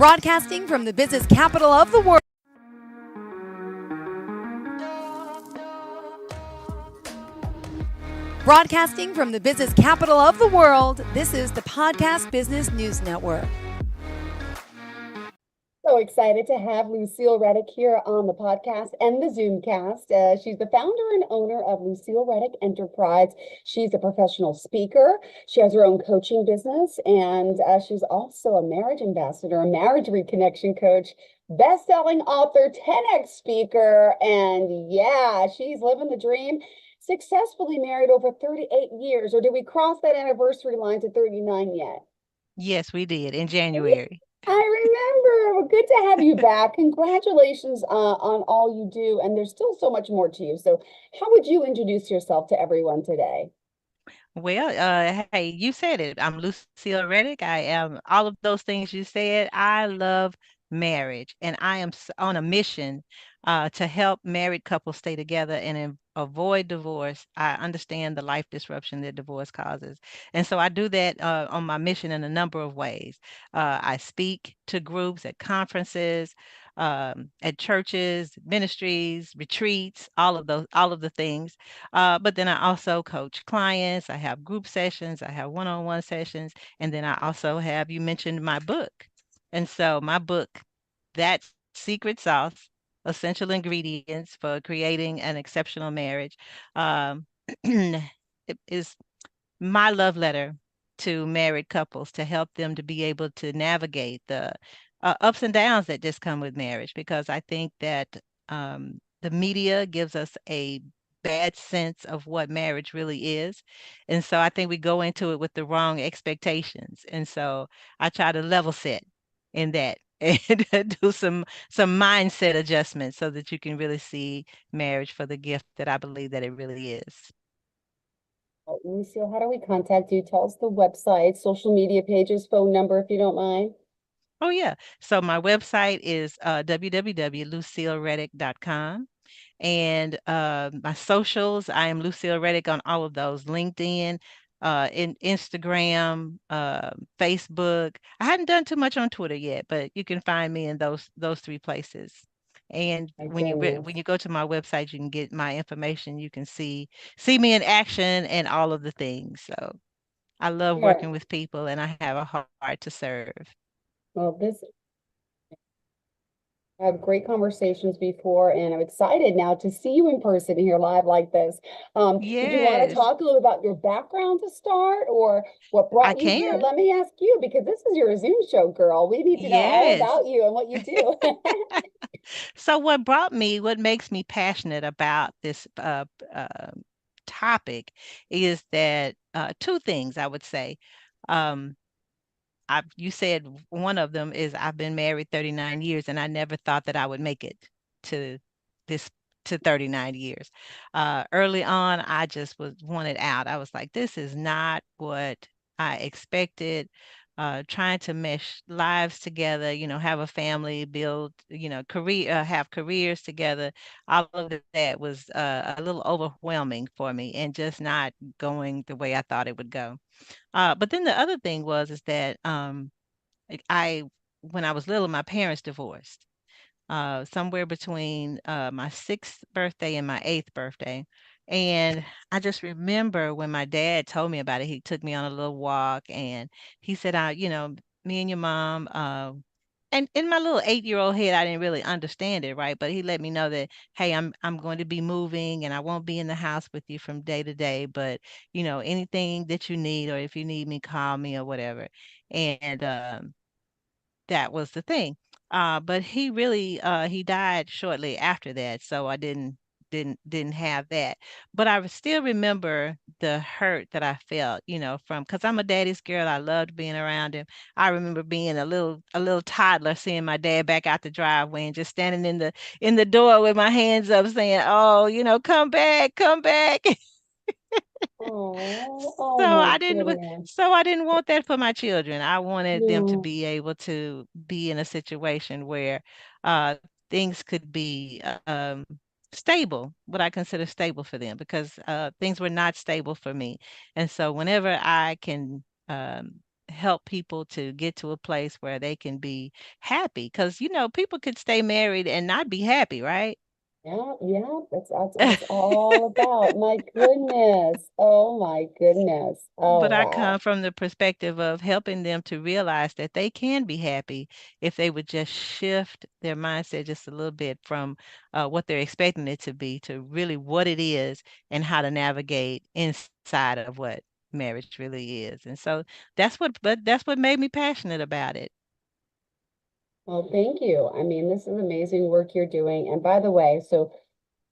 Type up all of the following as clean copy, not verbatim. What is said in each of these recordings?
Broadcasting from the business capital of the world. Broadcasting from the business capital of the world, this is the Podcast Business News Network. So excited to have Lucille Reddick here on the podcast and the Zoomcast. She's the founder and owner of Lucille Reddick Enterprise. She's a professional speaker. She has her own coaching business, and she's also a marriage ambassador, a marriage reconnection coach, best-selling author, 10X speaker, and yeah, she's living the dream. Successfully married over 38 years, or did we cross that anniversary line to 39 yet? Yes, we did in January. I remember. Well, good to have you back. Congratulations on all you do. And there's still so much more to you. So how would you introduce yourself to everyone today? Well, hey, you said it. I'm Lucille Reddick. I am all of those things you said. I love marriage, and I am on a mission to help married couples stay together and avoid divorce. I understand the life disruption that divorce causes. And so I do that on my mission in a number of ways. I speak to groups at conferences, at churches, ministries, retreats, all of the things. But then I also coach clients. I have group sessions. I have one-on-one sessions. And then I also have, you mentioned my book. And so my book, that's Secret Sauce, Essential Ingredients for Creating an Exceptional Marriage, it is my love letter to married couples to help them to be able to navigate the ups and downs that just come with marriage, because I think that the media gives us a bad sense of what marriage really is. And so I think we go into it with the wrong expectations. And so I try to level set in that and do some mindset adjustments so that you can really see marriage for the gift that I believe that it really is. Lucille, how do we contact you? Tell us the website, social media pages, phone number, if you don't mind. Oh, yeah. So my website is www.lucillereddick.com. And my socials, I am Lucille Reddick on all of those: LinkedIn, in Instagram, Facebook. I hadn't done too much on Twitter yet, but you can find me in those three places. And My when goodness. you go to my website, you can get my information. You can see me in action and all of the things. So I love Sure. working with people, and I have a heart to serve. Well, I have great conversations before, and I'm excited now to see you in person here live like this. Did you want to Yes, talk a little about your background to start, or what I brought you here? can. Let me ask you, because this is your Zoom show, girl. We need to know all Yes. about you and what you do. So what makes me passionate about this topic is that two things I would say. Um, you said one of them is I've been married 39 years, and I never thought that I would make it to this to 39 years. Early on, I just was wanted out. I was like, this is not what I expected. Trying to mesh lives together, have a family, build, have careers together. All of that was a little overwhelming for me, and just not going the way I thought it would go. But then the other thing is that like, when I was little, my parents divorced. Somewhere between my sixth birthday and my eighth birthday. And I just remember when my dad told me about it, he took me on a little walk, and he said, me and your mom, and in my little 8-year-old head, I didn't really understand it, right? But he let me know that, hey, I'm going to be moving, and I won't be in the house with you from day to day, but anything that you need, or if you need me, call me or whatever. And that was the thing. But he died shortly after that, so I didn't have that. But I still remember the hurt that I felt, from, because I'm a daddy's girl. I loved being around him. I remember being a little toddler, seeing my dad back out the driveway and just standing in the door with my hands up, saying, "Oh, come back, come back." Oh, So oh my I didn't wa- goodness. so I didn't want that for my children. I wanted them to No. be able to be in a situation where uh things could be stable, what I consider stable for them, because things were not stable for me. And so whenever I can help people to get to a place where they can be happy. Because, people could stay married and not be happy, right? Yeah, yeah, that's what it's all about. My goodness. Oh my goodness. Oh But I wow. come from the perspective of helping them to realize that they can be happy if they would just shift their mindset just a little bit from what they're expecting it to be to really what it is and how to navigate inside of what marriage really is. And so that's what made me passionate about it. Well, thank you. I mean, this is amazing work you're doing. And by the way, so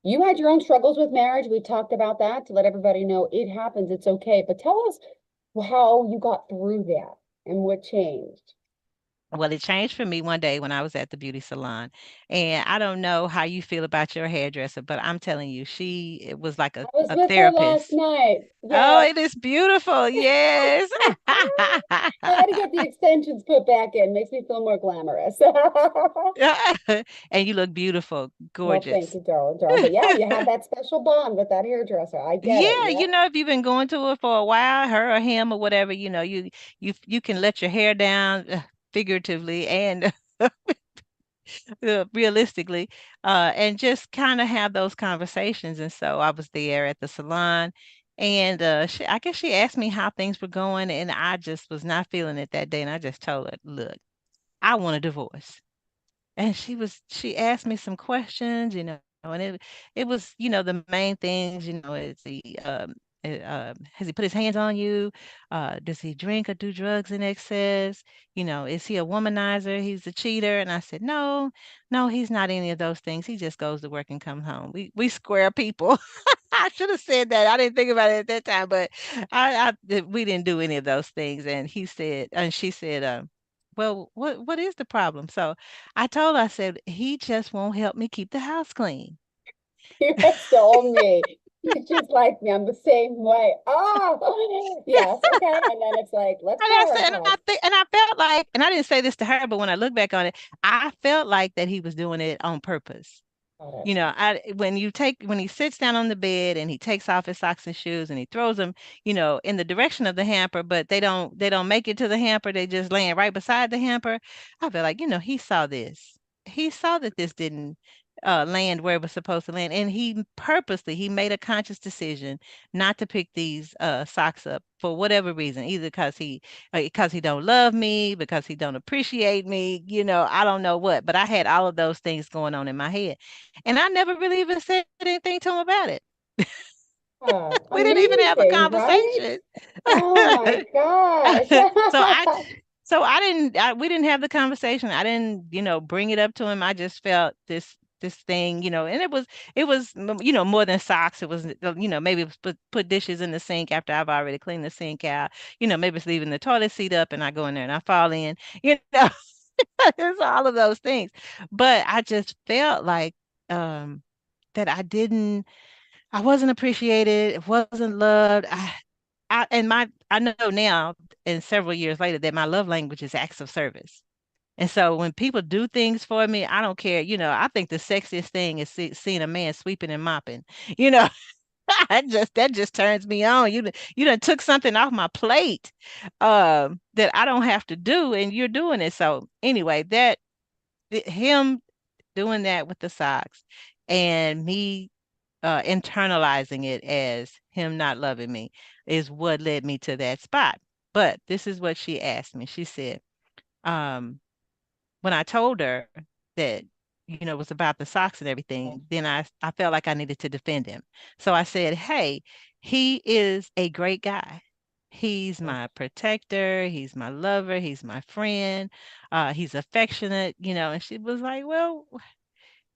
you had your own struggles with marriage. We talked about that to let everybody know it happens. It's okay. But tell us how you got through that and what changed. Well, it changed for me one day when I was at the beauty salon. And I don't know how you feel about your hairdresser, but I'm telling you, it was like I was a with her last therapist. night. Oh, Yes. it is beautiful. Yes. I had to get the extensions put back in. Makes me feel more glamorous. And you look beautiful, Well, thank gorgeous. you, darling. But yeah, you have that special bond with that hairdresser. I get it. Yeah, Yeah. if you've been going to it for a while, her or him or whatever, you can let your hair down figuratively and realistically, and just kind of have those conversations. And so I was there at the salon, and I guess she asked me how things were going, and I just was not feeling it that day, and I just told her, "Look, I want a divorce." And she asked me some questions, and it was, the main things, is has he put his hands on you? Does he drink or do drugs in excess? Is he a womanizer? He's a cheater. And I said, no, no, he's not any of those things. He just goes to work and comes home. We square people. I should have said that. I didn't think about it at that time, but we didn't do any of those things. And she said, well, what is the problem? So I told her, I said, he just won't help me keep the house clean. You stole me. He's just like me. I'm the same way. Oh, yes. Okay. And then it's like, let's And I said, prioritize. and I felt like, and I didn't say this to her, but when I look back on it, I felt like that he was doing it on purpose. Got it. When he sits down on the bed and he takes off his socks and shoes and he throws them, in the direction of the hamper, but they don't make it to the hamper. They just laying right beside the hamper. I feel like, he saw this. He saw that this didn't land where it was supposed to land, and he made a conscious decision not to pick these socks up for whatever reason, either because he don't love me, because he don't appreciate me, I don't know what, but I had all of those things going on in my head. And I never really even said anything to him about it. We didn't even have a Amazing, right? conversation. Oh my gosh. So I didn't we didn't have the conversation. I didn't, bring it up to him. I just felt this thing, and it was more than socks. It was, maybe it was put dishes in the sink after I've already cleaned the sink out. Maybe it's leaving the toilet seat up and I go in there and I fall in, you know. It's all of those things. But I just felt like that I wasn't appreciated, it wasn't loved. I know now and several years later that my love language is acts of service. And so when people do things for me, I don't care. I think the sexiest thing is seeing a man sweeping and mopping. You know, that just turns me on. You done took something off my plate that I don't have to do, and you're doing it. So anyway, him doing that with the socks and me internalizing it as him not loving me is what led me to that spot. But this is what she asked me. She said, um, when I told her that, it was about the socks and everything, then I felt like I needed to defend him. So I said, hey, he is a great guy. He's my protector. He's my lover. He's my friend. He's affectionate, and she was like, well,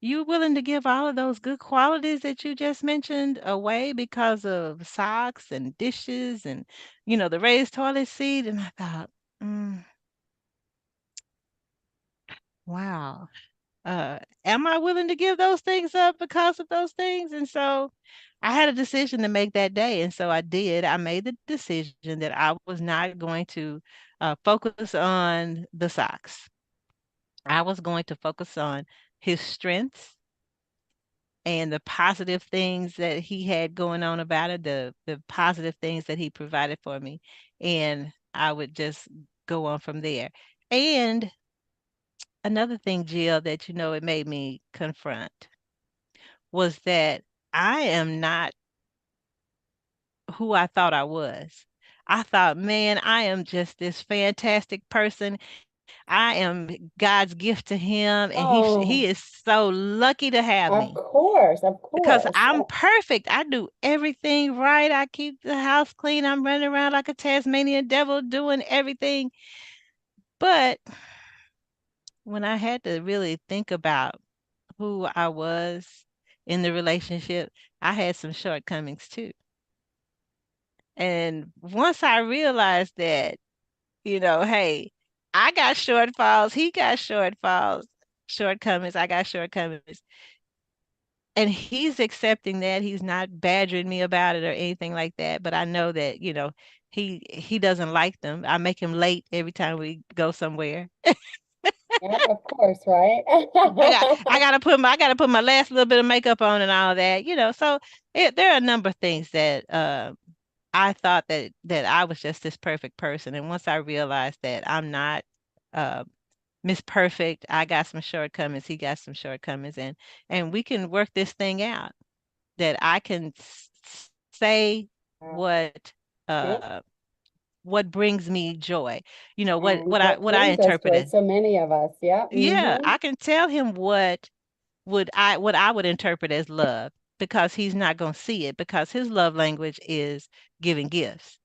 you willing to give all of those good qualities that you just mentioned away because of socks and dishes and, the raised toilet seat? And I thought, mm, wow, am I willing to give those things up because of those things? And so I had a decision to make that day. And so I did. I made the decision that I was not going to focus on the socks. I was going to focus on his strengths and the positive things that he had going on about it, the positive things that he provided for me. And I would just go on from there. And another thing, Jill, that it made me confront was that I am not who I thought I was. I thought, man, I am just this fantastic person. I am God's gift to him, and he Oh, is so lucky to have of me course, of because course. I'm perfect. I do everything right. I keep the house clean. I'm running around like a Tasmanian devil doing everything. But when I had to really think about who I was in the relationship, I had some shortcomings too. And once I realized that, hey, I got shortfalls, he got shortfalls, shortcomings, I got shortcomings. And he's accepting that. He's not badgering me about it or anything like that. But I know that, he doesn't like them. I make him late every time we go somewhere. Yeah, of course, right? I gotta put my last little bit of makeup on and all that, So there are a number of things that I thought that I was just this perfect person. And once I realized that I'm not uh Miss Perfect, I got some shortcomings, he got some shortcomings, and we can work this thing out. That I can say Yep. uh what brings me joy. And what what I brings us joy, interpreted. so many of us. Yeah. Yeah, Mm-hmm. I can tell him what I would interpret as love because he's not going to see it because his love language is giving gifts.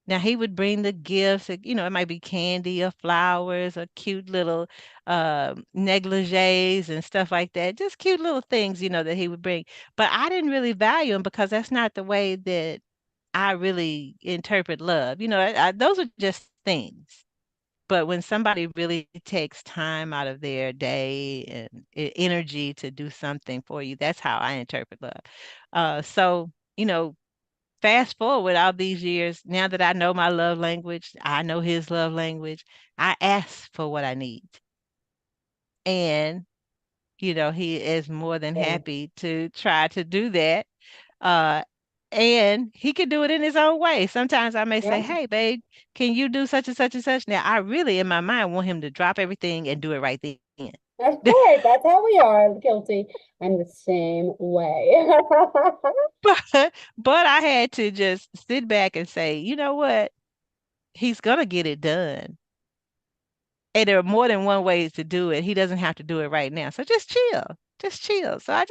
Now he would bring the gifts, it might be candy or flowers or cute little negligees and stuff like that. Just cute little things, that he would bring. But I didn't really value them because that's not the way that I really interpret love. Those are just things. But when somebody really takes time out of their day and energy to do something for you, that's how I interpret love. So, fast forward all these years, now that I know my love language, I know his love language, I ask for what I need. And, he is more than Yeah. happy to try to do that. Uh, and he can do it in his own way. Sometimes I may say, Yeah. hey, babe, can you do such and such and such? Now, I really, in my mind, want him to drop everything and do it right then. Of course, that's how we are. I'm guilty. I'm the same way. But I had to just sit back and say, you know what? He's gonna get it done. And there are more than one ways to do it. He doesn't have to do it right now. So just chill. Just chill. So I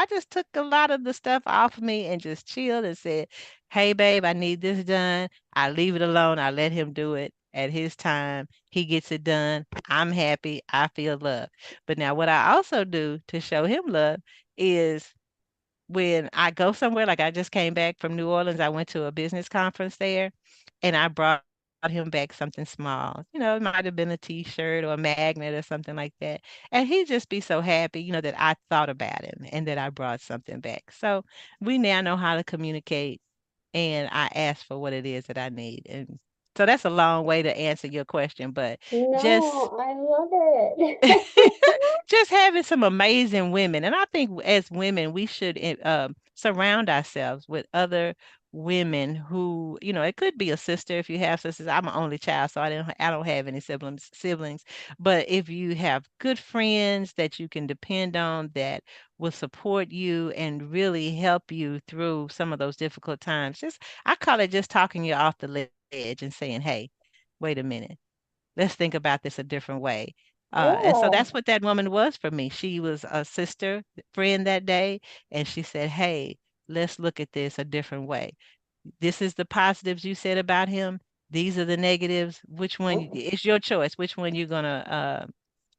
just took a lot of the stuff off of me and just chilled and said, "Hey babe, I need this done." I leave it alone. I let him do it at his time. He gets it done. I'm happy. I feel love. But now what I also do to show him love is when I go somewhere, like I just came back from New Orleans, I went to a business conference there and I brought him back something small. It might have been a t-shirt or a magnet or something like that. And he'd just be so happy, that I thought about him and that I brought something back. So we now know how to communicate and I ask for what it is that I need. And so that's a long way to answer your question, but just No, I love it. just having some amazing women. And I think as women, we should surround ourselves with other women who, it could be a sister if you have sisters. I'm an only child, so I don't have any siblings. But if you have good friends that you can depend on that will support you and really help you through some of those difficult times, I call it just talking you off the ledge and saying, hey, wait a minute, let's think about this a different way. And so Yeah. that's what that woman was for me. She was a sister, friend that day, and she said, "Hey, let's look at this a different way. This is the positives you said about him. These are the negatives. Which one? Oh, It's your choice. Which one you're gonna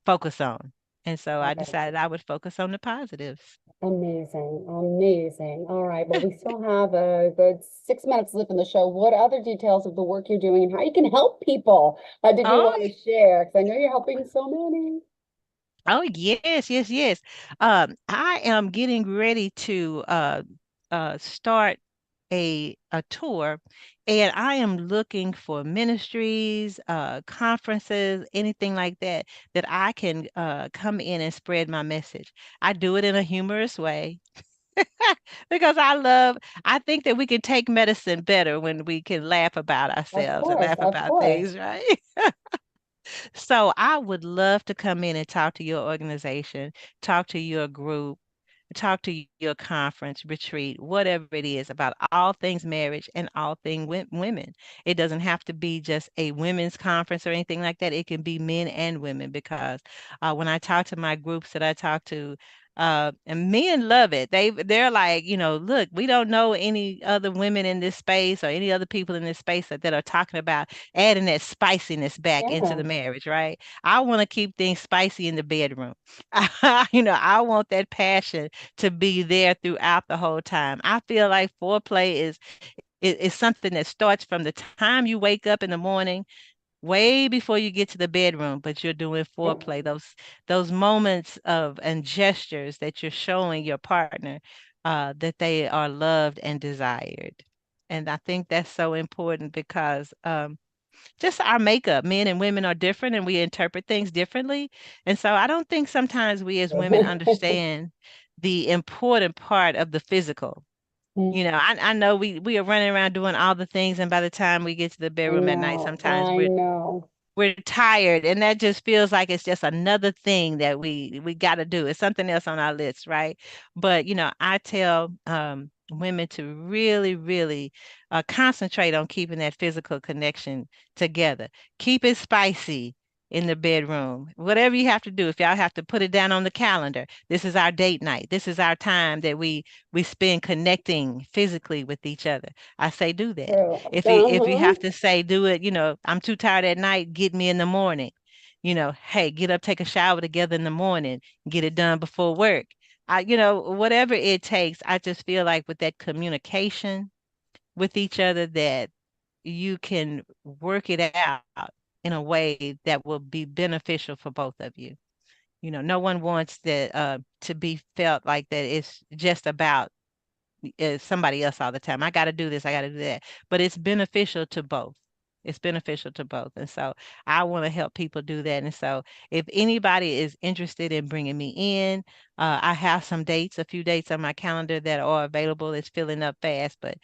focus on?" And so I okay. decided I would focus on the positives. Amazing. Amazing. All right. Well, we still have a good 6 minutes left in the show. What other details of the work you're doing and how you can help people did you Oh, want to share? Because I know you're helping so many. oh yes, yes, yes. I am getting ready to start a tour, and I am looking for ministries, conferences, anything like that that I can come in and spread my message. I do it in a humorous way. Because I think that we can take medicine better when we can laugh about ourselves and laugh Of about course. things, right? So I would love to come in and talk to your organization, talk to your group, talk to your conference, retreat, whatever it is about all things marriage and all things women. It doesn't have to be just a women's conference or anything like that. It can be men and women because when I talk to my groups that I talk to, and men love it. They're like, look, we don't know any other women in this space or any other people in this space that are talking about adding that spiciness back into Yeah. the marriage, right? I want to keep things spicy in the bedroom. I want that passion to be there throughout the whole time. I feel like foreplay is something that starts from the time you wake up in the morning, way before you get to the bedroom, but you're doing foreplay. Those moments of and gestures that you're showing your partner that they are loved and desired. And I think that's so important because just our makeup, men and women are different and we interpret things differently. And so I don't think sometimes we as women understand the important part of the physical. I know we are running around doing all the things, and by the time we get to the I bedroom at night, know. sometimes I know. we're tired, and that just feels like it's just another thing that we got to do. It's something else on our list, right? But I tell women to really, really concentrate on keeping that physical connection together. Keep it spicy in the bedroom. Whatever you have to do, if y'all have to put it down on the calendar, this is our date night. This is our time that we spend connecting physically with each other. I say do that. True. If you Uh-huh. have to say do it, I'm too tired at night, get me in the morning. Hey, get up, take a shower together in the morning, get it done before work. Whatever it takes, I just feel like with that communication with each other that you can work it out in a way that will be beneficial for both of you. No one wants that to be felt like that it's just about somebody else all the time. I got to do this, I got to do that. But it's beneficial to both. It's beneficial to both. And so I want to help people do that. And so if anybody is interested in bringing me in, I have some dates, a few dates on my calendar that are available. It's filling up fast, but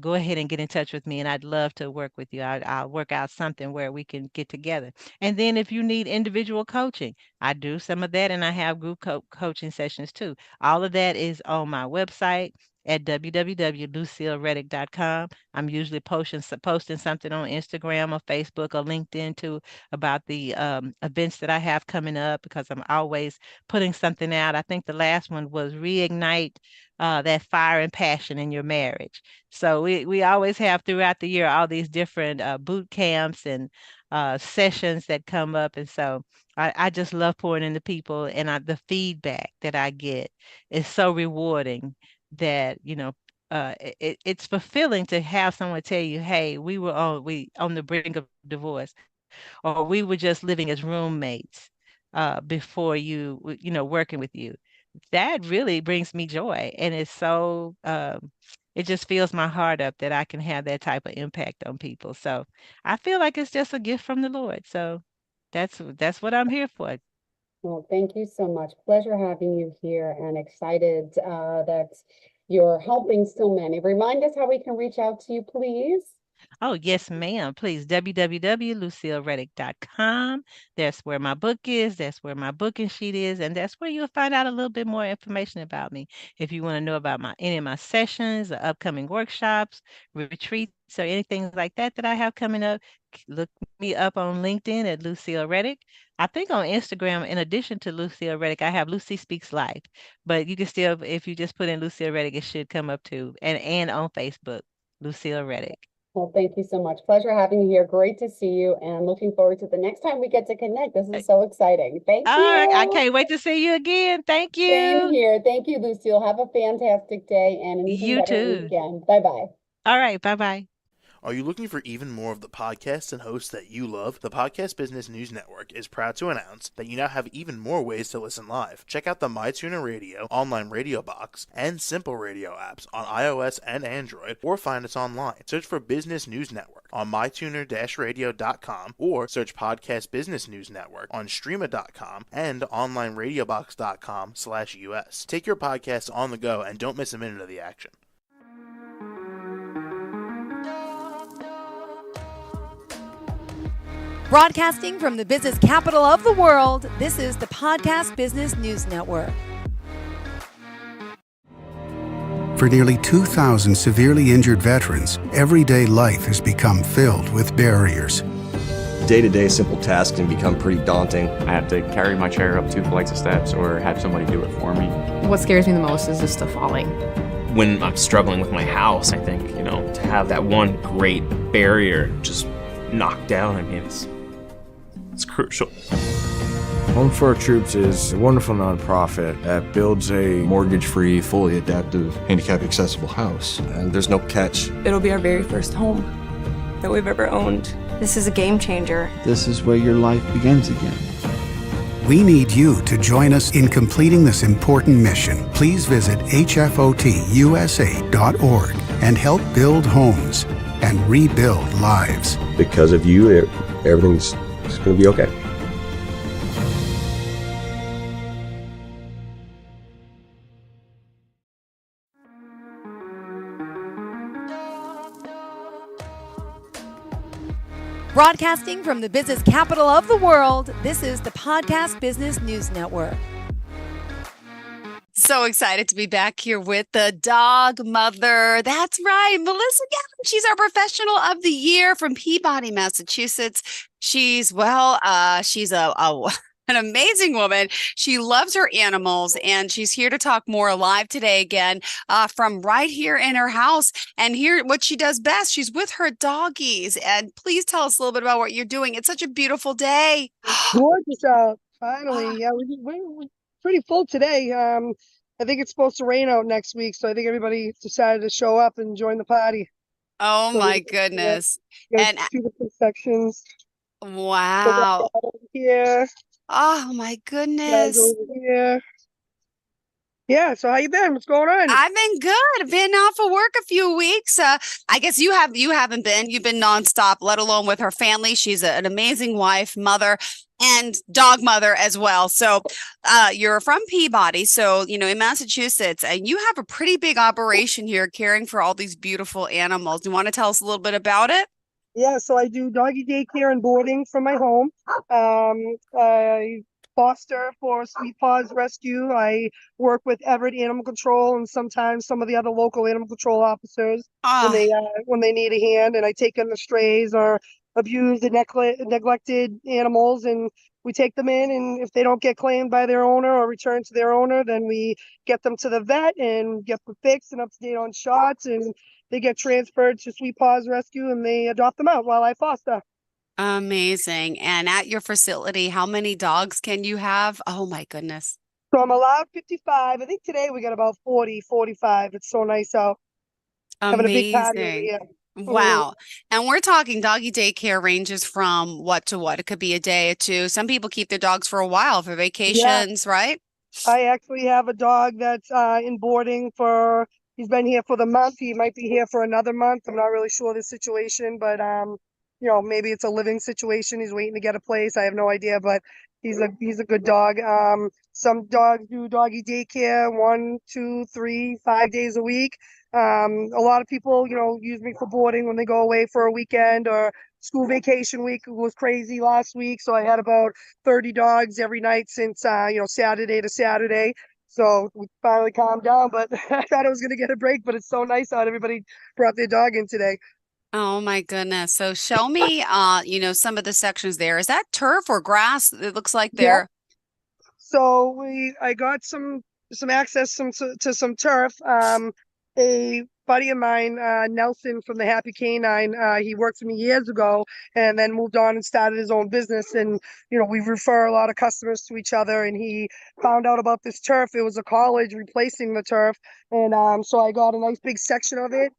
go ahead and get in touch with me and I'd love to work with you. I'll work out something where we can get together. And then if you need individual coaching, I do some of that and I have group coaching sessions too. All of that is on my website at www.lucillereddick.com. I'm usually posting something on Instagram or Facebook or LinkedIn too about the events that I have coming up because I'm always putting something out. I think the last one was reignite that fire and passion in your marriage. So we always have throughout the year all these different boot camps and sessions that come up. And so I just love pouring into people and the feedback that I get is so rewarding that it's fulfilling to have someone tell you, hey, we on the brink of divorce, or we were just living as roommates before working with you. That really brings me joy, and it's so it just fills my heart up that I can have that type of impact on people. So I feel like it's just a gift from the Lord. So that's what I'm here for. Well, thank you so much. Pleasure having you here and excited that you're helping so many. Remind us how we can reach out to you, please. Oh, yes, ma'am. Please, www.lucillereddick.com. That's where my book is. That's where my booking sheet is. And that's where you'll find out a little bit more information about me. If you want to know about any of my sessions, the upcoming workshops, retreats, or anything like that I have coming up, look me up on LinkedIn at Lucille Reddick. I think on Instagram, in addition to Lucille Reddick, I have Lucy Speaks Life. But you can still, if you just put in Lucille Reddick, it should come up too. And on Facebook, Lucille Reddick. Well, thank you so much. Pleasure having you here. Great to see you and looking forward to the next time we get to connect. This is so exciting. Thank I you. can't wait to see you again. Thank Same you. here. Thank you, Lucille. Have a fantastic day and an even You better too. weekend. Bye-bye. All right. Bye bye. Are you looking for even more of the podcasts and hosts that you love? The Podcast Business News Network is proud to announce that you now have even more ways to listen live. Check out the MyTuner Radio, online radio box, and Simple Radio apps on iOS and Android, or find us online. Search for Business News Network on mytuner-radio.com, or search Podcast Business News Network on streama.com and onlineradiobox.com/US. Take your podcast on the go and don't miss a minute of the action. Broadcasting from the business capital of the world, this is the Podcast Business News Network. For nearly 2,000 severely injured veterans, everyday life has become filled with barriers. Day-to-day simple tasks can become pretty daunting. I have to carry my chair up 2 flights of steps or have somebody do it for me. What scares me the most is just the falling. When I'm struggling with my house, I think, to have that one great barrier just knocked down, it's crucial. Home for Our Troops is a wonderful nonprofit that builds a mortgage-free, fully adaptive, handicap-accessible house. And there's no catch. It'll be our very first home that we've ever owned. This is a game changer. This is where your life begins again. We need you to join us in completing this important mission. Please visit hfotusa.org and help build homes and rebuild lives. Because of you, everything's going to be okay. Broadcasting from the business capital of the world, this is the Podcast Business News Network. So excited to be back here with the dog mother. That's right, Melissa Gavin. She's our professional of the year from Peabody, Massachusetts. She's an amazing woman. She loves her animals, and she's here to talk more live today again from right here in her house and hear what she does best. She's with her doggies. And please tell us a little bit about what you're doing. It's such a beautiful day. Gorgeous out, finally. Yeah, we're pretty full today. I think it's supposed to rain out next week, so I think everybody decided to show up and join the party. Oh, so my goodness. And 2 different sections. Wow. Here. Oh my goodness. Over here. Yeah, so how you been? What's going on? I've been good. I've been off of work a few weeks. I guess you haven't been. You've been nonstop, let alone with her family. She's an amazing wife, mother, and dog mother as well. So you're from Peabody, so in Massachusetts, and you have a pretty big operation here caring for all these beautiful animals. Do you want to tell us a little bit about it? Yeah, so I do doggy daycare and boarding from my home. I foster for Sweet Paws Rescue. I work with Everett Animal Control and sometimes some of the other local animal control officers when they need a hand. And I take in the strays or abused and neglected animals, and we take them in. And if they don't get claimed by their owner or returned to their owner, then we get them to the vet and get them fixed and up to date on shots, and they get transferred to Sweet Paws Rescue and they adopt them out while I foster. Amazing. And at your facility, how many dogs can you have? Oh my goodness. So I'm allowed 55. I think today we got about 40, 45. It's so nice out. Amazing. Having a big party here. Wow. And we're talking doggy daycare ranges from what to what? It could be a day or two. Some people keep their dogs for a while for vacations, right? I actually have a dog that's in boarding he's been here for the month. He might be here for another month. I'm not really sure the situation, but maybe it's a living situation. He's waiting to get a place. I have no idea, but he's a good dog. Some dogs do doggy daycare 1, 2, 3, 5 days a week. A lot of people, use me for boarding when they go away for a weekend or school vacation week. It was crazy last week. So I had about 30 dogs every night since, Saturday to Saturday. So we finally calmed down, but I thought I was going to get a break, but it's so nice out. Everybody brought their dog in today. Oh my goodness. So show me, some of the sections there. Is that turf or grass? It looks like they're. Yeah. So I got some access to some turf. A buddy of mine, Nelson from the Happy Canine, he worked for me years ago and then moved on and started his own business. And, we refer a lot of customers to each other, and he found out about this turf. It was a college replacing the turf. And so I got a nice big section of it.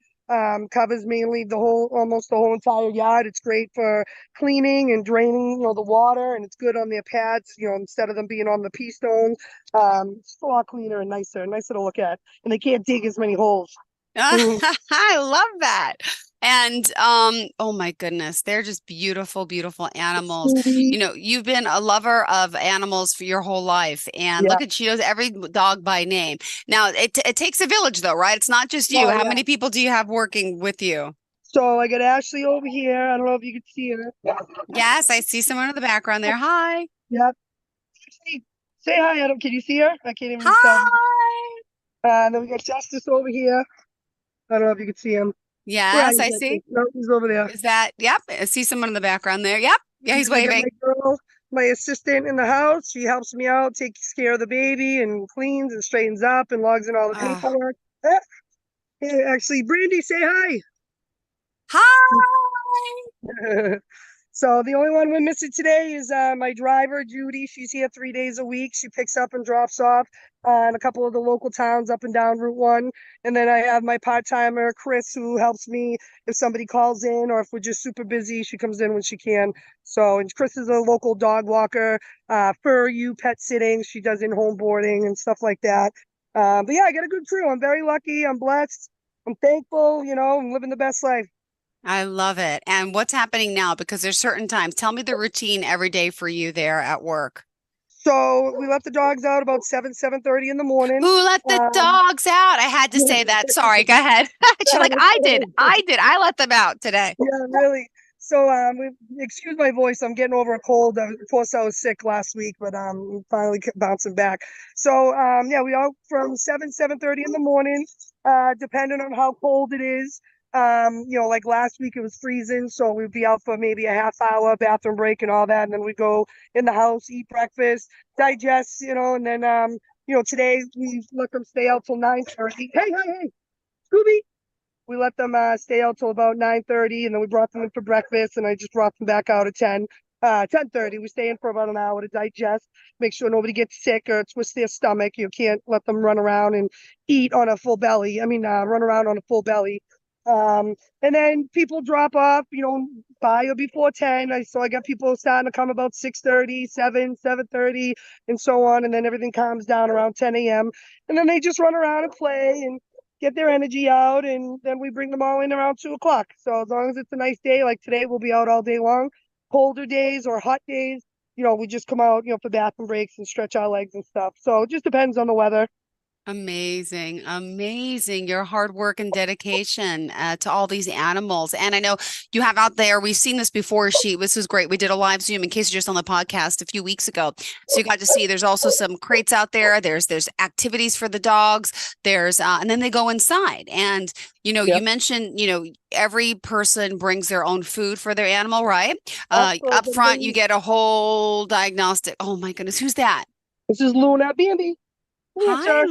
Covers mainly almost the whole entire yard. It's great for cleaning and draining, the water, and it's good on their pads, instead of them being on the pea stone. It's a lot cleaner and nicer to look at, and they can't dig as many holes. I love that. And oh my goodness, they're just beautiful, beautiful animals. You've been a lover of animals for your whole life, and look at she knows every dog by name. Now it takes a village though, right? It's not just you. How many people do you have working with you? So I got Ashley over here. I don't know if you can see her. Yes, I see someone in the background there. Hi. Yep. Say hi, Adam. Can you see her? I can't even tell. Hi. And then we got Justice over here. I don't know if you can see him. Yes, I see. No, he's over there. Is that? Yep. I see someone in the background there. Yep. Yeah, he's waving. My assistant in the house. She helps me out, takes care of the baby, and cleans and straightens up and logs in all the paperwork. Actually, Brandy, say hi. Hi. So the only one we're missing today is my driver, Judy. She's here 3 days a week. She picks up and drops off in a couple of the local towns up and down Route 1. And then I have my part-timer, Chris, who helps me if somebody calls in or if we're just super busy. She comes in when she can. So, and Chris is a local dog walker for you pet sitting. She does in-home boarding and stuff like that. But yeah, I got a good crew. I'm very lucky. I'm blessed. I'm thankful. I'm living the best life. I love it. And what's happening now? Because there's certain times. Tell me the routine every day for you there at work. So we let the dogs out about 7:30 in the morning. Who let the dogs out? I had to say that. Sorry, go ahead. She's like, I did. I let them out today. Yeah, really. So excuse my voice. I'm getting over a cold. Of course, I was sick last week, but finally bouncing back. So yeah, we out from 7:30 in the morning, depending on how cold it is. Like last week it was freezing, so we'd be out for maybe a half hour bathroom break and all that, and then we'd go in the house, eat breakfast, digest, and then today we let them stay out till 9:30. Hey, Scooby. We let them stay out till about 9:30, and then we brought them in for breakfast, and I just brought them back out at 10:30. We stay in for about an hour to digest, make sure nobody gets sick or twists their stomach. You can't let them run around and eat on a full belly. Run around on a full belly. And then people drop off, by or before 10. So I got people starting to come about 6:30, 7:30, and so on. And then everything calms down around 10 a.m. And then they just run around and play and get their energy out. And then we bring them all in around 2 o'clock. So as long as it's a nice day, like today, we'll be out all day long. Colder days or hot days, we just come out, for bathroom breaks and stretch our legs and stuff. So it just depends on the weather. Amazing, amazing. Your hard work and dedication to all these animals. And I know you have out there, we've seen this before, this was great. We did a live Zoom in case you're just on the podcast a few weeks ago. So you got to see there's also some crates out there. There's activities for the dogs. And then they go inside. And, you mentioned, every person brings their own food for their animal, right? Up front, you get a whole diagnostic. Oh my goodness, who's that? This is Luna Bambi. Hi,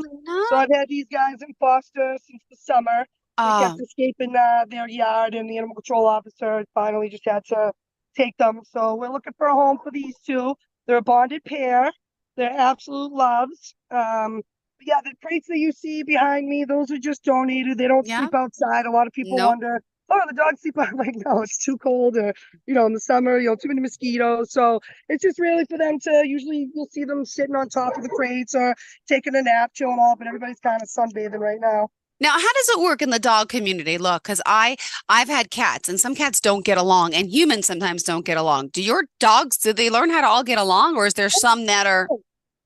So I've had these guys in foster since the summer. They kept escaping their yard, and the animal control officer finally just had to take them. So we're looking for a home for these two. They're a bonded pair. They're absolute loves. Yeah, the crates that you see behind me, those are just donated. They don't sleep outside. A lot of people wonder, oh, the dogs sleep out. I'm like, no, it's too cold, or in the summer, too many mosquitoes. So it's just really for them to, usually you'll see them sitting on top of the crates or taking a nap, chilling off, but everybody's kind of sunbathing right now. Now, how does it work in the dog community? Look, because I've had cats, and some cats don't get along, and humans sometimes don't get along. Do your dogs, do they learn how to all get along, or is there some that are?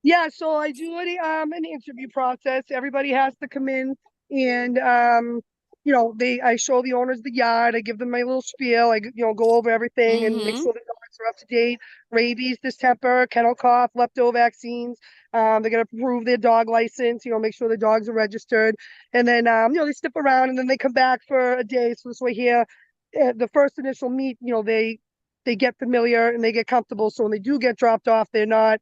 Yeah, so I do an interview process. Everybody has to come in, and I show the owners the yard. I give them my little spiel. I go over everything and make sure the dogs are up to date. Rabies, distemper, kennel cough, lepto vaccines. They're gonna prove their dog license. Make sure the dogs are registered, and then they step around, and then they come back for a day. So this way here, the first initial meet, they get familiar and they get comfortable. So when they do get dropped off, they're not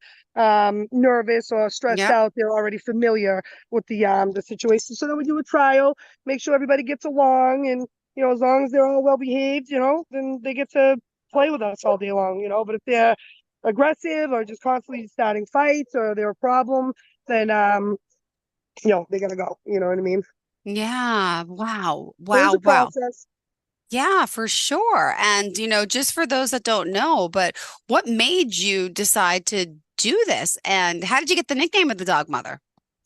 nervous or stressed out. They're already familiar with the situation. So then we do a trial, make sure everybody gets along, and as long as they're all well behaved, then they get to play with us all day long. But if they're aggressive or just constantly starting fights or they're a problem, then they gotta go. You know what I mean? Yeah. Wow. So it was Wow. a Wow. process. Yeah, for sure. And, just for those that don't know, but what made you decide to do this? And how did you get the nickname of the dog mother?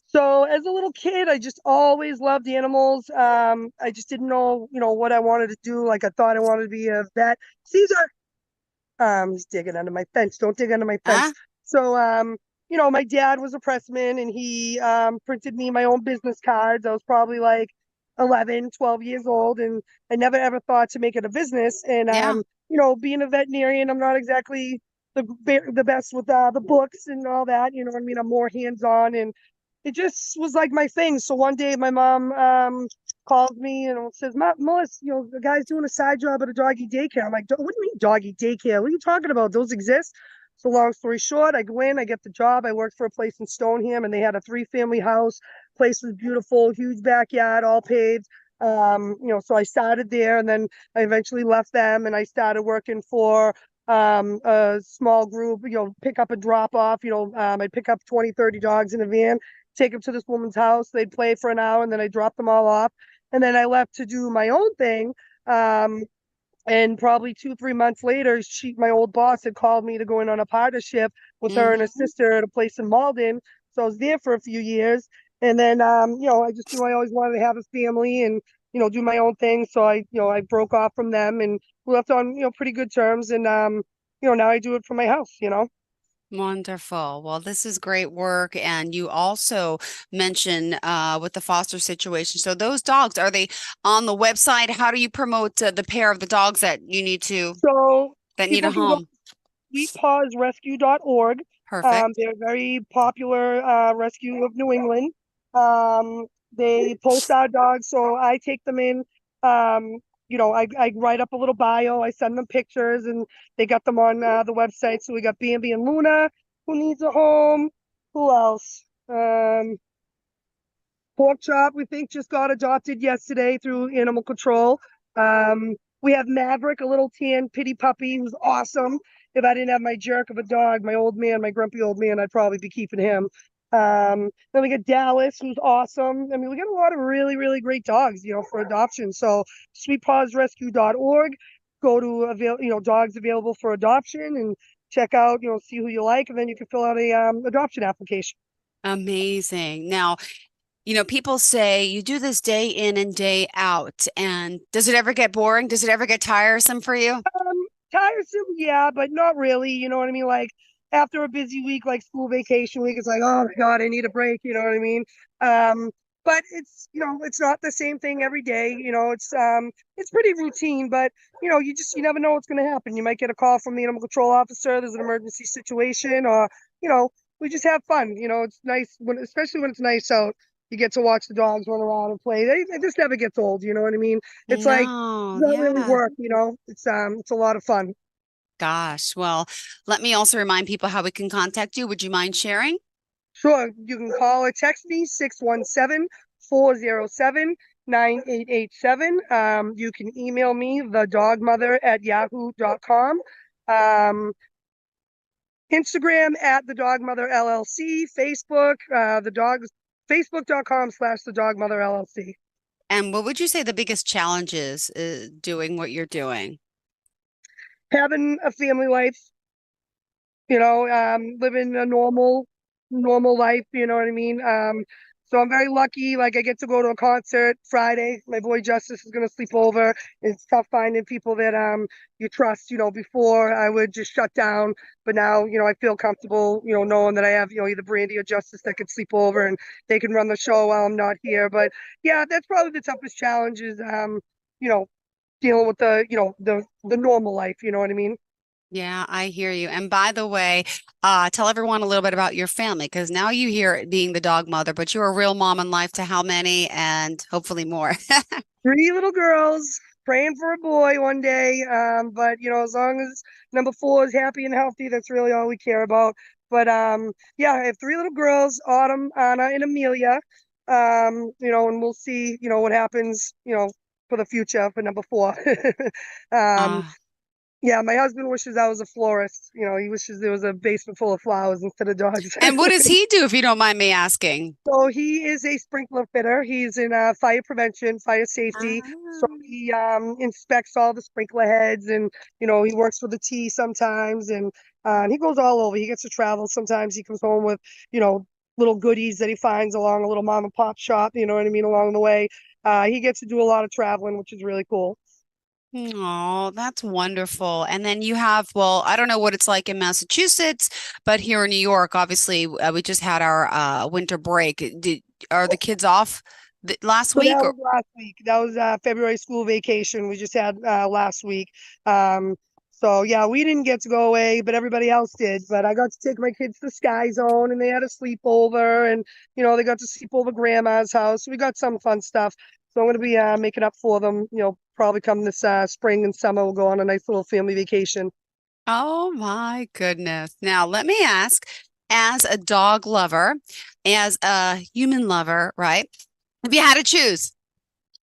So as a little kid, I just always loved animals. I just didn't know, what I wanted to do. Like I thought I wanted to be a vet. Caesar, he's digging under my fence. Don't dig under my fence. Huh? So, my dad was a pressman and he printed me my own business cards. I was probably like 11, 12 years old, and I never ever thought to make it a business. And Yeah. being a veterinarian, I'm not exactly the best with the books and all that. You know what I mean? I'm more hands-on, and it just was like my thing. So one day my mom called me and says, Melissa, the guy's doing a side job at a doggy daycare. I'm like, what do you mean doggy daycare? What are you talking about? Those exist? So long story short, I go in, I get the job. I worked for a place in Stoneham, and they had a 3-family house. Place was beautiful, huge backyard, all paved. So I started there, and then I eventually left them, and I started working for a small group, pick up and drop off. I'd pick up 20, 30 dogs in a van, take them to this woman's house. They'd play for an hour, and then I drop them all off. And then I left to do my own thing. And probably 2, 3 months later, my old boss had called me to go in on a partnership with her and her sister at a place in Malden. So I was there for a few years. And then, I just knew I always wanted to have a family and, do my own thing. So I broke off from them, and we left on, pretty good terms. And, now I do it from my house. Wonderful. Well, this is great work. And you also mentioned with the foster situation. So those dogs, are they on the website? How do you promote the pair of the dogs that you need to, So that need a people can go home? to sweetpawsrescue.org. Perfect. They're a very popular rescue of New England. They post our dogs, so I take them in. I write up a little bio. I send them pictures, and they got them on the website. So we got Bambi and Luna, who needs a home. Who else? Pork Chop, we think, just got adopted yesterday through animal control. We have Maverick, a little tan pity puppy who's awesome. If I didn't have my jerk of a dog, my old man, my grumpy old man, I'd probably be keeping him. Then we got Dallas, who's awesome. I mean, we got a lot of really, really great dogs, for adoption. So sweetpawsrescue.org, go to dogs available for adoption, and check out, see who you like, and then you can fill out a adoption application. Amazing. Now, people say you do this day in and day out. And does it ever get boring? Does it ever get tiresome for you? Tiresome, yeah, but not really. You know what I mean? Like after a busy week, like school vacation week, it's like, oh my God, I need a break. You know what I mean? But it's not the same thing every day. It's pretty routine, but you never know what's going to happen. You might get a call from the animal control officer. There's an emergency situation, or we just have fun. It's nice especially when it's nice out. You get to watch the dogs run around and play. It just never gets old. You know what I mean? It's like No, not really yeah. work. It's a lot of fun. Gosh. Well, let me also remind people how we can contact you. Would you mind sharing? Sure, you can call or text me 617-407-9887. You can email me thedogmother@yahoo.com. Instagram @thedogmotherllc, Facebook, Facebook.com/thedogmotherllc. And what would you say the biggest challenge is doing what you're doing? Having a family life, living a normal life, you know what I mean? So I'm very lucky. Like I get to go to a concert Friday. My boy Justice is gonna sleep over. It's tough finding people that you trust. Before I would just shut down, but now I feel comfortable. Knowing that I have either Brandy or Justice that could sleep over and they can run the show while I'm not here. But yeah, that's probably the toughest challenge is dealing with the normal life. You know what I mean? Yeah, I hear you. And by the way, tell everyone a little bit about your family, because now you hear it being the dog mother, but you're a real mom in life to how many, and hopefully more. 3 little girls, praying for a boy one day. But as long as number 4 is happy and healthy, that's really all we care about. But yeah, I have 3 little girls, Autumn, Anna, and Amelia. And we'll see, what happens, for the future for number 4. Yeah, my husband wishes I was a florist. You know, he wishes there was a basement full of flowers instead of dogs. And what does he do, if you don't mind me asking? So he is a sprinkler fitter. He's in fire prevention, fire safety. So he inspects all the sprinkler heads, and you know, he works for the T sometimes, and he goes all over. He gets to travel. Sometimes he comes home with, you know, little goodies that he finds along a little mom and pop shop, you know what I mean, along the way. He gets to do a lot of traveling, which is really cool. Oh, that's wonderful. And then you have, well, I don't know what it's like in Massachusetts, but here in New York, obviously, we just had our winter break. Are the kids off last So week? that Or? was last week. That was February school vacation we just had last week. So yeah, we didn't get to go away, but everybody else did. But I got to take my kids to Sky Zone, and they had a sleepover, and you know, they got to sleep over grandma's house. We got some fun stuff. So I'm gonna be making up for them. You know, probably come this spring and summer. We'll go on a nice little family vacation. Oh my goodness. Now, let me ask, as a dog lover, as a human lover, right? If you had to choose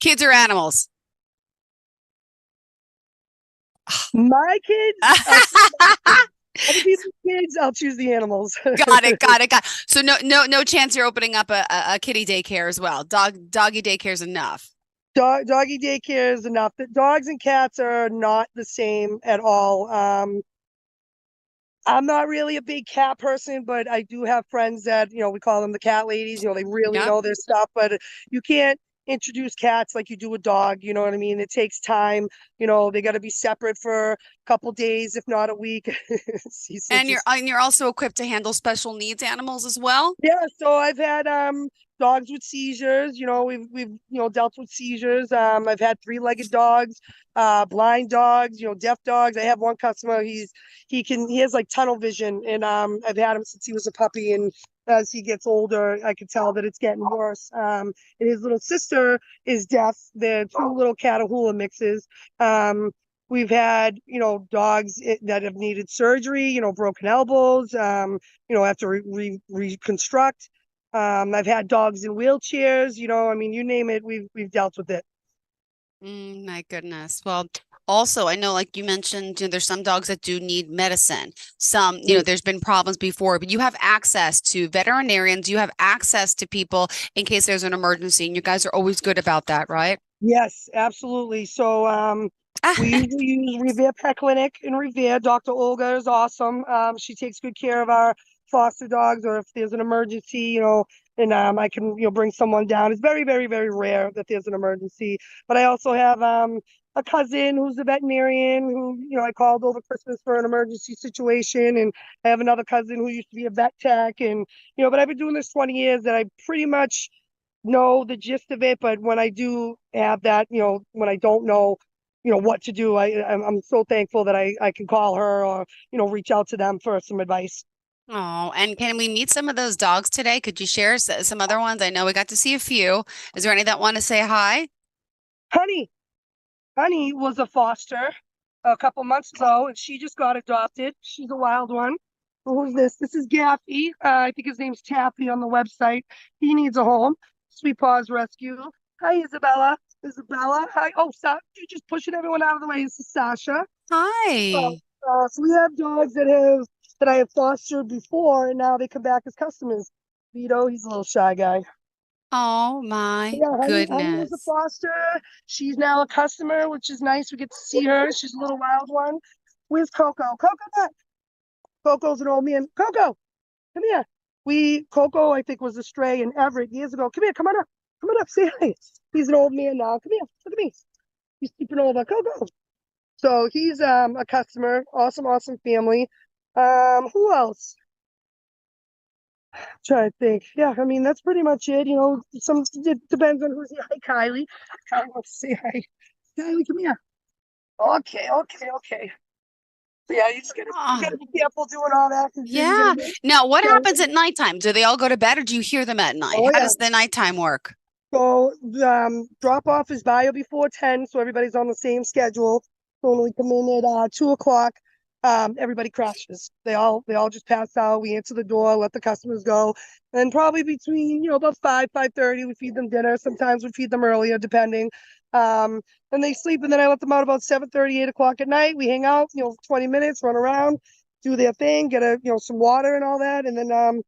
kids or animals? My kids, other people's kids, I'll choose the animals. Got it. So no chance you're opening up a kitty daycare as well. Doggy daycare is enough. Doggy daycare is enough. The dogs and cats are not the same at all. I'm not really a big cat person, but I do have friends that, you know, we call them the cat ladies. You know, they really know their stuff, but you can't introduce cats like you do a dog. You know what I mean? It takes time. You know, they got to be separate for a couple days, if not a week. And you're also equipped to handle special needs animals as well? Yeah, so I've had dogs with seizures. You know, we've you know, dealt with seizures. I've had three-legged dogs, blind dogs, you know, deaf dogs. I have one customer, he has like tunnel vision, and I've had him since he was a puppy, and as he gets older, I can tell that it's getting worse. And his little sister is deaf. They're two little Catahoula mixes. We've had, you know, dogs that have needed surgery, you know, broken elbows, you know, have to reconstruct. I've had dogs in wheelchairs, you know, I mean, you name it, we've dealt with it. My goodness. Well, also, I know, like you mentioned, you know, there's some dogs that do need medicine. Some, you know, there's been problems before, but you have access to veterinarians. You have access to people in case there's an emergency, and you guys are always good about that, right? Yes, absolutely. So, we usually use Revere Pet Clinic in Revere. Dr. Olga is awesome. She takes good care of our foster dogs, or if there's an emergency, you know, and I can, you know, bring someone down. It's very, very, very rare that there's an emergency. But I also have a cousin who's a veterinarian who, you know, I called over Christmas for an emergency situation, and I have another cousin who used to be a vet tech, and you know, but I've been doing this 20 years, and I pretty much know the gist of it. But when I do have that, you know, when I don't know, you know, what to do, I'm so thankful that I can call her, or you know, reach out to them for some advice. Oh, and can we meet some of those dogs today? Could you share some other ones? I know we got to see a few. Is there any that want to say hi? Honey was a foster a couple months ago, and she just got adopted. She's a wild one. Who's this? This is Gaffy. I think his name's Taffy on the website. He needs a home. Sweet Paws Rescue. Hi, Isabella. Hi. Oh, stop. You're just pushing everyone out of the way. This is Sasha. Hi. So we have dogs that I have fostered before, and now they come back as customers. Vito, he's a little shy guy. Oh my Honey was a goodness. foster. She's now a customer, which is nice. We get to see her. She's a little wild one. Where's Coco? Coco, Coco's an old man. Coco, come here. Coco, I think, was a stray in Everett years ago. Come here, come on up. Come on up, say hi. He's an old man now. Come here, look at me. He's sleeping over. Coco. So he's a customer. Awesome, awesome family. Who else? Trying to think. Yeah, I mean, that's pretty much it. You know, it depends on who's here. Hi, Kylie. Kylie wants to say hi. Kylie, come here. Okay. So yeah, you just gotta be careful doing all that. Yeah. Now, what happens at nighttime? Do they all go to bed, or do you hear them at night? How does the nighttime work? So drop off is bio before 10, so everybody's on the same schedule. So when we come in at 2:00, everybody crashes. They all just pass out. We answer the door, let the customers go, and probably between, you know, about 5:30, we feed them dinner. Sometimes we feed them earlier, depending. And they sleep, and then I let them out about 7:30, 8 o'clock at night. We hang out, 20 minutes, run around, do their thing, get some water and all that. And then,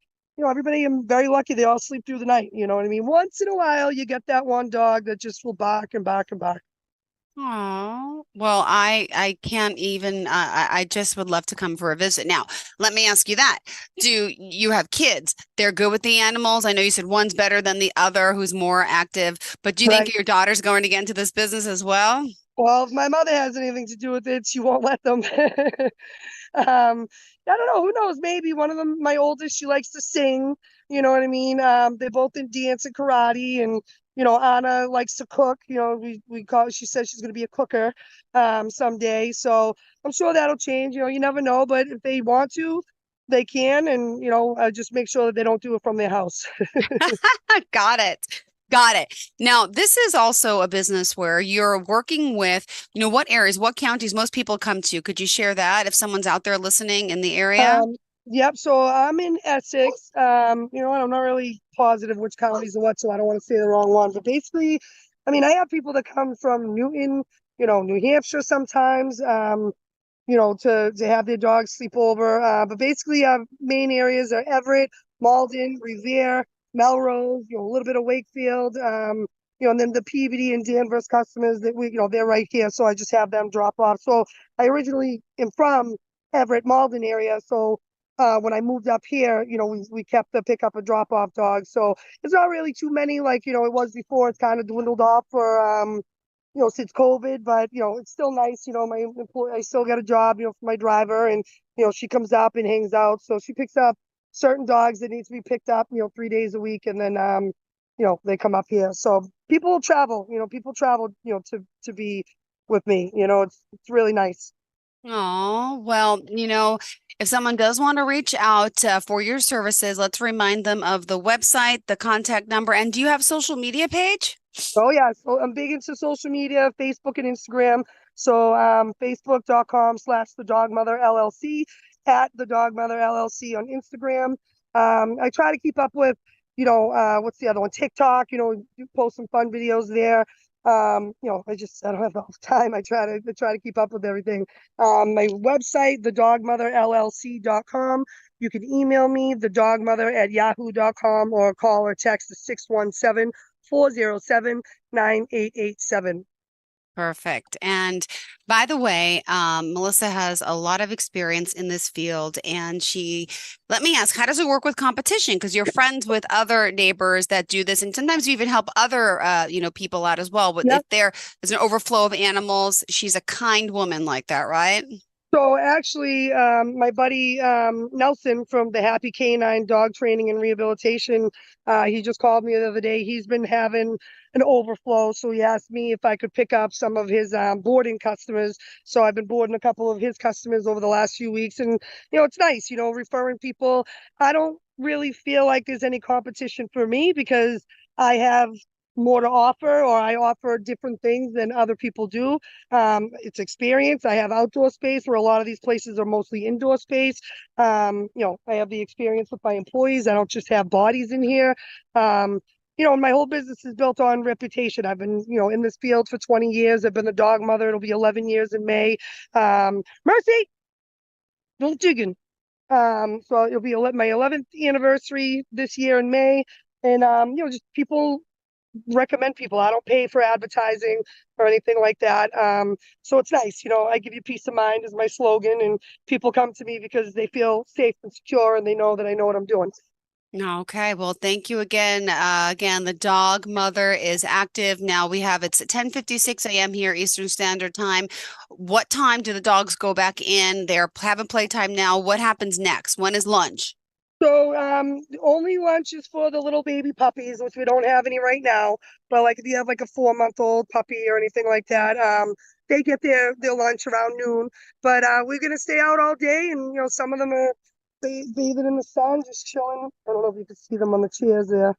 everybody, I'm very lucky. They all sleep through the night. You know what I mean? Once in a while, you get that one dog that just will bark and bark and bark. Oh, well, I can't even I just would love to come for a visit. Now, let me ask you that. Do you have kids? They're good with the animals. I know you said one's better than the other, who's more active, but do you think Right. your daughter's going to get into this business as well? Well, if my mother has anything to do with it, she won't let them. I don't know. Who knows? Maybe one of them, my oldest, she likes to sing. You know what I mean? They're both in dance and karate, and Anna likes to cook. She says she's going to be a cooker, someday. So I'm sure that'll change. You never know. But if they want to, they can, and just make sure that they don't do it from their house. Got it. Got it. Now, this is also a business where you're working with, what areas, what counties most people come to. Could you share that if someone's out there listening in the area? Yep. So I'm in Essex. I'm not really positive which counties and what, so I don't want to say the wrong one. But basically, I have people that come from Newton, New Hampshire sometimes, to have their dogs sleep over. But basically, main areas are Everett, Malden, Revere, Melrose, a little bit of Wakefield, and then the PBD and Danvers customers that they're right here. So I just have them drop off. So I originally am from Everett, Malden area. So when I moved up here, we kept the pick up and drop off dogs. So it's not really too many like, it was before. It's kind of dwindled off for, since COVID, but, it's still nice. My employee, I still got a job, for my driver, and, she comes up and hangs out. So she picks up certain dogs that need to be picked up, 3 days a week. And then, they come up here. So people travel, to be with me, it's really nice. Oh, well, if someone does want to reach out for your services, let's remind them of the website, the contact number, and do you have social media page? Oh yeah, so I'm big into social media, Facebook and Instagram. So Facebook.com/The Dog Mother LLC, at The Dog Mother LLC on Instagram. I try to keep up with, what's the other one? TikTok, post some fun videos there. I don't have all the time. I try to keep up with everything. My website, thedogmotherllc.com. You can email me, thedogmother@yahoo.com, or call or text to 617-407-9887. Perfect. And by the way, Melissa has a lot of experience in this field, and let me ask, how does it work with competition? Because you're friends with other neighbors that do this, and sometimes you even help other, people out as well. But Yep. if there's an overflow of animals, she's a kind woman like that, right? So actually, my buddy Nelson from the Happy Canine Dog Training and Rehabilitation, he just called me the other day. He's been having an overflow, so he asked me if I could pick up some of his boarding customers. So I've been boarding a couple of his customers over the last few weeks, and it's nice, referring people. I don't really feel like there's any competition for me because I have more to offer, or I offer different things than other people do. It's experience. I have outdoor space where a lot of these places are mostly indoor space. I have the experience with my employees. I don't just have bodies in here. And my whole business is built on reputation. I've been, in this field for 20 years. I've been a dog mother. It'll be 11 years in May. Mercy, don't digging. So it'll be my 11th anniversary this year in May. And, just people recommend people. I don't pay for advertising or anything like that. So it's nice. I give you peace of mind is my slogan, and people come to me because they feel safe and secure, and they know that I know what I'm doing. Okay, well, thank you again. Again, the Dog Mother is active now. It's at 10:56 a.m. here Eastern Standard Time. What time do the dogs go back in? They're having playtime now. What happens next? When is lunch? So the only lunch is for the little baby puppies, which we don't have any right now. But like if you have like a 4-month-old puppy or anything like that, they get their lunch around noon. But we're gonna stay out all day, and some of them are bathing in the sun, just chilling. I don't know if you can see them on the chairs there.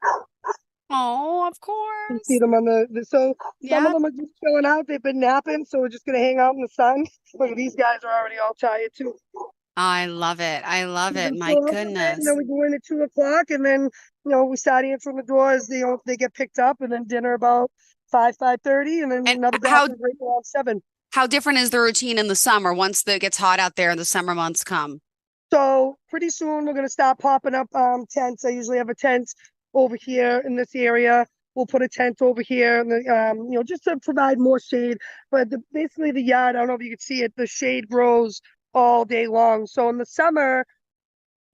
Oh, of You course. see them on some Yeah. of them are just chilling out. They've been napping, so we're just gonna hang out in the sun. Look, these guys are already all tired too. I love it. I love it. And My so, goodness. we go in at 2 o'clock, and then we start answering the doors. They get picked up, and then dinner about 5:30, and then another doctor's right around 7. How different is the routine in the summer once it gets hot out there and the summer months come? So pretty soon we're going to start popping up tents. I usually have a tent over here in this area. We'll put a tent over here, and just to provide more shade. But basically the yard, I don't know if you can see it, the shade grows all day long. So in the summer,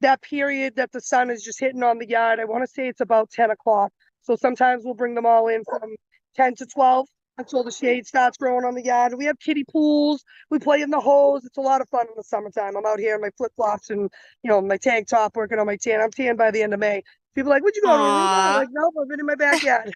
that period that the sun is just hitting on the yard, I want to say it's about 10 o'clock. So sometimes we'll bring them all in from 10 to 12 until the shade starts growing on the yard. We have kiddie pools. We play in the hose. It's a lot of fun in the summertime. I'm out here in my flip-flops and, my tank top working on my tan. I'm tan by the end of May. People are like, "Would you go to Aruba?" I'm like, "Nope, I've been in my backyard."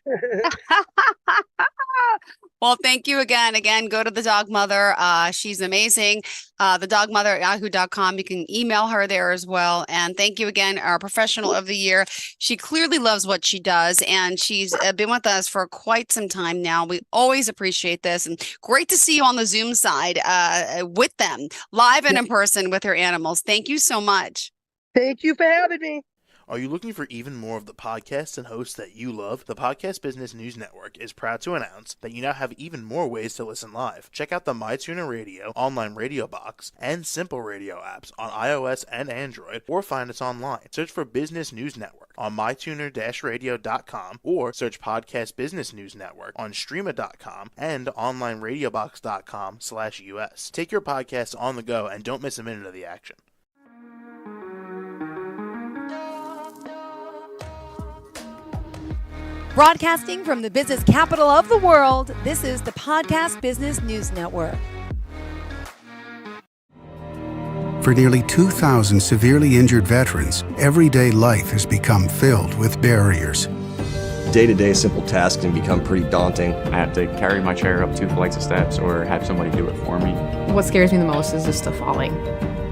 Well, thank you again. Again, go to the dog mother. She's amazing. The dog mother at yahoo.com. You can email her there as well. And thank you again, our professional of the year. She clearly loves what she does, and she's been with us for quite some time now. We always appreciate this, and great to see you on the Zoom side with them, live and in person with her animals. Thank you so much. Thank you for having me. Are you looking for even more of the podcasts and hosts that you love? The Podcast Business News Network is proud to announce that you now have even more ways to listen live. Check out the MyTuner Radio, online radio box, and Simple Radio apps on iOS and Android, or find us online. Search for Business News Network on mytuner-radio.com, or search Podcast Business News Network on streama.com and onlineradiobox.com/US. Take your podcast on the go and don't miss a minute of the action. Broadcasting from the business capital of the world, this is the Podcast Business News Network. For nearly 2,000 severely injured veterans, everyday life has become filled with barriers. Day-to-day simple tasks can become pretty daunting. I have to carry my chair up 2 flights of steps or have somebody do it for me. What scares me the most is just the falling.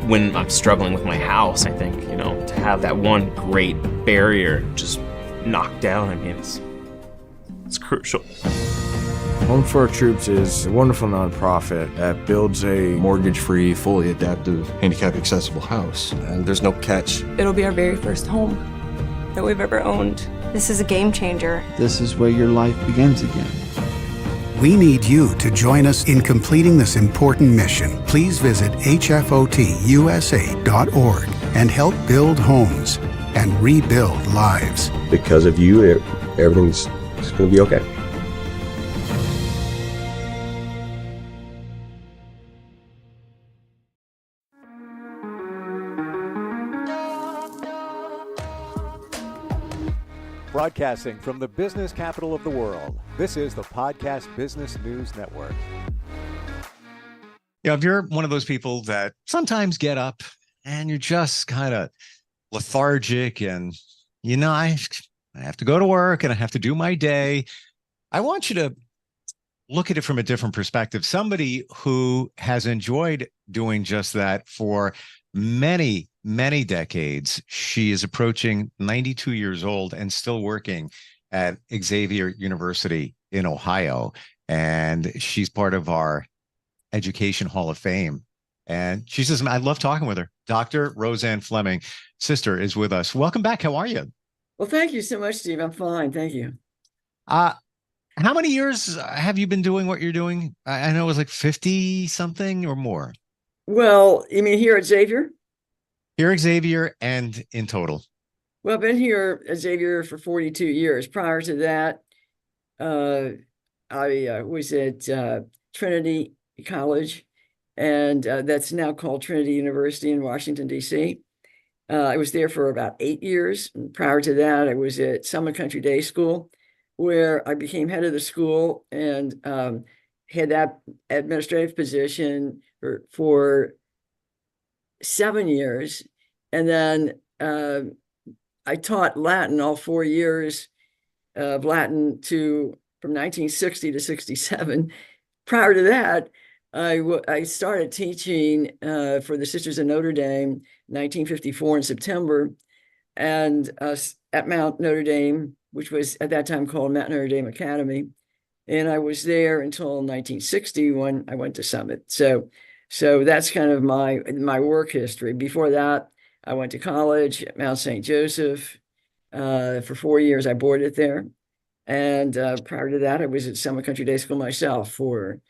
When I'm struggling with my house, I think, to have that one great barrier just knocked down, it's crucial. Home for Our Troops is a wonderful nonprofit that builds a Mortgage-free, fully adaptive, handicap-accessible house. And there's no catch. It'll be our very first home that we've ever owned. This is a game changer. This is where your life begins again. We need you to join us in completing this important mission. Please visit hfotusa.org and help build homes and rebuild lives. Because of you, everything's going to be okay. Broadcasting from the business capital of the world, this is the Podcast Business News Network. If you're one of those people that sometimes get up and you're just kind of lethargic and, I have to go to work and I have to do my day, I want you to look at it from a different perspective. Somebody who has enjoyed doing just that for many, many decades. She is approaching 92 years old and still working at Xavier University in Ohio. And she's part of our Education Hall of Fame. And she says, I love talking with her. Dr. Roseanne Fleming, sister, is with us. Welcome back. How are you? Well, thank you so much, Steve. I'm fine. Thank you. How many years have you been doing what you're doing? I know it was like 50 something or more. Well, you mean here at Xavier? Here at Xavier and in total? Well, I've been here at Xavier for 42 years. Prior to that, I was at Trinity College, and that's now called Trinity University in Washington, D.C. I was there for about 8 years. And prior to that, I was at Summit Country Day School, where I became head of the school and had that administrative position for 7 years. And then I taught Latin all 4 years of Latin from 1960 to 67. Prior to that, I started teaching for the Sisters of Notre Dame, 1954 in September, and at Mount Notre Dame, which was at that time called Mount Notre Dame Academy. And I was there until 1960 when I went to Summit. So that's kind of my work history. Before that, I went to college at Mount St. Joseph. For 4 years, I boarded there. And prior to that, I was at Summit Country Day School myself for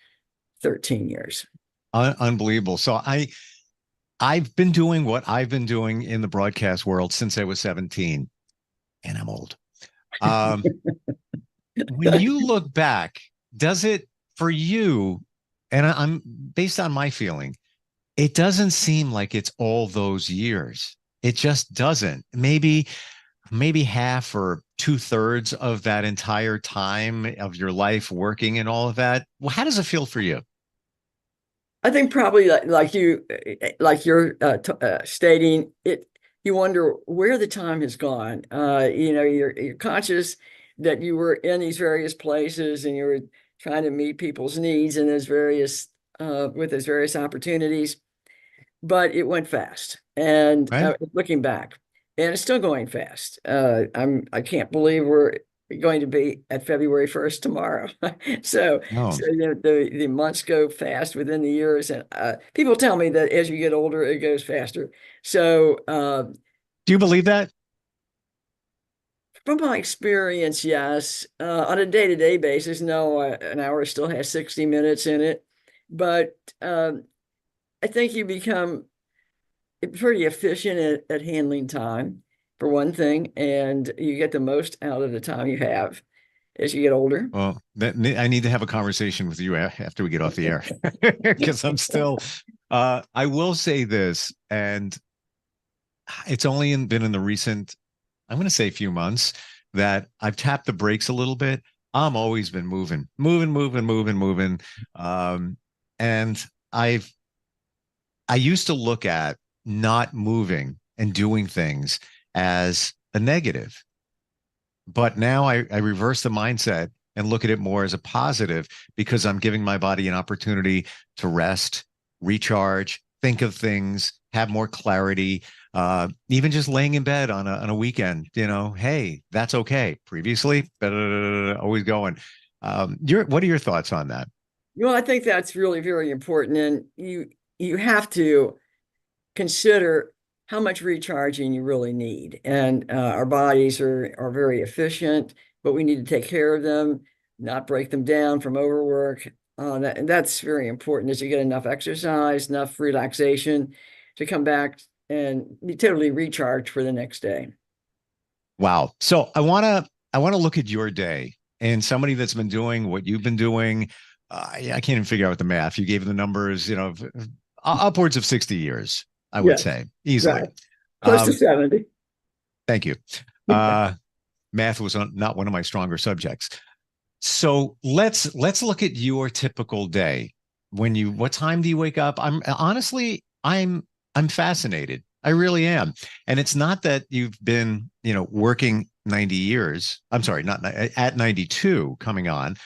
13 years. Unbelievable. So I've been doing what I've been doing in the broadcast world since I was 17, and I'm old. When you look back, does it for you, and I'm based on my feeling, it doesn't seem like it's all those years. It just doesn't. Maybe half or 2/3 of that entire time of your life working and all of that. Well, how does it feel for you? I think probably like you're stating it, you wonder where the time has gone. You're conscious that you were in these various places and you were trying to meet people's needs in those various with those various opportunities, but it went fast. And Right. Looking back, and it's still going fast. I can't believe we're going to be at February 1st tomorrow. So No. the months go fast within the years, and people tell me that as you get older, it goes faster. So Do you believe that? from my experience, yes. On a day-to-day basis, no, an hour still has 60 minutes in it. But I think you become pretty efficient at handling time, for one thing, and you get the most out of the time you have as you get older. Well, I need to have a conversation with you after we get off the air because I'm still. I will say this, and it's only been in the recent, I'm going to say, few months that I've tapped the brakes a little bit. I'm always been moving. And I used to look at not moving and doing things as a negative. But now I reverse the mindset and look at it more as a positive because I'm giving my body an opportunity to rest, recharge, think of things, have more clarity. Even just laying in bed on a weekend, hey, that's okay. Previously, always going. What are your thoughts on that? Well, I think that's really very important, and you have to consider how much recharging you really need. And our bodies are very efficient, but we need to take care of them, not break them down from overwork. And that's very important, as you get enough exercise, enough relaxation to come back and be totally recharged for the next day. Wow. So I want to look at your day and somebody that's been doing what you've been doing. I can't even figure out the math. You gave the numbers, upwards of 60 years, I would say, easily. Right. Close to 70. Thank you. Math was not one of my stronger subjects. So let's look at your typical day. What time do you wake up? I'm fascinated. I really am. And it's not that you've been, working 90 years. I'm sorry, not at 92 coming on,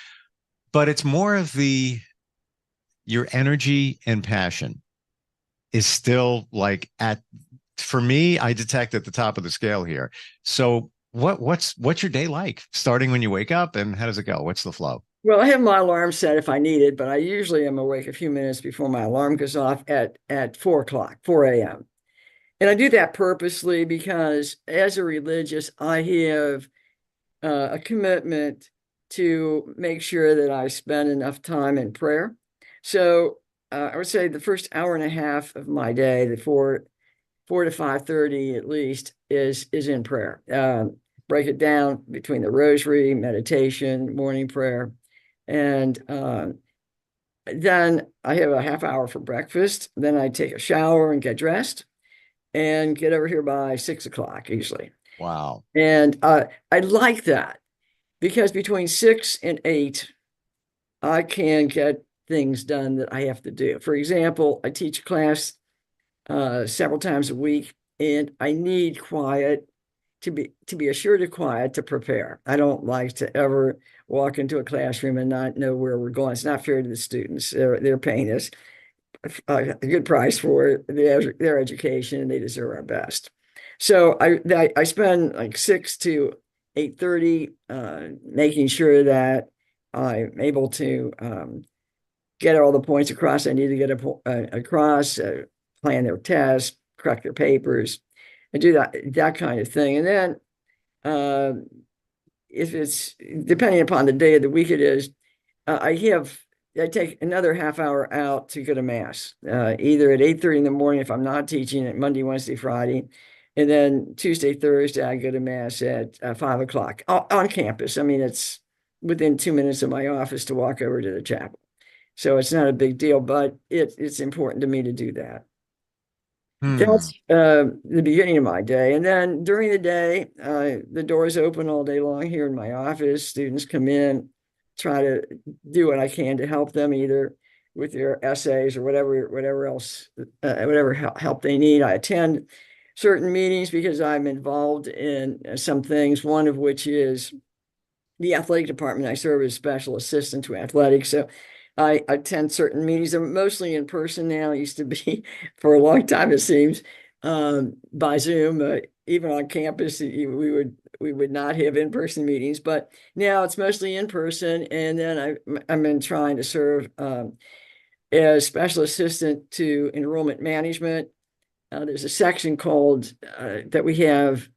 but it's more of your energy and passion is still like for me, I detect at the top of the scale here. So what's your day like, starting when you wake up, and how does it go? What's the flow? Well, I have my alarm set if I need it, but I usually am awake a few minutes before my alarm goes off at 4 a.m. And I do that purposely because as a religious, I have a commitment to make sure that I spend enough time in prayer. So I would say the first hour and a half of my day, the 4 to 5:30 at least, is in prayer. Break it down between the rosary, meditation, morning prayer, and then I have a half hour for breakfast. Then I take a shower and get dressed and get over here by 6 o'clock usually. Wow. And I like that because between 6 and 8, I can get things done that I have to do. For example, I teach class several times a week, and I need quiet to be assured of quiet to prepare. I don't like to ever walk into a classroom and not know where we're going. It's not fair to the students. They're paying us a good price for their education, and they deserve our best. So I spend like 6 to 8:30 making sure that I'm able to get all the points across I need to get across, plan their tests, correct their papers, and do that kind of thing. And then if it's depending upon the day of the week it is, I take another half hour out to go to mass, either at 8:30 in the morning if I'm not teaching it Monday, Wednesday, Friday. And then Tuesday, Thursday, I go to mass at 5 o'clock on campus. I mean, it's within 2 minutes of my office to walk over to the chapel. So it's not a big deal, but it's important to me to do that. That's the beginning of my day. And then during the day, the doors open all day long here in my office. Students come in, try to do what I can to help them either with their essays or whatever else, whatever help they need. I attend certain meetings because I'm involved in some things, one of which is the athletic department. I serve as special assistant to athletics. So I attend certain meetings. They're mostly in person now. It used to be for a long time, it seems, by Zoom. Even on campus, we would not have in-person meetings, but now it's mostly in person. And then I'm been trying to serve as special assistant to enrollment management. There's a section called that we have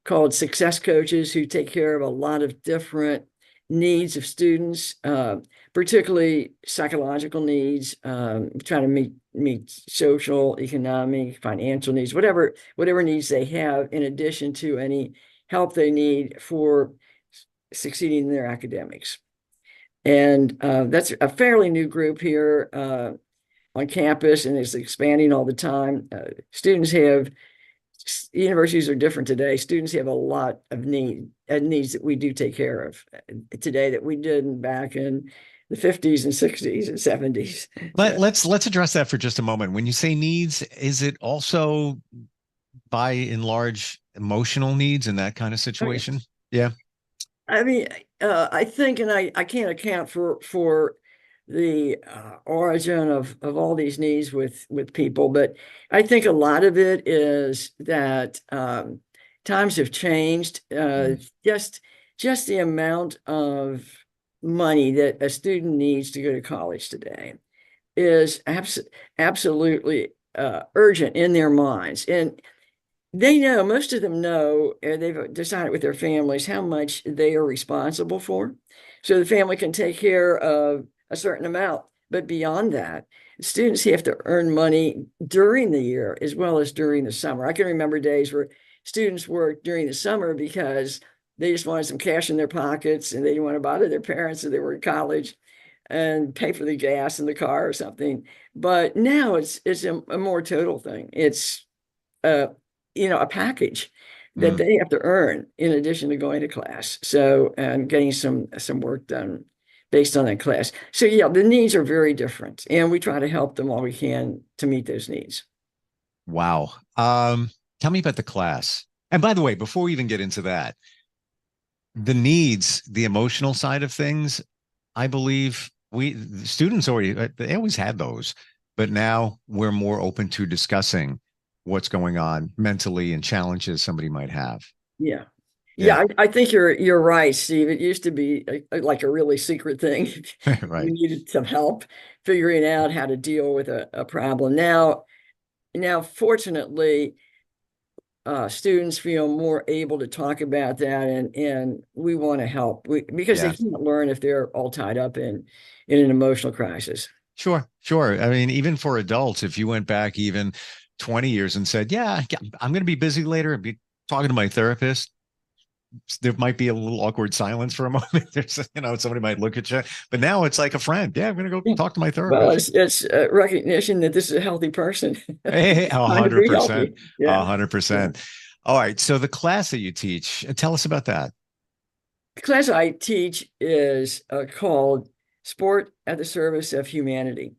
called success coaches, who take care of a lot of different needs of students, particularly psychological needs, trying to meet social, economic, financial needs, whatever needs they have, in addition to any help they need for succeeding in their academics. And that's a fairly new group here on campus, and it's expanding all the time. Universities are different today. Students have a lot of needs that we do take care of today that we didn't back in the 50s and 60s and 70s. Let's address that for just a moment. When you say needs, is it also by and large emotional needs in that kind of situation? Yeah. I mean, I think, and I can't account for the origin of all these needs with people, but I think a lot of it is that times have changed. Just the amount of money that a student needs to go to college today is absolutely urgent in their minds. And they know, most of them know, they've decided with their families how much they are responsible for. So the family can take care of a certain amount, but beyond that, students have to earn money during the year as well as during the summer. I can remember days where students worked during the summer because they just wanted some cash in their pockets and they didn't want to bother their parents if they were in college and pay for the gas in the car or something. But now it's a more total thing. It's a package that they have to earn in addition to going to class. So, and getting some work done based on that class. So yeah, the needs are very different, and we try to help them all we can to meet those needs. Wow. Tell me about the class. And by the way, before we even get into that, the needs, the emotional side of things, I believe the students they always had those, but now we're more open to discussing what's going on mentally and challenges somebody might have. Yeah, I think you're right, Steve. It used to be like a really secret thing. Right. You needed some help figuring out how to deal with a problem. Now, fortunately, students feel more able to talk about that, and we want to help because they can't learn if they're all tied up in an emotional crisis. Sure. I mean, even for adults, if you went back even 20 years and said, yeah, I'm going to be busy later and be talking to my therapist, there might be a little awkward silence for a moment. There's, somebody might look at you, but now it's like a friend. Yeah, I'm going to go talk to my therapist. Well, it's recognition that this is a healthy person. Hey, 100%. Yeah. 100%. All right. So the class that you teach, tell us about that. The class I teach is called Sport at the Service of Humanity.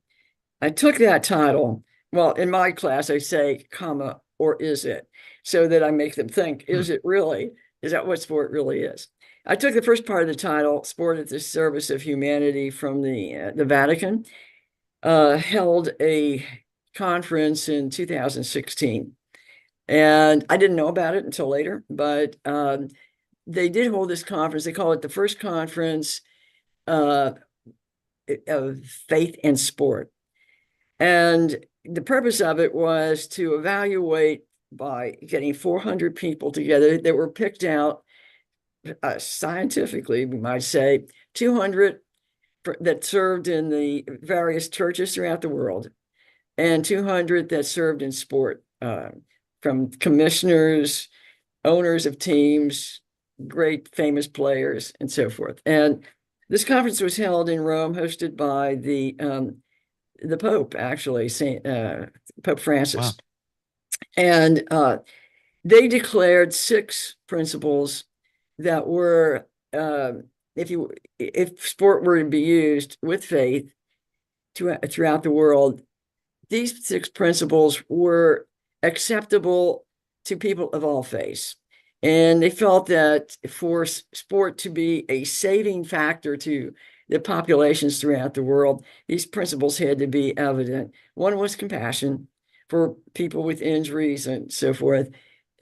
I took that title. Well, in my class, I say, comma, or is it? So that I make them think, is it really? Is that what sport really is? I took the first part of the title, Sport at the Service of Humanity, from the Vatican, held a conference in 2016. And I didn't know about it until later, but they did hold this conference. They call it the first conference of faith and sport. And the purpose of it was to evaluate by getting 400 people together that were picked out scientifically, we might say 200 that served in the various churches throughout the world, and 200 that served in sport, from commissioners, owners of teams, great famous players, and so forth. And this conference was held in Rome, hosted by the Pope, actually, Pope Francis. Wow. And they declared 6 principles that were, if sport were to be used with faith throughout the world, these 6 principles were acceptable to people of all faiths. And they felt that for sport to be a saving factor to the populations throughout the world, these principles had to be evident. One was compassion for people with injuries and so forth.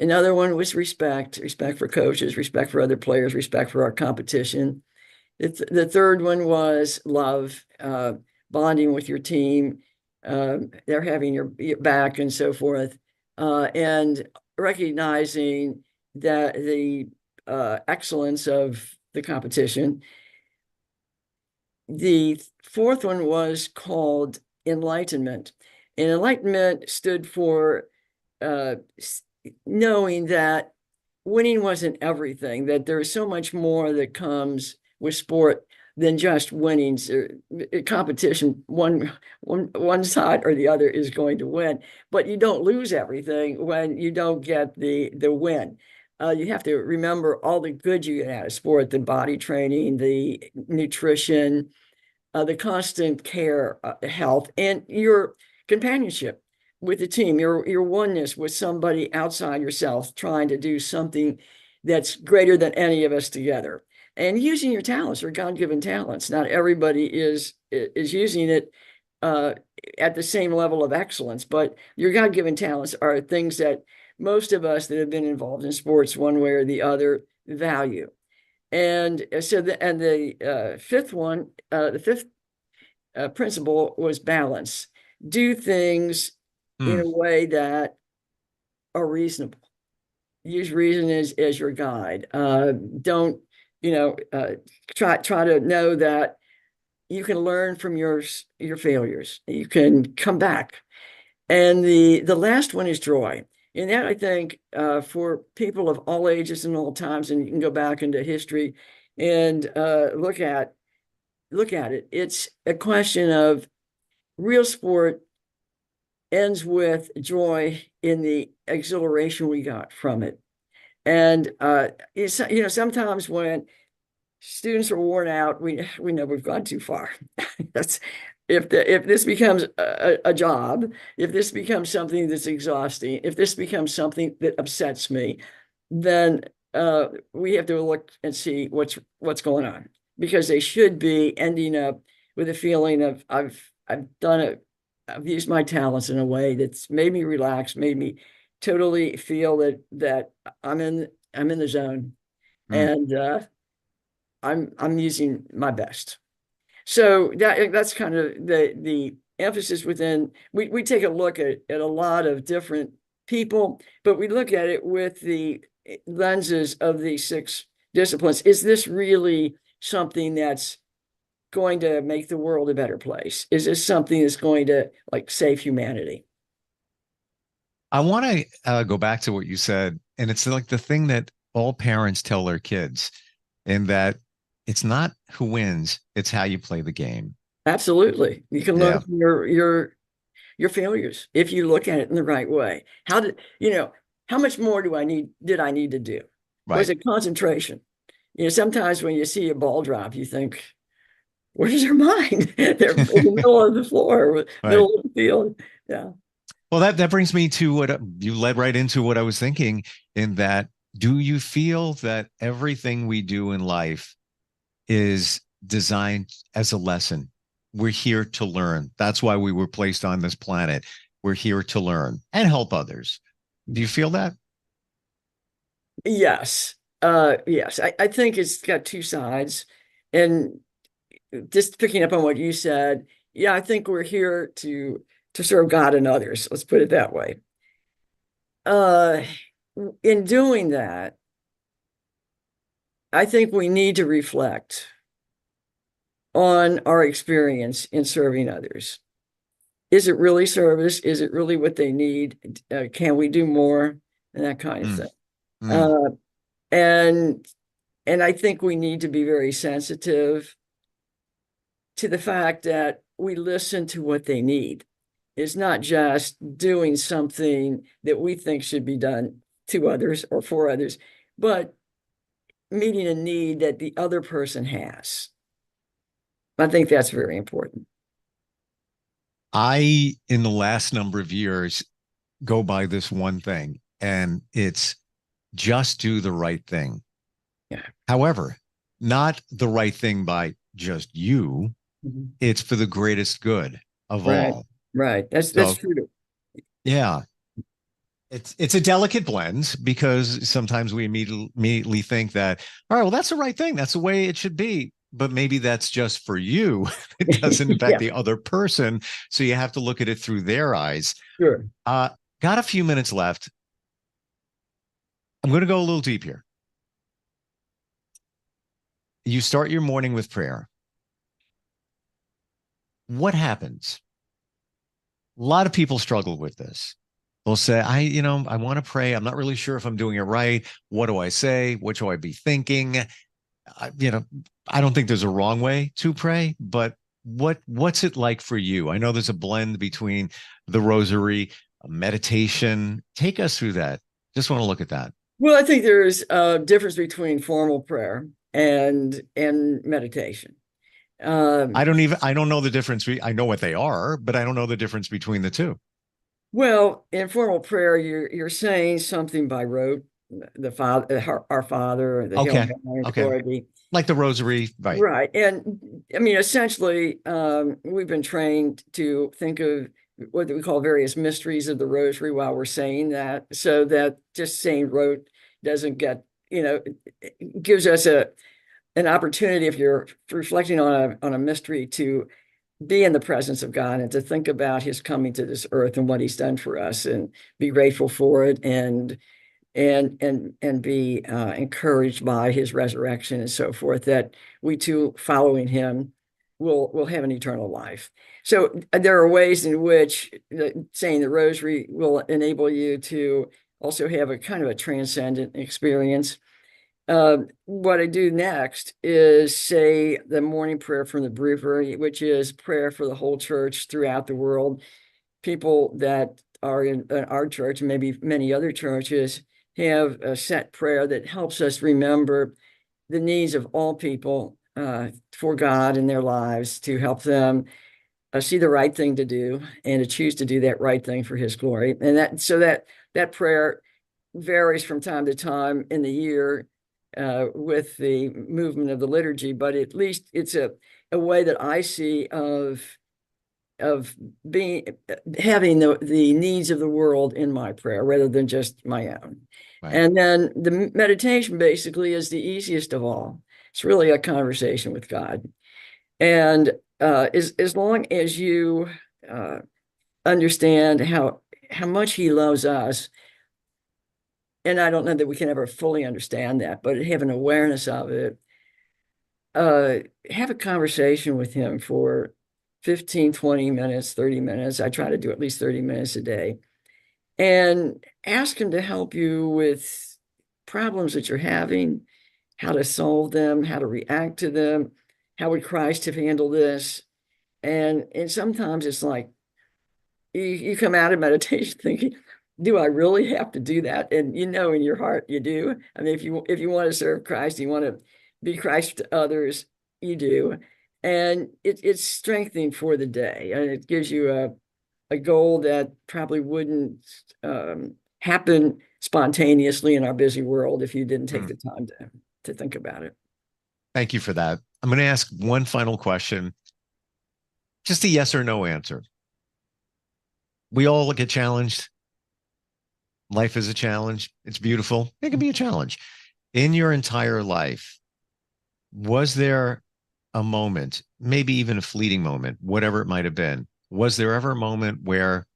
Another one was respect for coaches, respect for other players, respect for our competition. The third one was love, bonding with your team. They're having your back and so forth, and recognizing that the excellence of the competition. The fourth one was called enlightenment, and enlightenment stood for knowing that winning wasn't everything, that there is so much more that comes with sport than just winnings. Competition, one side or the other is going to win, but you don't lose everything when you don't get the win. You have to remember all the good you get out of sport: the body training, the nutrition, the constant care, health, and your companionship with the team, your oneness with somebody outside yourself, trying to do something that's greater than any of us together. And using your talents, your God-given talents. Not everybody is using it at the same level of excellence, but your God-given talents are things that most of us that have been involved in sports one way or the other value. And so the fifth principle was balance. Do things in a way that are reasonable. Use reason as your guide. Don't try to know that you can learn from your failures. You can come back. And the last one is joy. And that, I think, for people of all ages and all times, and you can go back into history and look at it. It's a question of real sport ends with joy in the exhilaration we got from it. And sometimes when students are worn out, we know we've gone too far. That's if this becomes a job, if this becomes something that's exhausting, if this becomes something that upsets me, then we have to look and see what's going on, because they should be ending up with a feeling of I've done it. I've used my talents in a way that's made me relax, made me totally feel that I'm in the zone, and I'm using my best. So that's kind of the emphasis within. We take a look at a lot of different people, but we look at it with the lenses of the 6 disciplines. Is this really something that's going to make the world a better place? Is this something that's going to save humanity? I want to go back to what you said, and it's like the thing that all parents tell their kids, in that it's not who wins, it's how you play the game. Absolutely. You can learn from your failures if you look at it in the right way. How much more did I need to do? Right. Was it concentration? Sometimes when you see a ball drop, you think, where's their mind? They're in the middle of the floor, middle of the field. Yeah. Well, that brings me to what you led right into what I was thinking, in that, do you feel that everything we do in life is designed as a lesson? We're here to learn. That's why we were placed on this planet. We're here to learn and help others. Do you feel that? Yes. Yes. I think it's got 2 sides. And just picking up on what you said, I think we're here to serve God and others. Let's put it that way. In doing that, I think we need to reflect on our experience in serving others. Is it really service? Is it really what they need? Can we do more? And that kind of thing. And I think we need to be very sensitive to the fact that we listen to what they need. It's not just doing something that we think should be done to others or for others, but meeting a need that the other person has. I think that's very important. I, in the last number of years, go by this one thing, and it's just do the right thing. Yeah. However, not the right thing by just you. Mm-hmm. It's for the greatest good of all. Right. That's true. Yeah. It's a delicate blend, because sometimes we immediately think that, all right, well, that's the right thing. That's the way it should be. But maybe that's just for you. It doesn't affect the other person. So you have to look at it through their eyes. Sure. Got a few minutes left. I'm going to go a little deep here. You start your morning with prayer. What happens? A lot of people struggle with this. They'll say, I want to pray. I'm not really sure if I'm doing it right. What do I say? What should I be thinking? I don't think there's a wrong way to pray, but what's it like for you? I know there's a blend between the rosary, meditation. Take us through that. Just want to look at that. Well, I think there's a difference between formal prayer and meditation. I don't know the difference. I know what they are, but I don't know the difference between the two. Well, in formal prayer, you're saying something by rote, the Father, our Father, the Hail Mary, glory be. Like the rosary, right? Right, and I mean, essentially, we've been trained to think of what we call various mysteries of the rosary while we're saying that, so that just saying rote doesn't get, it gives us an opportunity, if you're reflecting on a mystery, to be in the presence of God and to think about his coming to this earth and what he's done for us, and be grateful for it, and be encouraged by his resurrection and so forth, that we too, following him, will have an eternal life. So there are ways in which saying the rosary will enable you to also have a kind of a transcendent experience. What I do next is say the morning prayer from the breviary, which is prayer for the whole church throughout the world. People that are in our church, and maybe many other churches, have a set prayer that helps us remember the needs of all people for God in their lives, to help them see the right thing to do and to choose to do that right thing for his glory. And that prayer varies from time to time in the year with the movement of the liturgy, but at least it's a way that I see of having the needs of the world in my prayer rather than just my own. Right. And then the meditation basically is the easiest of all. It's really a conversation with God. And as long as you understand how much he loves us, and I don't know that we can ever fully understand that, but have an awareness of it, have a conversation with him for 15, 20 minutes, 30 minutes. I try to do at least 30 minutes a day, and ask him to help you with problems that you're having, how to solve them, how to react to them. How would Christ have handled this? And sometimes it's like you come out of meditation thinking, do I really have to do that? And in your heart you do. I mean, if you want to serve Christ, you want to be Christ to others, you do. And it's strengthening for the day, and it gives you a goal that probably wouldn't happen spontaneously in our busy world if you didn't take the time to think about it. Thank you for that. I'm going to ask one final question. Just a yes or no answer. We all get challenged. Life is a challenge. It's beautiful. It can be a challenge. In your entire life, was there a moment, maybe even a fleeting moment, whatever it might have been, was there ever a moment where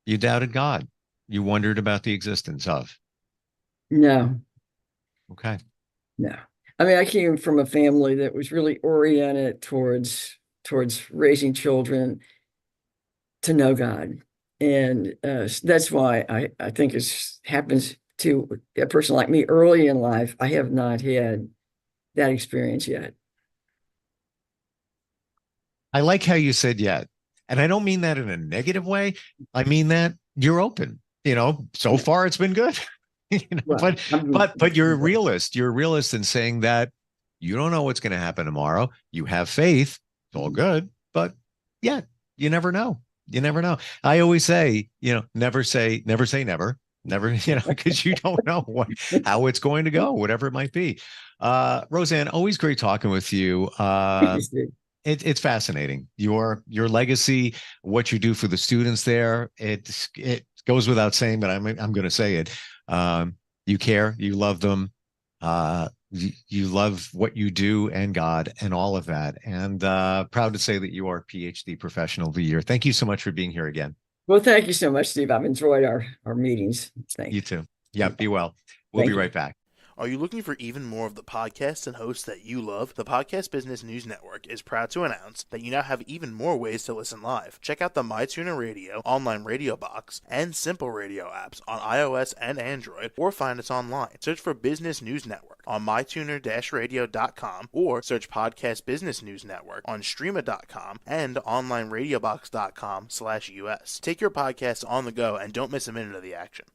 you doubted God? You wondered about the existence of? No. Okay. No. I mean, I came from a family that was really oriented towards raising children to know God. And that's why I think it happens to a person like me early in life. I have not had that experience yet. I like how you said yet. And I don't mean that in a negative way. I mean that you're open. So far it's been good. Well, but you're a realist. You're a realist in saying that you don't know what's going to happen tomorrow. You have faith. It's all good. But yeah, you never know. You never know. I always say, never say never. Never, because you don't know how it's going to go, whatever it might be. Roseanne, always great talking with you. It's fascinating. Your legacy, what you do for the students there. It goes without saying, but I'm going to say it. You care, you love them, you love what you do and God and all of that. And proud to say that you are PhD Professional of the Year. Thank you so much for being here again. Well, thank you so much, Steve. I've enjoyed our meetings. Thanks. You too. Yeah, be well. We'll be right back. Are you looking for even more of the podcasts and hosts that you love? The Podcast Business News Network is proud to announce that you now have even more ways to listen live. Check out the MyTuner Radio, online radio box, and Simple Radio apps on iOS and Android, or find us online. Search for Business News Network on mytuner-radio.com, or search Podcast Business News Network on streama.com and onlineradiobox.com/US. Take your podcast on the go and don't miss a minute of the action.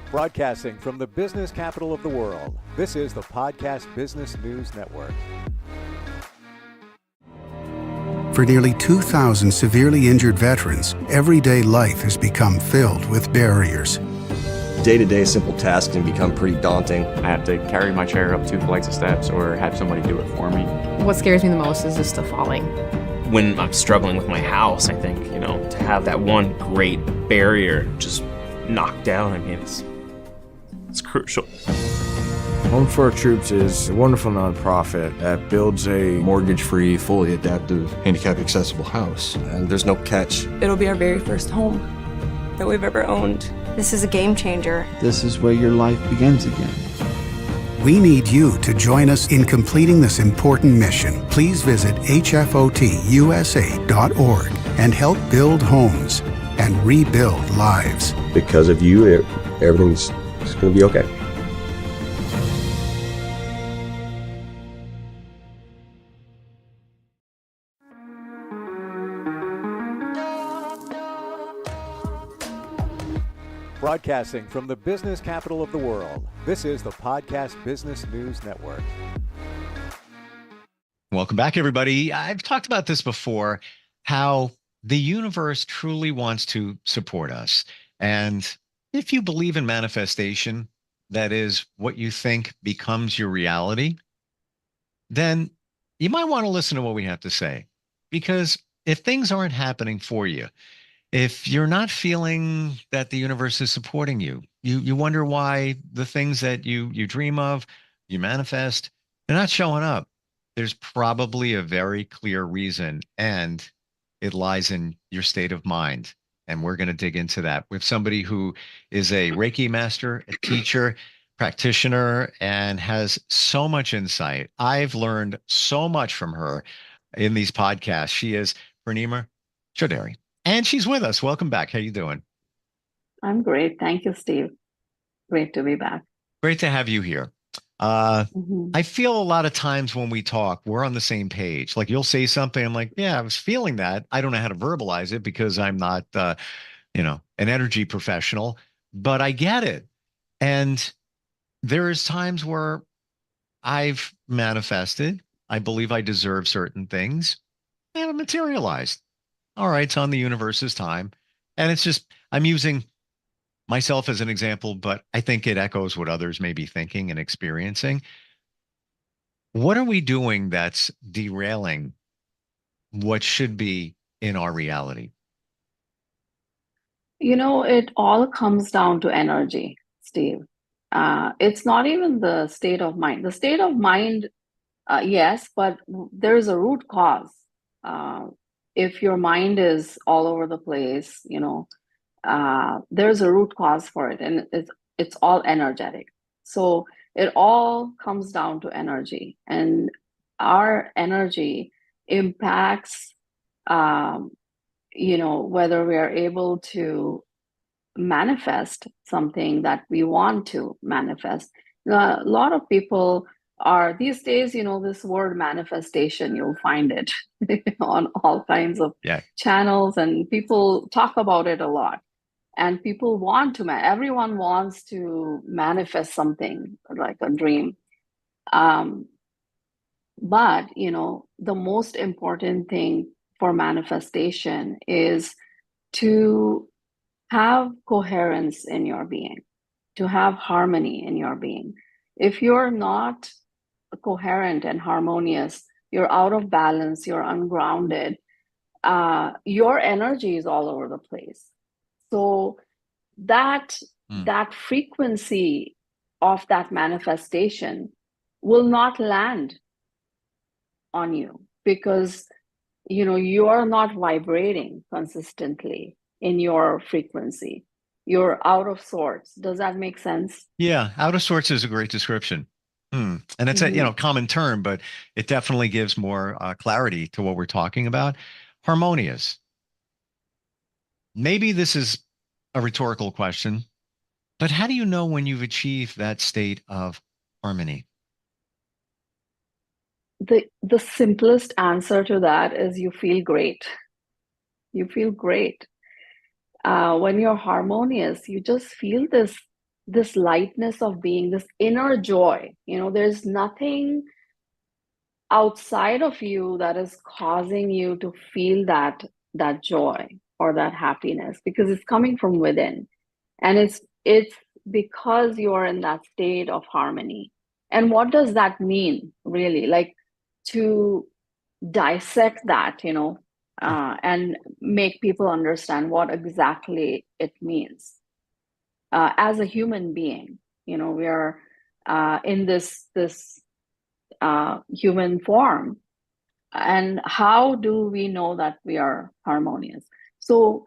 Broadcasting from the business capital of the world, this is the Podcast Business News Network. For nearly 2,000 severely injured veterans, everyday life has become filled with barriers. Day-to-day simple tasks can become pretty daunting. I have to carry my chair up 2 flights of steps or have somebody do it for me. What scares me the most is just the falling. When I'm struggling with my house, I think, to have that one great barrier just knocked down, it's crucial. Home for Our Troops is a wonderful nonprofit that builds a mortgage-free, fully adaptive, handicap-accessible house. And there's no catch. It'll be our very first home that we've ever owned. This is a game changer. This is where your life begins again. We need you to join us in completing this important mission. Please visit hfotusa.org and help build homes and rebuild lives. Because of you, everything's going to be okay. Broadcasting from the business capital of the world, this is the Podcast Business News Network. Welcome back, everybody. I've talked about this before, how the universe truly wants to support us. And if you believe in manifestation, that is what you think becomes your reality, then you might want to listen to what we have to say. Because if things aren't happening for you, if you're not feeling that the universe is supporting you, you wonder why the things that you dream of, you manifest, they're not showing up. There's probably a very clear reason, and it lies in your state of mind. And we're going to dig into that with somebody who is a Reiki master, a teacher, practitioner, and has so much insight. I've learned so much from her in these podcasts. She is Purnima Chaudhary, and she's with us. Welcome back. How you doing? I'm great. Thank you, Steve. Great to be back. Great to have you here. I feel a lot of times when we talk, we're on the same page. Like you'll say something, I'm like, yeah, I was feeling that. I don't know how to verbalize it because I'm not, an energy professional, but I get it. And there's times where I've manifested. I believe I deserve certain things. They haven't materialized. All right, it's on the universe's time. And it's just, I'm using myself as an example, but I think it echoes what others may be thinking and experiencing. What are we doing that's derailing what should be in our reality? It all comes down to energy, Steve. It's not even the state of mind. The state of mind, yes, but there's a root cause. If your mind is all over the place, there's a root cause for it, and it's all energetic. So it all comes down to energy, and our energy impacts, whether we are able to manifest something that we want to manifest. A lot of people are these days, this word manifestation, you'll find it on all kinds of channels, and people talk about it a lot. And people want to, everyone wants to manifest something like a dream. But, the most important thing for manifestation is to have coherence in your being, to have harmony in your being. If you're not coherent and harmonious, you're out of balance, you're ungrounded, your energy is all over the place. So that frequency of that manifestation will not land on you, because you are not vibrating consistently in your frequency. You're out of sorts. Does that make sense? Yeah, out of sorts is a great description. And it's a common term, but it definitely gives more clarity to what we're talking about. Harmonious. Maybe this is a rhetorical question, but how do you know when you've achieved that state of harmony? The simplest answer to that is you feel great. You feel great. When you're harmonious, you just feel this lightness of being, this inner joy. There's nothing outside of you that is causing you to feel that joy or that happiness, because it's coming from within. And it's because you're in that state of harmony. And what does that mean, really? Like, to dissect that, and make people understand what exactly it means. As a human being, we are in this human form. And how do we know that we are harmonious? So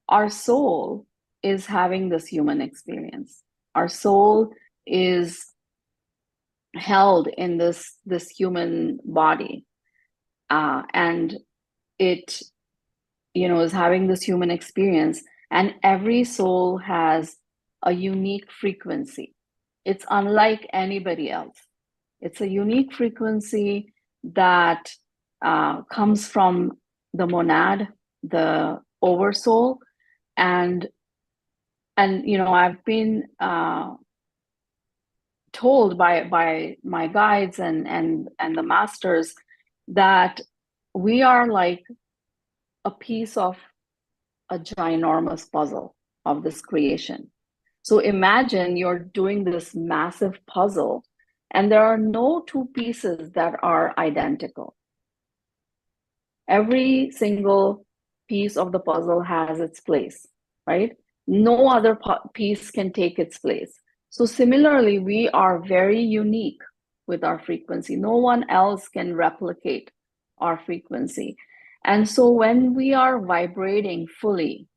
our soul is having this human experience. Our soul is held in this human body, and it is having this human experience, and every soul has a unique frequency. It's unlike anybody else. It's a unique frequency that comes from the monad, the oversoul, and I've been told by my guides and the masters that we are like a piece of a ginormous puzzle of this creation. So imagine you're doing this massive puzzle, and there are no two pieces that are identical. Every single piece of the puzzle has its place, right? No other piece can take its place. So similarly, we are very unique with our frequency. No one else can replicate our frequency. And so when we are vibrating fully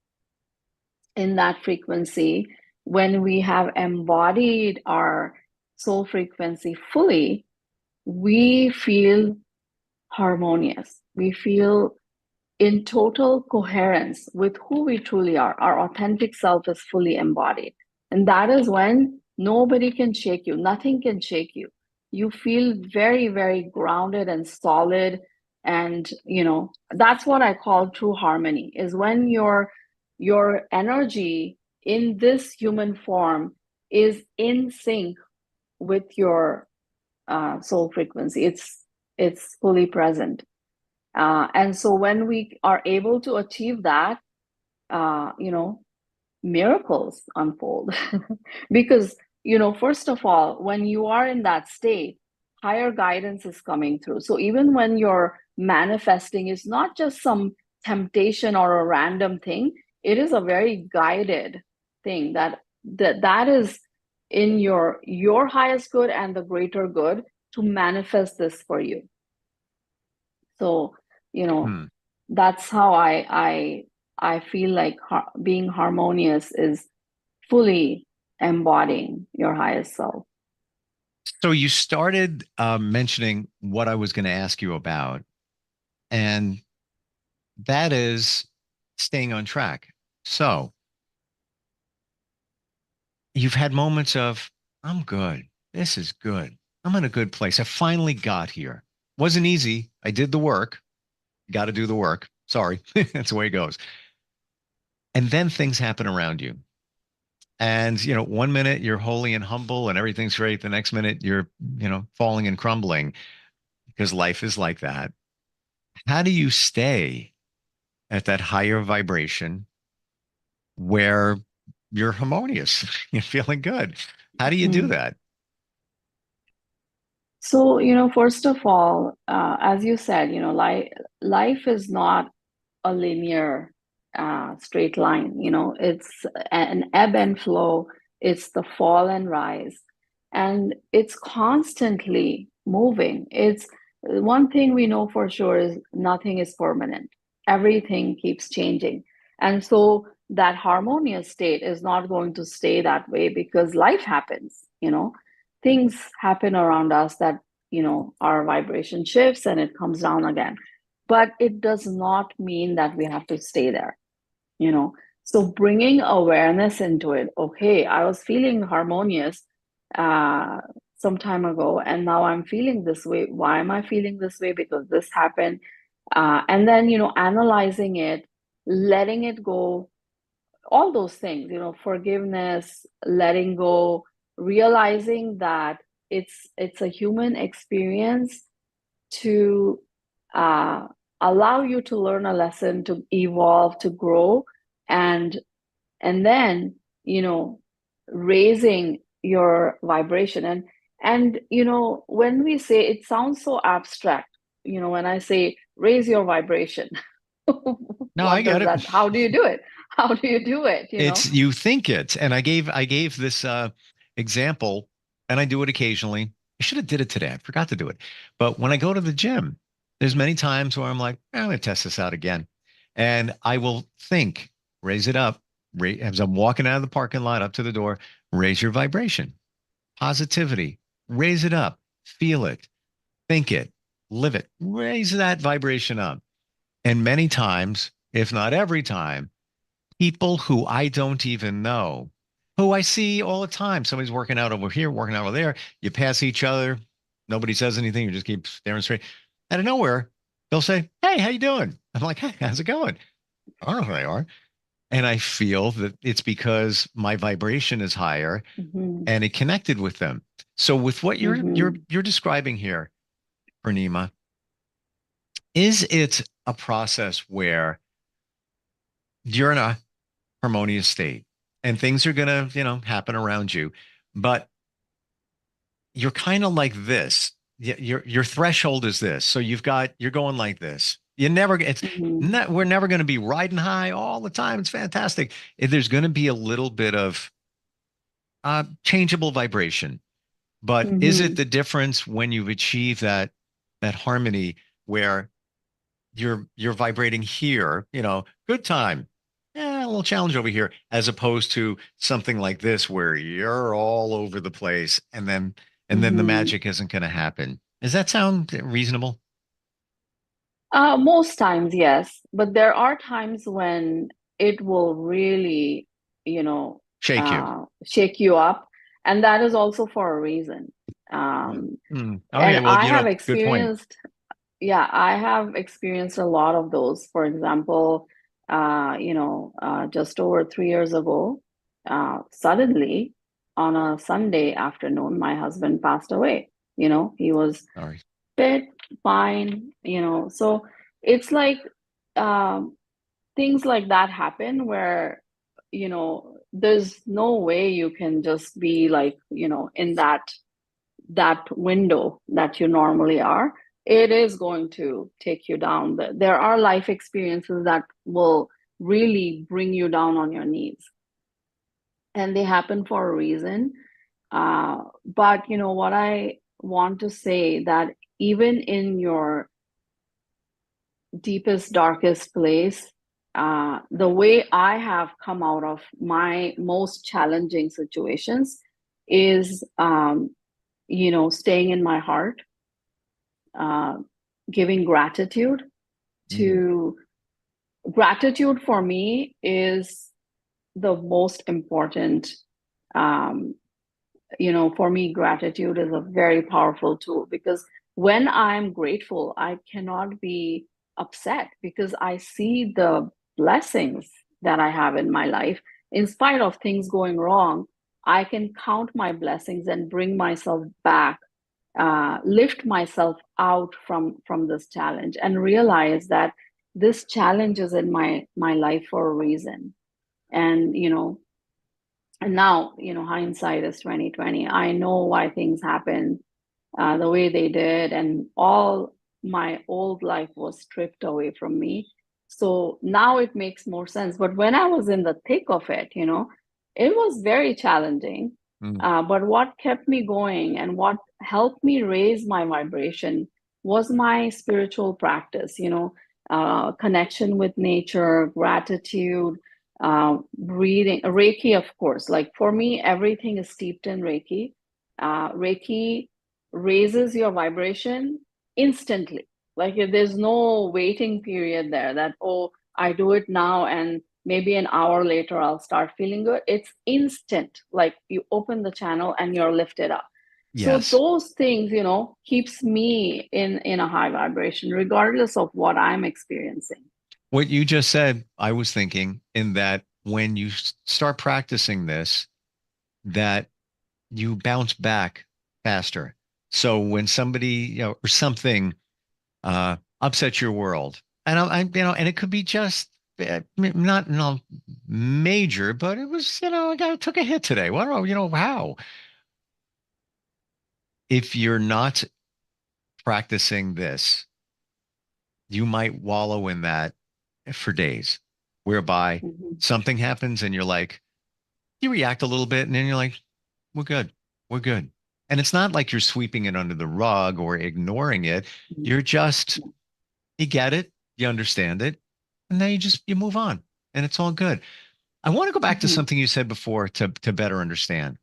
in that frequency, when we have embodied our soul frequency fully, we feel harmonious. We feel in total coherence with who we truly are. Our authentic self is fully embodied. And that is when nobody can shake you. Nothing can shake you. You feel very, very grounded and solid. And, that's what I call true harmony, is when your energy in this human form is in sync with your soul frequency. It's fully present. And so when we are able to achieve that, miracles unfold. Because, first of all, when you are in that state, higher guidance is coming through. So even when you're manifesting, it's not just some temptation or a random thing. It is a very guided thing that is in your highest good and the greater good to manifest this for you. So, that's how I I feel like being harmonious is fully embodying your highest self. So you started mentioning what I was going to ask you about, and that is staying on track. So you've had moments of, I'm good. This is good. I'm in a good place. I finally got here. Wasn't easy. I did the work. Got to do the work. Sorry. That's the way it goes. And then things happen around you. And, you know, one minute you're holy and humble and everything's great. The next minute you're, you know, falling and crumbling because life is like that. How do you stay at that higher vibration where you're harmonious? You're feeling good. How do you do that? So, first of all, as you said, life is not a linear, straight line. It's an ebb and flow. It's the fall and rise, and it's constantly moving. It's one thing we know for sure is nothing is permanent. Everything keeps changing, and so that harmonious state is not going to stay that way because life happens. Things happen around us that our vibration shifts and it comes down again, but it does not mean that we have to stay there. So bringing awareness into it. Okay, I was feeling harmonious some time ago, and now I'm feeling this way. Why am I feeling this way? Because this happened. And then analyzing it, letting it go, all those things, forgiveness, letting go, realizing that it's a human experience to allow you to learn a lesson, to evolve, to grow, and then raising your vibration. And when we say, it sounds so abstract, when I say raise your vibration, No, I get it. How do you do it? How do you do it? It's you think it. And I gave this example, and I do it occasionally. I should have did it today. I forgot to do it. But when I go to the gym, there's many times where I'm like, I'm going to test this out again. And I will think, raise it up. As I'm walking out of the parking lot up to the door, raise your vibration. Positivity. Raise it up. Feel it. Think it. Live it. Raise that vibration up. And many times, if not every time, people who I don't even know, who I see all the time. Somebody's working out over here, working out over there. You pass each other. Nobody says anything. You just keep staring straight. Out of nowhere, they'll say, hey, how you doing? I'm like, hey, how's it going? I don't know who they are. And I feel that it's because my vibration is higher and it connected with them. So with what you're describing here, Purnima, is it a process where you're in a harmonious state and things are going to, happen around you, but you're kind of like this. Your threshold is this. So you're going like this. We're never going to be riding high all the time. It's fantastic. There's going to be a little bit of changeable vibration, but is it the difference when you've achieved that harmony where you're vibrating here, good time, a little challenge over here, as opposed to something like this where you're all over the place and then the magic isn't going to happen. Does that sound reasonable? Most times, yes, but there are times when it will really, shake you up, and that is also for a reason. And I have experienced, I have experienced a lot of those. For example, just over 3 years ago, suddenly on a Sunday afternoon, my husband passed away. He was fit, fine, so it's like things like that happen where there's no way you can just be like in that window that you normally are. It is going to take you down. There are life experiences that will really bring you down on your knees, and they happen for a reason. But what I want to say, that even in your deepest, darkest place, the way I have come out of my most challenging situations is, staying in my heart, giving gratitude to gratitude for me is the most important. For me, gratitude is a very powerful tool, because when I'm grateful, I cannot be upset because I see the blessings that I have in my life. In spite of things going wrong, I can count my blessings and bring myself back, lift myself out from this challenge, and realize that this challenge is in my life for a reason. And and now, hindsight is 2020. I know why things happened the way they did, and all my old life was stripped away from me. So now it makes more sense. But when I was in the thick of it, it was very challenging. But what kept me going and what helped me raise my vibration was my spiritual practice, connection with nature, gratitude, breathing, Reiki, of course. Like for me, everything is steeped in Reiki. Reiki raises your vibration instantly. Like there's no waiting period there that, oh, I do it now and maybe an hour later I'll start feeling good. It's instant. Like you open the channel and you're lifted up. Yes. So those things, keeps me in a high vibration, regardless of what I'm experiencing. What you just said, I was thinking in that when you start practicing this, that you bounce back faster. So when somebody, or something upsets your world, and and it could be just not major, but it was, I took a hit today. What, how? If you're not practicing this, you might wallow in that for days, whereby something happens and you're like, you react a little bit and then you're like, we're good. We're good. And it's not like you're sweeping it under the rug or ignoring it. You're just, you get it, you understand it, and then you move on and it's all good. I want to go back to something you said before to better understand.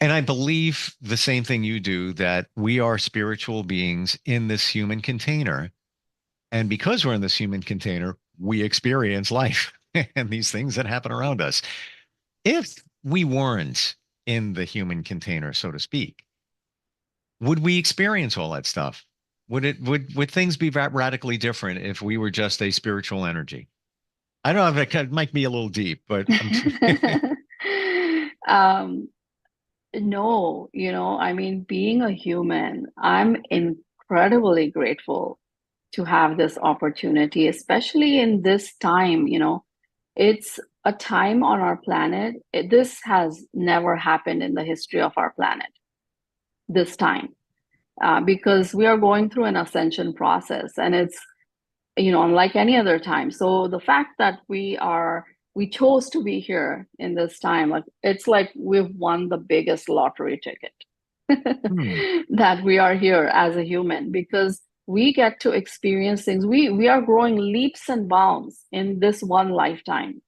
And I believe the same thing you do, that we are spiritual beings in this human container. And because we're in this human container, we experience life and these things that happen around us. If we weren't in the human container, so to speak, would we experience all that stuff? Would things be radically different if we were just a spiritual energy? I don't know if it might be a little deep, but no, I mean, being a human, I'm incredibly grateful to have this opportunity, especially in this time. It's a time on our planet. This has never happened in the history of our planet, this time, because we are going through an ascension process, and it's, unlike any other time. So the fact that we chose to be here in this time, like it's like we've won the biggest lottery ticket that we are here as a human, because we get to experience things. We are growing leaps and bounds in this one lifetime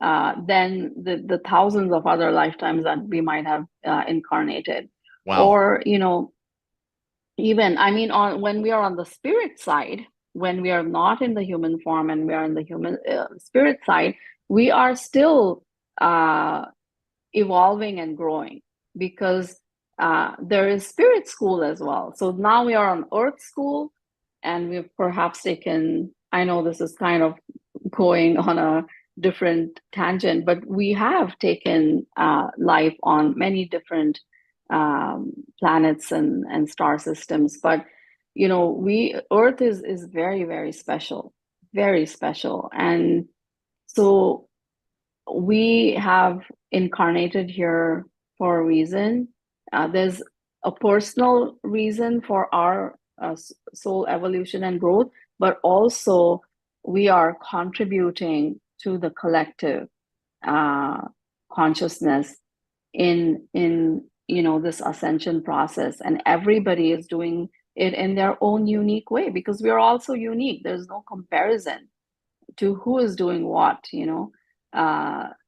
than the thousands of other lifetimes that we might have incarnated. Wow. Or, even, I mean, when we are on the spirit side, when we are not in the human form and we are in the human spirit side, we are still evolving and growing, because there is spirit school as well. So now we are on earth school, and we've perhaps taken, I know this is kind of going on a different tangent, but we have taken life on many different planets and star systems. But Earth is very, very special, very special. And so we have incarnated here for a reason. There's a personal reason for our soul evolution and growth, but also we are contributing to the collective consciousness in this ascension process, and everybody is doing it in their own unique way, because we are all so unique. There's no comparison to who is doing what, you know.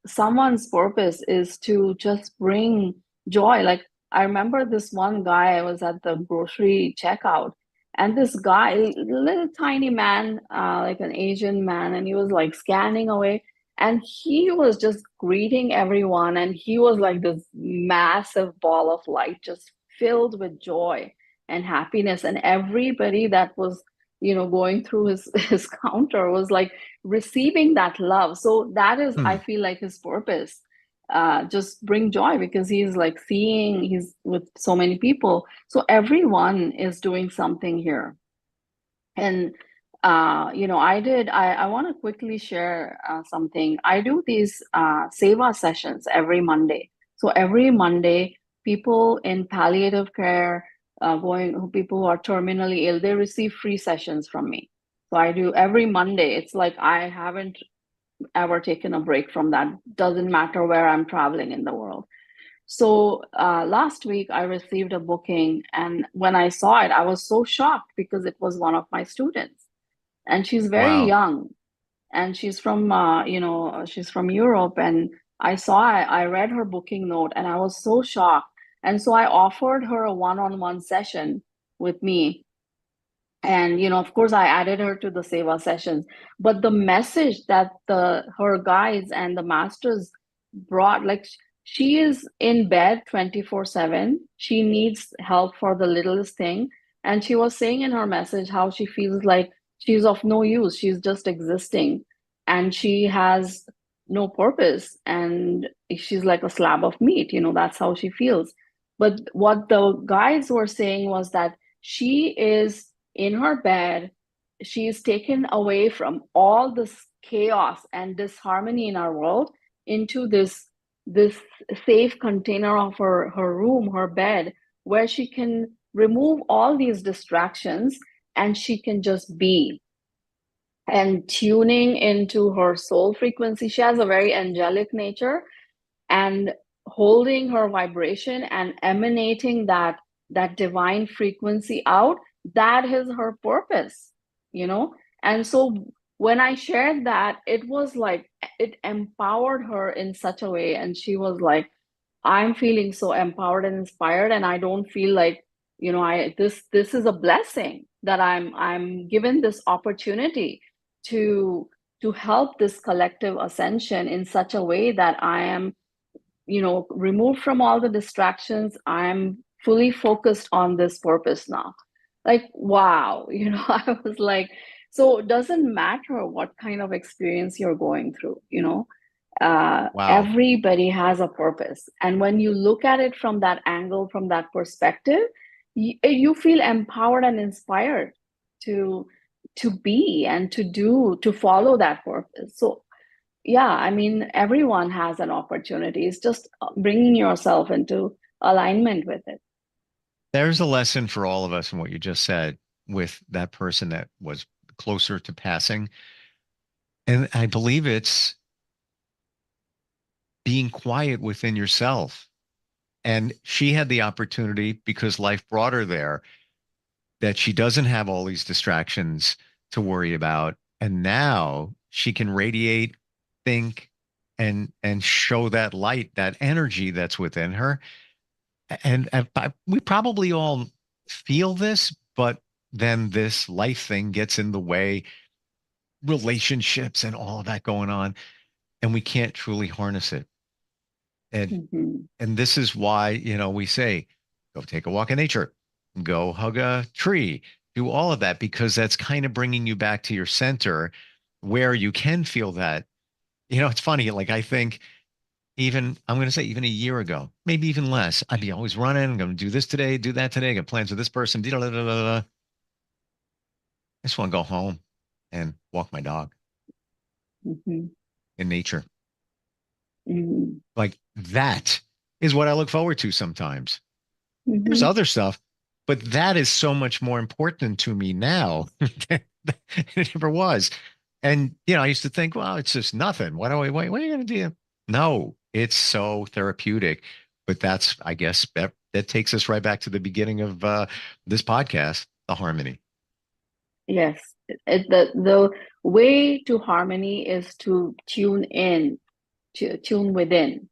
Someone's purpose is to just bring joy. Like, I remember this one guy, I was at the grocery checkout, and this guy, little tiny man, like an Asian man, and he was like scanning away, and he was just greeting everyone, and he was like this massive ball of light, just filled with joy and happiness. And everybody that was, you know, going through his counter was like receiving that love. So that is, I feel like, his purpose. Just bring joy, because he's like seeing, he's with so many people. So everyone is doing something here. And you know, I want to quickly share something. I do these seva sessions every Monday. So every Monday, people in palliative care, people who are terminally ill, they receive free sessions from me. So I do every Monday. It's like I haven't ever taken a break from that. Doesn't matter where I'm traveling in the world. So last week I received a booking, and when I saw it, I was so shocked, because it was one of my students, and she's very young, and she's from you know, she's from Europe. And I read her booking note, and I was so shocked. And so I offered her a one-on-one session with me. And, you know, of course, I added her to the Seva sessions. But the message that her guides and the masters brought, like, she is in bed 24/7. She needs help for the littlest thing. And she was saying in her message how she feels like she's of no use. She's just existing. And she has no purpose. And she's like a slab of meat. You know, that's how she feels. But what the guides were saying was that she is in her bed, she is taken away from all this chaos and disharmony in our world into this safe container of her room, her bed, where she can remove all these distractions and she can just be. And tuning into her soul frequency, she has a very angelic nature, and holding her vibration and emanating that divine frequency out, that is her purpose, you know. And so when I shared that, it was like it empowered her in such a way, and she was like, I'm feeling so empowered and inspired, and I don't feel like, you know, this is a blessing that I'm given this opportunity to help this collective ascension in such a way that I am, you know, removed from all the distractions. I'm fully focused on this purpose now. Like, wow, you know, I was like, so it doesn't matter what kind of experience you're going through, you know, everybody has a purpose. And when you look at it from that angle, from that perspective, you feel empowered and inspired to be and to follow that purpose. So yeah, I mean, everyone has an opportunity. It's just bringing yourself into alignment with it. There's a lesson for all of us in what you just said with that person that was closer to passing. And I believe it's being quiet within yourself. And she had the opportunity, because life brought her there, that she doesn't have all these distractions to worry about. And now she can radiate, think, and show that light, that energy that's within her. And we probably all feel this, but then this life thing gets in the way, relationships and all of that going on, and we can't truly harness it. And and this is why, you know, we say, go take a walk in nature, go hug a tree, do all of that, because that's kind of bringing you back to your center, where you can feel that. You know, it's funny, like, I think even, I'm going to say even a year ago, maybe even less, I'd be always running, I'm going to do this today, do that today, got plans with this person. I just want to go home and walk my dog in nature. Like, that is what I look forward to sometimes. There's other stuff, but that is so much more important to me now than it ever was. And, you know, I used to think, well, it's just nothing. What are you going to do? No, it's so therapeutic. But that's, I guess, that takes us right back to the beginning of this podcast. the harmony. Yes, the way to harmony is to tune in, to tune within,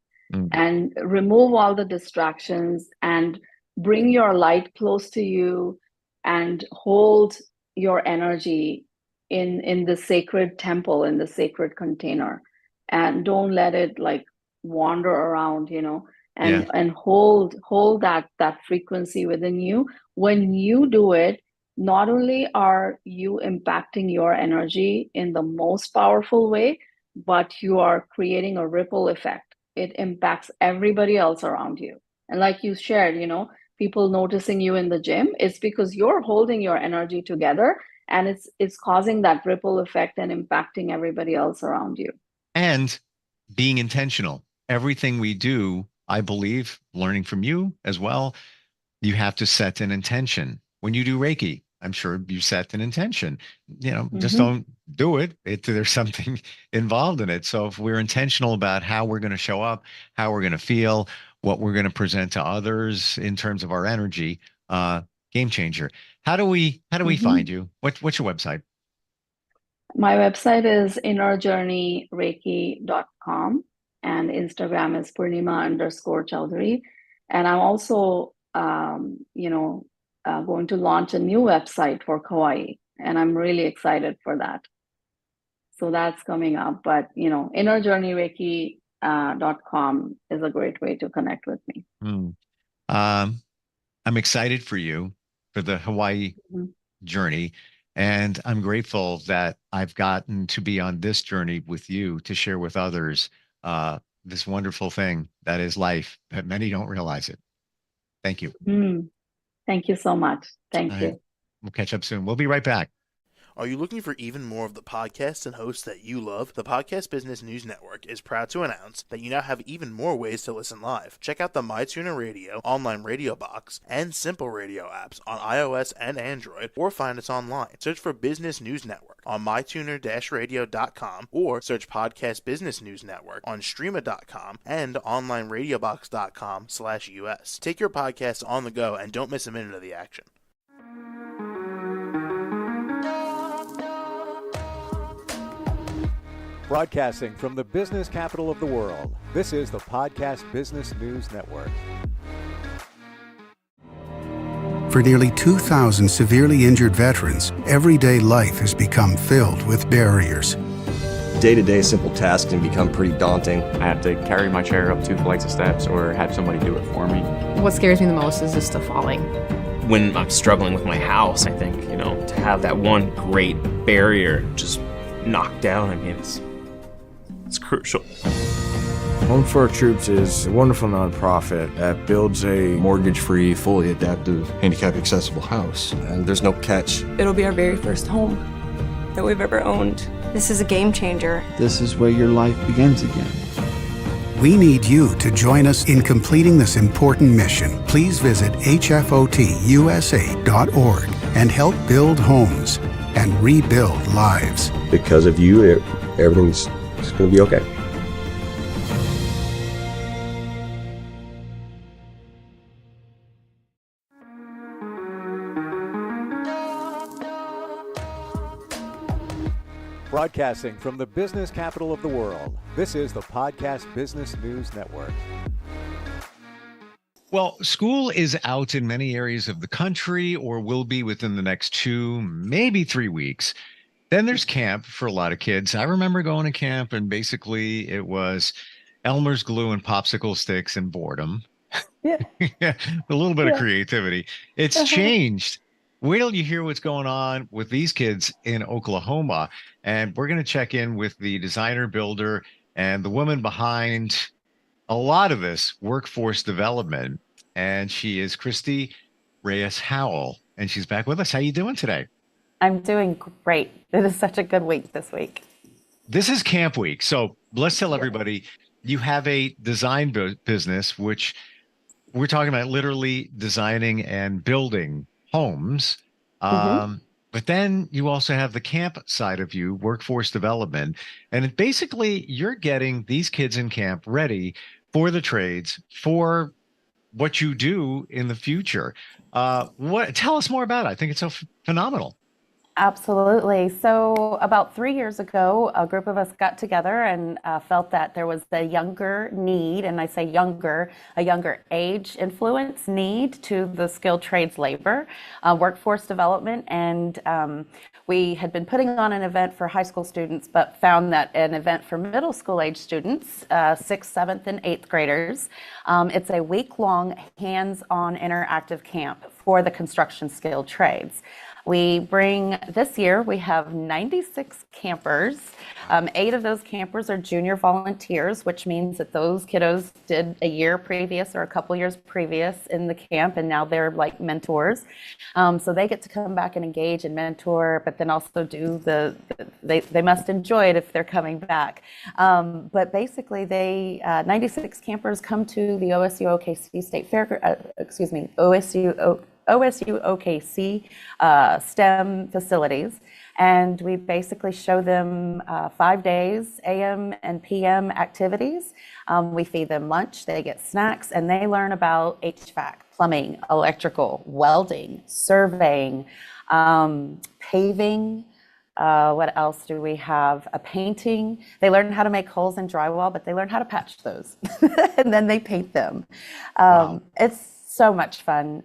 and remove all the distractions and bring your light close to you and hold your energy in the sacred temple, in the sacred container, and don't let it like wander around, and hold that frequency within you. When you do it, not only are you impacting your energy in the most powerful way, but you are creating a ripple effect. It impacts everybody else around you. And like you shared, people noticing you in the gym, it's because you're holding your energy together, and it's causing that ripple effect and impacting everybody else around you. And being intentional. Everything we do, I believe, learning from you as well, you have to set an intention. When you do Reiki, I'm sure you set an intention. Just don't do it. There's something involved in it. So if we're intentional about how we're going to show up, how we're going to feel, what we're going to present to others in terms of our energy, game changer. How do we find you? What's your website? My website is innerjourneyreiki.com, and Instagram is Purnima_Chowdhury. And I'm also, going to launch a new website for Kauai, and I'm really excited for that. So that's coming up. But, innerjourneyreiki.com is a great way to connect with me. I'm excited for you for the Hawaii journey. And I'm grateful that I've gotten to be on this journey with you to share with others this wonderful thing that is life, that many don't realize it. Thank you. Thank you so much. Thank you. We'll catch up soon. We'll be right back. Are you looking for even more of the podcasts and hosts that you love? The Podcast Business News Network is proud to announce that you now have even more ways to listen live. Check out the MyTuner Radio, online radio box, and Simple Radio apps on iOS and Android, or find us online. Search for Business News Network on mytuner-radio.com, or search Podcast Business News Network on streama.com and onlineradiobox.com/US. Take your podcast on the go and don't miss a minute of the action. Broadcasting from the business capital of the world, this is the Podcast Business News Network. For nearly 2,000 severely injured veterans, everyday life has become filled with barriers. Day-to-day simple tasks can become pretty daunting. I have to carry my chair up 2 flights of steps or have somebody do it for me. What scares me the most is just the falling. When I'm struggling with my house, I think, to have that one great barrier just knocked down, it's crucial. Home for Our Troops is a wonderful nonprofit that builds a mortgage-free, fully adaptive, handicap-accessible house. And there's no catch. It'll be our very first home that we've ever owned. This is a game changer. This is where your life begins again. We need you to join us in completing this important mission. Please visit hfotusa.org and help build homes and rebuild lives. Because of you, everything's going to be okay. Broadcasting from the business capital of the world, this is the Podcast Business News Network. Well, school is out in many areas of the country, or will be within the next 2, maybe 3 weeks. Then there's camp for a lot of kids. I remember going to camp, and basically it was Elmer's glue and popsicle sticks and boredom. Yeah. A little bit of creativity. It's changed. Wait till you hear what's going on with these kids in Oklahoma. And we're going to check in with the designer, builder, and the woman behind a lot of this workforce development. And she is Christy Reyes-Howell, and she's back with us. How you doing today? I'm doing great. It is such a good week this week. This is camp week. So let's tell everybody, you have a design business, which we're talking about literally designing and building homes. But then you also have the camp side of you, workforce development. And basically you're getting these kids in camp ready for the trades, for what you do in the future. Tell us more about it. I think it's so phenomenal. Absolutely. So about 3 years ago, a group of us got together and felt that there was a younger need, and I say younger, a younger age influence need to the skilled trades labor, workforce development. And we had been putting on an event for high school students, but found that an event for middle school age students, 6th, 7th, and 8th graders, it's a week-long hands-on interactive camp for the construction skilled trades. This year, we have 96 campers. 8 of those campers are junior volunteers, which means that those kiddos did a year previous or a couple years previous in the camp, and now they're like mentors. So they get to come back and engage and mentor, but then also do they must enjoy it if they're coming back. But basically, 96 campers come to the OSU OKC State Fair, OSU OKC STEM facilities, and we basically show them 5 days AM and PM activities. We feed them lunch, they get snacks, and they learn about HVAC, plumbing, electrical, welding, surveying, paving. What else do we have? Painting. They learn how to make holes in drywall, but they learn how to patch those, and then they paint them. Wow. It's so much fun.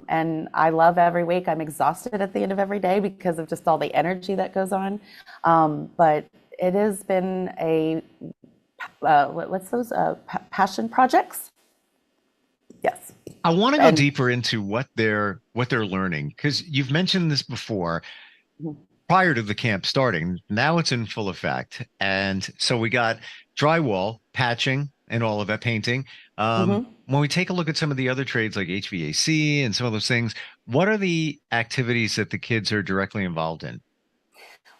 And I love every week. I'm exhausted at the end of every day because of just all the energy that goes on. But it has been what's those passion projects? Yes. I want to go deeper into what they're learning, because you've mentioned this before. Prior to the camp starting, now it's in full effect. And so we got drywall, patching, and all of that, painting. When we take a look at some of the other trades like HVAC and some of those things, what are the activities that the kids are directly involved in?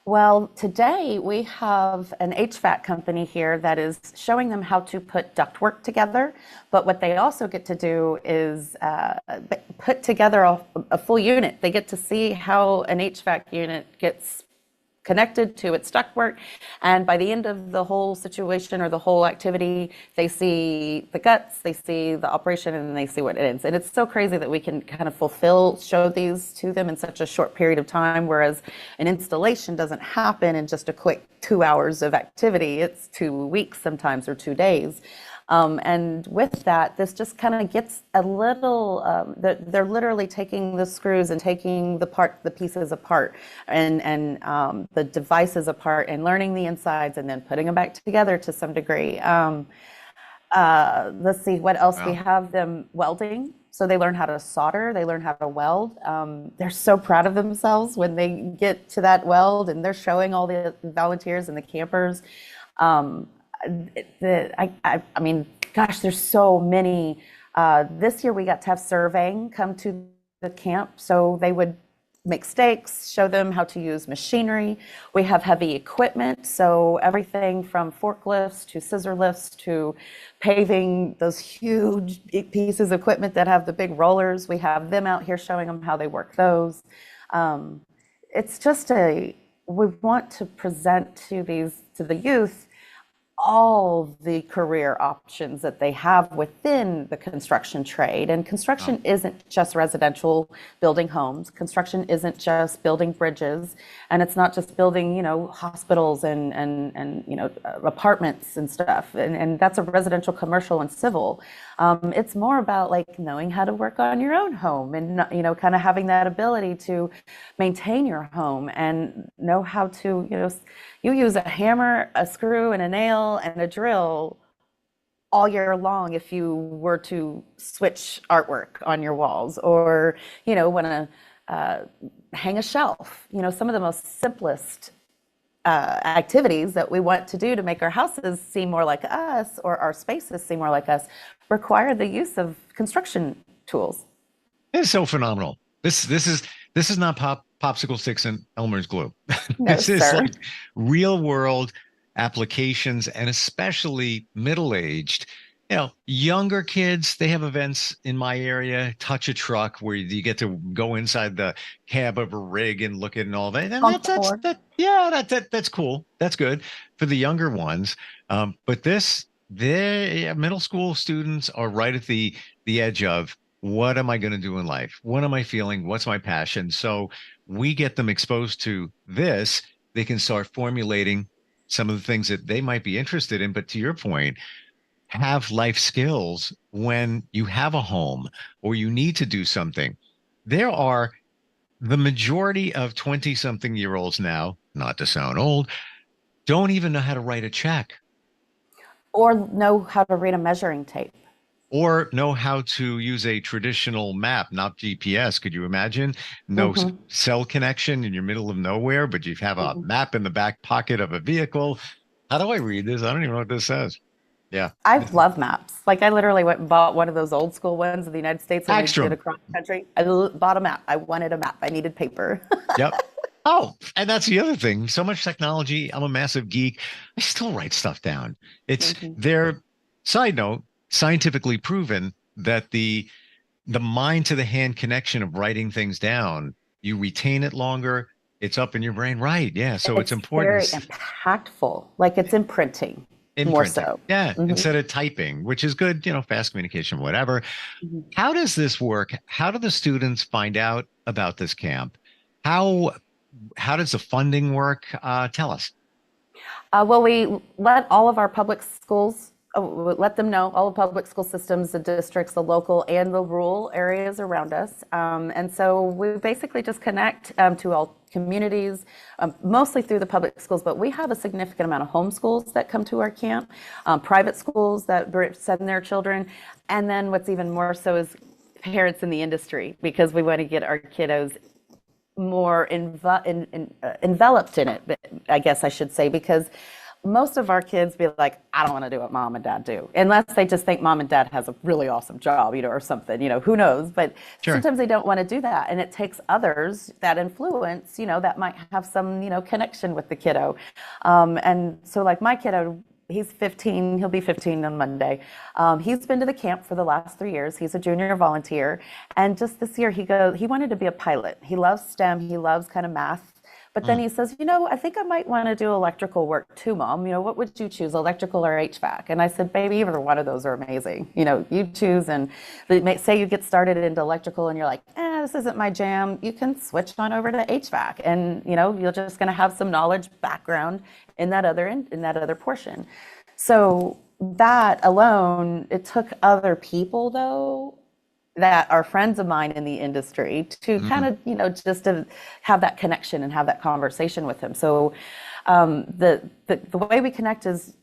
Well, today we have an HVAC company here that is showing them how to put ductwork together. But what they also get to do is put together a full unit. They get to see how an HVAC unit gets connected to its ductwork. And by the end of the whole situation or the whole activity, they see the guts, they see the operation, and then they see what it is. And it's so crazy that we can kind of show these to them in such a short period of time, whereas an installation doesn't happen in just a quick 2 hours of activity. It's 2 weeks sometimes, or 2 days. And with that, this just kind of gets a little, they're literally taking the screws and taking the pieces apart and the devices apart and learning the insides and then putting them back together to some degree. Let's see what else we have them welding. So they learn how to solder, they learn how to weld. They're so proud of themselves when they get to that weld, and they're showing all the volunteers and the campers. I mean, gosh, there's so many. This year we got to have surveying come to the camp, so they would make stakes, show them how to use machinery. We have heavy equipment, so everything from forklifts to scissor lifts to paving, those huge pieces of equipment that have the big rollers. We have them out here showing them how they work those. It's just we want to present to the youth all the career options that they have within the construction trade. And construction isn't just residential building homes. Construction isn't just building bridges, and it's not just building, hospitals and apartments and stuff. And that's a residential, commercial, and civil. It's more about like knowing how to work on your own home and, kind of having that ability to maintain your home and know how to, you use a hammer, a screw, and a nail and a drill all year long if you were to switch artwork on your walls, or, want to hang a shelf. Some of the most simplest activities that we want to do to make our houses seem more like us, or our spaces seem more like us, require the use of construction tools. It's so phenomenal. This is not popsicle sticks and Elmer's glue. No, This is sir. like real world applications, and especially middle-aged, younger kids. They have events in my area, Touch a Truck, where you get to go inside the cab of a rig and look at and all that. And that's cool. That's good for the younger ones. But this middle school students are right at the edge of what am I going to do in life? What am I feeling? What's my passion? So we get them exposed to this. They can start formulating some of the things that they might be interested in. But to your point, have life skills when you have a home or you need to do something. There are the majority of 20 something year olds now, not to sound old, don't even know how to write a check or know how to read a measuring tape. Or know how to use a traditional map, not GPS. Could you imagine? No cell connection in your middle of nowhere, but you have a map in the back pocket of a vehicle. How do I read this? I don't even know what this says. Yeah. I love maps. Like I literally went and bought one of those old school ones in the United States and we did across the country. I bought a map. I wanted a map. I needed paper. Yep. Oh, and that's the other thing. So much technology. I'm a massive geek. I still write stuff down. It's their side note, scientifically proven that the mind to the hand connection of writing things down, you retain it longer. It's up in your brain. Right. Yeah. So it's important. Very impactful. Like it's imprinting. More so. Yeah. Instead of typing, which is good, fast communication, whatever. How does this work? How do the students find out about this camp? How does the funding work? Tell us. Well, we let all of our public schools, let them know, all the public school systems, the districts, the local and the rural areas around us. And so we basically just connect to all communities, mostly through the public schools, but we have a significant amount of homeschools that come to our camp, private schools that send their children. And then what's even more so is parents in the industry, because we want to get our kiddos more enveloped in it, I guess I should say, because most of our kids be like, I don't want to do what mom and dad do, unless they just think mom and dad has a really awesome job, or something, who knows, but sometimes they don't want to do that. And it takes others that influence, that might have some, connection with the kiddo. And so like my kiddo, he's 15, he'll be 15 on Monday. He's been to the camp for the last 3 years. He's a junior volunteer. And just this year he wanted to be a pilot. He loves STEM, he loves kind of math. But then he says, I think I might want to do electrical work too, Mom. What would you choose, electrical or HVAC? And I said, baby, either one of those are amazing. You choose, and say you get started into electrical and you're like, this isn't my jam. You can switch on over to HVAC, and you're just going to have some knowledge background in that other portion. So that alone, it took other people though, that are friends of mine in the industry to kind of, just to have that connection and have that conversation with him. So the way we connect is,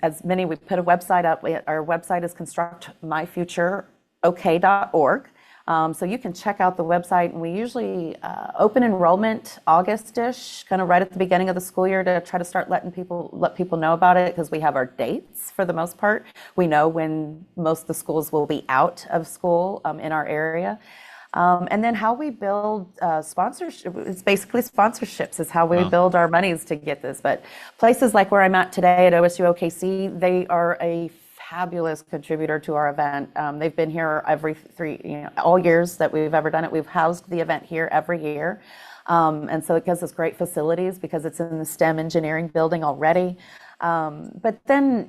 as many, we put a website up. Our website is constructmyfutureok.org. So you can check out the website, and we usually open enrollment August-ish, kind of right at the beginning of the school year, to try to start let people know about it, because we have our dates for the most part. We know when most of the schools will be out of school in our area. And then how we build sponsorship, it's basically sponsorships is how we build our monies to get this. But places like where I'm at today at OSU OKC, they are a fabulous contributor to our event. They've been here all years that we've ever done it. We've housed the event here every year. And so it gives us great facilities because it's in the STEM engineering building already. But then,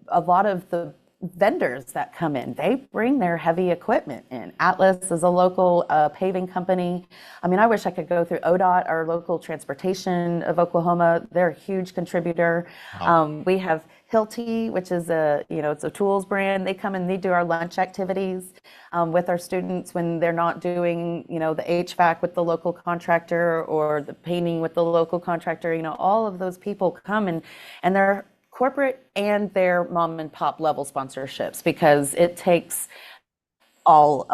a lot of the vendors that come in, they bring their heavy equipment in. Atlas is a local paving company. I mean, I wish I could go through ODOT, our local transportation of Oklahoma. They're a huge contributor. We have Hilti, which is it's a tools brand. They come and they do our lunch activities with our students when they're not doing, the HVAC with the local contractor or the painting with the local contractor. All of those people come and they're corporate and their mom and pop level sponsorships, because it takes all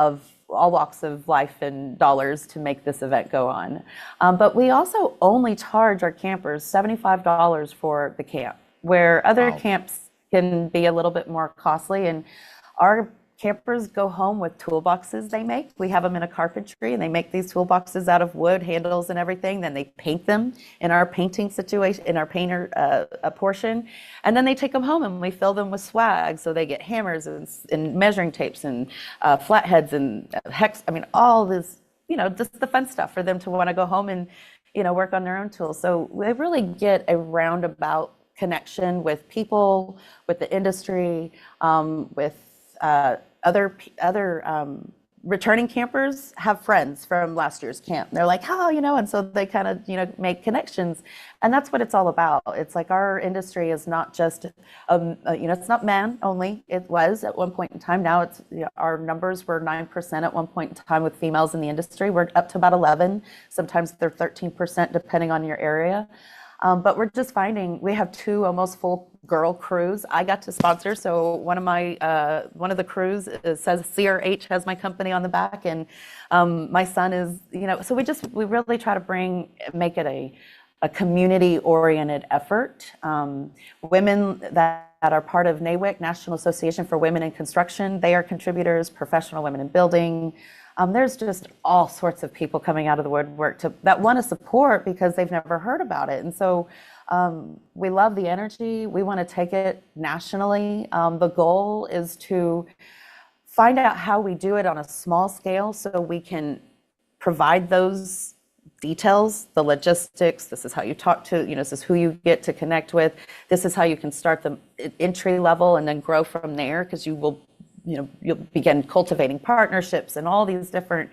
walks of life and dollars to make this event go on. But we also only charge our campers $75 for the camp, where other camps can be a little bit more costly. And our campers go home with toolboxes they make. We have them in a carpentry, and they make these toolboxes out of wood, handles and everything. Then they paint them in our painting situation, in our painter portion. And then they take them home and we fill them with swag. So they get hammers and measuring tapes and flatheads and hex. I mean, all this, just the fun stuff for them to want to go home and, work on their own tools. So they really get a roundabout connection with people, with the industry, with other returning campers have friends from last year's camp. They're like, oh, and so they kind of, make connections. And that's what it's all about. It's like our industry is not just, it's not men only. It was at one point in time. Now it's, our numbers were 9% at one point in time with females in the industry. We're up to about 11. Sometimes they're 13% depending on your area. But we're just finding we have 2 almost full girl crews. I got to sponsor, so one of the crews says CRH has my company on the back, and my son is, so we really try to make it a community-oriented effort. Women that are part of NAWIC, National Association for Women in Construction, they are contributors, professional women in building. There's just all sorts of people coming out of the woodwork that want to support because they've never heard about it. And so we love the energy. We want to take it nationally. The goal is to find out how we do it on a small scale so we can provide those details, the logistics. This is how you talk to, this is who you get to connect with. This is how you can start the entry level and then grow from there, because you'll begin cultivating partnerships and all these different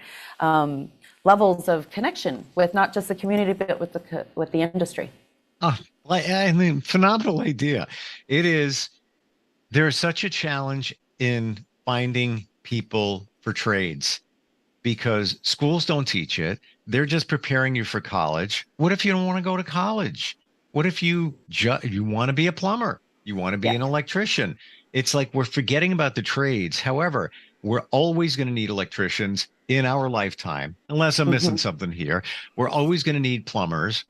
levels of connection with not just the community, but with the industry. Oh, phenomenal idea. There's such a challenge in finding people for trades because schools don't teach it. They're just preparing you for college. What if you don't want to go to college? What if you want to be a plumber? You want to be an electrician? It's like we're forgetting about the trades. However, we're always going to need electricians in our lifetime, unless I'm missing something here. We're always going to need plumbers.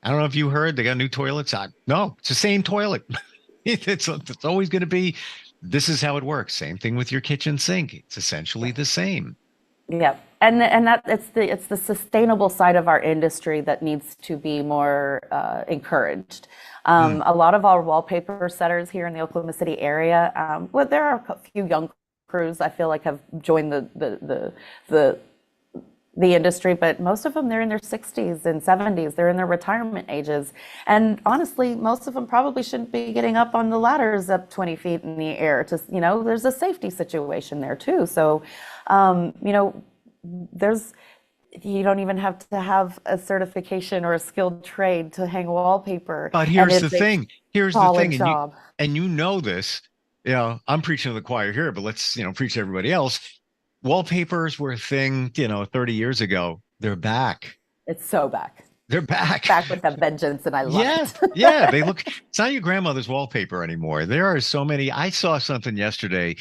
I don't know if you heard, they got new toilets. No, it's the same toilet. It's always going to be, this is how it works. Same thing with your kitchen sink. It's essentially the same. Yeah. And that it's the sustainable side of our industry that needs to be more encouraged. A lot of our wallpaper setters here in the Oklahoma City area, there are a few young crews I feel like have joined the industry, but most of them, they're in their 60s and 70s. They're in their retirement ages. And honestly, most of them probably shouldn't be getting up on the ladders up 20 feet in the air. There's a safety situation there too. So, you don't even have to have a certification or a skilled trade to hang wallpaper. But here's the thing. And you know this. I'm preaching to the choir here, but let's preach to everybody else. Wallpapers were a thing 30 years ago. They're back. It's so back. They're back with a vengeance, and I love it. Yeah, they look. It's not your grandmother's wallpaper anymore. There are so many. I saw something yesterday.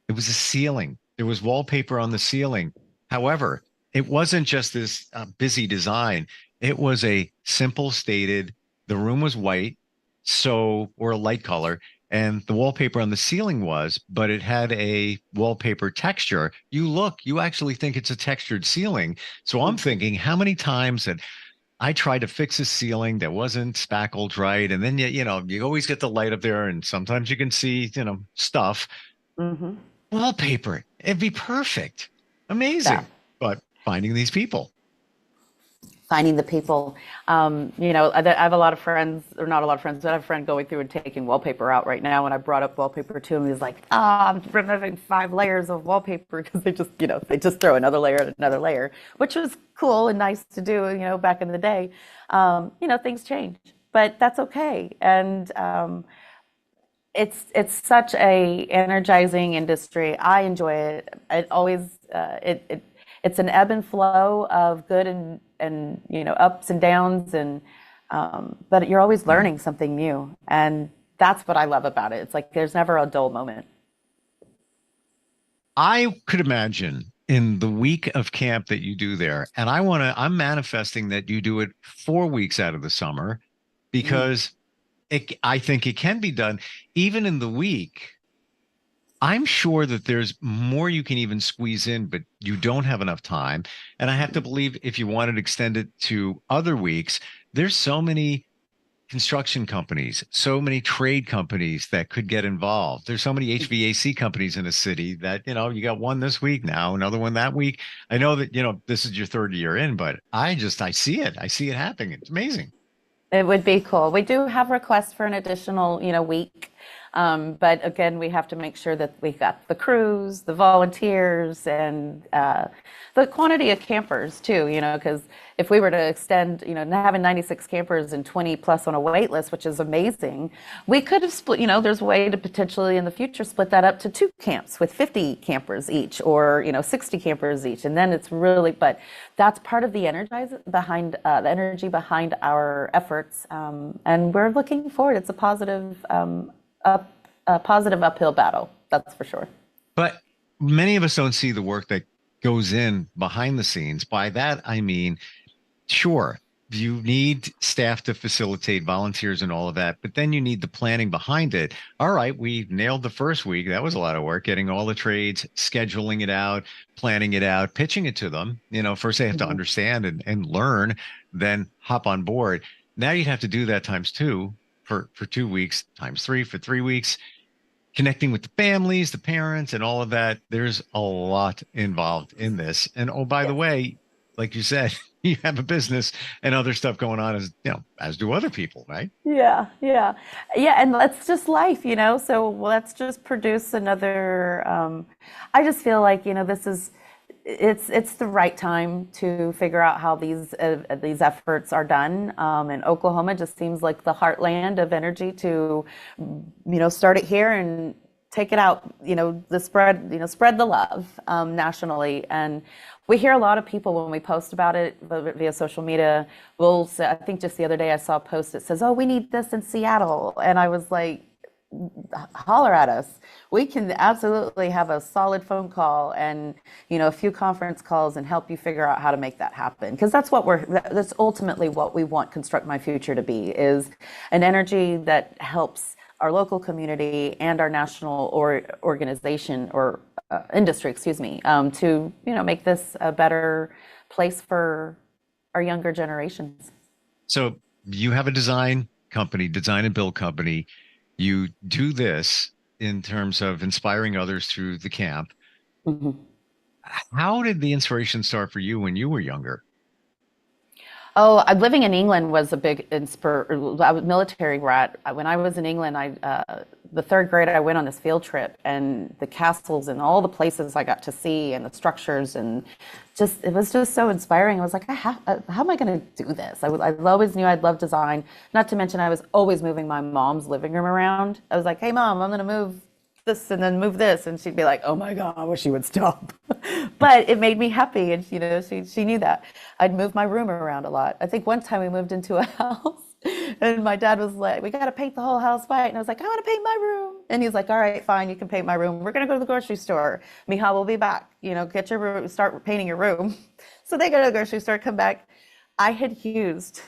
It was a ceiling. There was wallpaper on the ceiling. However, it wasn't just this busy design. It was a simple stated, the room was white, or a light color, and the wallpaper on the ceiling but it had a wallpaper texture. You actually think it's a textured ceiling. So I'm thinking, how many times that I tried to fix a ceiling that wasn't spackled right, and then you always get the light up there, and sometimes you can see stuff. Wallpaper, it'd be perfect, amazing. Yeah. But finding the people. I have a lot of friends, or not a lot of friends, but I have a friend going through and taking wallpaper out right now. And I brought up wallpaper to him. He was like, I'm removing 5 layers of wallpaper because they just throw another layer and another layer, which was cool and nice to do, back in the day. Things change, but that's okay. And it's such a energizing industry. I enjoy it. It always, it's an ebb and flow of good and ups and downs, and but you're always learning something new, and that's what I love about it. It's like there's never a dull moment. I could imagine in the week of camp that you do there, and I'm manifesting that you do it 4 weeks out of the summer, because I think it can be done even in the week. I'm sure that there's more you can even squeeze in, but you don't have enough time. And I have to believe if you wanted to extend it to other weeks, there's so many construction companies, so many trade companies that could get involved. There's so many HVAC companies in a city that, you got one this week now, another one that week. I know that, this is your 3rd year in, but I see it. I see it happening. It's amazing. It would be cool. We do have requests for an additional, week. But again, we have to make sure that we got the crews, the volunteers, and the quantity of campers too, because if we were to extend, having 96 campers and 20 plus on a wait list, which is amazing, we could have split, there's a way to potentially in the future split that up to 2 camps with 50 campers each or, 60 campers each. And then it's really, but that's part of the the energy behind our efforts. And we're looking forward. It's a positive, a positive uphill battle, that's for sure. But many of us don't see the work that goes in behind the scenes. By that, I mean, sure, you need staff to facilitate volunteers and all of that, but then you need the planning behind it. All right, we nailed the first week. That was a lot of work, getting all the trades, scheduling it out, planning it out, pitching it to them. First they have to understand and learn, then hop on board. Now you'd have to do that times 2 for 2 weeks, times 3 for 3 weeks, connecting with the families, the parents, and all of that. There's a lot involved in this. And oh, by the way, like you said, you have a business and other stuff going on as do other people, right? Yeah. And that's just life, so let's just produce another, I just feel like, it's the right time to figure out how these efforts are done. And Oklahoma just seems like the heartland of energy to, start it here and take it out, spread the love nationally. And we hear a lot of people when we post about it via social media. I think just the other day I saw a post that says, "Oh, we need this in Seattle," and I was like, holler at us. We can absolutely have a solid phone call and a few conference calls and help you figure out how to make that happen, because that's ultimately what we want Construct My Future to be, is an energy that helps our local community and our national organization or industry, to make this a better place for our younger generations. So you have a design and build company. You do this in terms of inspiring others through the camp. Mm-hmm. How did the inspiration start for you when you were younger? Oh, living in England was a big inspiration. I was military brat. When I was in England, the 3rd grade, I went on this field trip, and the castles and all the places I got to see and the structures, and it was just so inspiring. I was like, how am I going to do this? I always knew I'd love design. Not to mention, I was always moving my mom's living room around. I was like, "Hey, Mom, I'm going to move this and then move this," and she'd be like, "Oh my God, I wish you would stop." But it made me happy, and she knew that. I'd move my room around a lot. I think one time we moved into a house and my dad was like, "We got to paint the whole house white," and I was like, "I want to paint my room," and he's like, "All right, fine, you can paint my room. We're gonna go to the grocery store. Mija will be back. Get your room, start painting your room." So they go to the grocery store, come back. I had used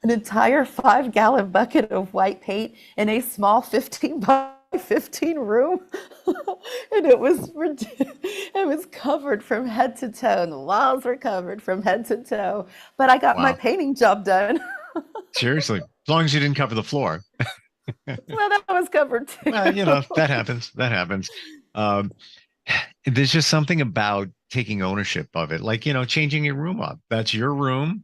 an entire 5-gallon bucket of white paint in a small 15 by 15 room, and it was covered from head to toe, and the walls were covered from head to toe, but I got my painting job done. Seriously, as long as you didn't cover the floor. Well, that was covered too. Well, that happens. There's just something about taking ownership of it, like changing your room up. That's your room.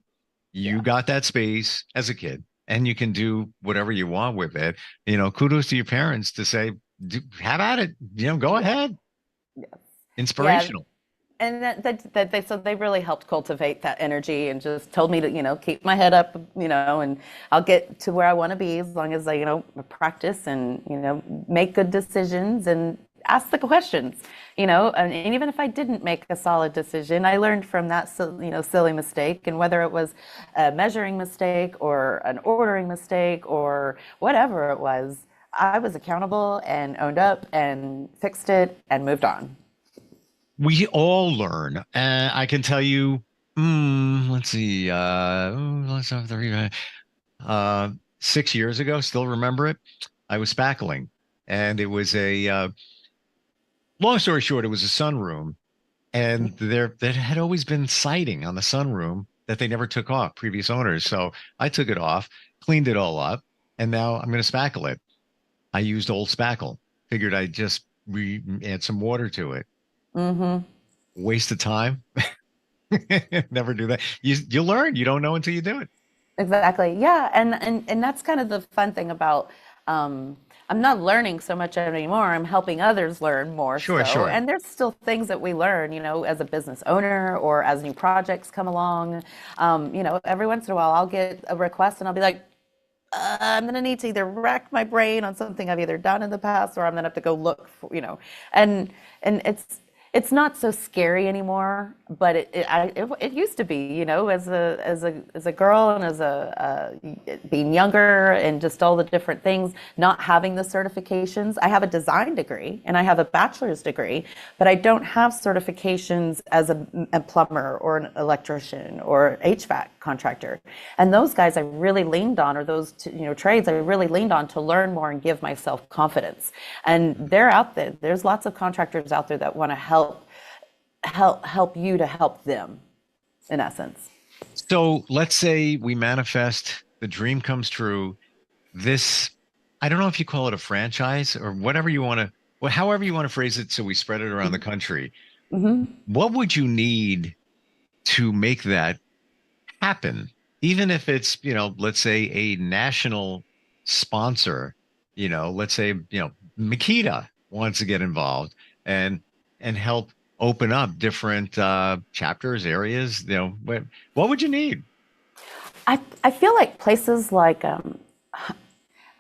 You got that space as a kid, and you can do whatever you want with it. Kudos to your parents to say, have at it. Go ahead. Yes. Inspirational. And so they really helped cultivate that energy and just told me to, keep my head up, and I'll get to where I want to be as long as I, practice and, make good decisions and ask the questions, and even if I didn't make a solid decision, I learned from that, silly mistake. And whether it was a measuring mistake or an ordering mistake or whatever it was, I was accountable and owned up and fixed it and moved on. We all learn. I can tell you, let's see, 6 years ago, still remember it. I was spackling, and it was long story short, it was a sunroom, and there had always been siding on the sunroom that they never took off, previous owners. So I took it off, cleaned it all up, and now I'm going to spackle it. I used old spackle. Figured I'd just add some water to it. Mm-hmm. Waste of time. Never do that. You learn. You don't know until you do it. Exactly. Yeah. And that's kind of the fun thing about, I'm not learning so much anymore. I'm helping others learn more Sure, so. sure. And there's still things that we learn, as a business owner or as new projects come along. Every once in a while I'll get a request and I'll be like, I'm going to need to either rack my brain on something I've either done in the past, or I'm going to have to go look for, and it's not so scary anymore, but it used to be, as a girl and as being younger and just all the different things, not having the certifications. I have a design degree and I have a bachelor's degree, but I don't have certifications as a plumber or an electrician or HVAC contractor. And those guys I really leaned on, or those trades I really leaned on to learn more and give myself confidence. And they're out there. There's lots of contractors out there that want to help you to help them, in essence. So let's say we manifest, the dream comes true. This, I don't know if you call it a franchise or whatever you want to, well, however you want to phrase it, so we spread it around the country. Mm-hmm. What would you need to make that happen? Even if it's, let's say a national sponsor, let's say, Makita wants to get involved and help open up different chapters, areas, what would you need? I feel like places like,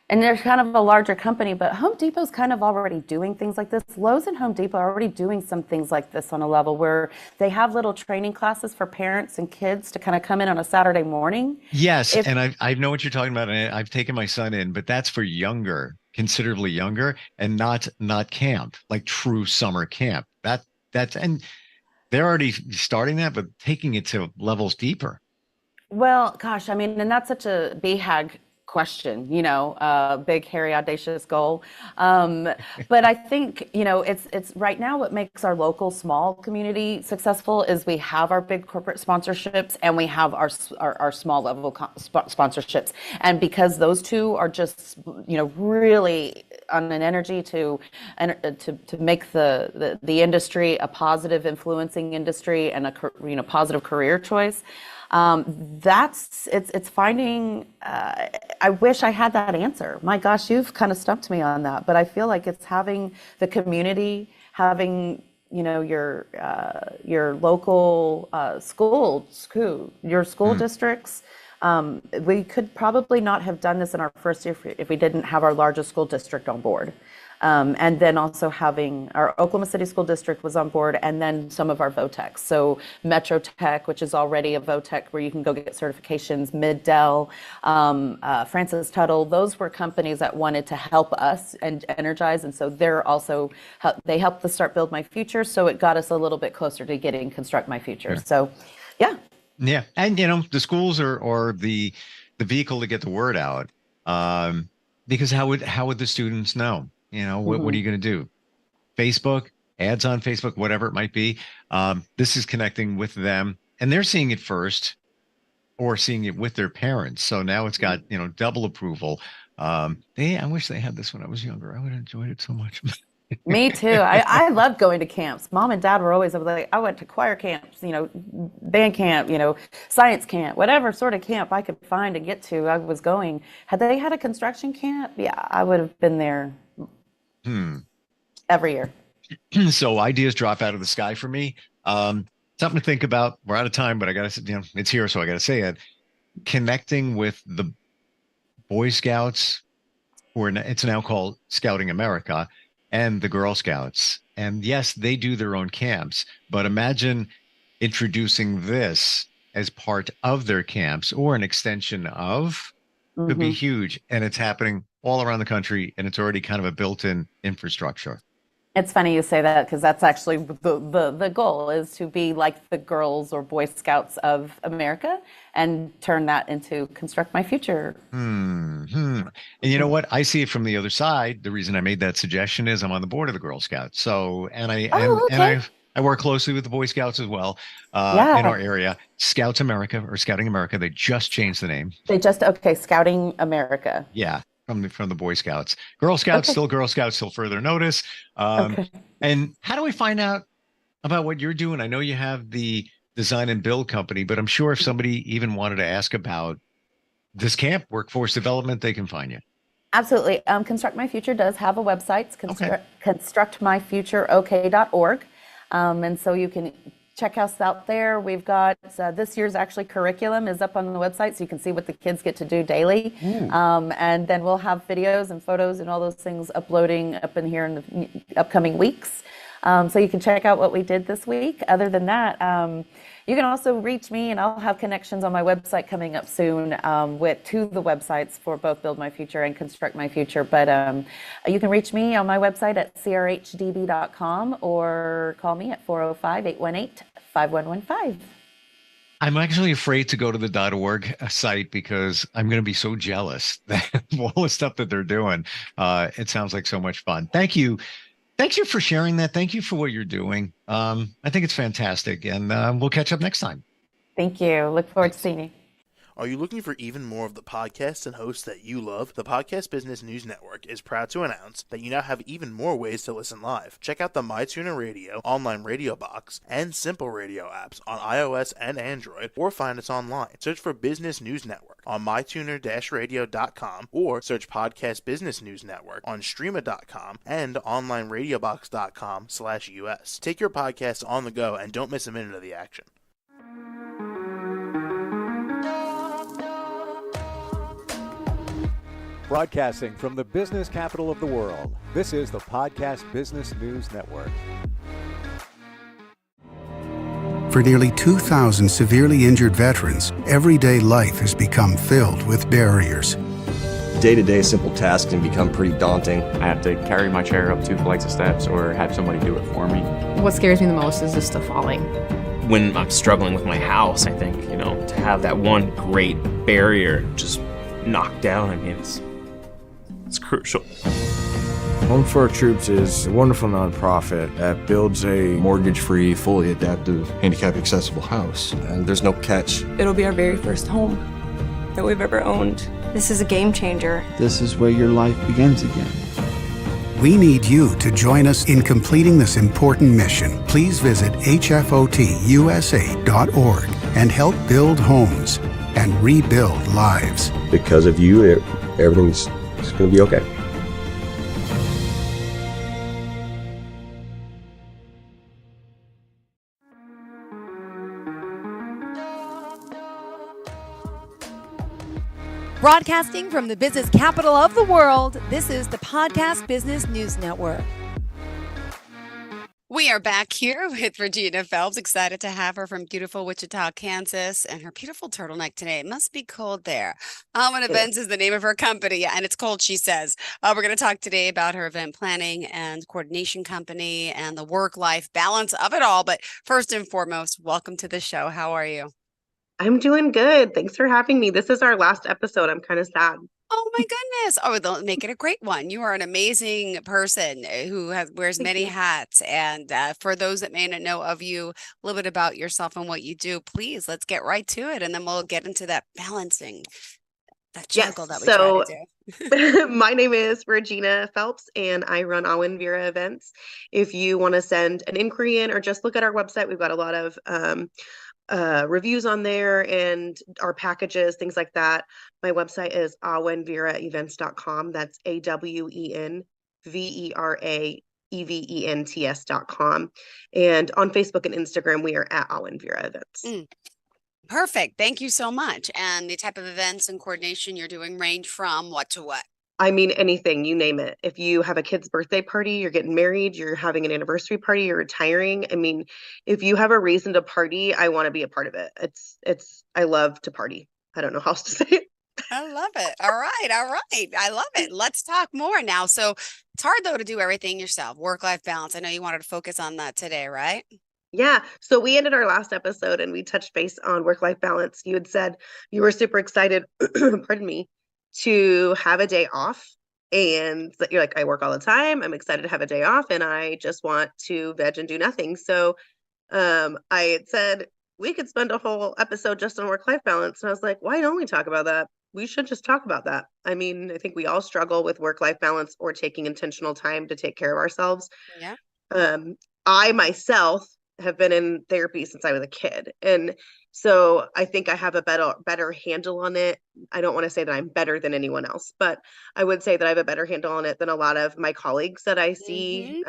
and they're kind of a larger company, but Home Depot's kind of already doing things like this. Lowe's and Home Depot are already doing some things like this on a level where they have little training classes for parents and kids to kind of come in on a Saturday morning. Yes, and I know what you're talking about, and I've taken my son in, but that's for younger, considerably younger, and not camp, like true summer camp. And they're already starting that, but taking it to levels deeper. Well, gosh, I mean, and that's such a BHAG question, big, hairy, audacious goal. But I think, it's right now what makes our local small community successful is we have our big corporate sponsorships and we have our small level sponsorships. And because those two are just, really on an energy to make the industry a positive influencing industry and a positive career choice. It's finding, I wish I had that answer. My gosh, you've kind of stumped me on that, but I feel like it's having the community, having, your local, your school districts. We could probably not have done this in our first year if we didn't have our largest school district on board. And then also having our Oklahoma City School District was on board, and then some of our VOTECs. So Metro Tech, which is already a VOTEC where you can go get certifications, Mid-Dell, Francis Tuttle, those were companies that wanted to help us and energize. And so they helped us start Build My Future. So it got us a little bit closer to getting Construct My Future. Sure. So, yeah. Yeah. And, the schools are the vehicle to get the word out. Because how would the students know? What are you going to do? Facebook, ads on Facebook, whatever it might be. This is connecting with them, and they're seeing it first or seeing it with their parents. So now it's got, double approval. I wish they had this when I was younger. I would have enjoyed it so much. Me too. I love going to camps. Mom and dad were always like, I went to choir camps, band camp, science camp, whatever sort of camp I could find and get to, I was going. Had they had a construction camp? Yeah, I would have been there every year. So ideas drop out of the sky for me. Something to think about. We're out of time, but I got to, it's here, so I got to say it. Connecting with the Boy Scouts, it's now called Scouting America, and the Girl Scouts. And yes, they do their own camps, but imagine introducing this as part of their camps or an extension of, could be huge. And it's happening all around the country, and it's already kind of a built-in infrastructure. It's funny you say that, because that's actually the goal, is to be like the Girls or Boy Scouts of America and turn that into Construct My Future. And you know what? I see it from the other side. The reason I made that suggestion is I'm on the board of the Girl Scouts. So, and I work closely with the Boy Scouts as well in our area. Scouts America or Scouting America. They just changed the name. Scouting America. Yeah. From the Boy Scouts. Girl Scouts, still Girl Scouts, till further notice. And how do we find out about what you're doing? I know you have the design and build company, but I'm sure if somebody even wanted to ask about this camp, workforce development, they can find you. Absolutely. Construct My Future does have a website. It's constructmyfutureok.org. And so you can check us out there. We've got this year's actually curriculum is up on the website, so you can see what the kids get to do daily. And then we'll have videos and photos and all those things uploading up in here in the upcoming weeks. So you can check out what we did this week. Other than that, you can also reach me, and I'll have connections on my website coming up soon to the websites for both Build My Future and Construct My Future. But you can reach me on my website at crhdb.com or call me at 405-818-5115. I'm actually afraid to go to the .org site because I'm going to be so jealous of all the stuff that they're doing. It sounds like so much fun. Thank you. Thank you for sharing that. Thank you for what you're doing. I think it's fantastic, and we'll catch up next time. Thank you. Look forward to seeing you. Are you looking for even more of the podcasts and hosts that you love? The Podcast Business News Network is proud to announce that you now have even more ways to listen live. Check out the MyTuner Radio, online radio box, and Simple Radio apps on iOS and Android, or find us online. Search for Business News Network on mytuner-radio.com, or search Podcast Business News Network on streama.com and onlineradiobox.com/US. Take your podcast on the go and don't miss a minute of the action. Broadcasting from the business capital of the world, this is the Podcast Business News Network. For nearly 2,000 severely injured veterans, everyday life has become filled with barriers. Day-to-day simple tasks can become pretty daunting. I have to carry my chair up 2 flights of steps or have somebody do it for me. What scares me the most is just the falling. When I'm struggling with my house, I think, to have that one great barrier just knocked down, it's crucial. Home for Our Troops is a wonderful nonprofit that builds a mortgage-free, fully adaptive, handicap-accessible house. And there's no catch. It'll be our very first home that we've ever owned. This is a game changer. This is where your life begins again. We need you to join us in completing this important mission. Please visit hfotusa.org and help build homes and rebuild lives. Because of you, everything's going to be okay. Broadcasting from the business capital of the world, this is the Podcast Business News Network. We are back here with Regina Phelps. Excited to have her from beautiful Wichita, Kansas, and her beautiful turtleneck today. It must be cold there. Alwyn Events is the name of her company, and it's cold, she says. We're going to talk today about her event planning and coordination company and the work-life balance of it all. But first and foremost, welcome to the show. How are you? I'm doing good. Thanks for having me. This is our last episode. I'm kind of sad. Oh my goodness. Oh, they'll make it a great one. You are an amazing person who wears many hats. And for those that may not know of you, a little bit about yourself and what you do, please, let's get right to it. And then we'll get into that balancing, that juggle that we try to do. My name is Regina Phelps, and I run Alwyn Vera Events. If you want to send an inquiry in or just look at our website, we've got a lot of reviews on there and our packages, things like that. My website is awenveraevents.com. That's awenveraevents.com. And on Facebook and Instagram, we are at Alwyn Vera Events. Perfect. Thank you so much. And the type of events and coordination you're doing range from what to what? I mean, anything, you name it. If you have a kid's birthday party, you're getting married, you're having an anniversary party, you're retiring. I mean, if you have a reason to party, I want to be a part of it. I love to party. I don't know how else to say it. I love it. All right. I love it. Let's talk more now. So it's hard though to do everything yourself. Work-life balance. I know you wanted to focus on that today, right? Yeah. So we ended our last episode and we touched base on work-life balance. You had said you were super excited, pardon me, to have a day off, and that you're like, I work all the time. I'm excited to have a day off, and I just want to veg and do nothing. So I had said we could spend a whole episode just on work-life balance. And I was like, why don't we talk about that? We should just talk about that. I mean, I think we all struggle with work-life balance or taking intentional time to take care of ourselves. Yeah. I myself have been in therapy since I was a kid. And so I think I have a better handle on it. I don't want to say that I'm better than anyone else, but I would say that I have a better handle on it than a lot of my colleagues that I see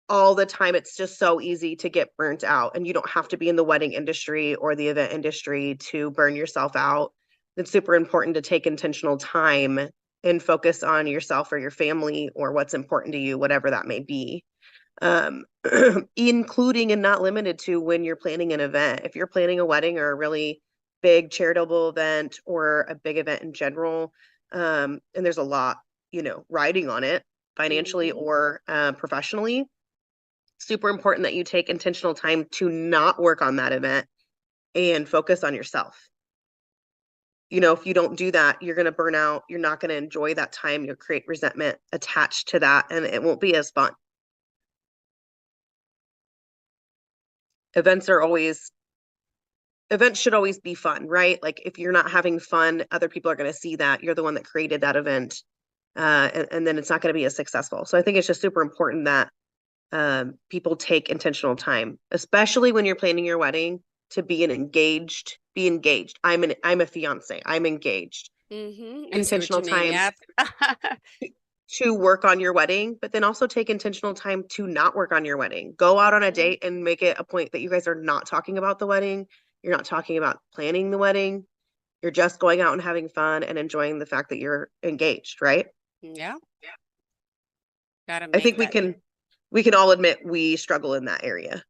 all the time. It's just so easy to get burnt out, and you don't have to be in the wedding industry or the event industry to burn yourself out. It's super important to take intentional time and focus on yourself or your family or what's important to you, whatever that may be. Including and not limited to when you're planning an event. If you're planning a wedding or a really big charitable event or a big event in general, and there's a lot, riding on it financially or professionally, super important that you take intentional time to not work on that event and focus on yourself. If you don't do that, you're going to burn out. You're not going to enjoy that time. You'll create resentment attached to that, and it won't be as fun. Events should always be fun, right? Like if you're not having fun, other people are going to see that you're the one that created that event. And then it's not going to be as successful. So I think it's just super important that people take intentional time, especially when you're planning your wedding, to be engaged. I'm a fiance. I'm engaged. Intentional time to work on your wedding, but then also take intentional time to not work on your wedding. Go out on a date and make it a point that you guys are not talking about the wedding. You're not talking about planning the wedding. You're just going out and having fun and enjoying the fact that you're engaged, right? Yeah. Gotta I think we can all admit we struggle in that area.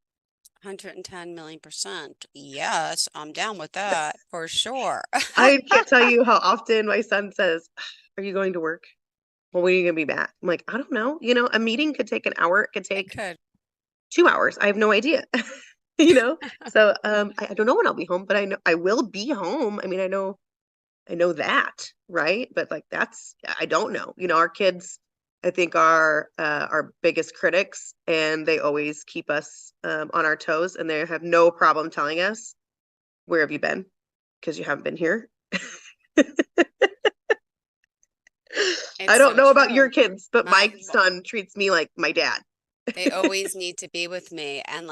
110 million%. Yes, I'm down with that for sure. I can't tell you how often my son says, "Are you going to work? Well, when are you going to be back?" I'm like, I don't know. A meeting could take an hour. It could take 2 hours. I have no idea. So I don't know when I'll be home, but I know I will be home. I mean, I know that, right? But like I don't know. Our kids, I think, are our biggest critics, and they always keep us on our toes, and they have no problem telling us, "Where have you been? Because you haven't been here." I don't know about your kids, but my son treats me like my dad. They always need to be with me, and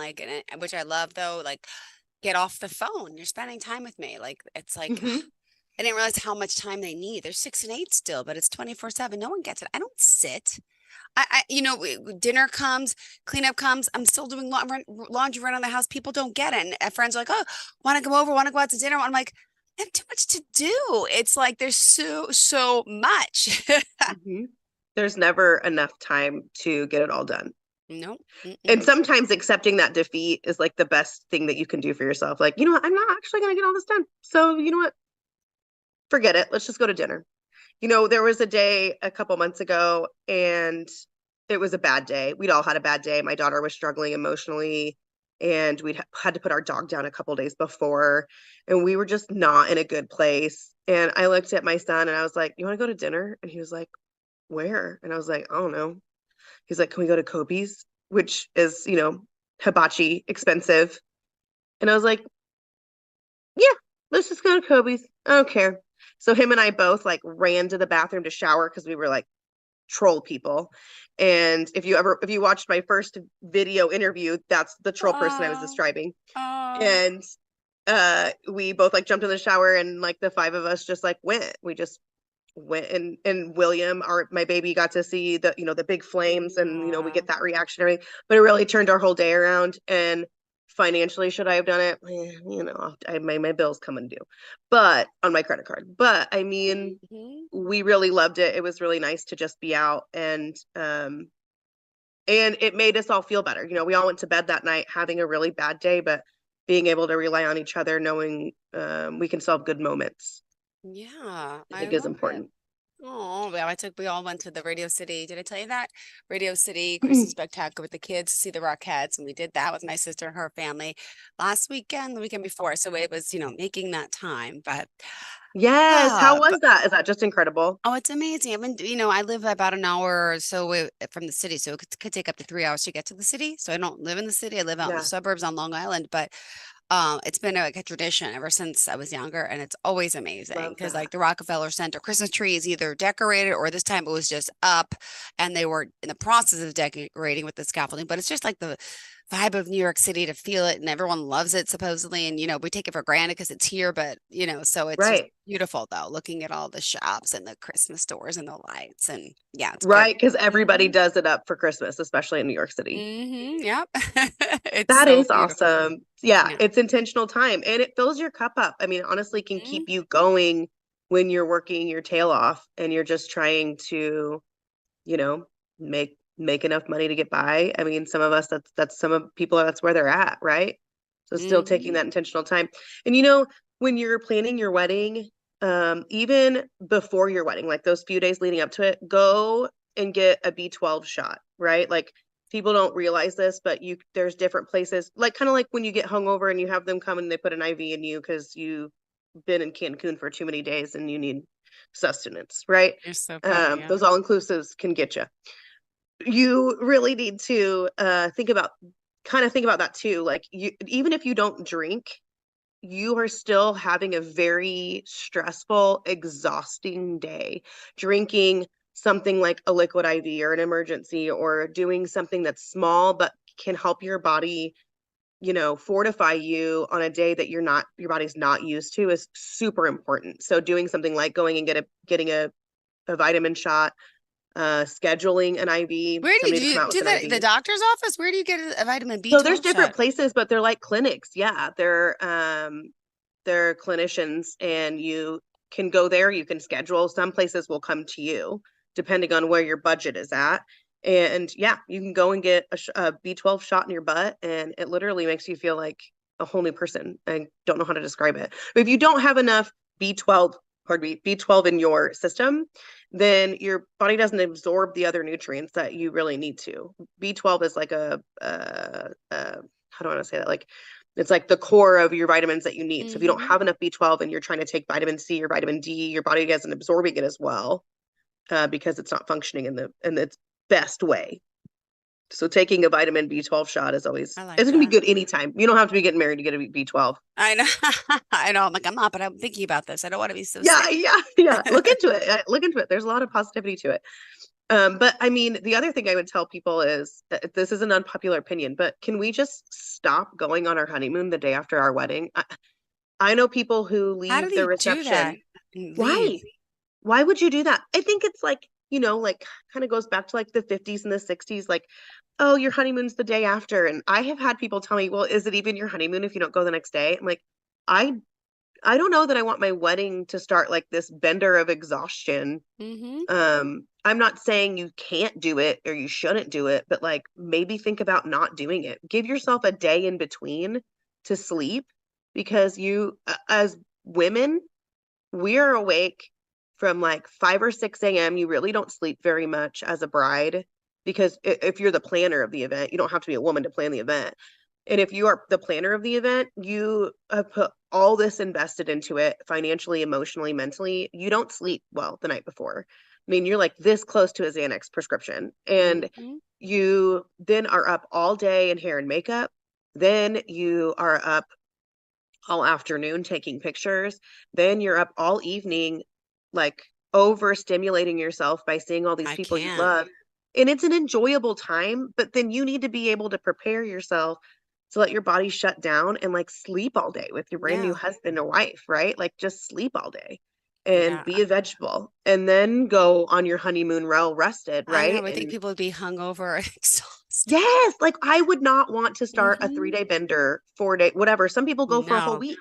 which I love though, like get off the phone. You're spending time with me. Like it's like I didn't realize how much time they need. They're 6 and 8 still, but it's 24/7. No one gets it. I don't sit. Dinner comes, cleanup comes. I'm still doing laundry around the house. People don't get it. And friends are like, "Oh, want to go over? Want to go out to dinner?" I'm like, I have too much to do. It's like there's so much. There's never enough time to get it all done. No. And sometimes accepting that defeat is like the best thing that you can do for yourself. Like, I'm not actually going to get all this done. So you know what? Forget it. Let's just go to dinner. There was a day a couple months ago, and it was a bad day. We'd all had a bad day. My daughter was struggling emotionally, and we'd had to put our dog down a couple days before, and we were just not in a good place. And I looked at my son and I was like, "You want to go to dinner?" And he was like, "Where?" And I was like, "I don't know." He's like, "Can we go to Kobe's?" Which is, hibachi expensive. And I was like, "Yeah, let's just go to Kobe's. I don't care." So him and I both ran to the bathroom to shower because we were like troll people. And if you watched my first video interview, that's the troll person I was describing. And we both jumped in the shower, and the 5 of us just went. We just went, and William, my baby, got to see the big flames, and we get that reaction and everything. But it really turned our whole day around. And financially, should I have done it? My bills coming due, but on my credit card. But I mean, we really loved it. It was really nice to just be out, and it made us all feel better. We all went to bed that night having a really bad day, but being able to rely on each other, knowing we can solve good moments. Yeah, I think is important. Oh, well, we all went to the Radio City. Did I tell you that? Radio City Christmas Spectacular with the kids to see the Rockettes. And we did that with my sister and her family last weekend, the weekend before. So it was, making that time. But yes, how was that? Is that just incredible? Oh, it's amazing. I live about an hour or so from the city. So it could take up to 3 hours to get to the city. So I don't live in the city. I live out in the suburbs on Long Island. But it's been a tradition ever since I was younger, and it's always amazing because the Rockefeller Center Christmas tree is either decorated, or this time it was just up, and they were in the process of decorating with the scaffolding. But it's just the vibe of New York City to feel it, and everyone loves it supposedly. And, we take it for granted because it's here, but, so it's just beautiful though, looking at all the shops and the Christmas stores and the lights, and it's right. Because everybody does it up for Christmas, especially in New York City. Yep. That so is beautiful. awesome. Yeah, it's intentional time and it fills your cup up. I mean, honestly, can keep you going when you're working your tail off and you're just trying to, make enough money to get by. I mean, some of us, that's some of people, that's where they're at, right? So still taking that intentional time. And when you're planning your wedding, even before your wedding, like those few days leading up to it, go and get a B12 shot, right? Like people don't realize this, but there's different places, like kind of like when you get hungover and you have them come and they put an IV in you because you've been in Cancun for too many days and you need sustenance, right? You're so funny, Those all-inclusives can get you. You really need to think about that too. Like even if you don't drink, you are still having a very stressful, exhausting day. Drinking something like a liquid IV or an emergency, or doing something that's small but can help your body, fortify you on a day that your body's not used to, is super important. So doing something like going and getting a vitamin shot, scheduling an IV. Where do you come out do with an the IV. doctor's office? Where do you get a vitamin B12 So there's different shot? places, but they're like clinics. Yeah, they're clinicians, and you can go there. You can schedule. Some places will come to you depending on where your budget is at. And yeah, you can go and get a B12 shot in your butt, and it literally makes you feel like a whole new person. I don't know how to describe it. But if you don't have enough B12 in your system, then your body doesn't absorb the other nutrients that you really need to. B12 is like how do I want to say that? Like, it's like the core of your vitamins that you need. So if you don't have enough B12 and you're trying to take vitamin C or vitamin D, your body isn't absorbing it as well, because it's not functioning in its best way. So taking a vitamin B12 shot is always, it's gonna be good anytime. You don't have to be getting married to get a B12. I know. I know. I'm like, I'm not, but I'm thinking about this. I don't want to be so Yeah, sick. yeah. Look into it. Look into it. There's a lot of positivity to it. But I mean, the other thing I would tell people is, this is an unpopular opinion, but can we just stop going on our honeymoon the day after our wedding? I know people who How do leave they their do that? reception. Why? Why would you do that? I think it's like, like kind of goes back to like the 50s and the 60s, like, oh, your honeymoon's the day after. And I have had people tell me, well, is it even your honeymoon if you don't go the next day? I'm like, I don't know that I want my wedding to start like this bender of exhaustion. I'm not saying you can't do it or you shouldn't do it, but like maybe think about not doing it. Give yourself a day in between to sleep, because as women, we're awake from like 5 or 6 a.m. You really don't sleep very much as a bride, because if you're the planner of the event, you don't have to be a woman to plan the event. And if you are the planner of the event, you have put all this invested into it financially, emotionally, mentally. You don't sleep well the night before. I mean, you're like this close to a Xanax prescription. And you then are up all day in hair and makeup. Then you are up all afternoon taking pictures. Then you're up all evening, like overstimulating yourself by seeing all these people you love. And it's an enjoyable time, but then you need to be able to prepare yourself to let your body shut down and like sleep all day with your brand new husband or wife, right? Like just sleep all day and be a vegetable, and then go on your honeymoon well rested, I right? know. I think people would be hungover and exhausted. Yes, like I would not want to start a 3-day bender, 4-day, whatever. Some people go for a whole week.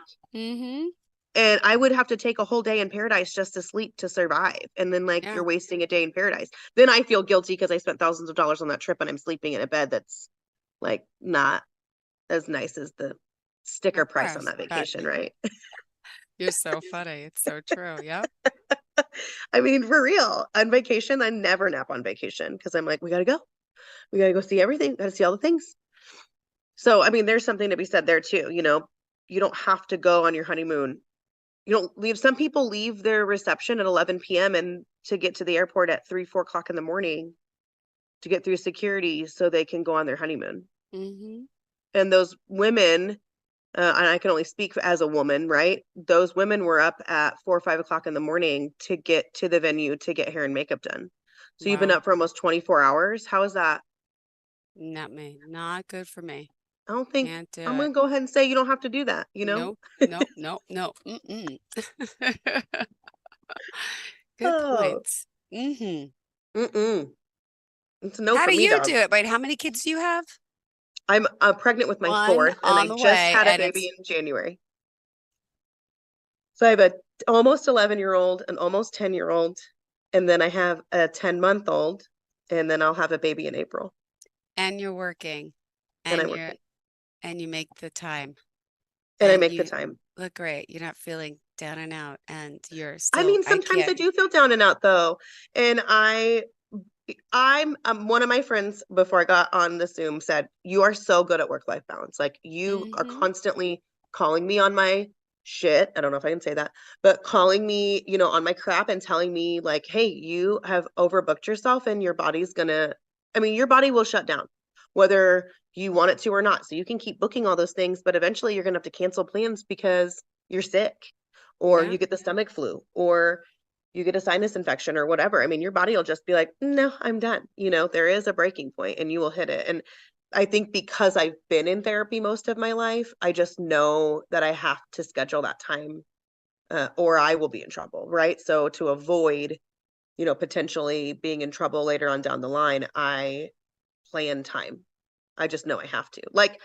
And I would have to take a whole day in paradise just to sleep to survive. And then like you're wasting a day in paradise. Then I feel guilty because I spent thousands of dollars on that trip and I'm sleeping in a bed that's like not as nice as the sticker price on that vacation, right? You're so funny. It's so true. Yep. I mean, for real, on vacation, I never nap on vacation because I'm like, we gotta go. We gotta go see everything. Gotta see all the things. So, I mean, there's something to be said there too. You don't have to go on your honeymoon. You don't leave. Some people leave their reception at 11 p.m. and to get to the airport at 3, 4 o'clock in the morning to get through security so they can go on their honeymoon. And those women, and I can only speak as a woman, right? Those women were up at 4 or 5 o'clock in the morning to get to the venue to get hair and makeup done. So you've been up for almost 24 hours. How is that? Not me. Not good for me. don't think Can't do I'm it. gonna go ahead and say you don't have to do that, you know? Nope, nope, nope, nope. Mm-mm. Good Oh. points. Mm-hmm. It's a no How for do me, you dog. do it? Wait, how many kids do you have? I'm pregnant with my 1 4th, and I on the just way, had a and baby it's in January. So I have a almost 11-year-old, an almost 10-year-old, and then I have a 10-month-old, and then I'll have a baby in April, and you're working, and and I'm working, you make the time, and I and make the you time. look great. You're not feeling down and out, and you're I still, mean, I sometimes I can't. do feel down and out though, and I'm one of my friends before I got on the Zoom said, "You are so good at work-life balance. Like you are Mm-hmm. constantly calling me on my shit. I don't know if I can say that, but calling me, you know, on my crap and telling me like, "Hey, you have overbooked yourself and your body's gonna, I mean, your body will shut down whether you want it to or not. So you can keep booking all those things, but eventually you're gonna have to cancel plans because you're sick or Yeah. you get the stomach flu or you get a sinus infection or whatever. I mean, your body will just be like, no, I'm done. You know, there is a breaking point and you will hit it. And I think because I've been in therapy most of my life, I just know that I have to schedule that time or I will be in trouble. Right. So to avoid, you know, potentially being in trouble later on down the line, I plan time. I just know I have to. Like,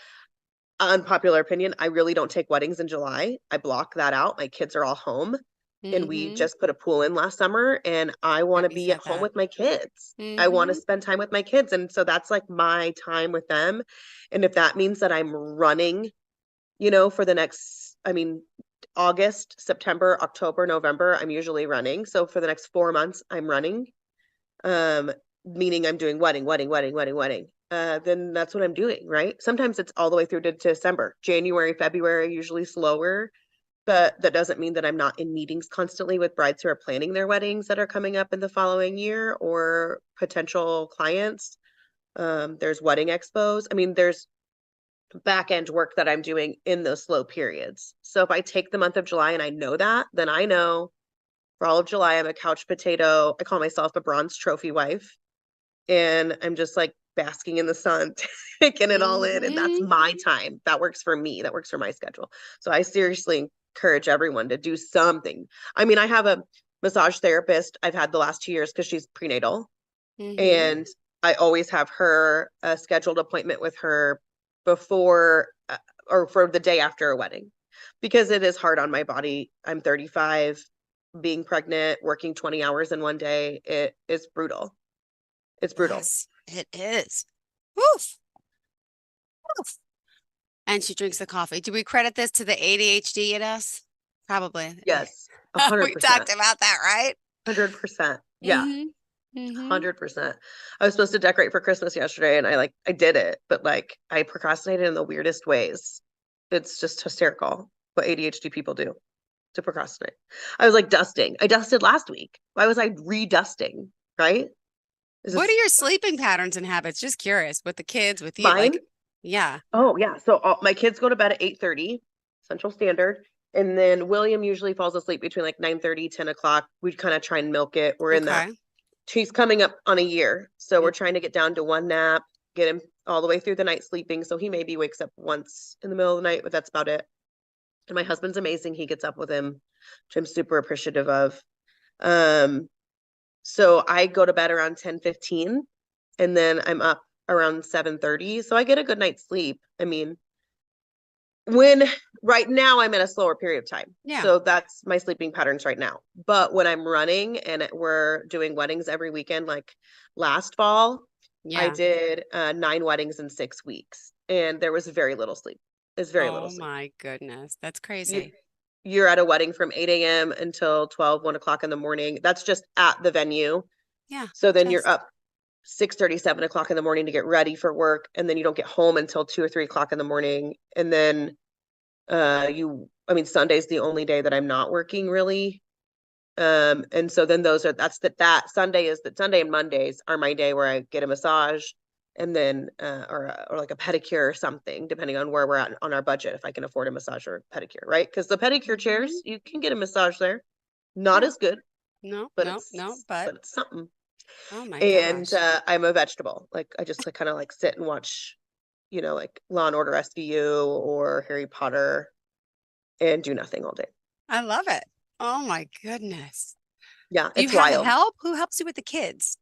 unpopular opinion, I really don't take weddings in July. I block that out. My kids are all home. And we Mm-hmm. just put a pool in last summer and I want to You be at said home that. with my kids. I want to Mm-hmm. spend time with my kids. And so that's like my time with them. And if that means that I'm running, you know, for the next, I mean, August, September, October, November, I'm usually running. So for the next 4 months, I'm running. Um, Meaning I'm doing wedding. Then that's what I'm doing, right? Sometimes it's all the way through to December. January, February, usually slower, but that doesn't mean that I'm not in meetings constantly with brides who are planning their weddings that are coming up in the following year or potential clients. There's wedding expos. I mean, there's back end work that I'm doing in those slow periods. So if I take the month of July and I know that, then I know for all of July, I'm a couch potato. I call myself a bronze trophy wife. And I'm just like basking in the sun, taking it all in. And that's Mm-hmm. my time. That works for me. That works for my schedule. So I seriously encourage everyone to do something. I mean, I have a massage therapist I've had the last 2 years because she's prenatal. Mm-hmm. And I always have her a scheduled appointment with her before or for the day after a wedding because it is hard on my body. I'm 35, being pregnant, working 20 hours in one day. It is brutal. It's brutal. Yes, it is. Woof. Woof. And she drinks the coffee. Do we credit this to the ADHD in us? Probably. Yes, We 100%. talked about that, right? 100%. Yeah, Mm-hmm. Mm-hmm. 100%. I was supposed to decorate for Christmas yesterday and I did it, but like I procrastinated in the weirdest ways. It's just hysterical what ADHD people do to procrastinate. I was like dusting. I dusted last week. Why was I redusting? Right? What are your sleeping patterns and habits? Just curious with the kids, with you. Mine? Like, yeah. Oh yeah. So my kids go to bed at 8:30 Central Standard. And then William usually falls asleep between like 9:30, 10 o'clock. We kind of try and milk it. We're in that. Okay. He's coming up on a year. So we're trying to get down to one nap, get him all the way through the night sleeping. So he maybe wakes up once in the middle of the night, but that's about it. And my husband's amazing. He gets up with him, which I'm super appreciative of. So I go to bed around 10:15 and then I'm up around 7:30. So I get a good night's sleep. I mean, right now I'm in a slower period of time. Yeah. So that's my sleeping patterns right now. But when I'm running and we're doing weddings every weekend, like last fall, I Yeah. did 9 weddings in 6 weeks and there was very little sleep. There's very little Oh sleep. my goodness. That's crazy. You're at a wedding from 8 a.m. until 12, 1 o'clock in the morning. That's just at the venue. Yeah. So then you're up 6:30, 7 o'clock in the morning to get ready for work. And then you don't get home until 2 or 3 o'clock in the morning. And then Sunday's the only day that I'm not working really. And so then that Sunday and Mondays are my day where I get a massage and then, or like a pedicure or something, depending on where we're at on our budget, if I can afford a massage or a pedicure, right? Because the pedicure chairs, you can get a massage there. Not as good. No, but no, no, but it's something. Oh my And gosh. I'm a vegetable. Like I just kind of like sit and watch like Law and Order SVU or Harry Potter and do nothing all day. I love it. Oh my goodness. Yeah, You it's have wild. help? Who helps you with the kids?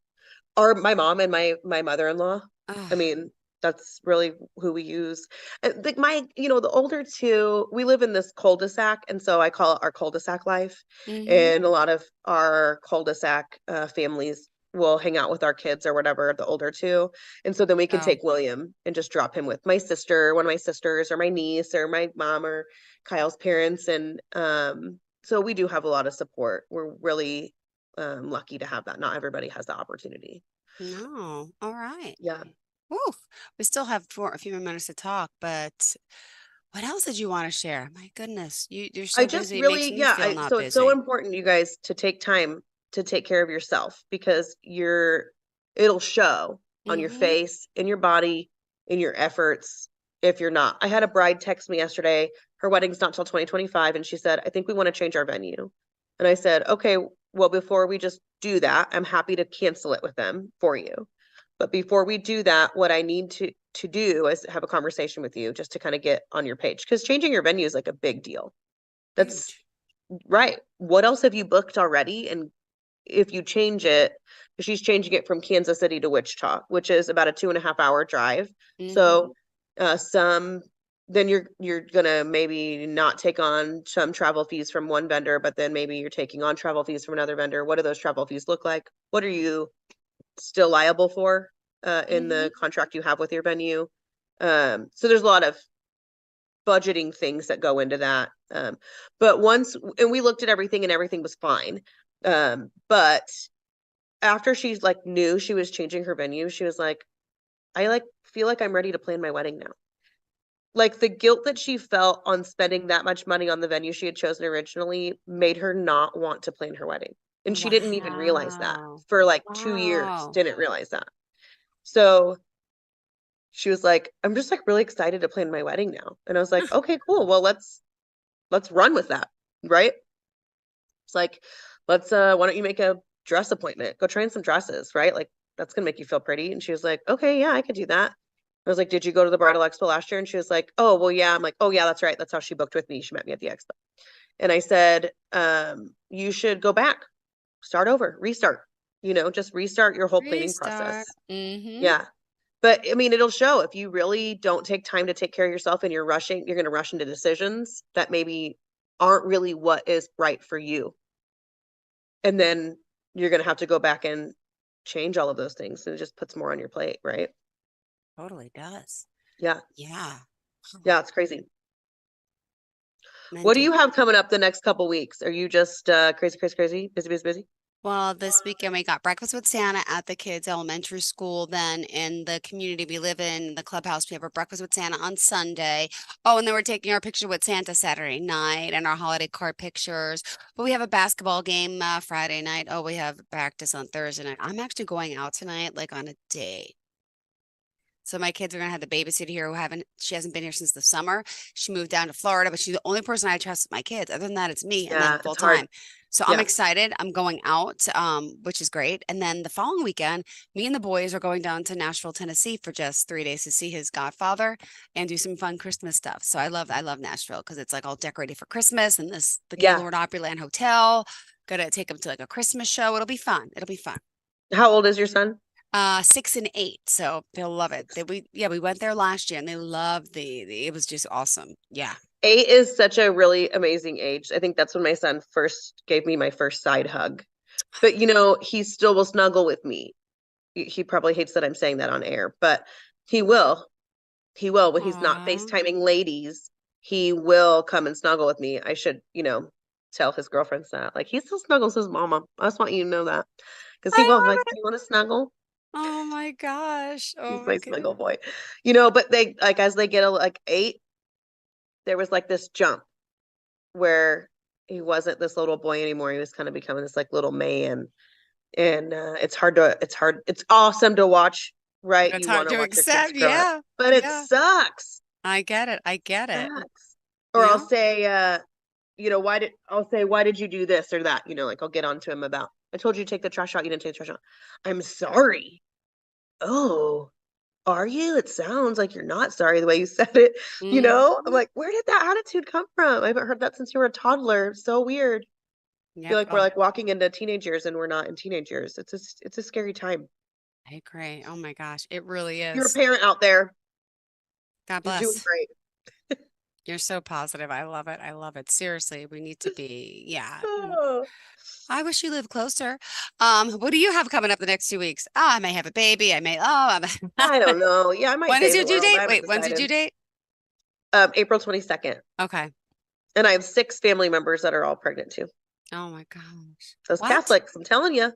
My mom and my mother-in-law. I mean, that's really who we use. Like the older two, we live in this cul-de-sac, and so I call it our cul-de-sac life. And a lot of our cul-de-sac families will hang out with our kids or whatever, the older two. And so then we can take William and just drop him with my sister, one of my sisters, or my niece, or my mom, or Kyle's parents. And so we do have a lot of support. We're really lucky to have that. Not everybody has the opportunity. No. All right. Yeah. Woo. We still have a few more minutes to talk, but what else did you want to share? My goodness, you're so I just busy. It really, makes me feel not so it's so busy. important, you guys, to take time to take care of yourself, because it'll show on your face, in your body, in your efforts if you're not. I had a bride text me yesterday. Her wedding's not till 2025, and she said, I think we want to change our venue. And I said, okay, well, before we just do that, I'm happy to cancel it with them for you. But before we do that, what I need to do is have a conversation with you just to kind of get on your page, because changing your venue is like a big deal. That's right. What else have you booked already? And if you change it, she's changing it from Kansas City to Wichita, which is about a 2.5-hour drive. So then you're gonna maybe not take on some travel fees from one vendor, but then maybe you're taking on travel fees from another vendor. What do those travel fees look like? What are you still liable for in the contract you have with your venue? So there's a lot of budgeting things that go into that. But we looked at everything and everything was fine. But after she's like knew she was changing her venue, she was like, I feel like I'm ready to plan my wedding now. Like the guilt that she felt on spending that much money on the venue she had chosen originally made her not want to plan her wedding. And she didn't even realize that for like 2 years, didn't realize that. So she was like, I'm just like really excited to plan my wedding now. And I was like, okay, cool. Well, let's run with that. Right. It's like, why don't you make a dress appointment? Go try on some dresses, right? Like that's gonna make you feel pretty. And she was like, okay, yeah, I could do that. I was like, did you go to the bridal expo last year? And she was like, oh, well, yeah. I'm like, oh yeah, that's right. That's how she booked with me. She met me at the expo. And I said, you should go back, start over, restart, just restart your whole planning process. Yeah. But I mean, it'll show if you really don't take time to take care of yourself and you're going to rush into decisions that maybe aren't really what is right for you. And then you're going to have to go back and change all of those things. And it just puts more on your plate, right? Totally does. Yeah. Yeah. Yeah, it's crazy. What do you have coming up the next couple weeks? Are you just crazy, busy? Well, this weekend we got breakfast with Santa at the kids' elementary school. Then in the community we live in, the clubhouse, we have a breakfast with Santa on Sunday. Oh, and then we're taking our picture with Santa Saturday night and our holiday card pictures. But we have a basketball game Friday night. Oh, we have practice on Thursday night. I'm actually going out tonight, like on a date. So my kids are gonna have the babysitter here she hasn't been here since the summer. She moved down to Florida, but she's the only person I trust with my kids. Other than that, it's me and then full time. So I'm excited. I'm going out, which is great. And then the following weekend, me and the boys are going down to Nashville, Tennessee for just 3 days to see his godfather and do some fun Christmas stuff. So I love Nashville because it's like all decorated for Christmas and the Gaylord Opryland Hotel. Gonna take them to like a Christmas show. It'll be fun. How old is your son? 6 and 8, so they'll love it. We went there last year and they loved it was just awesome. Yeah. 8 is such a really amazing age. I think that's when my son first gave me my first side hug. But he still will snuggle with me. He probably hates that I'm saying that on air, but he will. He will when he's not FaceTiming ladies. He will come and snuggle with me. I should, tell his girlfriends that. Like he still snuggles his mama. I just want you to know that. Because he will like, you want to snuggle? Oh my gosh. Oh, he's my snuggle boy. But they like as they get like 8, there was like this jump where he wasn't this little boy anymore. He was kind of becoming this like little man. And it's awesome to watch, right? It's you hard to accept, yeah. But it sucks. I get it. Or I'll say, why did you do this or that? Like I'll get onto him about, I told you to take the trash out. You didn't take the trash out. I'm sorry. Oh, are you? It sounds like you're not sorry the way you said it. You know, I'm like, where did that attitude come from? I haven't heard that since you were a toddler. So weird. I feel like we're like walking into teenage years and we're not in teenage years. It's a scary time. I agree. Oh my gosh, it really If you're a is. parent out there, God you're doing bless. great. You're so positive. I love it. I love it. Seriously, we need to be, yeah. Oh, I wish you lived closer. What do you have coming up the next 2 weeks? Oh, I may have a baby. I may, I don't know. Yeah, I might When is save your the due world. I date? haven't Wait, when's your due decided. date? April 22nd. Okay. And I have 6 family members that are all pregnant too. Oh my gosh. So it's What? Catholics, I'm telling you.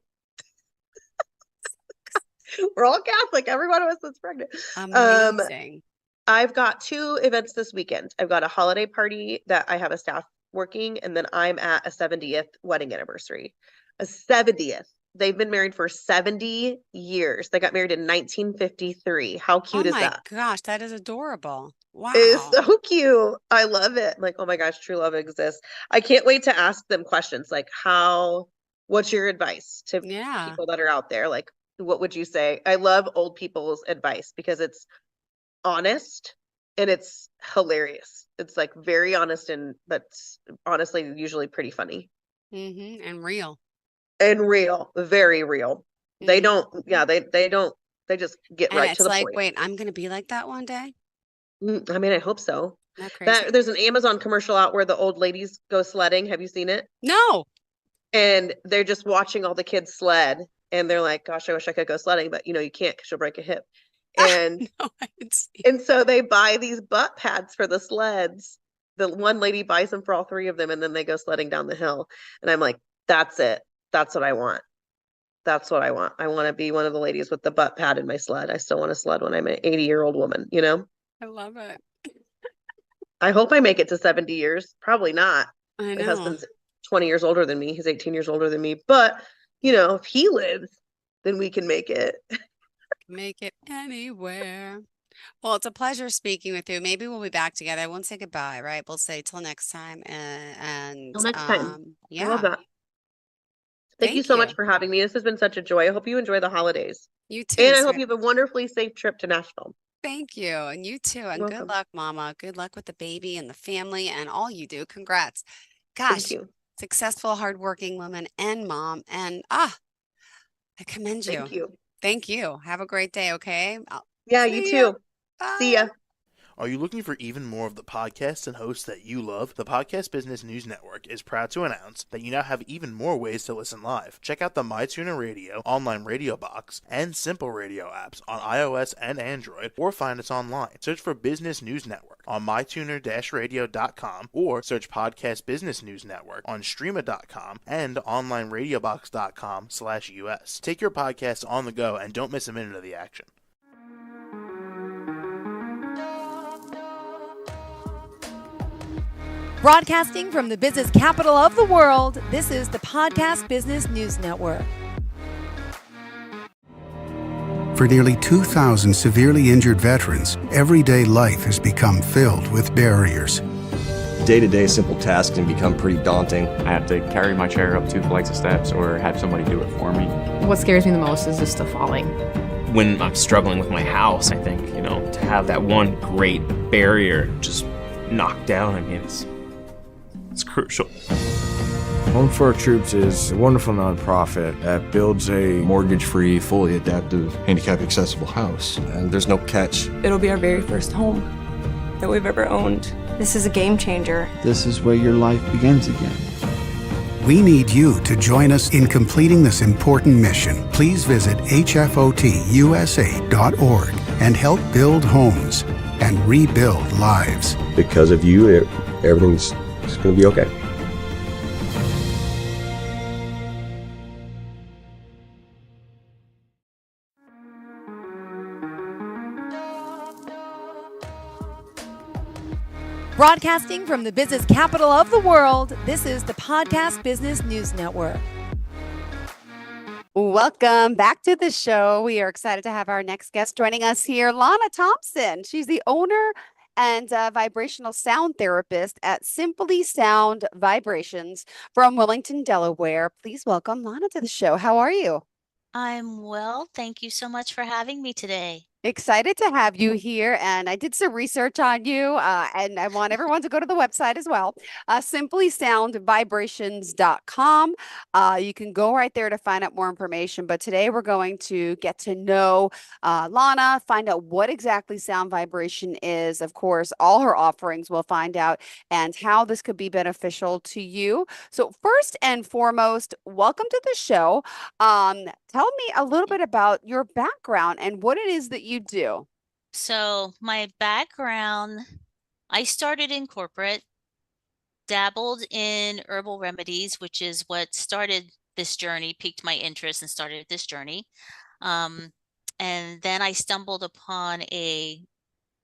We're all Catholic. Every one of us is pregnant. Amazing. I've got 2 events this weekend. I've got a holiday party that I have a staff working, and then I'm at a 70th wedding anniversary. A 70th. They've been married for 70 years. They got married in 1953. How cute is that? Oh my gosh, that is adorable. Wow. It is so cute. I love it. I'm like, oh my gosh, true love exists. I can't wait to ask them questions like what's your advice to people that are out there? Like, what would you say? I love old people's advice because it's honest and it's hilarious. It's like very honest but honestly usually pretty funny. And real. And real, very real. They don't, they just get And right it's to the like, point. wait, I'm going to be like that one day? I mean, I hope so. Not crazy. There's an Amazon commercial out where the old ladies go sledding. Have you seen it? No. And they're just watching all the kids sled. And they're like, gosh, I wish I could go sledding, but you can't because you'll break a hip. And and so they buy these butt pads for the sleds. The one lady buys them for all 3 of them, and then they go sledding down the hill. And I'm like, that's it. That's what I want. That's what I want. I want to be one of the ladies with the butt pad in my sled. I still want to sled when I'm an 80-year-old woman, I love it. I hope I make it to 70 years. Probably not. I know. My husband's 20 years older than me. He's 18 years older than me. But, if he lives, then we can make it. Make it anywhere. Well, it's a pleasure speaking with you. Maybe we'll be back together. I won't say goodbye, right? We'll say till next time. And Till next time. yeah. I love that. Thank you so much for having me. This has been such a joy. I hope you enjoy the holidays. You too. And I hope you have a wonderfully safe trip to Nashville. Thank you. And you too. And welcome. Good luck, Mama. Good luck with the baby and the family and all you do. Congrats. Gosh, Thank you. Successful, hardworking woman and mom. And I commend you. Thank you. Thank you. Have a great day, okay? Yeah, you too. See ya. Are you looking for even more of the podcasts and hosts that you love? The Podcast Business News Network is proud to announce that you now have even more ways to listen live. Check out the MyTuner Radio, online radio box, and Simple Radio apps on iOS and Android, or find us online. Search for Business News Network on mytuner-radio.com, or search Podcast Business News Network on streama.com and onlineradiobox.com/US. Take your podcast on the go and don't miss a minute of the action. Broadcasting from the business capital of the world, this is the Podcast Business News Network. For nearly 2,000 severely injured veterans, everyday life has become filled with barriers. Day-to-day simple tasks can become pretty daunting. I have to carry my chair up 2 flights of steps or have somebody do it for me. What scares me the most is just the falling. When I'm struggling with my house, I think, to have that one great barrier just knocked down, I mean, it's crucial. Home for Our Troops is a wonderful nonprofit that builds a mortgage-free, fully adaptive, handicap-accessible house. And there's no catch. It'll be our very first home that we've ever owned. This is a game changer. This is where your life begins again. We need you to join us in completing this important mission. Please visit hfotusa.org and help build homes and rebuild lives. Because of you, everything's going to be okay. Broadcasting from the business capital of the world, this is the Podcast Business News Network. Welcome back to the show. We are excited to have our next guest joining us here, Lana Thompson. She's the owner and vibrational sound therapist at Simply Sound Vibrations from Wilmington, Delaware. Please welcome Lana to the show. How are you? I'm well. Thank you so much for having me today. Excited to have you here. And I did some research on you, and I want everyone to go to the website as well, simplysoundvibrations.com. You can go right there to find out more information. But today we're going to get to know Lana, find out what exactly sound vibration is. Of course, all her offerings we'll find out, and how this could be beneficial to you. So, first and foremost, welcome to the show. Tell me a little bit about your background and what it is that you do. So my background, I started in corporate, dabbled in herbal remedies, which is what started this journey, piqued my interest and started this journey. And then I stumbled upon a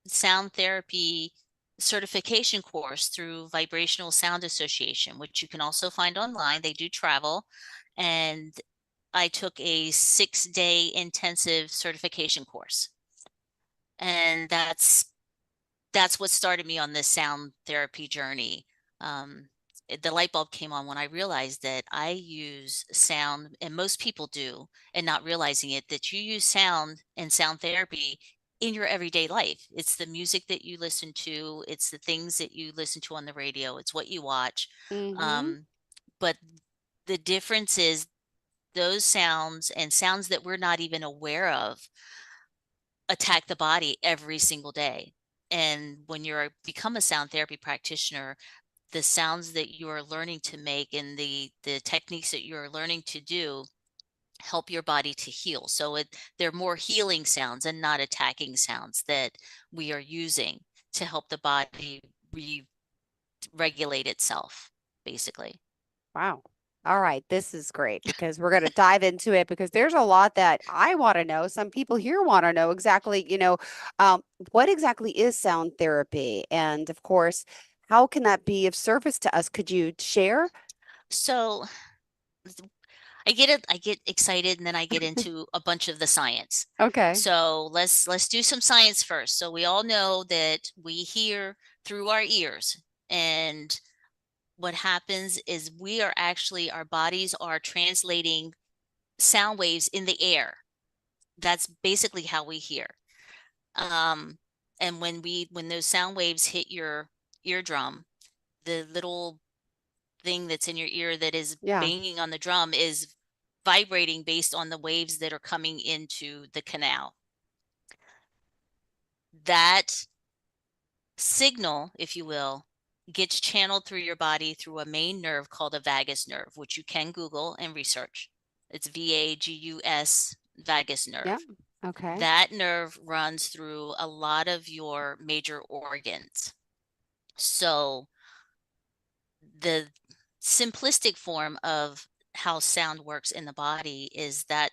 sound therapy certification course through Vibrational Sound Association, which you can also find online. They do travel. And I took a 6-day intensive certification course. And that's what started me on this sound therapy journey. The light bulb came on when I realized that I use sound, and most people do, and not realizing it, that you use sound and sound therapy in your everyday life. It's the music that you listen to, it's the things that you listen to on the radio, it's what you watch. But the difference is those sounds and sounds that we're not even aware of attack the body every single day. And when you're become a sound therapy practitioner, the sounds that you are learning to make and the techniques that you're learning to do help your body to heal. So they're more healing sounds and not attacking sounds that we are using to help the body regulate itself, basically. Wow. All right, this is great because we're going to dive into it, because there's a lot that I want to know. Some people here want to know exactly, what exactly is sound therapy? And of course, how can that be of service to us? Could you share? So I get excited, and then I get into a bunch of the science. Okay. So let's do some science first. So we all know that we hear through our ears, and what happens is our bodies are translating sound waves in the air. That's basically how we hear. And when those sound waves hit your eardrum, the little thing that's in your ear that is banging on the drum is vibrating based on the waves that are coming into the canal. That signal, if you will, gets channeled through your body through a main nerve called a vagus nerve, which you can Google and research. It's VAGUS, vagus nerve. Yeah. Okay. That nerve runs through a lot of your major organs. So the simplistic form of how sound works in the body is that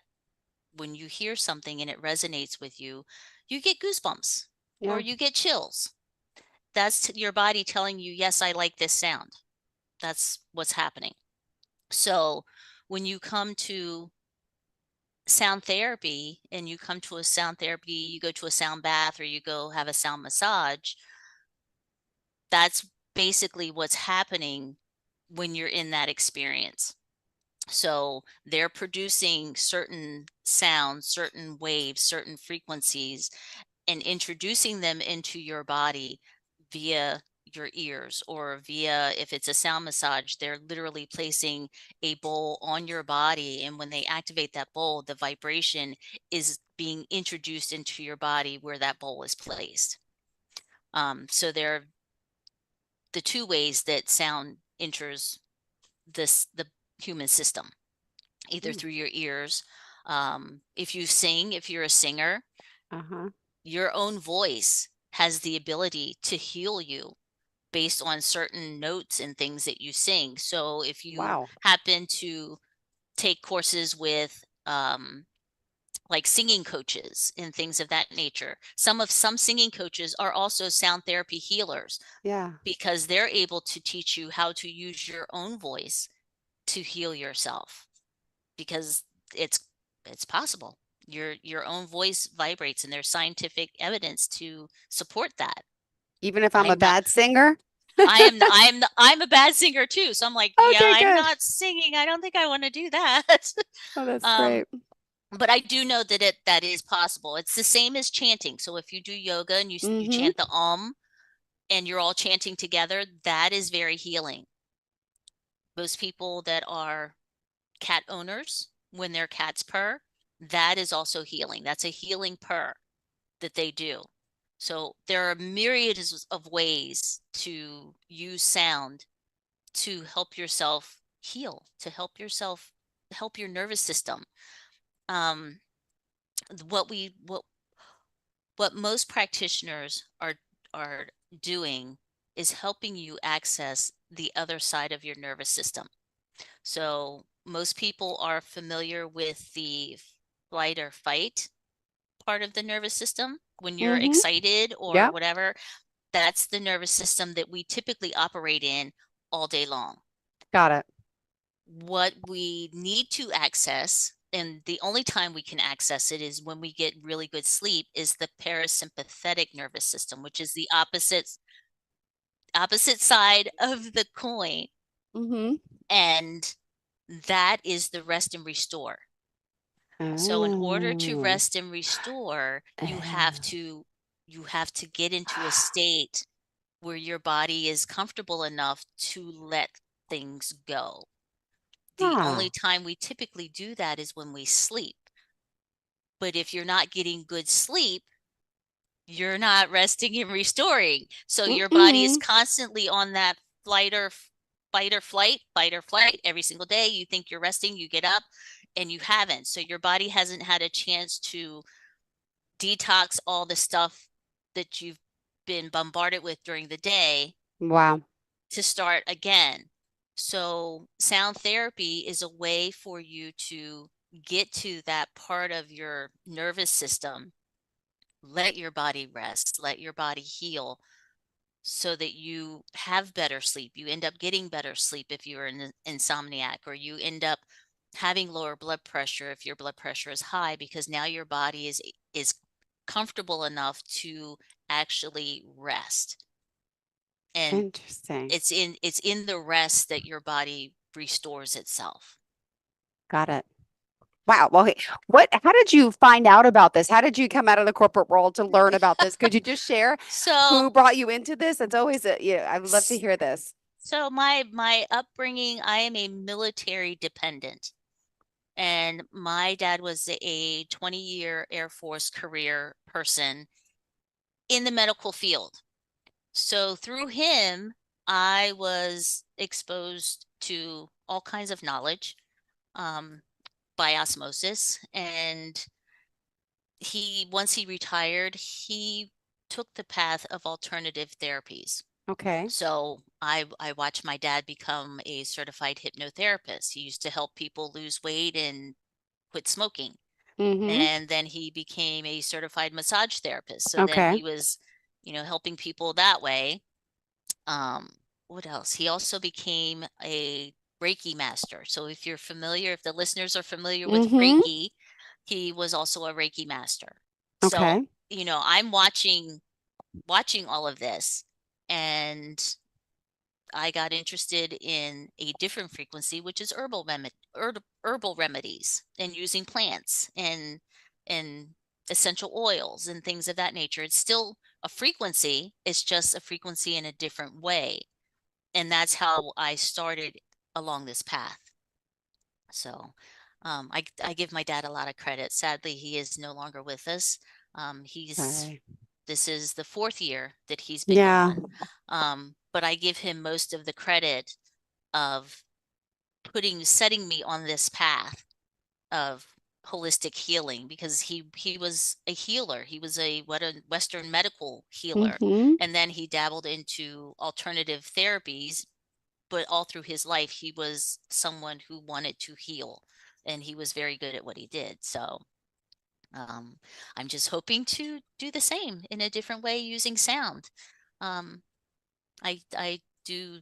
when you hear something and it resonates with you, you get goosebumps or you get chills. That's your body telling you, yes, I like this sound. That's what's happening. So when you come to sound therapy and you go to a sound bath, or you go have a sound massage, that's basically what's happening when you're in that experience. So they're producing certain sounds, certain waves, certain frequencies, and introducing them into your body via your ears, or via, if it's a sound massage, they're literally placing a bowl on your body. And when they activate that bowl, the vibration is being introduced into your body where that bowl is placed. So there are the two ways that sound enters the human system, either through your ears. If you're a singer, your own voice has the ability to heal you based on certain notes and things that you sing. So if you happen to take courses with like singing coaches and things of that nature, some singing coaches are also sound therapy healers. Yeah. Because they're able to teach you how to use your own voice to heal yourself, because it's possible. Your own voice vibrates, and there's scientific evidence to support that. Even if I'm a bad singer? I'm a bad singer too. So I'm like, Okay, yeah, I'm good. not singing. I don't think I want to do that. Oh, that's great. But I do know that that is possible. It's the same as chanting. So if you do yoga and you chant the and you're all chanting together, that is very healing. Most people that are cat owners, when their cats purr, that is also healing. That's a healing purr that they do. So there are myriads of ways to use sound to help yourself heal, to help your nervous system. What most practitioners are doing is helping you access the other side of your nervous system. So most people are familiar with the flight or fight part of the nervous system. When you're excited or whatever, that's the nervous system that we typically operate in all day long. Got it. What we need to access, and the only time we can access it is when we get really good sleep, is the parasympathetic nervous system, which is the opposite side of the coin. And that is the rest and restore. So in order to rest and restore, you have to get into a state where your body is comfortable enough to let things go. The only time we typically do that is when we sleep. But if you're not getting good sleep, you're not resting and restoring. So your body is constantly on that fight or flight every single day. You think you're resting, you get up, and you haven't. So your body hasn't had a chance to detox all the stuff that you've been bombarded with during the day. Wow. To start again. So sound therapy is a way for you to get to that part of your nervous system, let your body rest, let your body heal, so that you have better sleep. You end up getting better sleep if you're an insomniac, or you end up having lower blood pressure if your blood pressure is high, because now your body is comfortable enough to actually rest. And interesting. It's in the rest that your body restores itself. Got it. Wow. Well, hey, how did you find out about this? How did you come out of the corporate world to learn about this? Could you just share who brought you into this? It's always I would love to hear this. So my upbringing, I am a military dependent. And my dad was a 20-year Air Force career person in the medical field. So through him, I was exposed to all kinds of knowledge by osmosis. And once he retired, he took the path of alternative therapies. Okay. So I watched my dad become a certified hypnotherapist. He used to help people lose weight and quit smoking. And then he became a certified massage therapist. So then he was, helping people that way. What else? He also became a Reiki master. So if the listeners are familiar with Reiki, he was also a Reiki master. So, I'm watching all of this, and I got interested in a different frequency, which is herbal remedies, and using plants and essential oils and things of that nature. It's still a frequency. It's just a frequency in a different way. And that's how I started along this path. So I give my dad a lot of credit. Sadly, he is no longer with us. This is the 4th year that he's been gone. But I give him most of the credit of setting me on this path of holistic healing, because he was a healer. He was a Western medical healer. And then he dabbled into alternative therapies, but all through his life, he was someone who wanted to heal, and he was very good at what he did. So I'm just hoping to do the same in a different way using sound. I do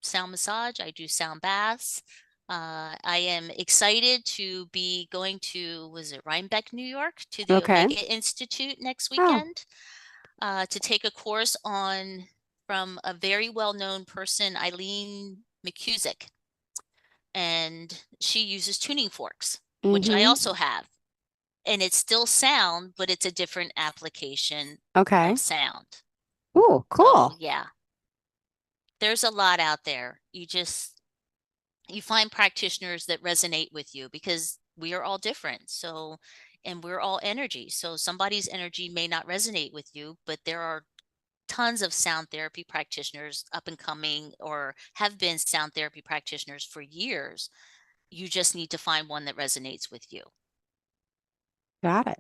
sound massage. I do sound baths. I am excited to be going to, was it Rhinebeck, New York, to the Omega Institute next weekend to take a course from a very well-known person, Eileen McCusick. And she uses tuning forks, which I also have. and it's still sound, but it's a different application Okay. of sound. Ooh, cool. So yeah, there's a lot out there. You find practitioners that resonate with you because we are all different. So, and we're all energy. So somebody's energy may not resonate with you, but there are tons of sound therapy practitioners up and coming or have been sound therapy practitioners for years. You just need to find one that resonates with you. Got it.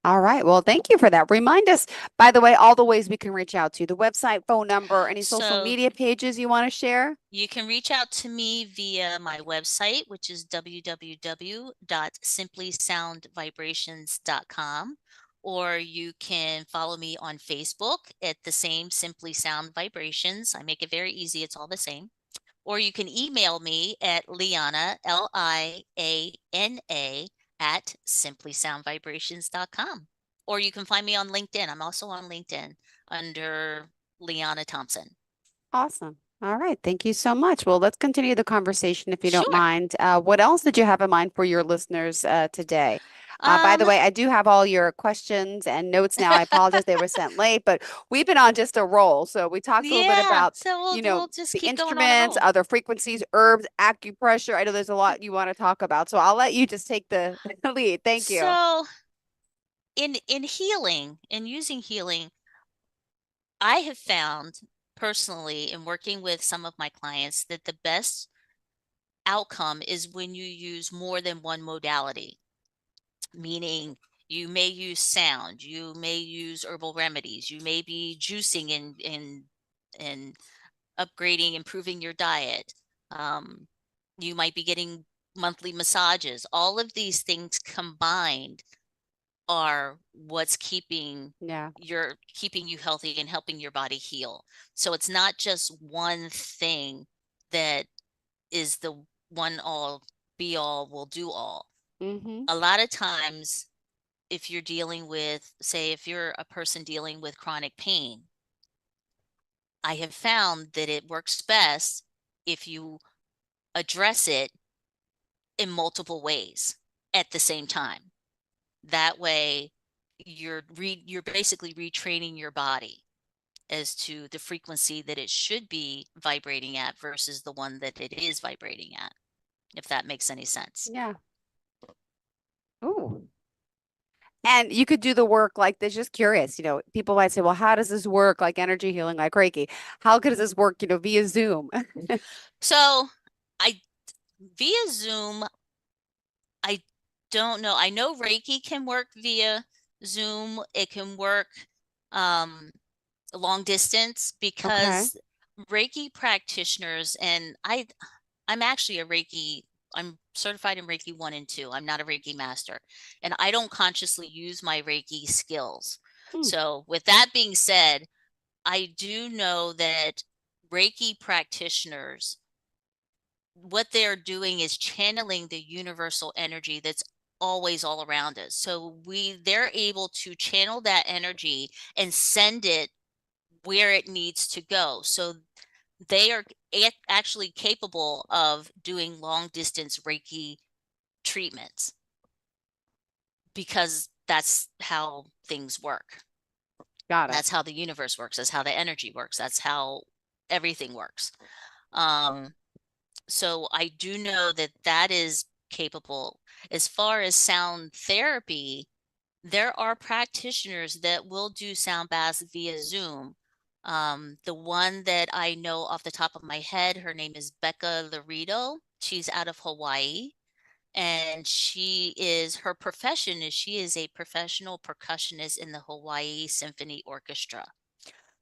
All right. Well, thank you for that. Remind us, by the way, all the ways we can reach out to you, the website, phone number, any social media pages you want to share? You can reach out to me via my website, which is www.simplysoundvibrations.com, or you can follow me on Facebook at the same Simply Sound Vibrations. I make it very easy. It's all the same. Or you can email me at Liana, Liana, at simplysoundvibrations.com. Or you can find me on LinkedIn. I'm also on LinkedIn under Liana Thompson. Awesome. All right. Thank you so much. Well, let's continue the conversation if you don't Sure. mind. What else did you have in mind for your listeners today? By the way, I do have all your questions and notes now. I apologize they were sent late, but we've been on just a roll. So we talked a little bit about, so we'll just the keep going on a instruments, roll. other frequencies, herbs, acupressure. I know there's a lot you want to talk about. So I'll let you just take the lead. Thank you. So in healing and using healing, I have found personally in working with some of my clients that the best outcome is when you use more than one modality, meaning you may use sound, you may use herbal remedies, you may be juicing and upgrading, improving your diet. You might be getting monthly massages. All of these things combined are what's keeping you healthy and helping your body heal. So it's not just one thing that is the one all be all will do all. A lot of times, if you're dealing with, say, if you're a person dealing with chronic pain, I have found that it works best if you address it in multiple ways at the same time. That way, you're basically retraining your body as to the frequency that it should be vibrating at versus the one that it is vibrating at, if that makes any sense. Yeah. Ooh. And you could do the work like this, just curious, people might say, well, how does this work? Like energy healing, like Reiki. How does this work, via Zoom? So via Zoom, I don't know. I know Reiki can work via Zoom. It can work long distance because Reiki practitioners, and I'm actually I'm certified in Reiki 1 and 2. I'm not a Reiki master, and I don't consciously use my Reiki skills. So with that being said, I do know that Reiki practitioners, what they're doing is channeling the universal energy that's always all around us. So they're able to channel that energy and send it where it needs to go. So they are actually capable of doing long distance Reiki treatments because that's how things work. Got it. That's how the universe works. That's how the energy works. That's how everything works. So I do know that that is capable. As far as sound therapy, there are practitioners that will do sound baths via Zoom. The one that I know off the top of my head, her name is Becca Laredo. She's out of Hawaii. And her profession is she is a professional percussionist in the Hawaii Symphony Orchestra.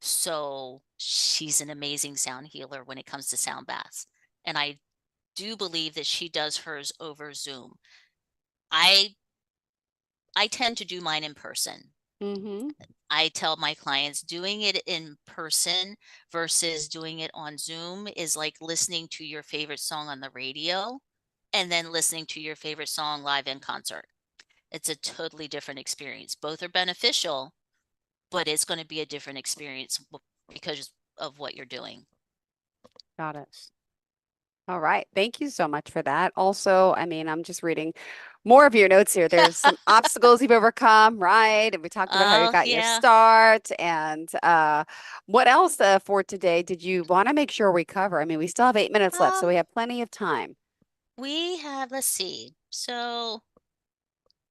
So she's an amazing sound healer when it comes to sound baths. And I do believe that she does hers over Zoom. I tend to do mine in person. I tell my clients doing it in person versus doing it on Zoom is like listening to your favorite song on the radio and then listening to your favorite song live in concert. It's a totally different experience. Both are beneficial, but it's going to be a different experience because of what you're doing. Got it. All right. Thank you so much for that. Also, I mean, I'm just reading more of your notes here. There's some obstacles you've overcome, right? And we talked about how you Oh, got your yeah. start. And what else for today did you want to make sure we cover? I mean, we still have 8 minutes left, so we have plenty of time. We have, let's see. So,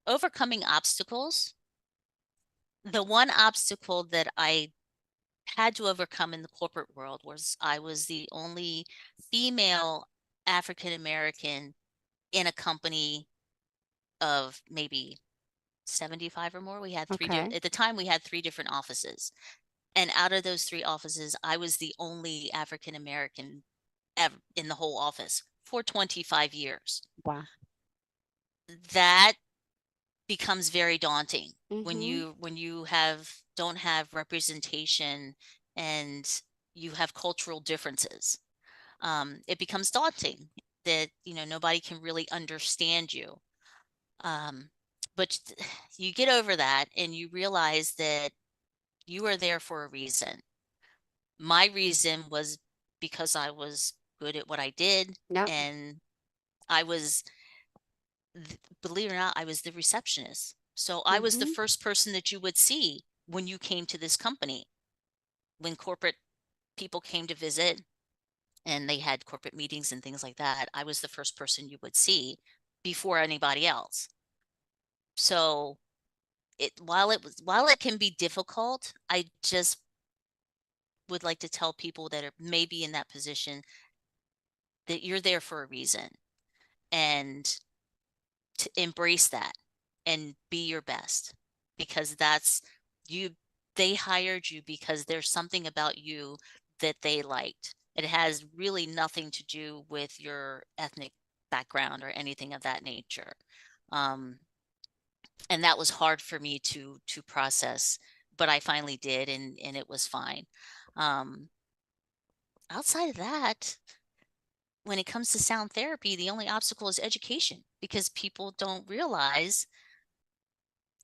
overcoming obstacles. The one obstacle that I had to overcome in the corporate world was I was the only female African American in a company of maybe 75 or more. We had Okay. at the time we had 3 different offices. And out of those 3 offices, I was the only African American ever in the whole office for 25 years. Wow. That becomes very daunting when Mm-hmm. you don't have representation and you have cultural differences. It becomes daunting that nobody can really understand you. But you get over that and you realize that you are there for a reason. My reason was because I was good at what I did, Yep. and I was, believe it or not, I was the receptionist. So I was the Mm-hmm. first person that you would see when you came to this company. When corporate people came to visit and they had corporate meetings and things like that, I was the first person you would see before anybody else. So while it can be difficult, I just would like to tell people that are maybe in that position that you're there for a reason, and to embrace that and be your best, because that's you. They hired you because there's something about you that they liked. It has really nothing to do with your ethnic background or anything of that nature. And that was hard for me to process, but I finally did, and it was fine. Outside of that, when it comes to sound therapy, the only obstacle is education, because people don't realize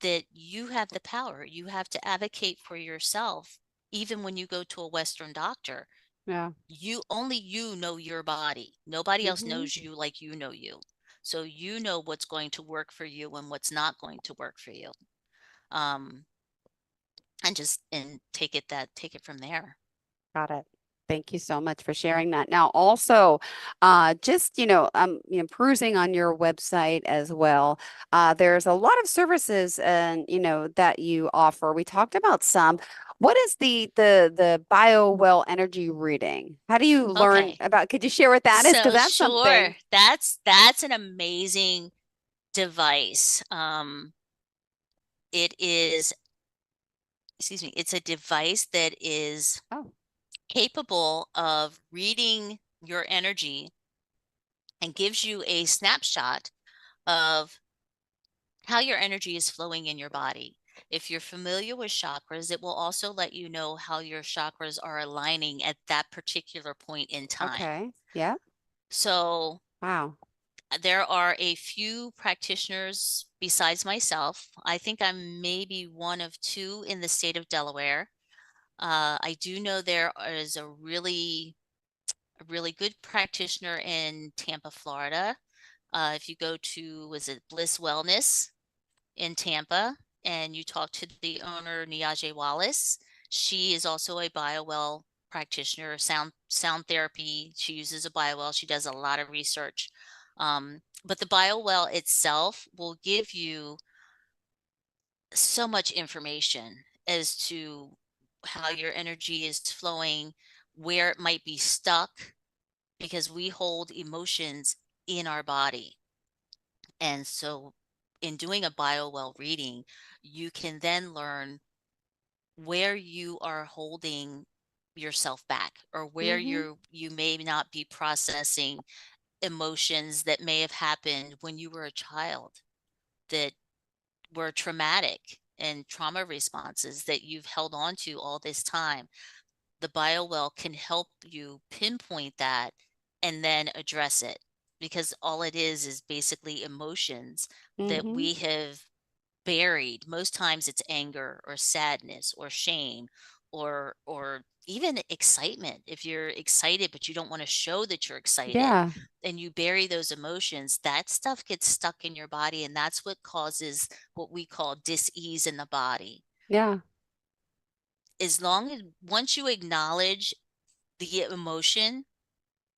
that you have the power. You have to advocate for yourself. Even when you go to a Western doctor, Yeah. you know your body. Nobody else Mm-hmm. knows you like you know you. So you know what's going to work for you and what's not going to work for you. And take it from there. Got it. Thank you so much for sharing that. Now, also, just perusing on your website as well. There's a lot of services and that you offer. We talked about some. What is the BioWell energy reading? How do you learn Okay. about? Could you share what that is? Because So that's something. sure, that's an amazing device. It is, excuse me, it's a device that is capable of reading your energy and gives you a snapshot of how your energy is flowing in your body. If you're familiar with chakras, it will also let you know how your chakras are aligning at that particular point in time. Okay. Yeah. So, wow. There are a few practitioners besides myself. I think I'm maybe one of 2 in the state of Delaware. I do know there is a really good practitioner in Tampa, Florida. If you go to, was it Bliss Wellness in Tampa, and you talk to the owner, Niaje Wallace, she is also a BioWell practitioner, sound therapy. She uses a BioWell. She does a lot of research. But the BioWell itself will give you so much information as to how your energy is flowing, where it might be stuck, because we hold emotions in our body. And so in doing a BioWell reading, you can then learn where you are holding yourself back, or where Mm-hmm. you may not be processing emotions that may have happened when you were a child, that were traumatic, and trauma responses that you've held on to all this time. The BioWell can help you pinpoint that and then address it, because all it is basically emotions that Mm-hmm. we have buried. Most times it's anger or sadness or shame or even excitement. If you're excited but you don't want to show that you're excited, Yeah. and you bury those emotions, that stuff gets stuck in your body, and that's what causes what we call dis-ease in the body. Yeah. As long as once you acknowledge the emotion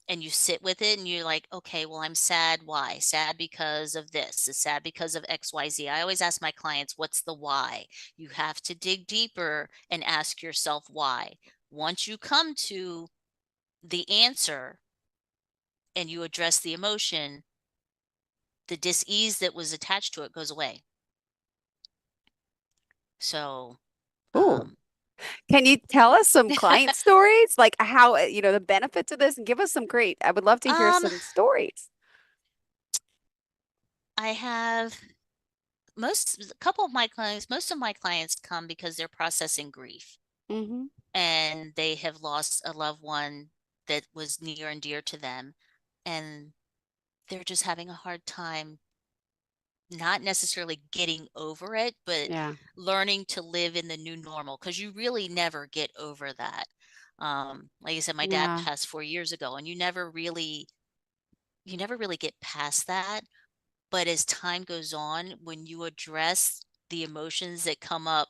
and you sit with it and you're like, okay, well, I'm sad. Why? Sad because of this. It's sad because of XYZ. I always ask my clients, what's the why? You have to dig deeper and ask yourself why. Once you come to the answer and you address the emotion, the dis-ease that was attached to it goes away. So, Ooh. Can you tell us some client stories, like how, the benefits of this, and give us some great, I would love to hear some stories. I have most of my clients come because they're processing grief. Mm-hmm. And they have lost a loved one that was near and dear to them, and they're just having a hard time not necessarily getting over it, but Yeah. learning to live in the new normal, because you really never get over that. Like I said, my dad Yeah. passed 4 years ago, and you never really get past that. But as time goes on, when you address the emotions that come up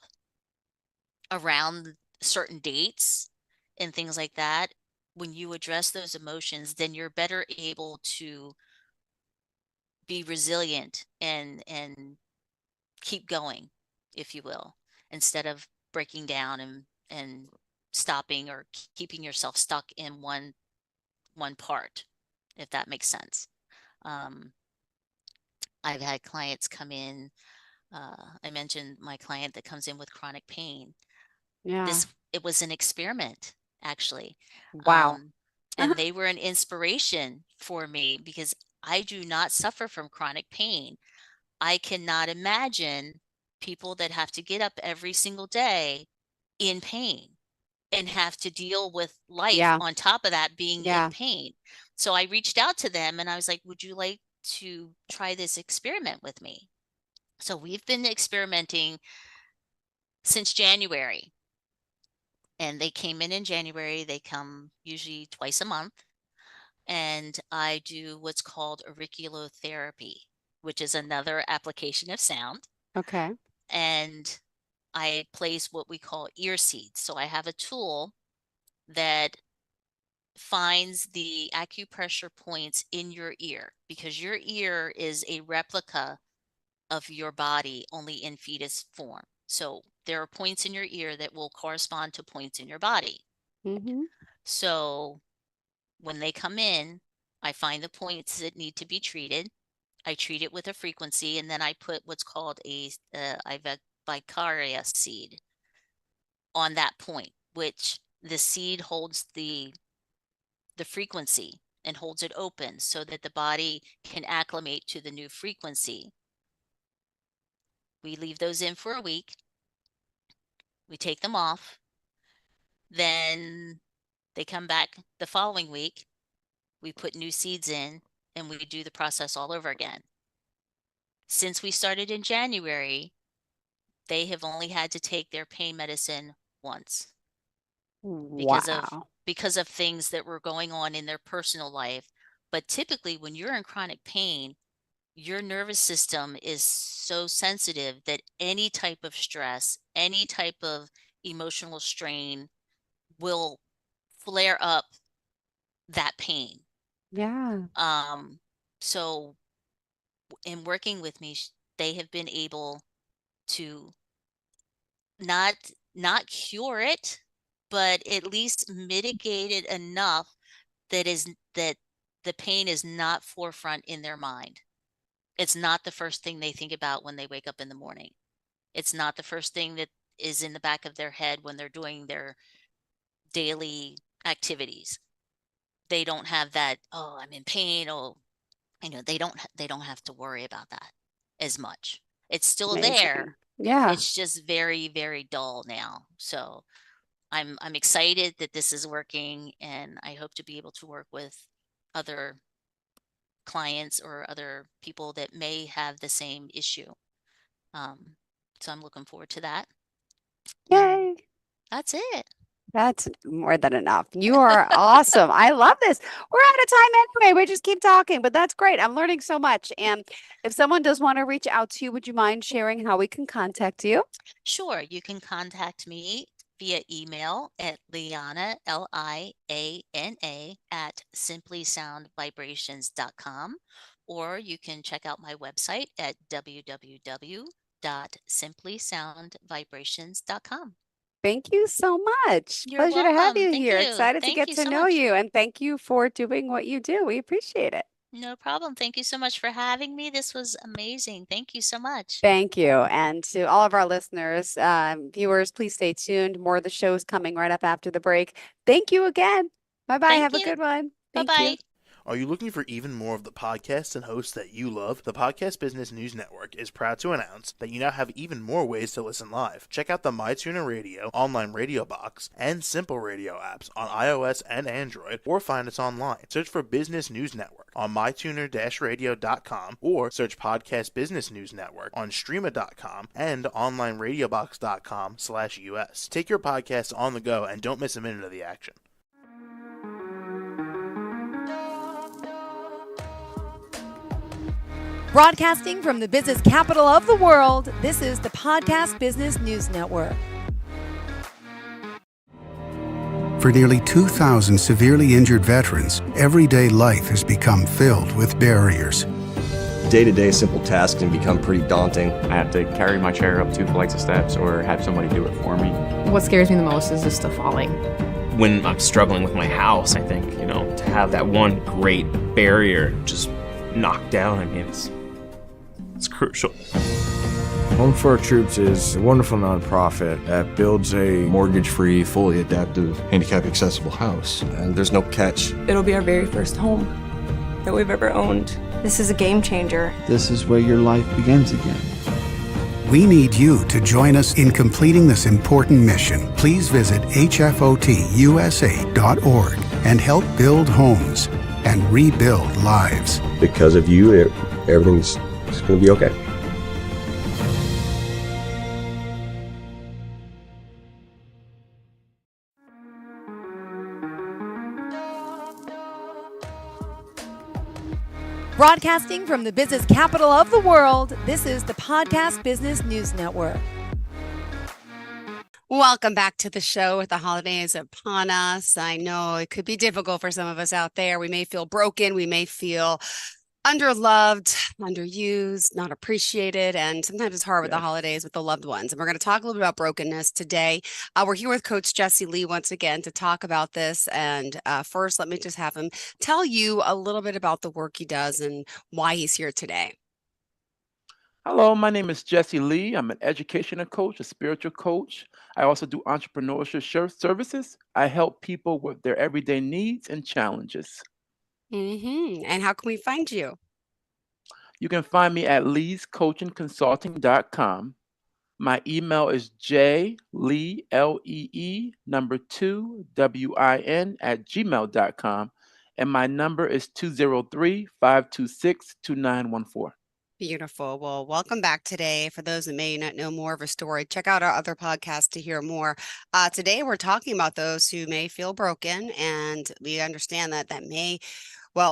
around certain dates and things like that, when you address those emotions, then you're better able to be resilient and keep going, if you will, instead of breaking down and stopping or keeping yourself stuck in one part, if that makes sense. I've had clients come in. I mentioned my client that comes in with chronic pain. Yeah. It was an experiment, actually. Wow. And they were an inspiration for me because I do not suffer from chronic pain. I cannot imagine people that have to get up every single day in pain and have to deal with life Yeah. on top of that, being in Yeah. pain. So I reached out to them and I was like, would you like to try this experiment with me? So we've been experimenting since January. And they came in January. They come usually twice a month. And I do what's called auriculotherapy, which is another application of sound. Okay. And I place what we call ear seeds. So I have a tool that finds the acupressure points in your ear, because your ear is a replica of your body, only in fetus form. So there are points in your ear that will correspond to points in your body. Mm-hmm. So when they come in, I find the points that need to be treated. I treat it with a frequency, and then I put what's called a Vicaria seed on that point, which the seed holds the frequency and holds it open so that the body can acclimate to the new frequency. We leave those in for a week. We take them off. Then they come back the following week. We put new seeds in and we do the process all over again. Since we started in January, they have only had to take their pain medicine once Wow. because of things that were going on in their personal life. But typically when you're in chronic pain, your nervous system is so sensitive that any type of stress, any type of emotional strain will flare up that pain. Yeah. So in working with me, they have been able to not cure it, but at least mitigate it enough that the pain is not forefront in their mind. It's not the first thing they think about when they wake up in the morning. It's not the first thing that is in the back of their head when they're doing their daily activities. They don't have that, oh, I'm in pain. Oh, they don't have to worry about that as much. It's still there. Yeah. It's just very, very dull now. So I'm excited that this is working, and I hope to be able to work with other clients or other people that may have the same issue. So I'm looking forward to that. Yay. That's it. That's more than enough. You are awesome. I love this. We're out of time anyway. We just keep talking, but that's great. I'm learning so much. And if someone does want to reach out to you, would you mind sharing how we can contact you? Sure, you can contact me via email at Liana, Liana, at simplysoundvibrations.com, or you can check out my website at www.simplysoundvibrations.com. Thank you so much. You're Pleasure to have welcome. you Thank here. you. Excited to Thank get you to so know much. you. And thank you for doing what you do. We appreciate it. No problem. Thank you so much for having me. This was amazing. Thank you so much. Thank you. And to all of our listeners, viewers, please stay tuned. More of the show is coming right up after the break. Thank you again. Bye bye. Thank Have a you. good one. Thank Bye-bye. you. Are you looking for even more of the podcasts and hosts that you love? The Podcast Business News Network is proud to announce that you now have even more ways to listen live. Check out the MyTuner Radio, online radio box, and Simple Radio apps on iOS and Android, or find us online. Search for Business News Network on mytuner-radio.com, or search Podcast Business News Network on streama.com and onlineradiobox.com/US. Take your podcast on the go and don't miss a minute of the action. Broadcasting from the business capital of the world, this is the Podcast Business News Network. For nearly 2,000 severely injured veterans, everyday life has become filled with barriers. Day-to-day simple tasks can become pretty daunting. I have to carry my chair up 2 flights of steps or have somebody do it for me. What scares me the most is just the falling. When I'm struggling with my house, I think, to have that one great barrier just knocked down, it's crucial. Home for Our Troops is a wonderful nonprofit that builds a Mortgage-free, fully adaptive, handicap-accessible house. And there's no catch. It'll be our very first home that we've ever owned. This is a game changer. This is where your life begins again. We need you to join us in completing this important mission. Please visit hfotusa.org and help build homes and rebuild lives. Because of you, everything's going to be okay. Broadcasting from the business capital of the world, this is the Podcast Business News Network. Welcome back to the show with the holidays upon us. I know it could be difficult for some of us out there. We may feel broken. We may feel underloved, underused, not appreciated. And sometimes it's hard with the holidays with the loved ones. And we're going to talk a little bit about brokenness today. We're here with Coach Jesse Lee once again to talk about this. And first, let me just have him tell you a little bit about the work he does and why he's here today. Hello, my name is Jesse Lee. I'm an educational coach, a spiritual coach. I also do entrepreneurship services. I help people with their everyday needs and challenges. And how can we find you? You can find me at leescoachingconsulting.com. My email is jlee, L-E-E, 2, WIN @gmail.com. And my number is 203-526-2914. Beautiful. Well, welcome back today. For those that may not know more of a story, check out our other podcast to hear more. Today, we're talking about those who may feel broken, and we understand that may,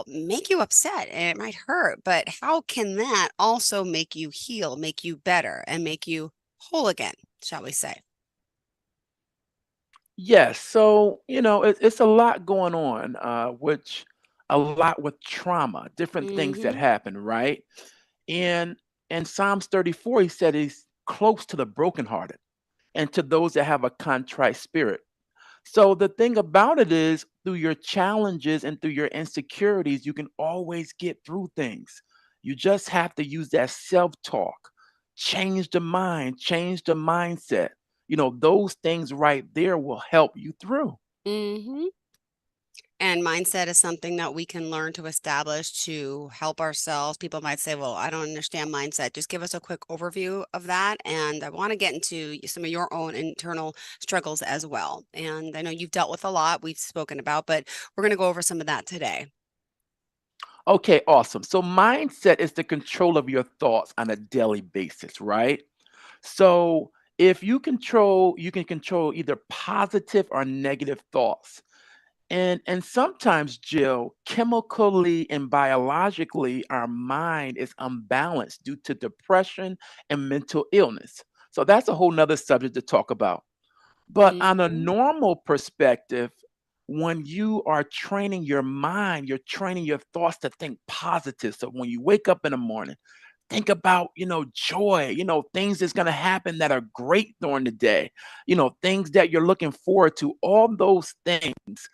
make you upset and it might hurt, but how can that also make you heal, make you better, and make you whole again, shall we say? Yes. So, it's a lot going on, a lot with trauma, different things that happen, right? And in Psalms 34, he said he's close to the brokenhearted and to those that have a contrite spirit. So the thing about it is, through your challenges and through your insecurities, you can always get through things. You just have to use that self-talk, change the mind, change the mindset. Those things right there will help you through. And mindset is something that we can learn to establish to help ourselves. People might say, well, I don't understand mindset. Just give us a quick overview of that. And I want to get into some of your own internal struggles as well. And I know you've dealt with a lot we've spoken about, but we're going to go over some of that today. Okay, awesome. So mindset is the control of your thoughts on a daily basis, right? So If you can control either positive or negative thoughts. And sometimes, Jill, chemically and biologically, our mind is unbalanced due to depression and mental illness. So that's a whole nother subject to talk about. But on a normal perspective, when you are training your mind, you're training your thoughts to think positive. So when you wake up in the morning, think about, joy, things that's going to happen that are great during the day, things that you're looking forward to, all those things.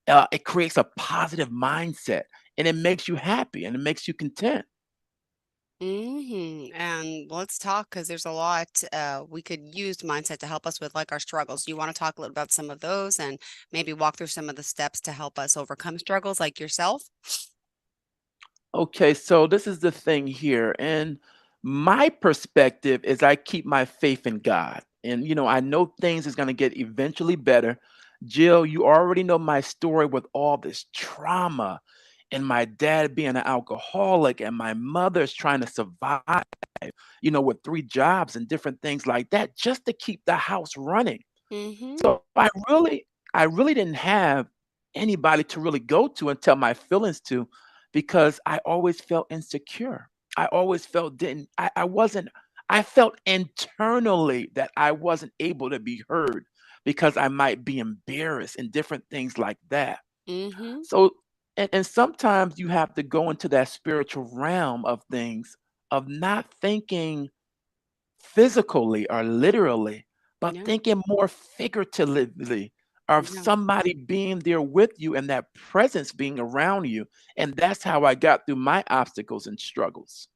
It creates a positive mindset and it makes you happy and it makes you content. And let's talk because there's a lot we could use mindset to help us with, like our struggles. Do you want to talk a little about some of those and maybe walk through some of the steps to help us overcome struggles like yourself? Okay, so this is the thing here. And my perspective is I keep my faith in God. And, I know things is going to get eventually better. Jill, you already know my story with all this trauma and my dad being an alcoholic and my mother's trying to survive, with 3 jobs and different things like that just to keep the house running. So I really didn't have anybody to really go to and tell my feelings to because I always felt insecure. I always felt didn't I wasn't I felt internally that I wasn't able to be heard because I might be embarrassed and different things like that. So and sometimes you have to go into that spiritual realm of things of not thinking physically or literally, but Yeah. thinking more figuratively of Yeah. somebody being there with you and that presence being around you. And that's how I got through my obstacles and struggles.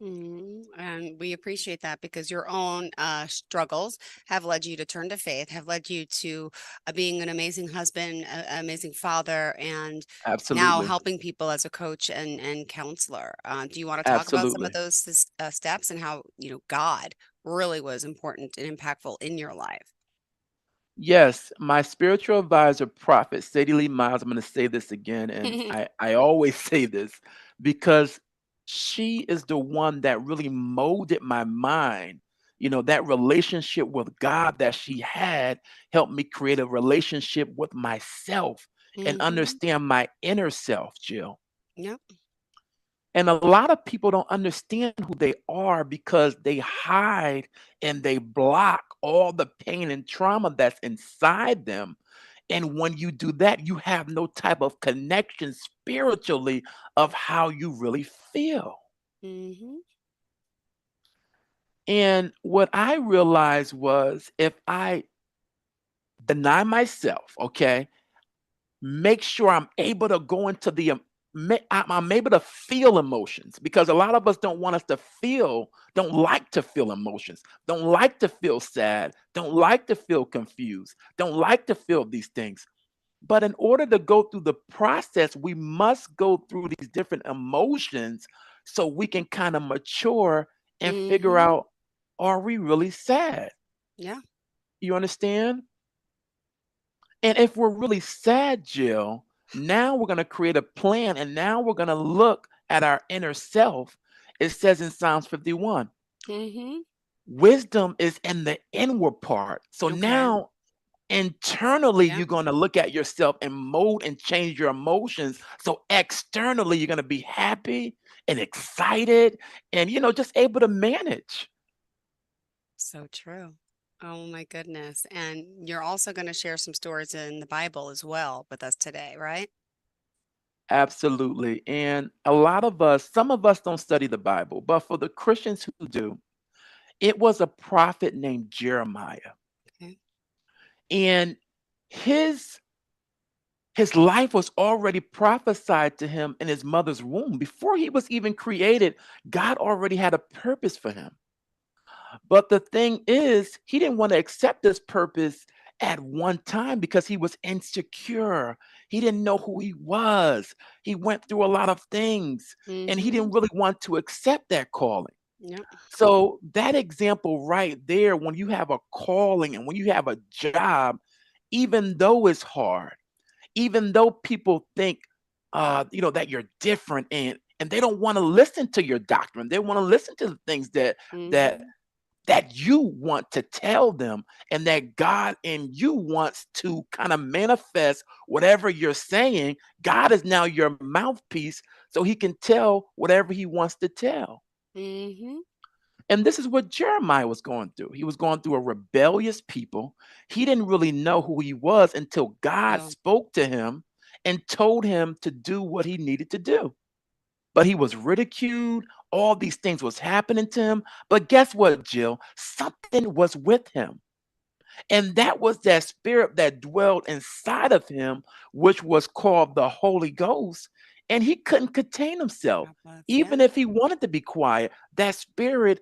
And we appreciate that because your own struggles have led you to turn to faith, have led you to being an amazing husband, amazing father, and now Absolutely. helping people as a coach and counselor. Do you want to talk about some of Absolutely. those steps and how, God really was important and impactful in your life? Yes, my spiritual advisor, Prophet Sadie Lee Miles, I'm going to say this again, and I always say this because she is the one that really molded my mind. That relationship with God that she had helped me create a relationship with myself and understand my inner self, Jill. Yep. And a lot of people don't understand who they are because they hide and they block all the pain and trauma that's inside them. And when you do that, you have no type of connection spiritually of how you really feel. And what I realized was if I deny myself, okay, make sure I'm able to go into I'm able to feel emotions because a lot of us don't want us to feel, don't like to feel emotions, don't like to feel sad, don't like to feel confused, don't like to feel these things. But in order to go through the process, we must go through these different emotions so we can kind of mature and figure out, are we really sad? Yeah. You understand? And if we're really sad, Jill, now we're going to create a plan and now we're going to look at our inner self. It says in Psalms 51, wisdom is in the inward part. So Okay. now internally, Yeah. you're going to look at yourself and mold and change your emotions. So externally, you're going to be happy and excited and, just able to manage. So true. Oh my goodness. And you're also going to share some stories in the Bible as well with us today, right? Absolutely. And a lot of us, some of us don't study the Bible, but for the Christians who do, it was a prophet named Jeremiah. Okay. And his his life was already prophesied to him in his mother's womb. Before he was even created, God already had a purpose for him. But the thing is, he didn't want to accept this purpose at one time because he was insecure. He didn't know who he was. He went through a lot of things and he didn't really want to accept that calling. Yep. So that example right there, when you have a calling and when you have a job, even though it's hard, even though people think, that you're different and they don't want to listen to your doctrine, they want to listen to the things that that you want to tell them, and that God in you wants to kind of manifest whatever you're saying. God is now your mouthpiece, so he can tell whatever he wants to tell. Mm-hmm. And this is what Jeremiah was going through. He was going through a rebellious people. He didn't really know who he was until God spoke to him and told him to do what he needed to do. But he was ridiculed. All these things was happening to him. But guess what, Jill? Something was with him. And that was that spirit that dwelled inside of him, which was called the Holy Ghost. And he couldn't contain himself. Even if he wanted to be quiet, that spirit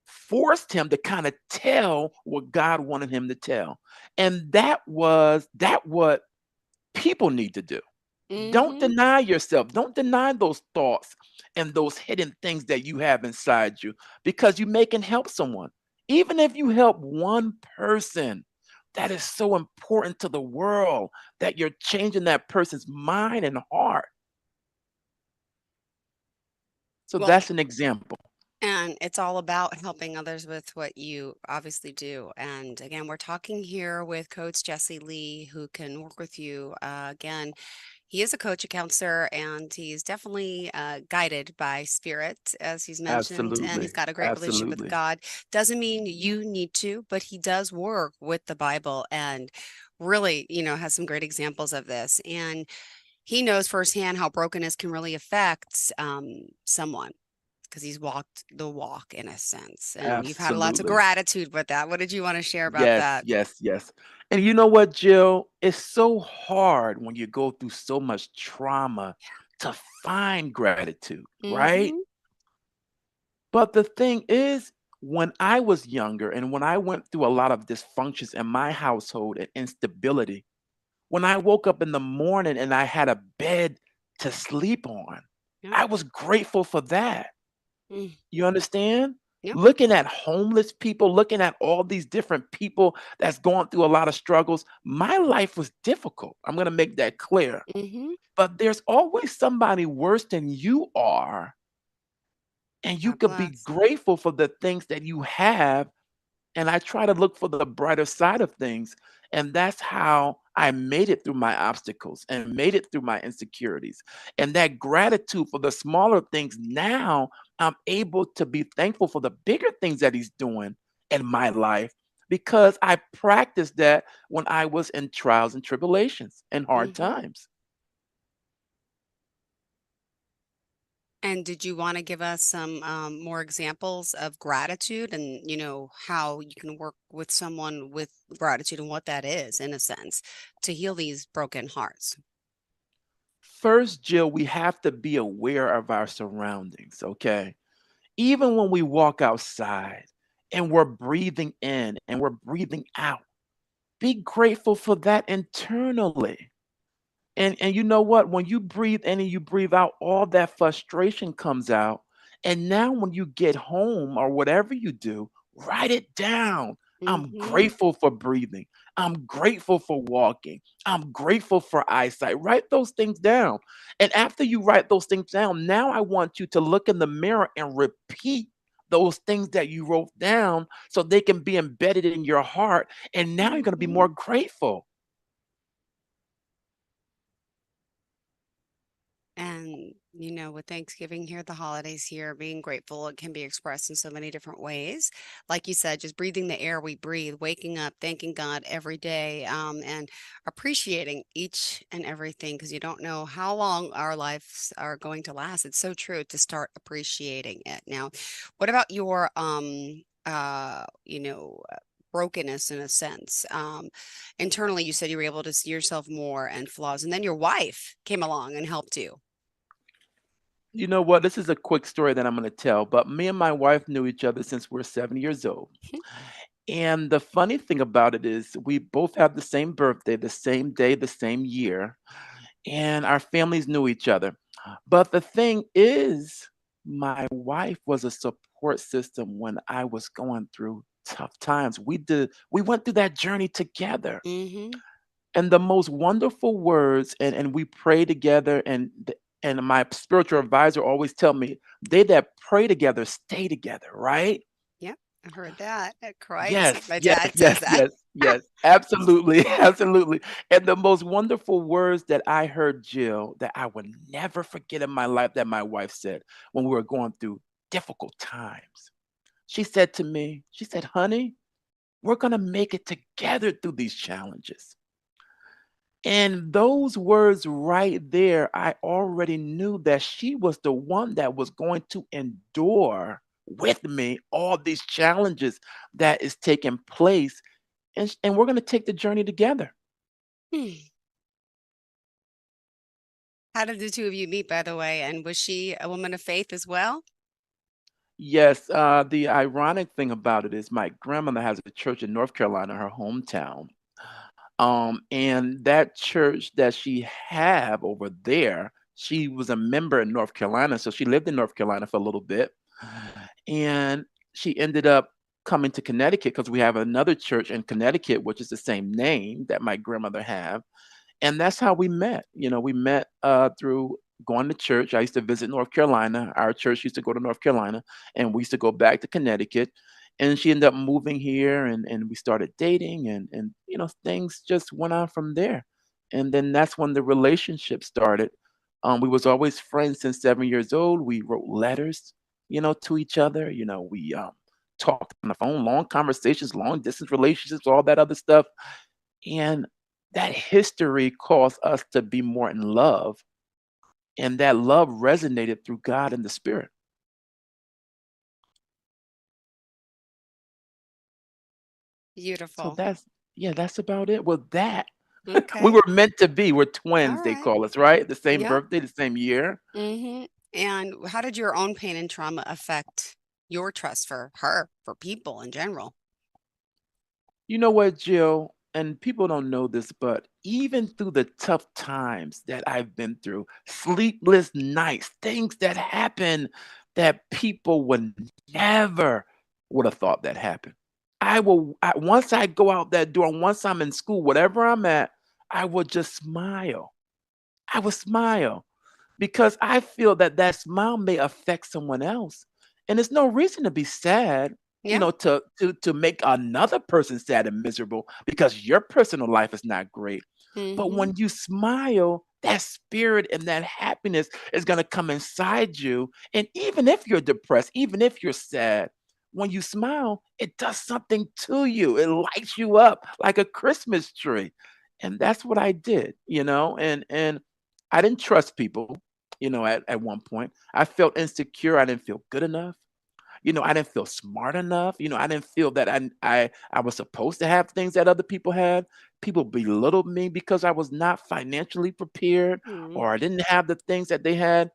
forced him to kind of tell what God wanted him to tell. And that what people need to do. Don't deny yourself. Don't deny those thoughts and those hidden things that you have inside you, because you may can help someone. Even if you help one person, that is so important to the world, that you're changing that person's mind and heart. So that's an example. And it's all about helping others with what you obviously do. And again, we're talking here with Coach Jesse Lee, who can work with you. Again, he is a coach, a counselor, and he's definitely guided by spirit, as he's mentioned, and he's got a great relationship with God. Doesn't mean you need to, but he does work with the Bible and really, has some great examples of this. And he knows firsthand how brokenness can really affect someone, because he's walked the walk in a sense. And you've had lots of gratitude with that. What did you want to share about that? Yes. And you know what, Jill? It's so hard when you go through so much trauma to find gratitude, right? But the thing is, when I was younger and when I went through a lot of dysfunctions in my household and instability, when I woke up in the morning and I had a bed to sleep on, I was grateful for that. You understand? Looking at homeless people, looking at all these different people that's going through a lot of struggles, my life was difficult. I'm going to make that clear. But there's always somebody worse than you are. And you could be grateful for the things that you have. And I try to look for the brighter side of things. And that's how I made it through my obstacles and made it through my insecurities. And that gratitude for the smaller things, now I'm able to be thankful for the bigger things that he's doing in my life, because I practiced that when I was in trials and tribulations and hard times. And did you want to give us some more examples of gratitude and, how you can work with someone with gratitude and what that is, in a sense, to heal these broken hearts? First, Jill, we have to be aware of our surroundings, okay? Even when we walk outside and we're breathing in and we're breathing out, be grateful for that internally. And you know what? When you breathe in and you breathe out, all that frustration comes out. And now when you get home or whatever you do, write it down. I'm grateful for breathing. I'm grateful for walking. I'm grateful for eyesight. Write those things down. And after you write those things down, now I want you to look in the mirror and repeat those things that you wrote down so they can be embedded in your heart. And now you're going to be more grateful. And, with Thanksgiving here, the holidays here, being grateful, it can be expressed in so many different ways. Like you said, just breathing the air we breathe, waking up, thanking God every day, and appreciating each and everything, because you don't know how long our lives are going to last. It's so true to start appreciating it. Now, what about your, brokenness, in a sense? Internally, you said you were able to see yourself more and flaws, and then your wife came along and helped you. You know what? This is a quick story that I'm going to tell, but me and my wife knew each other since we're 7 years old. And the funny thing about it is we both have the same birthday, the same day, the same year, and our families knew each other. But the thing is, my wife was a support system when I was going through tough times. We went through that journey together. And the most wonderful words, and we pray together, and my spiritual advisor always tell me, they that pray together stay together, right? Yeah. I heard that. I cried to see Yes, my yes, dad says yes, that. yes, yes. Absolutely, absolutely. And the most wonderful words that I heard, Jill, that I would never forget in my life that my wife said when we were going through difficult times. She said to me, she said, honey, we're going to make it together through these challenges. And those words right there, I already knew that she was the one that was going to endure with me all these challenges that is taking place. And we're going to take the journey together. Hmm. How did the two of you meet, by the way? And was she a woman of faith as well? Yes, the ironic thing about it is my grandmother has a church in North Carolina, her hometown. And that church that she have over there, she was a member in North Carolina, so she lived in North Carolina for a little bit, and she ended up coming to Connecticut because we have another church in Connecticut, which is the same name that my grandmother have, and that's how we met. You know, we met through going to church. I used to visit North Carolina. Our church used to go to North Carolina, and we used to go back to Connecticut. And she ended up moving here, and we started dating, and you know things just went on from there. And then that's when the relationship started. We was always friends since 7 years old. We wrote letters, you know, to each other. You know, we talked on the phone, long conversations, long distance relationships, all that other stuff. And that history caused us to be more in love, and that love resonated through God and the Spirit. So Beautiful. that's yeah, that's about it. Well, that we Okay. were meant to be. We're All twins, they right. call us, right? The same Yep. birthday, the same year. And how did your own pain and trauma affect your trust for her, for people in general? You know what, Jill? And people don't know this, but even through the tough times that I've been through, sleepless nights, things that happen that people would never would have thought that happened. Once I go out that door, once I'm in school, whatever I'm at, I will just smile. I will smile because I feel that that smile may affect someone else. And there's no reason to be sad, you Yeah. know, to make another person sad and miserable because your personal life is not great. But Mm-hmm. when you smile, that spirit and that happiness is going to come inside you. And even if you're depressed, even if you're sad, when you smile, it does something to you. It lights you up like a Christmas tree. And that's what I did, you know, and I didn't trust people, you know, at one point. I felt insecure. I didn't feel good enough. You know, I didn't feel smart enough. You know, I didn't feel that I was supposed to have things that other people had. People belittled me because I was not financially prepared Mm-hmm. or I didn't have the things that they had.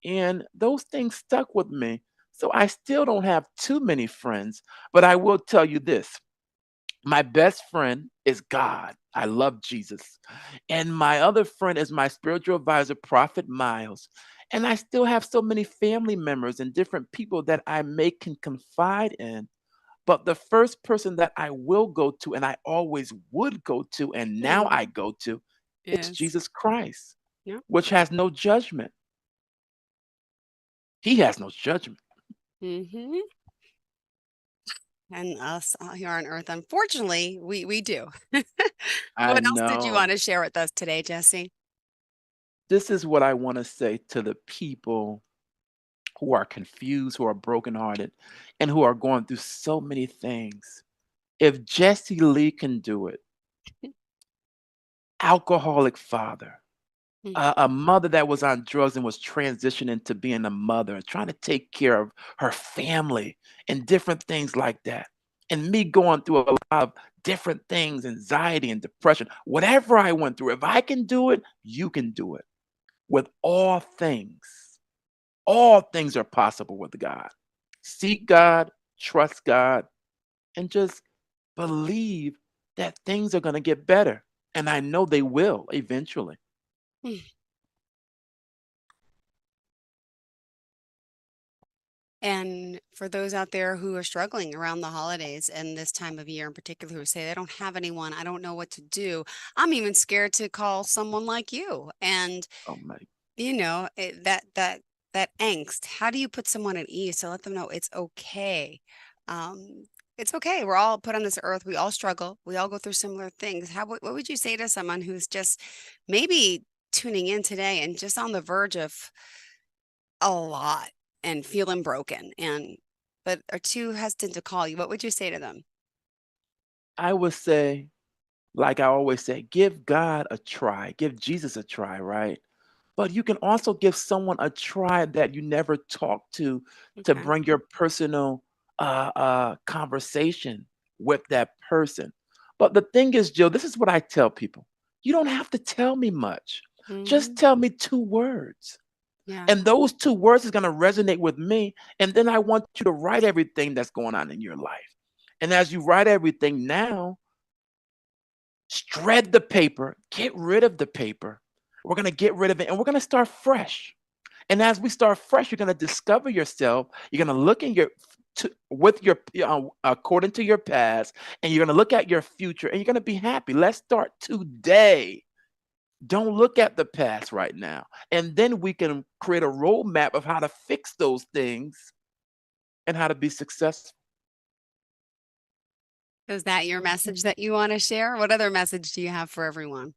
And those things stuck with me. So I still don't have too many friends, but I will tell you this. My best friend is God. I love Jesus. And my other friend is my spiritual advisor, Prophet Miles. And I still have so many family members and different people that I may can confide in. But the first person that I will go to, and I always would go to, and now I go to, it's Yes. Jesus Christ, Yeah. which has no judgment. He has no judgment. Mm-hmm. And us here on Earth, unfortunately, we do. I What else did you want know. to share with us today, Jesse? This is what I want to say to the people who are confused, who are brokenhearted, and who are going through so many things. If Jesse Lee can do it, alcoholic father, a mother that was on drugs and was transitioning to being a mother and trying to take care of her family and different things like that. And me going through a lot of different things, anxiety and depression, whatever I went through, if I can do it, you can do it. With all things are possible with God. Seek God, trust God, and just believe that things are going to get better. And I know they will eventually. And for those out there who are struggling around the holidays and this time of year in particular, who say they don't have anyone, I don't know what to do. I'm even scared to call someone like you. And Oh my. that angst. How do you put someone at ease to let them know it's okay? It's okay. We're all put on this earth. We all struggle. We all go through similar things. What would you say to someone who's just maybe tuning in today and just on the verge of a lot and feeling broken but are too hesitant to call you? What would you say to them? I would say, like I always say, give God a try, give Jesus a try, right? But you can also give someone a try that you never talked to Okay. bring your personal conversation with that person. But the thing is, Jill, this is what I tell people. You don't have to tell me much. Just tell me 2 words. Yeah. And those 2 words is going to resonate with me. And then I want you to write everything that's going on in your life. And as you write everything now, shred the paper, get rid of the paper. We're going to get rid of it and we're going to start fresh. And as we start fresh, you're going to discover yourself. You're going to look in according to your past, and you're going to look at your future and you're going to be happy. Let's start today. Don't look at the past right now. And then we can create a roadmap of how to fix those things and how to be successful. Is that your message that you want to share? What other message do you have for everyone?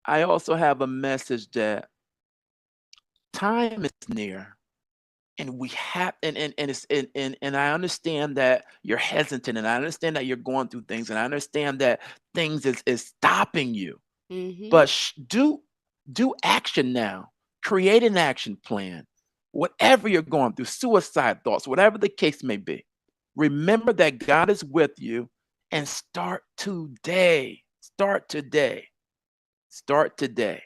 I also have a message that time is near, and we have and it's and I understand that you're hesitant, and I understand that you're going through things, and I understand that things is stopping you. But do action now. Create an action plan. Whatever you're going through, suicide thoughts, whatever the case may be, remember that God is with you and start today. Start today. Start today.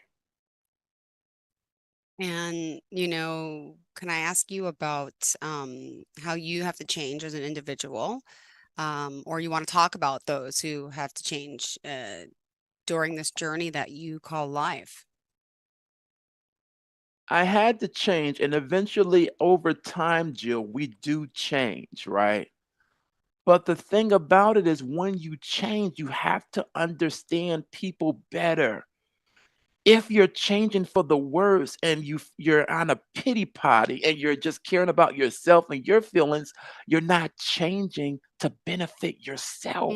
And, can I ask you about how you have to change as an individual? Or you want to talk about those who have to change during this journey that you call life? I had to change, and eventually over time, Jill, we do change, right? But the thing about it is when you change, you have to understand people better. If you're changing for the worse and you're on a pity party and you're just caring about yourself and your feelings, you're not changing to benefit yourself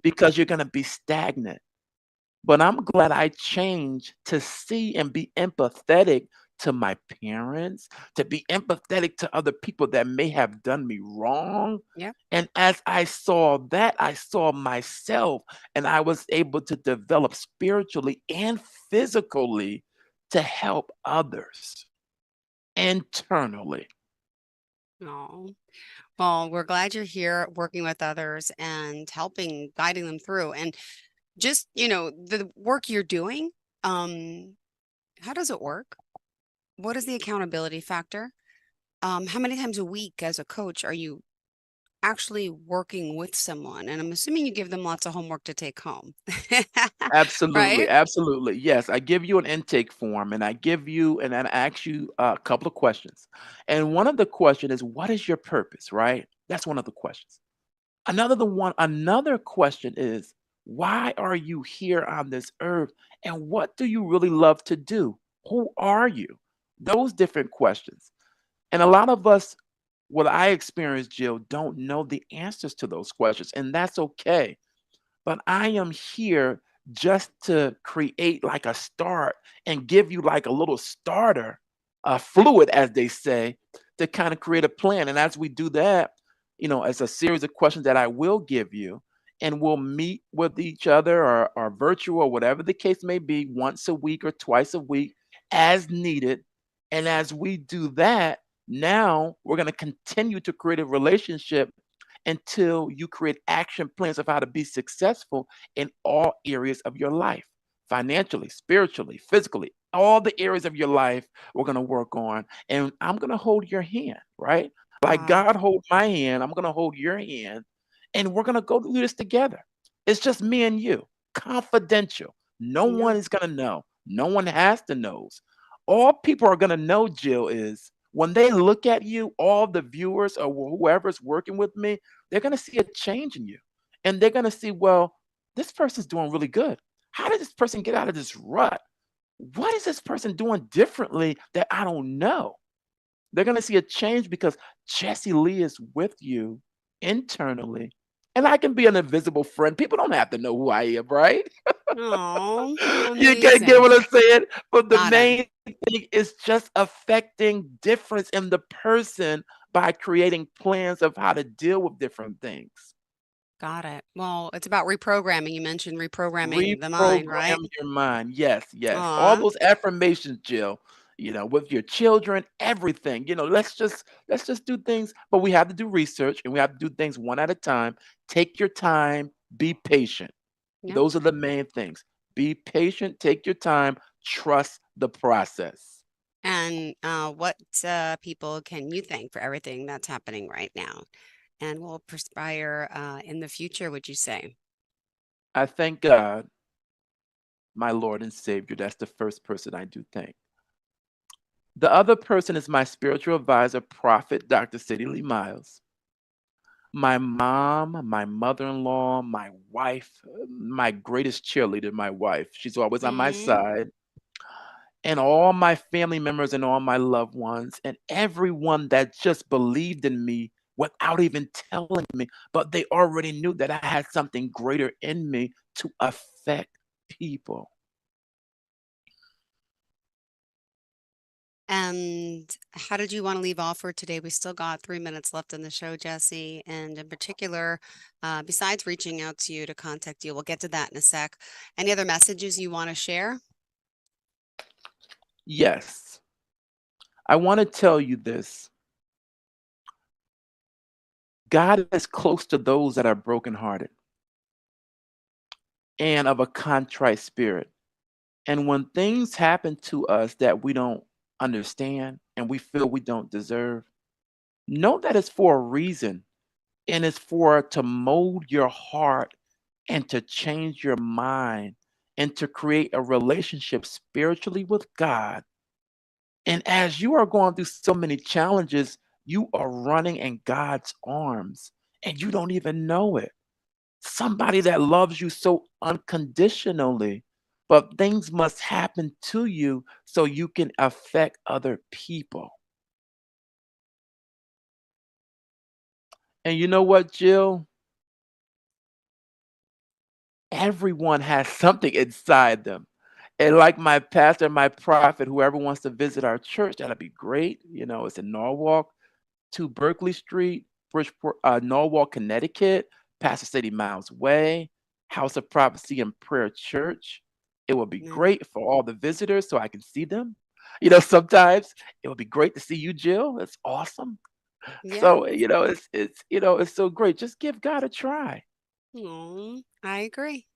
because you're going to be stagnant. But I'm glad I changed to see and be empathetic to my parents, to be empathetic to other people that may have done me wrong. Yeah. And as I saw that, I saw myself, and I was able to develop spiritually and physically to help others internally. Oh, well, we're glad you're here working with others and helping, guiding them through. And just, the work you're doing, how does it work? What is the accountability factor? How many times a week as a coach are you actually working with someone? And I'm assuming you give them lots of homework to take home. Absolutely, Right? absolutely. Yes, I give you an intake form and I ask you a couple of questions. And one of the question is, what is your purpose, right? That's one of the questions. Another question is, why are you here on this earth and what do you really love to do? Who are you? Those different questions. And a lot of us, what I experienced, Jill, don't know the answers to those questions, and that's okay. But I am here just to create like a start and give you like a little starter, a fluid, as they say, to kind of create a plan. And as we do that, as a series of questions that I will give you, and we'll meet with each other or virtual or whatever the case may be, once a week or twice a week as needed. And as we do that, now we're going to continue to create a relationship until you create action plans of how to be successful in all areas of your life, financially, spiritually, physically, all the areas of your life we're going to work on. And I'm going to hold your hand, right? Like God hold my hand, I'm going to hold your hand, and we're going to go through this together. It's just me and you, confidential. No one is going to know. No one has to know. All people are going to know, Jill, is when they look at you, all the viewers or whoever's working with me, they're going to see a change in you. And they're going to see, well, this person's doing really good. How did this person get out of this rut? What is this person doing differently that I don't know? They're going to see a change because Jesse Lee is with you internally And I can be an invisible friend. People don't have to know who I am, right? Oh, You get what I'm saying? But the Got it. main thing is just affecting difference in the person by creating plans of how to deal with different things. Got it. Well, it's about reprogramming. You mentioned reprogramming the mind, right? Reprogram your mind. Yes, yes. All Aw. those affirmations, Jill, with your children, everything. Let's just do things, but we have to do research and we have to do things one at a time. Take your time, be patient. Yep. Those are the main things. Be patient, take your time, trust the process. And what people can you thank for everything that's happening right now and will perspire in the future, would you say? I thank God, my Lord and Savior. That's the first person I do thank. The other person is my spiritual advisor, Prophet Dr. Sadie Lee Miles. My mom, my mother-in-law, my wife, my greatest cheerleader, my wife. She's always on my side. And all my family members and all my loved ones and everyone that just believed in me without even telling me, but they already knew that I had something greater in me to affect people. And how did you want to leave off for today? We still got 3 minutes left in the show, Jesse. And in particular, besides reaching out to you to contact you, we'll get to that in a sec. Any other messages you want to share? Yes. I want to tell you this. God is close to those that are brokenhearted and of a contrite spirit. And when things happen to us that we don't understand and we feel we don't deserve, know that it's for a reason, and it's to mold your heart and to change your mind and to create a relationship spiritually with God. And as you are going through so many challenges, you are running in God's arms and you don't even know it. Somebody that loves you so unconditionally, but things must happen to you so you can affect other people. And you know what, Jill? Everyone has something inside them. And like my pastor, my prophet, whoever wants to visit our church, that'll be great. It's in Norwalk, 2 Berkeley Street, Bridgeport, Norwalk, Connecticut, Pastor Sadie Miles Way, House of Prophecy and Prayer Church. It would be great for all the visitors so I can see them. Sometimes it would be great to see you, Jill. It's awesome. Yeah. So, it's so great. Just give God a try. I agree.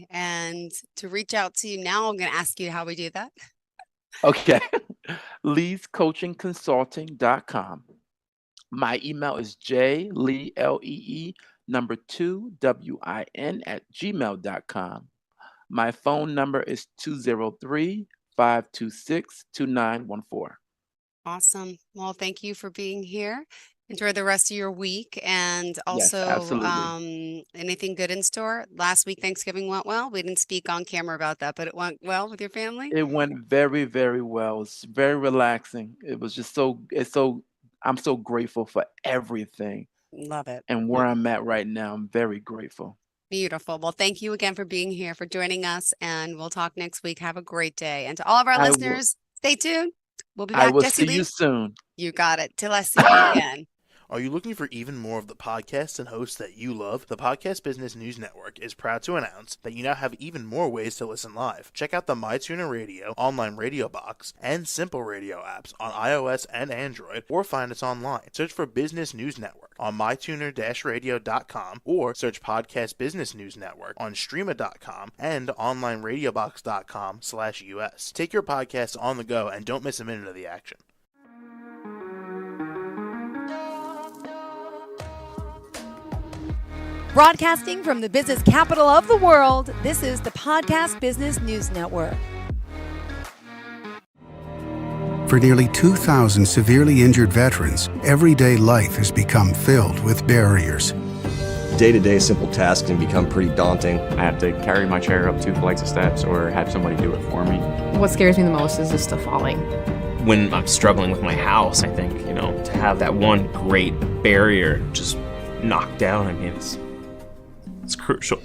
And to reach out to you now, I'm going to ask you how we do that. Okay. LeesCoachingConsulting.com. My email is jlee2win@gmail.com. My phone number is 203-526-2914. Awesome. Well, thank you for being here. Enjoy the rest of your week. And also, anything good in store? Last week, Thanksgiving went well. We didn't speak on camera about that, but it went well with your family? It went very, very well. It's very relaxing. It was just I'm so grateful for everything. Love it. And where I'm at right now, I'm very grateful. Beautiful. Well, thank you again for being here, for joining us, and we'll talk next week. Have a great day. And to all of our listeners, stay tuned. We'll be back. I will Jesse see you soon. You got it. Till I see you again. Are you looking for even more of the podcasts and hosts that you love? The Podcast Business News Network is proud to announce that you now have even more ways to listen live. Check out the MyTuner Radio, online radio box, and Simple Radio apps on iOS and Android, or find us online. Search for Business News Network on mytuner-radio.com or search Podcast Business News Network on streama.com and onlineradiobox.com/US. Take your podcast on the go and don't miss a minute of the action. Broadcasting from the business capital of the world, this is the Podcast Business News Network. For nearly 2,000 severely injured veterans, everyday life has become filled with barriers. Day-to-day simple tasks can become pretty daunting. I have to carry my chair up 2 flights of steps or have somebody do it for me. What scares me the most is the stuff falling. When I'm struggling with my house, I think, to have that one great barrier just knocked down, I mean, it's crucial.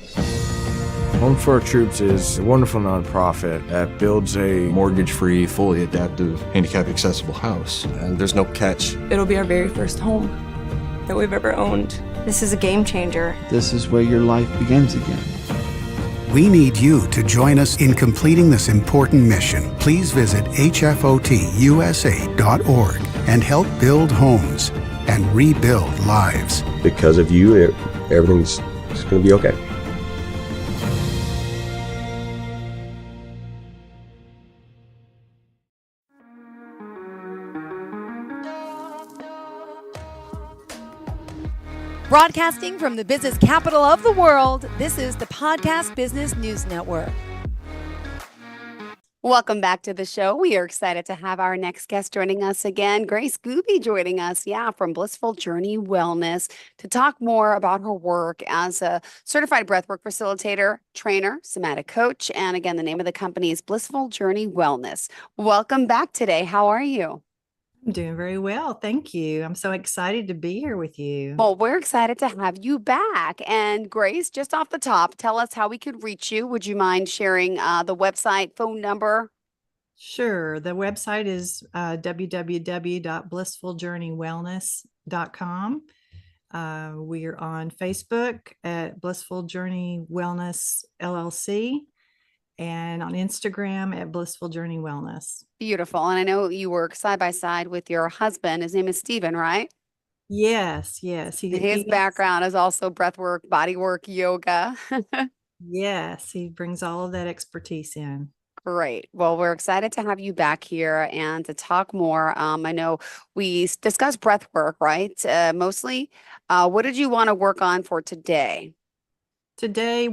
Home for Our Troops is a wonderful nonprofit that builds a mortgage-free, fully adaptive, handicap-accessible house. And there's no catch. It'll be our very first home that we've ever owned. This is a game changer. This is where your life begins again. We need you to join us in completing this important mission. Please visit hfotusa.org and help build homes and rebuild lives. Because of you, everything's going to be okay. Broadcasting from the business capital of the world, this is the Podcast Business News Network. Welcome back to the show. We are excited to have our next guest joining us again, Grace Gooby joining us, from Blissful Journey Wellness to talk more about her work as a certified breathwork facilitator, trainer, somatic coach. And again, the name of the company is Blissful Journey Wellness. Welcome back today. How are you? I'm doing very well. Thank you. I'm so excited to be here with you. Well, we're excited to have you back. And Grace, just off the top, tell us how we could reach you. Would you mind sharing the website, phone number? Sure. The website is www.blissfuljourneywellness.com. We are on Facebook at Blissful Journey Wellness LLC, and on Instagram at Blissful Journey Wellness. Beautiful. And I know you work side by side with your husband. His name is Stephen, right? Yes. His background is also breathwork, bodywork, yoga. Yes. He brings all of that expertise in. Great. Well, we're excited to have you back here and to talk more. I know we discussed breath work, right? Mostly. What did you want to work on for today? Today,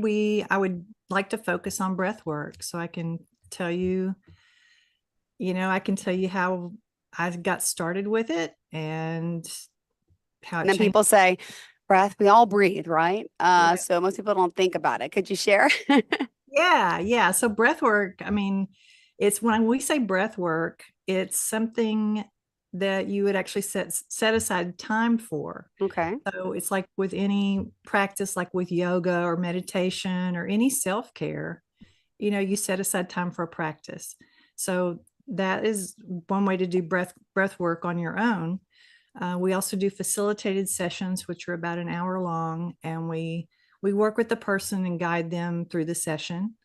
I would like to focus on breath work, so I can tell you, how I got started with it and how it then changed. People say breath, we all breathe, right? So most people don't think about it. Could you share? Yeah. So breath work, it's when we say breath work, it's something that you would actually set aside time for. Okay. So it's like with any practice, like with yoga or meditation or any self-care, you set aside time for a practice. So that is one way to do breath work on your own. We also do facilitated sessions, which are about an hour long, and we work with the person and guide them through the session.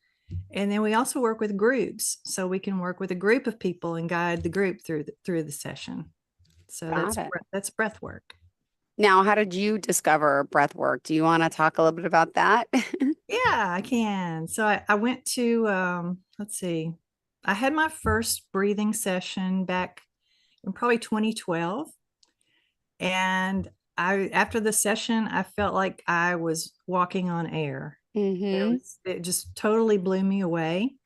And then we also work with groups, so we can work with a group of people and guide the group through the session. So that's breath work. Now, how did you discover breath work? Do you want to talk a little bit about that? Yeah, I can. So I went to I had my first breathing session back in probably 2012, and after the session, I felt like I was walking on air. It just totally blew me away,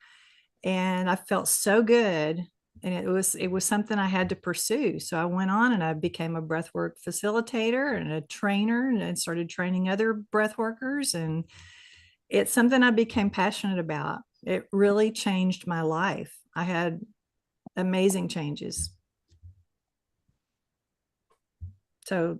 and I felt so good, and it was something I had to pursue. So I went on and I became a breathwork facilitator and a trainer, and I started training other breath workers, and it's something I became passionate about. It really changed my life. I had amazing changes. So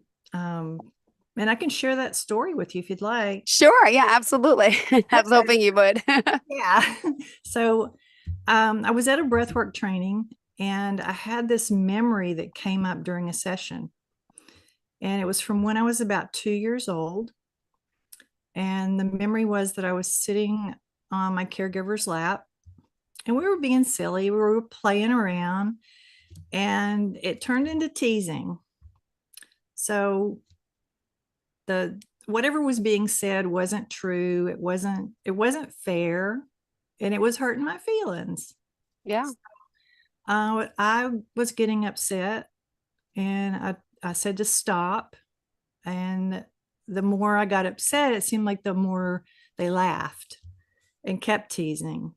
and I can share that story with you if you'd like. Sure. Yeah, absolutely. I was hoping you would. Yeah. So I was at a breathwork training, and I had this memory that came up during a session. And it was from when I was about 2 years old. And the memory was that I was sitting on my caregiver's lap, and we were being silly. We were playing around, and it turned into teasing. So whatever was being said wasn't true. It wasn't fair, and it was hurting my feelings. Yeah. I was getting upset, and I said to stop. And the more I got upset, it seemed like the more they laughed and kept teasing.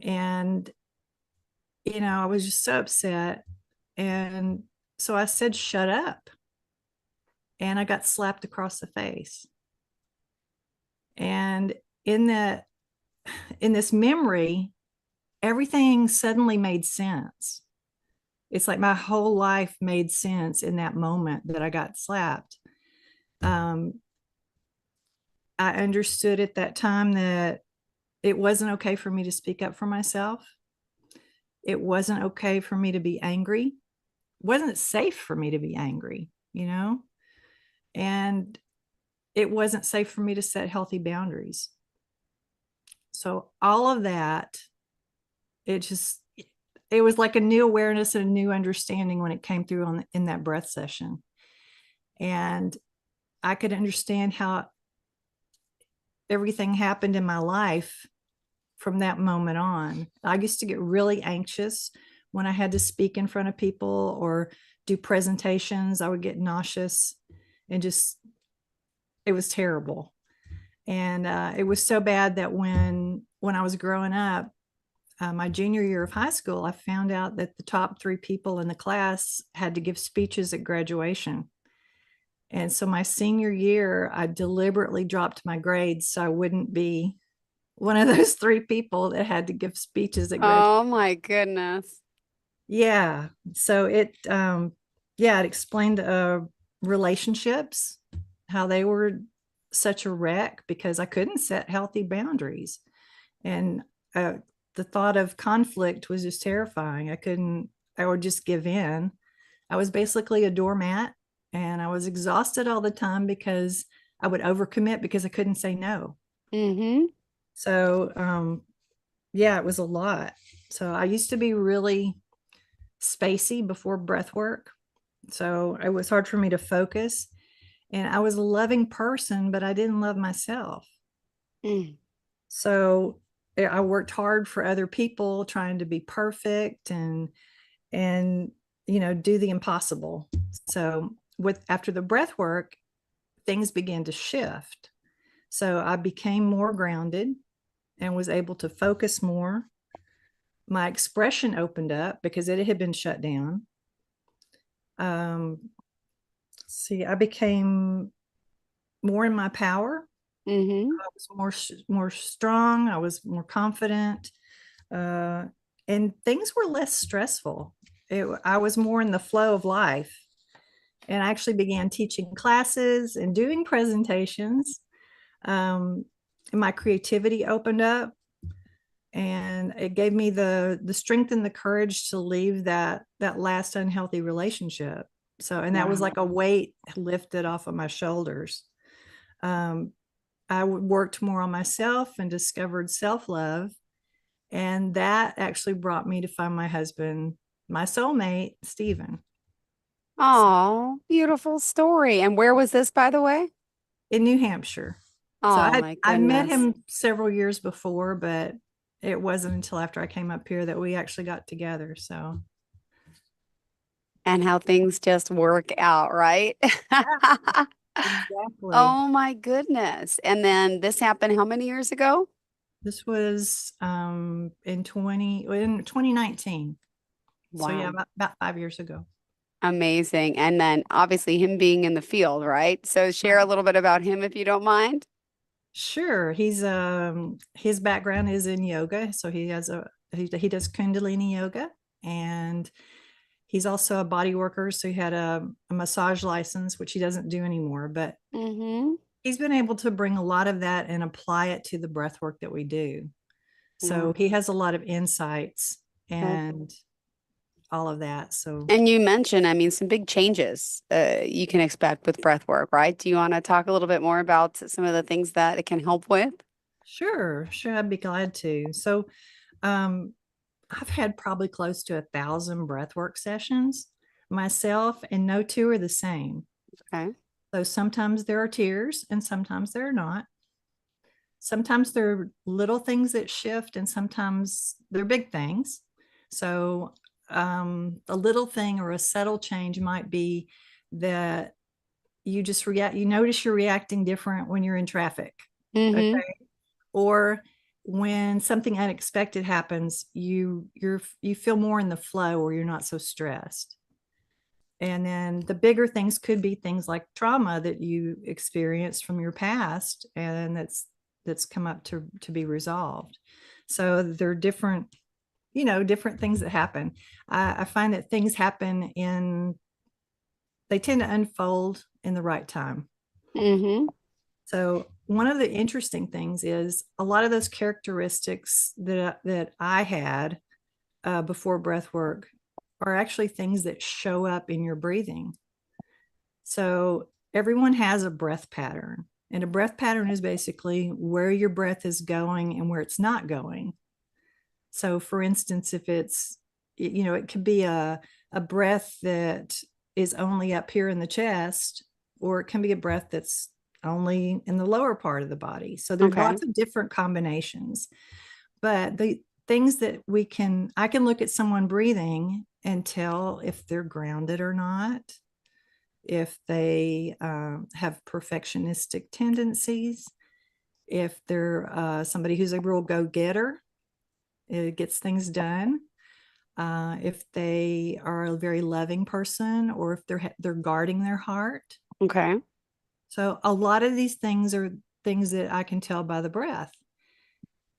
And, I was just so upset. And so I said, shut up. And I got slapped across the face. And in this memory, everything suddenly made sense. It's like my whole life made sense in that moment that I got slapped. I understood at that time that it wasn't okay for me to speak up for myself. It wasn't okay for me to be angry. It wasn't safe for me to be angry, and it wasn't safe for me to set healthy boundaries. So all of that, it was like a new awareness and a new understanding when it came through in that breath session. And I could understand how everything happened in my life from that moment on. I used to get really anxious when I had to speak in front of people or do presentations. I would get nauseous and it was terrible. And it was so bad that when I was growing up, my junior year of high school, I found out that the top 3 people in the class had to give speeches at graduation. And so my senior year, I deliberately dropped my grades so I wouldn't be one of those 3 people that had to give speeches at graduation. Oh my goodness. Yeah. So it explained relationships, how they were such a wreck because I couldn't set healthy boundaries. And the thought of conflict was just terrifying. I would just give in. I was basically a doormat, and I was exhausted all the time because I would overcommit because I couldn't say no. Mm-hmm. So, it was a lot. So I used to be really spacey before breath work. So it was hard for me to focus. And I was a loving person, but I didn't love myself. So I worked hard for other people, trying to be perfect and do the impossible. So after the breath work, things began to shift. So I became more grounded and was able to focus more. My expression opened up because it had been shut down. I became more in my power. Mm-hmm. I was more strong. I was more confident, and things were less stressful. I was more in the flow of life, and I actually began teaching classes and doing presentations. And my creativity opened up, and it gave me the strength and the courage to leave that last unhealthy relationship. So, and that was like a weight lifted off of my shoulders. I worked more on myself and discovered self-love. And that actually brought me to find my husband, my soulmate, Stephen. Oh, beautiful story. And where was this, by the way? In New Hampshire. Oh, so my I met goodness. him several years before, but it wasn't until after I came up here that we actually got together. So. And how things just work out, right? Exactly. Oh my goodness. And then this happened how many years ago? This was in 2019. Wow. So yeah, about 5 years ago. Amazing. And then obviously him being in the field, right? So share a little bit about him if you don't mind. Sure. He's his background is in yoga. So he does Kundalini yoga, and he's also a body worker. So he had a massage license, which he doesn't do anymore, but he's been able to bring a lot of that and apply it to the breath work that we do. So he has a lot of insights and all of that. So, and you mentioned, I mean, some big changes you can expect with breath work, right? Do you want to talk a little bit more about some of the things that it can help with? Sure. I'd be glad to. So, I've had probably close to 1,000 breathwork sessions myself, and no 2 are the same. Okay. So sometimes there are tears and sometimes there are not. Sometimes there are little things that shift and sometimes they're big things. So a little thing or a subtle change might be that you just you notice you're reacting different when you're in traffic. Okay. Or when something unexpected happens, you feel more in the flow, or you're not so stressed. And then the bigger things could be things like trauma that you experienced from your past, and that's come up to be resolved. So there are different things that happen. I find that things happen they tend to unfold in the right time. Mm-hmm. So one of the interesting things is a lot of those characteristics that I had before breath work are actually things that show up in your breathing. So everyone has a breath pattern, and a breath pattern is basically where your breath is going and where it's not going. So for instance, if it's, it could be a breath that is only up here in the chest, or it can be a breath that's only in the lower part of the body. So there's lots of different combinations. But the things that I can look at someone breathing and tell if they're grounded or not, if they have perfectionistic tendencies, if they're somebody who's a real go-getter, it gets things done. If they are a very loving person, or if they're guarding their heart. Okay. So a lot of these things are things that I can tell by the breath.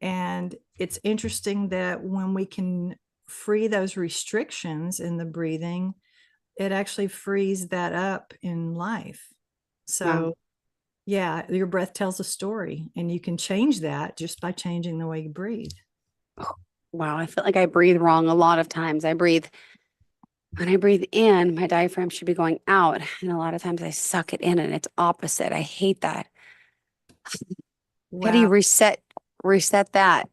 And it's interesting that when we can free those restrictions in the breathing, it actually frees that up in life. So yeah, your breath tells a story, and you can change that just by changing the way you breathe. Wow, I feel like I breathe wrong a lot of times. When I breathe in, my diaphragm should be going out. And a lot of times I suck it in and it's opposite. I hate that. Wow. How do you reset that?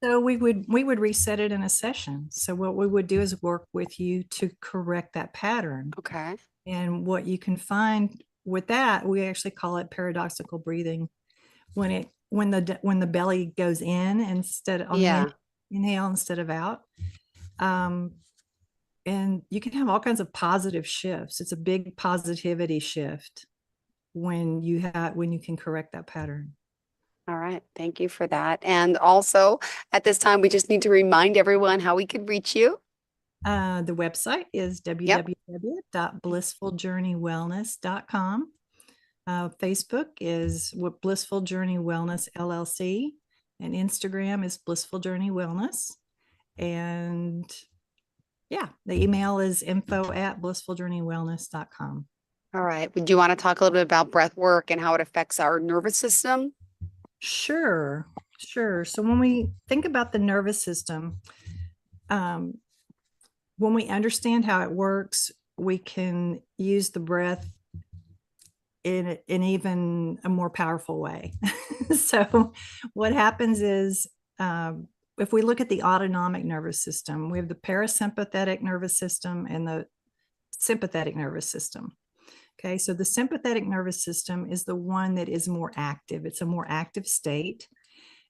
So we would reset it in a session. So what we would do is work with you to correct that pattern. Okay. And what you can find with that, we actually call it paradoxical breathing. When the belly goes in instead on the inhale instead of out. And you can have all kinds of positive shifts. It's a big positivity shift when you can correct that pattern. All right. Thank you for that. And also at this time, we just need to remind everyone how we could reach you. The website is www.blissfuljourneywellness.com. Facebook is Blissful Journey Wellness LLC, and Instagram is Blissful Journey Wellness. And yeah, the email is info@blissfuljourneywellness.com. All right. Would you want to talk a little bit about breath work and how it affects our nervous system? Sure. So when we think about the nervous system, when we understand how it works, we can use the breath in even a more powerful way. So what happens is, if we look at the autonomic nervous system, we have the parasympathetic nervous system and the sympathetic nervous system. Okay, so the sympathetic nervous system is the one that is more active. It's a more active state.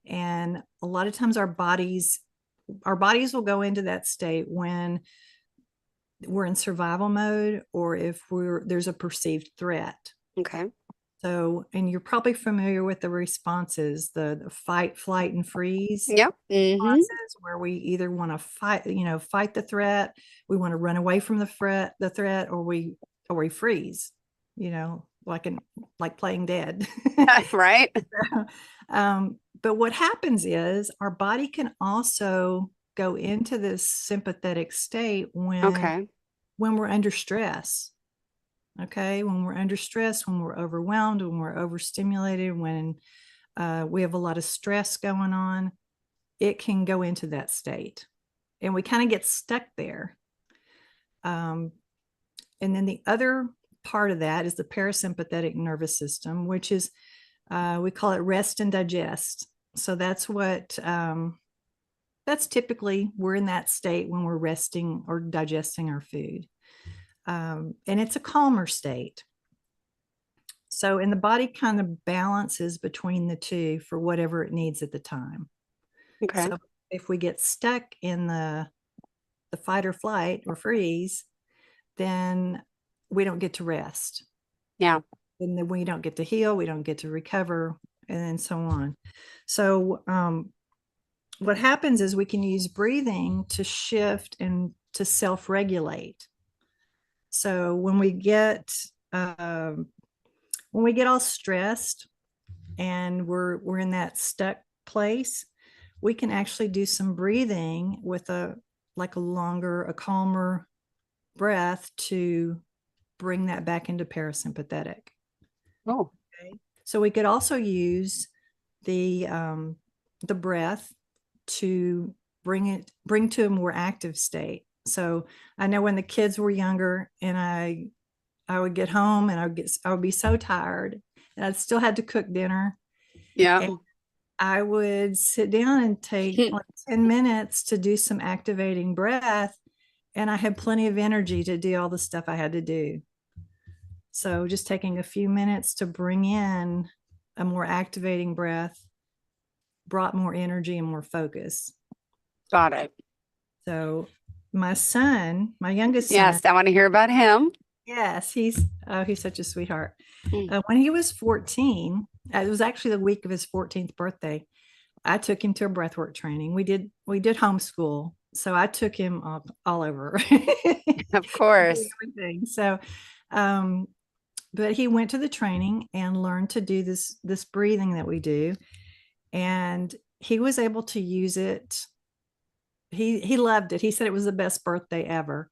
And a lot of times our bodies will go into that state when we're in survival mode, or if there's a perceived threat. Okay. So, and you're probably familiar with the responses, the fight, flight, and freeze. Yep. Responses, where we either want to fight the threat, we want to run away from the threat, or we freeze, like playing dead. Right. But what happens is our body can also go into this sympathetic state when we're under stress. Okay, when we're under stress, when we're overwhelmed, when we're overstimulated, when we have a lot of stress going on, it can go into that state, and we kind of get stuck there. And then the other part of that is the parasympathetic nervous system, which is we call it rest and digest. So that's typically we're in that state when we're resting or digesting our food. And it's a calmer state. So, and the body kind of balances between the two for whatever it needs at the time. Okay. So if we get stuck in the fight or flight or freeze, then we don't get to rest. Yeah. And then we don't get to heal, we don't get to recover, and then so on. So what happens is we can use breathing to shift and to self-regulate. So when we get all stressed and we're in that stuck place, we can actually do some breathing with a calmer breath to bring that back into parasympathetic. Oh. Okay. So we could also use the breath to bring to a more active state. So I know when the kids were younger and I would get home and I would be so tired and I still had to cook dinner. Yeah. And I would sit down and take like 10 minutes to do some activating breath. And I had plenty of energy to do all the stuff I had to do. So just taking a few minutes to bring in a more activating breath brought more energy and more focus. Got it. So my son, my youngest son. Yes, I want to hear about him. Yes, he's such a sweetheart. When he was 14, it was actually the week of his 14th birthday. I took him to a breathwork training. We did homeschool, so I took him all over. Of course. Everything. So, but he went to the training and learned to do this breathing that we do, and he was able to use it. He loved it. He said it was the best birthday ever.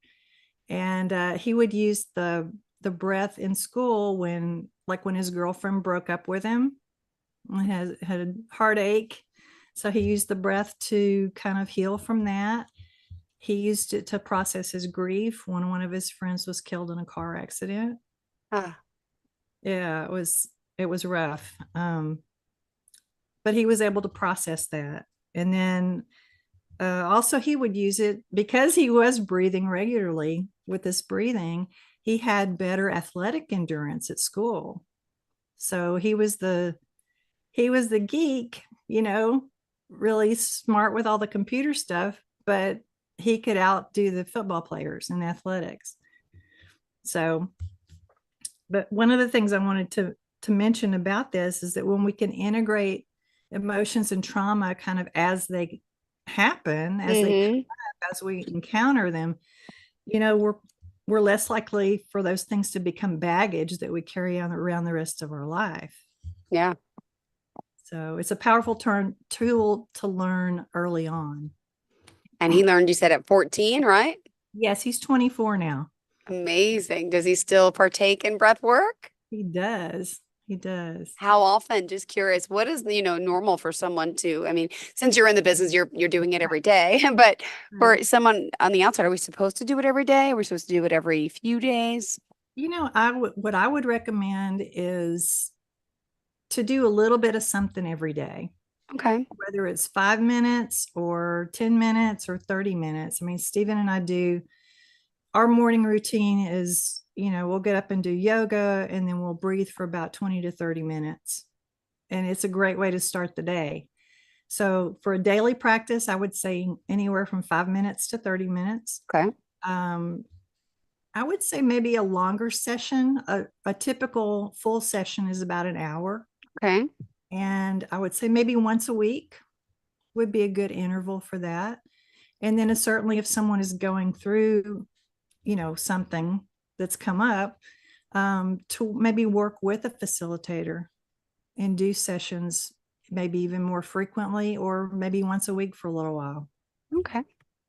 And he would use the breath in school when his girlfriend broke up with him and had a heartache. So he used the breath to kind of heal from that. He used it to process his grief when one of his friends was killed in a car accident. Yeah, it was rough. But he was able to process that. And then also he would use it because he was breathing regularly. With this breathing, he had better athletic endurance at school. So he was the geek, really smart with all the computer stuff, but he could outdo the football players in athletics. So, but one of the things I wanted to mention about this is that when we can integrate emotions and trauma kind of as they happen, as we encounter them, we're less likely for those things to become baggage that we carry on around the rest of our life. Yeah. So it's a powerful tool to learn early on. And he learned, you said, at 14, right? Yes, he's 24 now. Amazing. Does he still partake in breath work? He does. He does. How often? Just curious. What is, normal for someone to, I mean, since you're in the business, you're doing it every day, but for someone on the outside, are we supposed to do it every day? Are we supposed to do it every few days? What I would recommend is to do a little bit of something every day. Okay. Whether it's 5 minutes or 10 minutes or 30 minutes. I mean, Stephen and I do, our morning routine is, we'll get up and do yoga and then we'll breathe for about 20 to 30 minutes. And it's a great way to start the day. So for a daily practice, I would say anywhere from 5 minutes to 30 minutes. Okay. I would say maybe a longer session. A typical full session is about an hour. Okay. And I would say maybe once a week would be a good interval for that. And then certainly if someone is going through, something that's come up, to maybe work with a facilitator and do sessions maybe even more frequently or maybe once a week for a little while. Okay.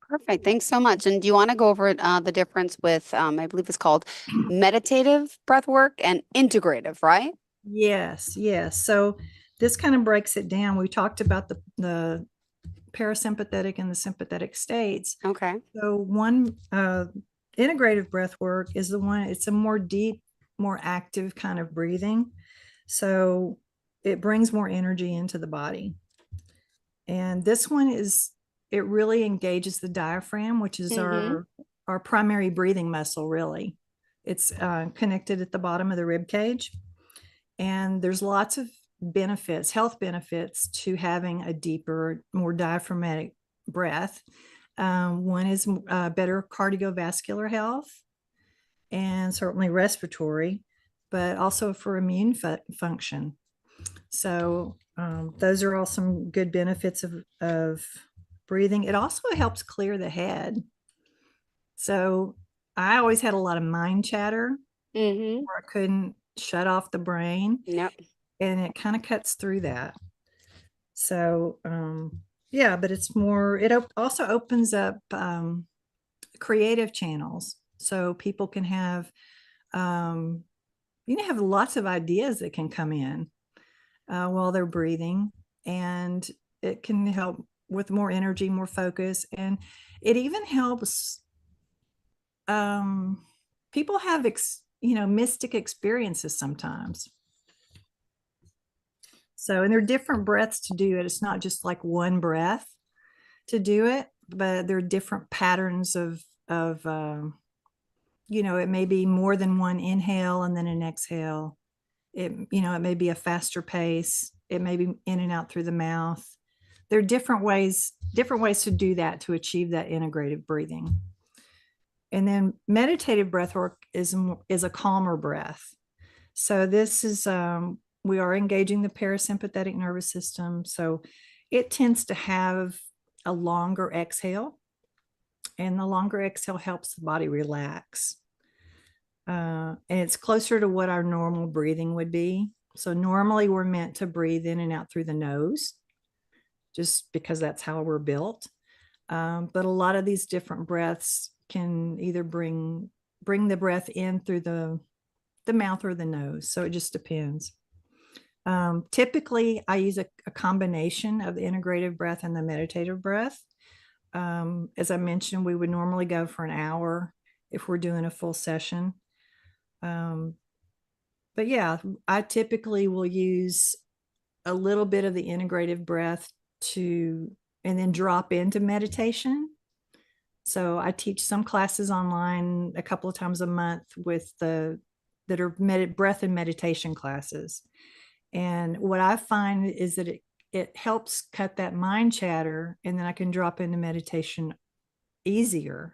Perfect. Thanks so much. And do you want to go over the difference with, I believe it's called meditative breath work and integrative, right? Yes. So this kind of breaks it down. We talked about the parasympathetic and the sympathetic states. Okay. So one integrative breath work is it's a more deep, more active kind of breathing. So it brings more energy into the body. And this one it really engages the diaphragm, which is our primary breathing muscle, really. It's connected at the bottom of the rib cage. And there's lots of health benefits to having a deeper, more diaphragmatic breath. One is better cardiovascular health and certainly respiratory, but also for immune function. So those are all some good benefits of breathing. It also helps clear the head. So I always had a lot of mind chatter where I couldn't shut off the brain. Yep. And it kind of cuts through that. So, yeah, but it's more, it also opens up creative channels. So people can have, have lots of ideas that can come in while they're breathing, and it can help with more energy, more focus, and it even helps. People have mystic experiences sometimes. So, and there are different breaths to do it. It's not just like one breath to do it, but there are different patterns of it may be more than one inhale and then an exhale. It may be a faster pace. It may be in and out through the mouth. There are different ways to do that, to achieve that integrative breathing. And then meditative breath work is a calmer breath. So this is, we are engaging the parasympathetic nervous system. So it tends to have a longer exhale, and the longer exhale helps the body relax. And it's closer to what our normal breathing would be. So normally we're meant to breathe in and out through the nose, just because that's how we're built. But a lot of these different breaths can either bring the breath in through the mouth or the nose. So it just depends. Typically, I use a combination of the integrative breath and the meditative breath. As I mentioned, we would normally go for an hour if we're doing a full session. But yeah, I typically will use a little bit of the integrative breath and then drop into meditation. So I teach some classes online a couple of times a month that are breath and meditation classes. And what I find is that it helps cut that mind chatter, and then I can drop into meditation easier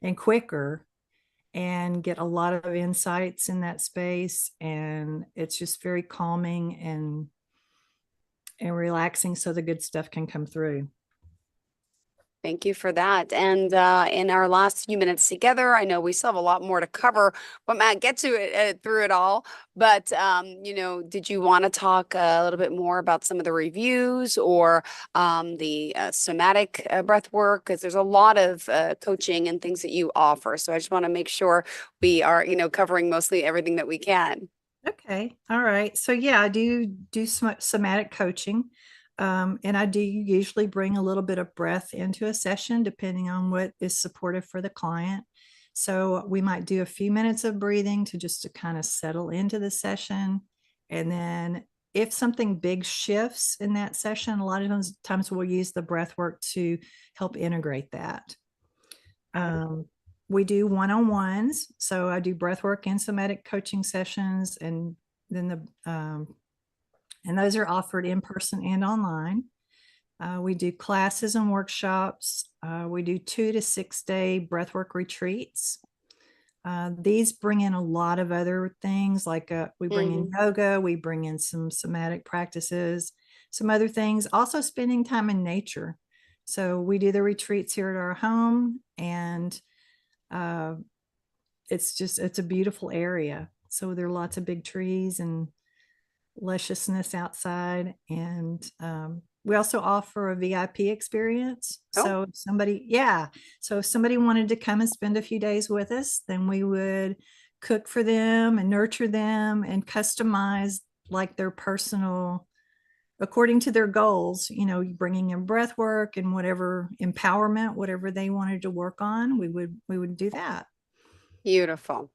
and quicker and get a lot of insights in that space. And it's just very calming and relaxing, so the good stuff can come through. Thank you for that. And in our last few minutes together, I know we still have a lot more to cover, but Matt, get to it through it all. But did you want to talk a little bit more about some of the reviews or the somatic breath work? Because there's a lot of coaching and things that you offer. So I just want to make sure we are, covering mostly everything that we can. Okay. All right. So yeah, I do somatic coaching. And I do usually bring a little bit of breath into a session, depending on what is supportive for the client. So we might do a few minutes of breathing to kind of settle into the session. And then if something big shifts in that session, a lot of times we'll use the breath work to help integrate that. We do one-on-ones. So I do breath work and somatic coaching sessions, and then and those are offered in person and online. We do classes and workshops. We do 2 to 6 day breathwork retreats. These bring in a lot of other things, like we bring in yoga, we bring in some somatic practices, some other things, also spending time in nature. So we do the retreats here at our home, and it's a beautiful area. So there are lots of big trees and lusciousness outside, and we also offer a VIP experience. So if somebody wanted to come and spend a few days with us, then we would cook for them and nurture them and customize like their personal, according to their goals, bringing in breath work and whatever empowerment, whatever they wanted to work on, we would do that. Beautiful.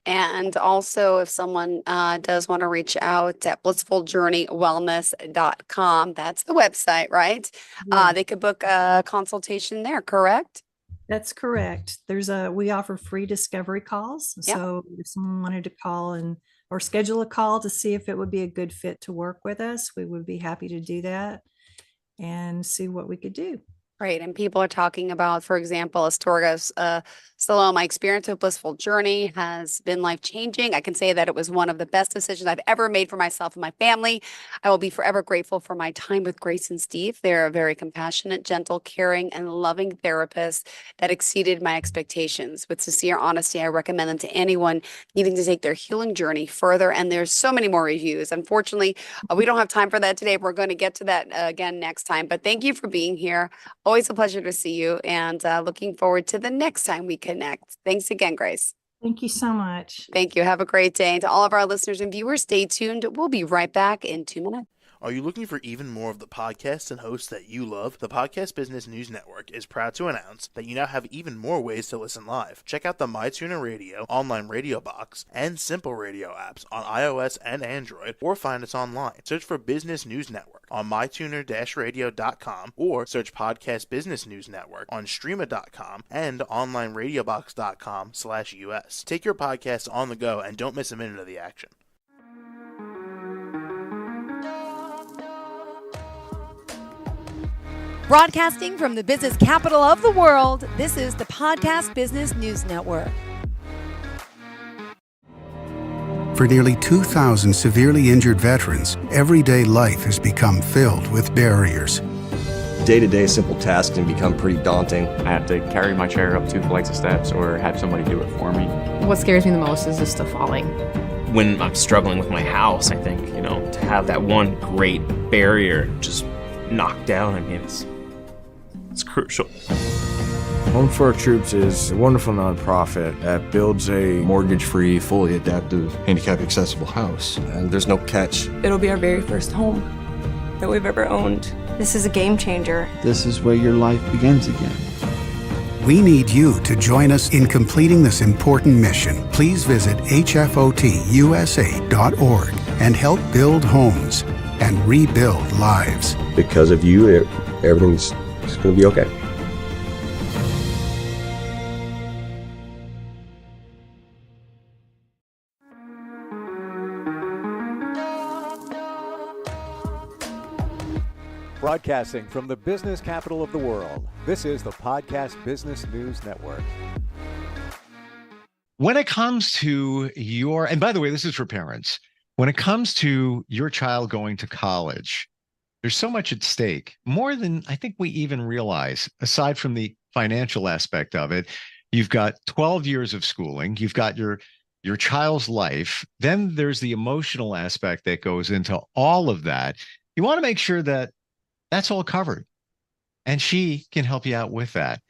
And also, if someone does want to reach out at blissfuljourneywellness.com, that's the website, right? Yeah. They could book a consultation there, correct? That's correct. We offer free discovery calls. Yep. So if someone wanted to call or schedule a call to see if it would be a good fit to work with us, we would be happy to do that and see what we could do. Right. And people are talking about, for example, Astorga's Salome, my experience with Blissful Journey has been life-changing. I can say that it was one of the best decisions I've ever made for myself and my family. I will be forever grateful for my time with Grace and Steve. They're a very compassionate, gentle, caring, and loving therapist that exceeded my expectations. With sincere honesty, I recommend them to anyone needing to take their healing journey further. And there's so many more reviews. Unfortunately, we don't have time for that today. We're going to get to that again next time. But thank you for being here. Always a pleasure to see you, and looking forward to the next time we connect. Thanks again, Grace. Thank you so much. Thank you. Have a great day. And to all of our listeners and viewers, stay tuned. We'll be right back in 2 minutes. Are you looking for even more of the podcasts and hosts that you love? The Podcast Business News Network is proud to announce that you now have even more ways to listen live. Check out the MyTuner Radio, online radio box, and Simple Radio apps on iOS and Android, or find us online. Search for Business News Network on mytuner-radio.com, or search Podcast Business News Network on streama.com and onlineradiobox.com/US. Take your podcast on the go and don't miss a minute of the action. Broadcasting from the business capital of the world, this is the Podcast Business News Network. For nearly 2,000 severely injured veterans, everyday life has become filled with barriers. Day-to-day simple tasks can become pretty daunting. I have to carry my chair up 2 flights of steps or have somebody do it for me. What scares me the most is just the falling. When I'm struggling with my house, I think, to have that one great barrier just knocked down, I mean, it's crucial. Home for Our Troops is a wonderful nonprofit that builds a Mortgage-free, fully adaptive, handicap-accessible house. And there's no catch. It'll be our very first home that we've ever owned. This is a game changer. This is where your life begins again. We need you to join us in completing this important mission. Please visit hfotusa.org and help build homes and rebuild lives. Because of you, everything's just going to be okay. Broadcasting from the business capital of the world, this is the Podcast Business News Network. When it comes to and by the way, this is for parents, when it comes to your child going to college, there's so much at stake, more than I think we even realize, aside from the financial aspect of it. You've got 12 years of schooling, you've got your child's life, then there's the emotional aspect that goes into all of that. You want to make sure that that's all covered, and she can help you out with that.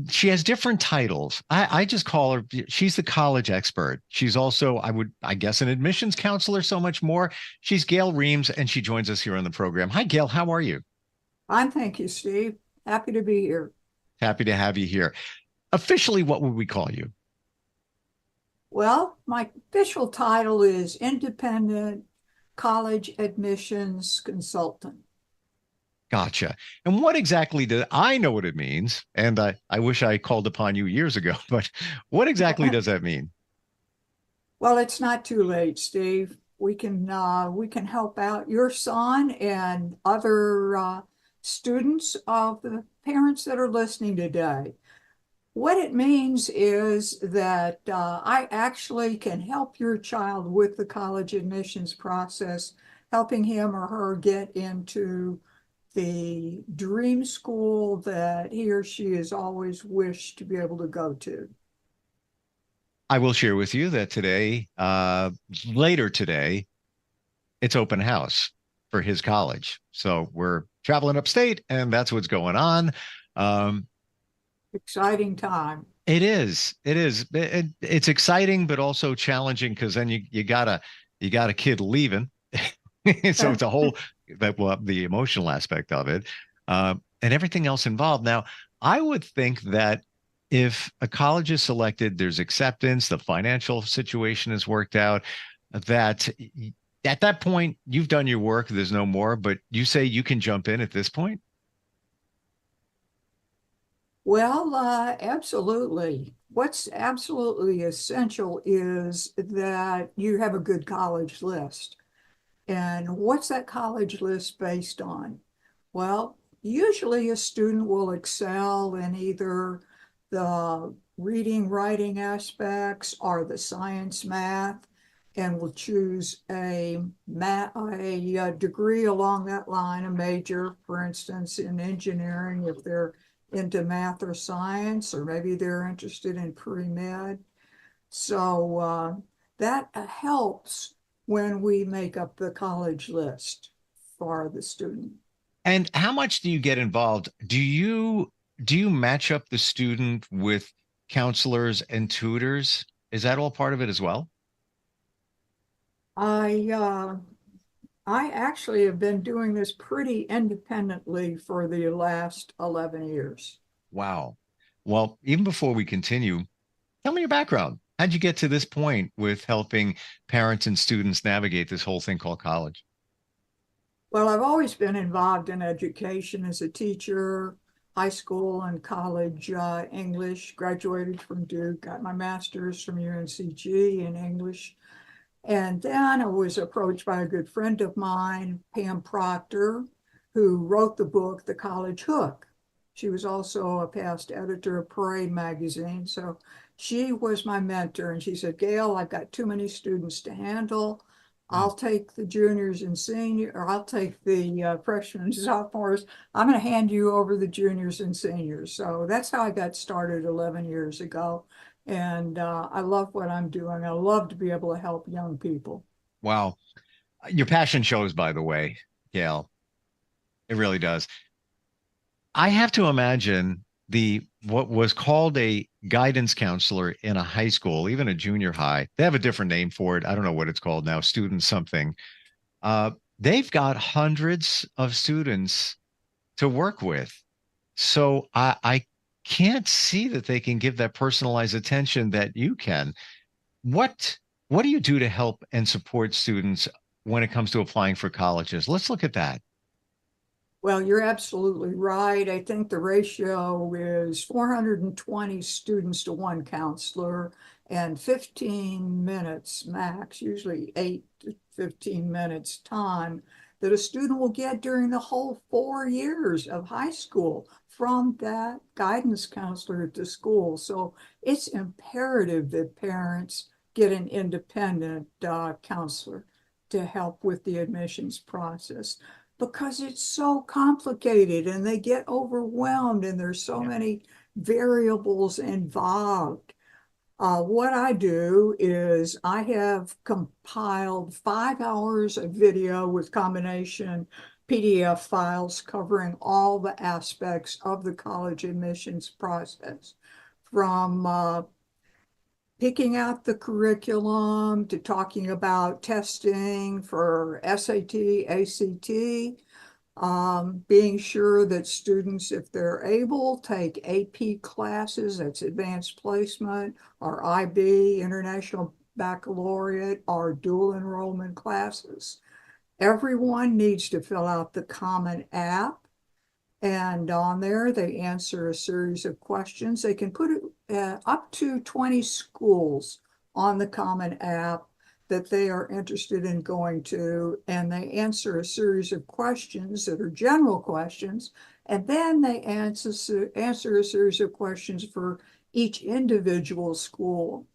She has different titles. I just call her, she's the college expert. She's also, I guess, an admissions counselor, so much more. She's Gail Reams, and she joins us here on the program. Hi, Gail. How are you? Fine, thank you, Steve. Happy to be here. Happy to have you here. Officially, what would we call you? Well, my official title is Independent College Admissions Consultant. Gotcha. And what exactly I know what it means, and I wish I called upon you years ago, but what exactly does that mean? Well, it's not too late, Steve. We can help out your son and other students of the parents that are listening today. What it means is that I actually can help your child with the college admissions process, helping him or her get into the dream school that he or she has always wished to be able to go to. I will share with you that today, later today, it's open house for his college. So we're traveling upstate, and that's what's going on. Exciting time. It is. It's exciting, but also challenging, because then you got a kid leaving. So it's a whole the emotional aspect of it, and everything else involved. Now, I would think that if a college is selected, there's acceptance, the financial situation is worked out, that at that point you've done your work, there's no more, but you say you can jump in at this point? Well, absolutely. What's absolutely essential is that you have a good college list. And what's that college list based on? Well, usually a student will excel in either the reading, writing aspects or the science, math, and will choose a degree along that line, a major, for instance, in engineering if they're into math or science, or maybe they're interested in pre-med. So that helps when we make up the college list for the student. And how much do you get involved? Do you match up the student with counselors and tutors? Is that all part of it as well? I actually have been doing this pretty independently for the last 11 years. Wow. Well, even before we continue, tell me your background. How'd you get to this point with helping parents and students navigate this whole thing called college? Well, I've always been involved in education as a teacher, high school and college English, graduated from Duke, got my master's from UNCG in English. And then I was approached by a good friend of mine, Pam Proctor, who wrote the book, The College Hook. She was also a past editor of Parade magazine. So she was my mentor. And she said, Gail, I've got too many students to handle. I'll take the juniors and seniors, or I'll take the freshmen and sophomores. I'm going to hand you over the juniors and seniors. So that's how I got started 11 years ago. And I love what I'm doing. I love to be able to help young people. Wow. Your passion shows, by the way, Gail. It really does. I have to imagine what was called a guidance counselor in a high school, even a junior high. They have a different name for it. I don't know what it's called now, student something. They've got hundreds of students to work with. So I can't see that they can give that personalized attention that you can. What do you do to help and support students when it comes to applying for colleges? Let's look at that. Well, you're absolutely right. I think the ratio is 420 students to one counselor and 15 minutes max, usually 8 to 15 minutes time that a student will get during the whole 4 years of high school from that guidance counselor at the school. So it's imperative that parents get an independent counselor to help with the admissions process, because it's so complicated and they get overwhelmed and there's so many variables involved. What I do is I have compiled 5 hours of video with combination PDF files covering all the aspects of the college admissions process, from picking out the curriculum to talking about testing for SAT, ACT, being sure that students, if they're able, take AP classes, that's advanced placement, or IB, International Baccalaureate, or dual enrollment classes. Everyone needs to fill out the Common App. And on there, they answer a series of questions. They can put up to 20 schools on the Common App that they are interested in going to, and they answer a series of questions that are general questions, and then they answer a series of questions for each individual school.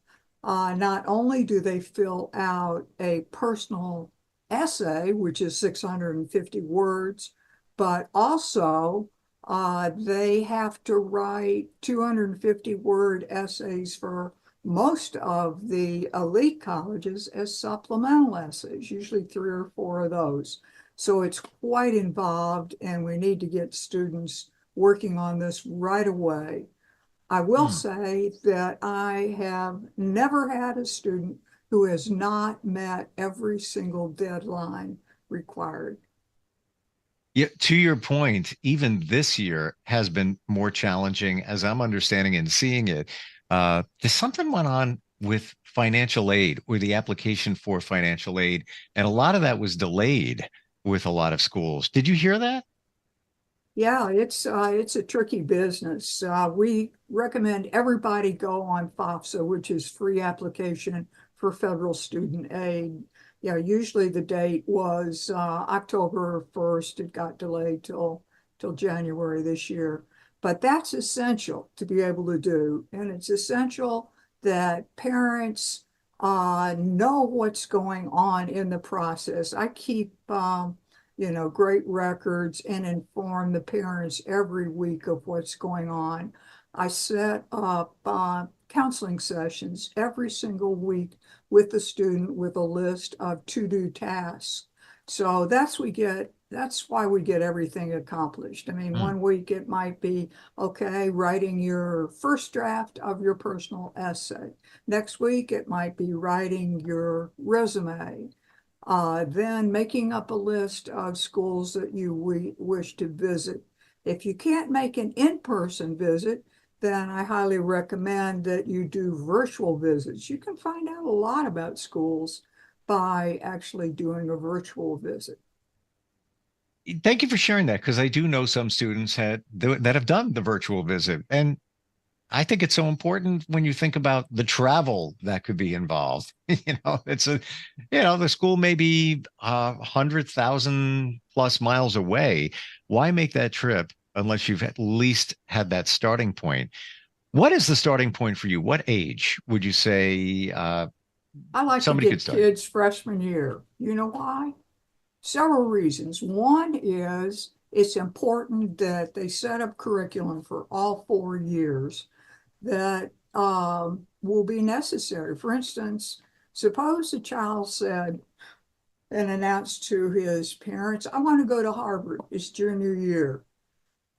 Not only do they fill out a personal essay, which is 650 words, but also they have to write 250-word essays for most of the elite colleges as supplemental essays, usually 3 or 4 of those. So it's quite involved, and we need to get students working on this right away. I will say that I have never had a student who has not met every single deadline required. Yeah, to your point, even this year has been more challenging, as I'm understanding and seeing it. There's something went on with financial aid, or the application for financial aid, and a lot of that was delayed with a lot of schools. Did you hear that? Yeah, it's a tricky business. We recommend everybody go on FAFSA, which is free application for federal student aid. Yeah, usually the date was October 1st. It got delayed till January this year. But that's essential to be able to do. And it's essential that parents know what's going on in the process. I keep great records and inform the parents every week of what's going on. I set up counseling sessions every single week with the student with a list of to-do tasks. So that's we get that's why we get everything accomplished. I mean, one week it might be, okay, writing your first draft of your personal essay. Next week, it might be writing your resume. Then making up a list of schools that you wish to visit. If you can't make an in-person visit, then I highly recommend that you do virtual visits. You can find out a lot about schools by actually doing a virtual visit. Thank you for sharing that, because I do know some students that have done the virtual visit. And I think it's so important when you think about the travel that could be involved. The school may be 100,000 plus miles away. Why make that trip unless you've at least had that starting point? What is the starting point for you? What age would you say I like to somebody could get start? kids freshman year. You know why? Several reasons. One is it's important that they set up curriculum for all 4 years that will be necessary. For instance, suppose a child said and announced to his parents, I want to go to Harvard, it's junior year.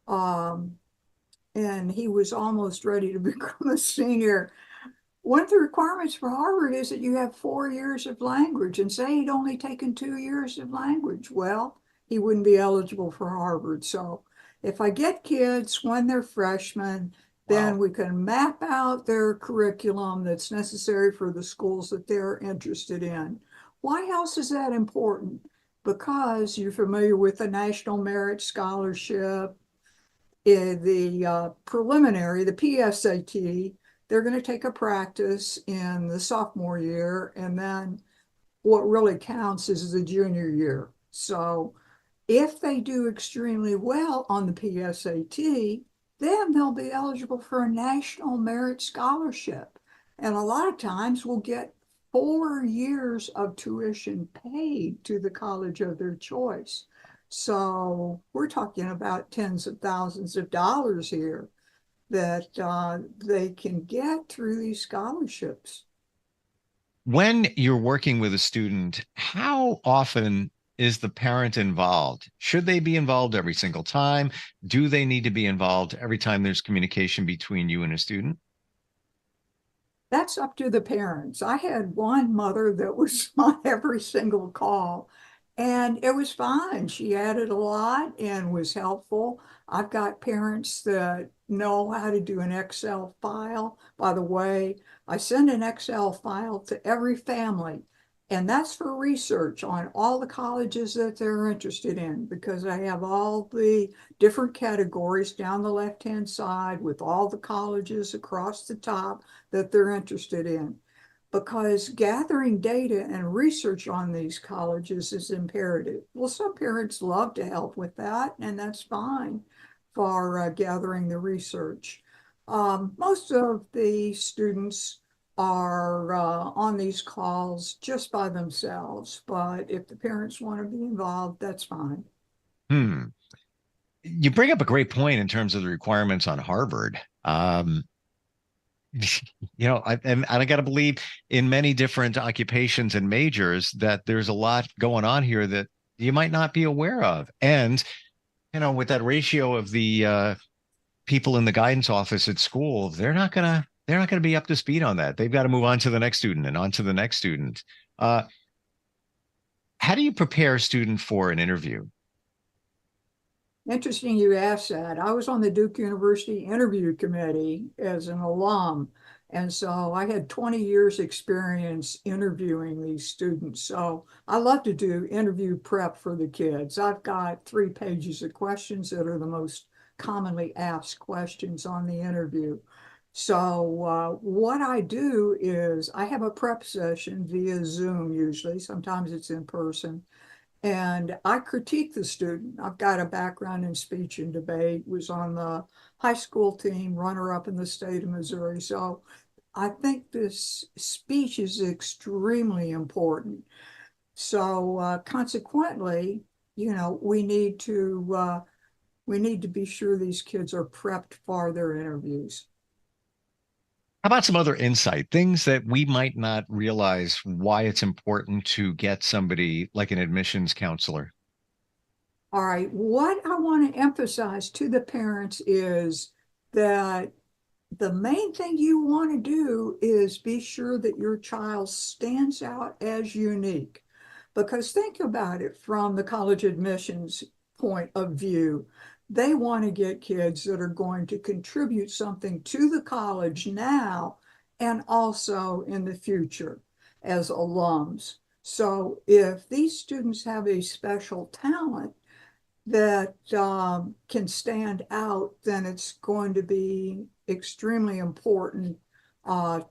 And he was almost ready to become a senior. One of the requirements for Harvard is that you have 4 years of language, and say he'd only taken 2 years of language. Well, he wouldn't be eligible for Harvard. So if I get kids when they're freshmen, then we can map out their curriculum that's necessary for the schools that they're interested in. Why else is that important? Because you're familiar with the National Merit Scholarship, the preliminary, the PSAT, they're going to take a practice in the sophomore year, and then what really counts is the junior year. So if they do extremely well on the PSAT, then they'll be eligible for a National Merit Scholarship. And a lot of times we'll get 4 years of tuition paid to the college of their choice. So we're talking about tens of thousands of dollars here that they can get through these scholarships. When you're working with a student, how often is the parent involved? Should they be involved every single time? Do they need to be involved every time there's communication between you and a student? That's up to the parents. I had one mother that was on every single call, and it was fine. She added a lot and was helpful. I've got parents that know how to do an Excel file. By the way, I send an Excel file to every family, and that's for research on all the colleges that they're interested in, because I have all the different categories down the left-hand side with all the colleges across the top that they're interested in. Because gathering data and research on these colleges is imperative. Well, some parents love to help with that, and that's fine for gathering the research. Most of the students are on these calls just by themselves, but if the parents want to be involved, that's fine. You bring up a great point in terms of the requirements on Harvard. I got to believe in many different occupations and majors that there's a lot going on here that you might not be aware of. And, with that ratio of the people in the guidance office at school, they're not gonna be up to speed on that. They've got to move on to the next student and on to the next student. How do you prepare a student for an interview? Interesting you asked that. I was on the Duke University interview committee as an alum. And so I had 20 years experience interviewing these students. So I love to do interview prep for the kids. I've got 3 pages of questions that are the most commonly asked questions on the interview. So what I do is I have a prep session via Zoom usually, sometimes it's in person. And I critique the student. I've got a background in speech and debate, was on the high school team, runner-up in the state of Missouri. So I think this speech is extremely important. So consequently, we need to be sure these kids are prepped for their interviews. How about some other insight, things that we might not realize why it's important to get somebody like an admissions counselor? All right, what I want to emphasize to the parents is that the main thing you want to do is be sure that your child stands out as unique. Because think about it from the college admissions point of view. They want to get kids that are going to contribute something to the college now and also in the future as alums. So if these students have a special talent, that can stand out, then it's going to be extremely important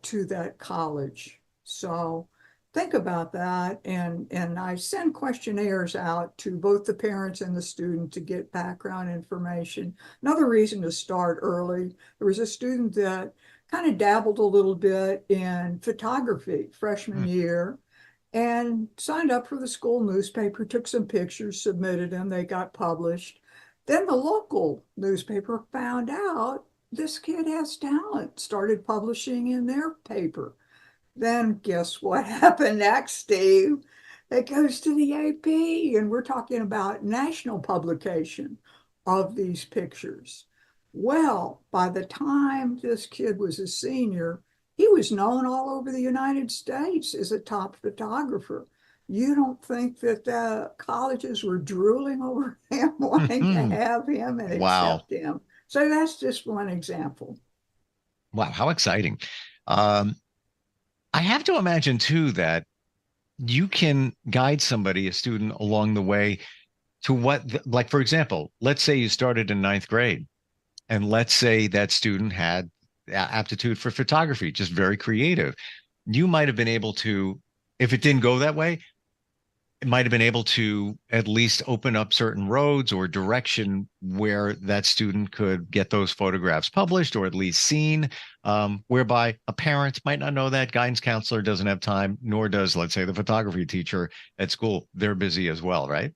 to that college. So think about that. And I send questionnaires out to both the parents and the student to get background information. Another reason to start early, there was a student that kind of dabbled a little bit in photography freshman year and signed up for the school newspaper, took some pictures, submitted them, they got published. Then the local newspaper found out this kid has talent, started publishing in their paper. Then guess what happened next, Steve? It goes to the AP, and we're talking about national publication of these pictures. Well, by the time this kid was a senior, he was known all over the United States as a top photographer. You don't think that the colleges were drooling over him, wanting to have him and Wow. accept him? So that's just one example. Wow, how exciting. I have to imagine too that you can guide somebody, a student, along the way to like, for example, let's say you started in ninth grade, and let's say that student had aptitude for photography, just very creative. You might have been able to, if it didn't go that way, it might have been able to at least open up certain roads or direction where that student could get those photographs published or at least seen, whereby a parent might not know that, guidance counselor doesn't have time, nor does, let's say, the photography teacher at school. They're busy as well, right?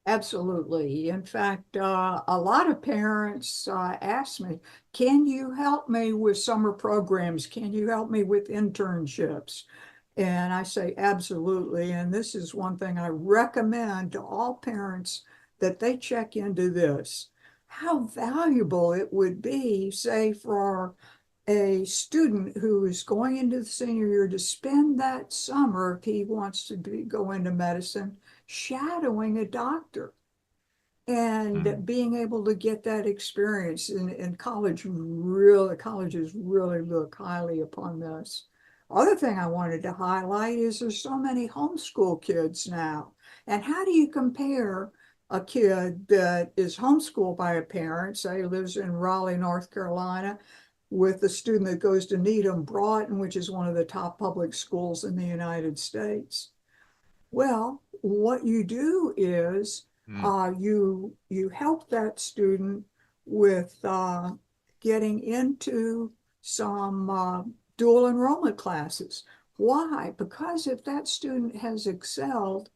Absolutely. In fact, a lot of parents ask me, can you help me with summer programs? Can you help me with internships? And I say, absolutely. And this is one thing I recommend to all parents that they check into this. How valuable it would be, say, for a student who is going into the senior year to spend that summer, if he wants to go into medicine, shadowing a doctor and being able to get that experience in colleges really look highly upon this. Other thing I wanted to highlight is there's so many homeschool kids now. And how do you compare a kid that is homeschooled by a parent, say lives in Raleigh, North Carolina, with a student that goes to Needham Broughton, which is one of the top public schools in the United States? Well, what you do is you help that student with getting into some dual enrollment classes. Why? Because if that student has excelled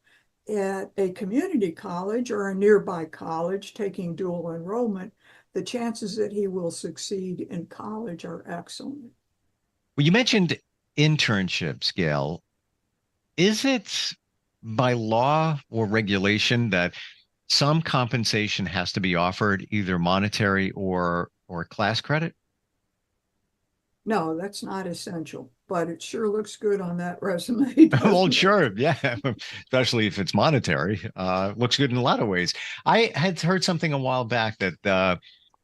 at a community college or a nearby college taking dual enrollment, the chances that he will succeed in college are excellent. Well, you mentioned internships, Gail. Is it by law or regulation that some compensation has to be offered, either monetary or class credit? No, that's not essential, but it sure looks good on that resume. Well, sure. Yeah. Especially if it's monetary. Looks good in a lot of ways. I had heard something a while back that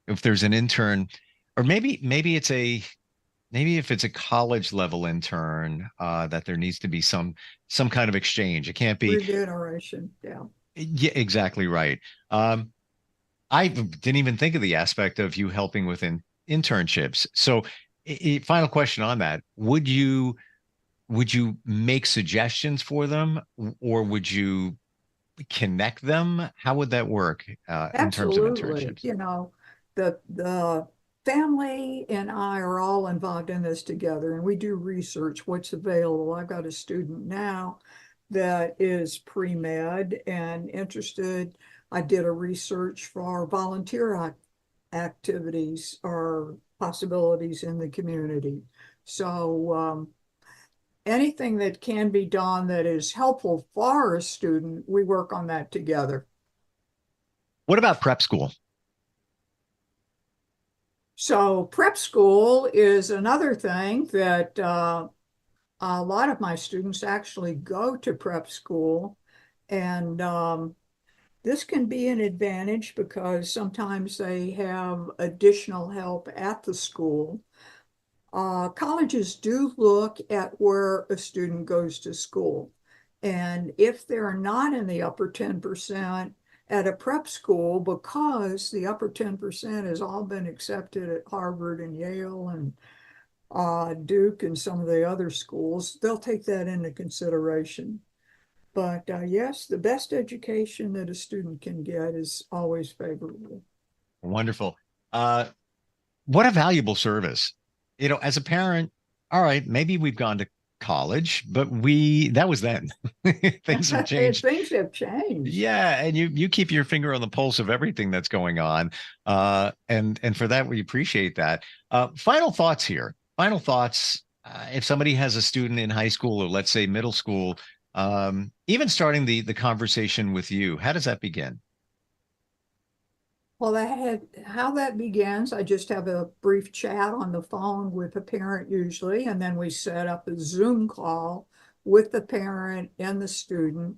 if there's an intern, or maybe if it's a college level intern, that there needs to be some kind of exchange. It can't be remuneration. Yeah, exactly right. I didn't even think of the aspect of you helping with internships. So, final question on that: would you make suggestions for them, or would you connect them? How would that work in terms of internships? You know, the family and I are all involved in this together, and we do research what's available. I've got a student now that is pre-med and interested. I did a research for volunteer activities or possibilities in the community. So anything that can be done that is helpful for a student, we work on that together. What about prep school? So prep school is another thing that a lot of my students actually go to prep school. And this can be an advantage because sometimes they have additional help at the school. Colleges do look at where a student goes to school. And if they're not in the upper 10% at a prep school, because the upper 10% has all been accepted at Harvard and Yale and Duke and some of the other schools, they'll take that into consideration. But yes, the best education that a student can get is always favorable. Wonderful. What a valuable service. As a parent, all right, maybe we've gone to college, but that was then. Things have changed. Things have changed. Yeah, and you keep your finger on the pulse of everything that's going on. And for that, we appreciate that. Final thoughts here. Final thoughts. If somebody has a student in high school or let's say middle school, even starting the conversation with you, how does that begin? Well, how that begins, I just have a brief chat on the phone with a parent usually, and then we set up a Zoom call with the parent and the student.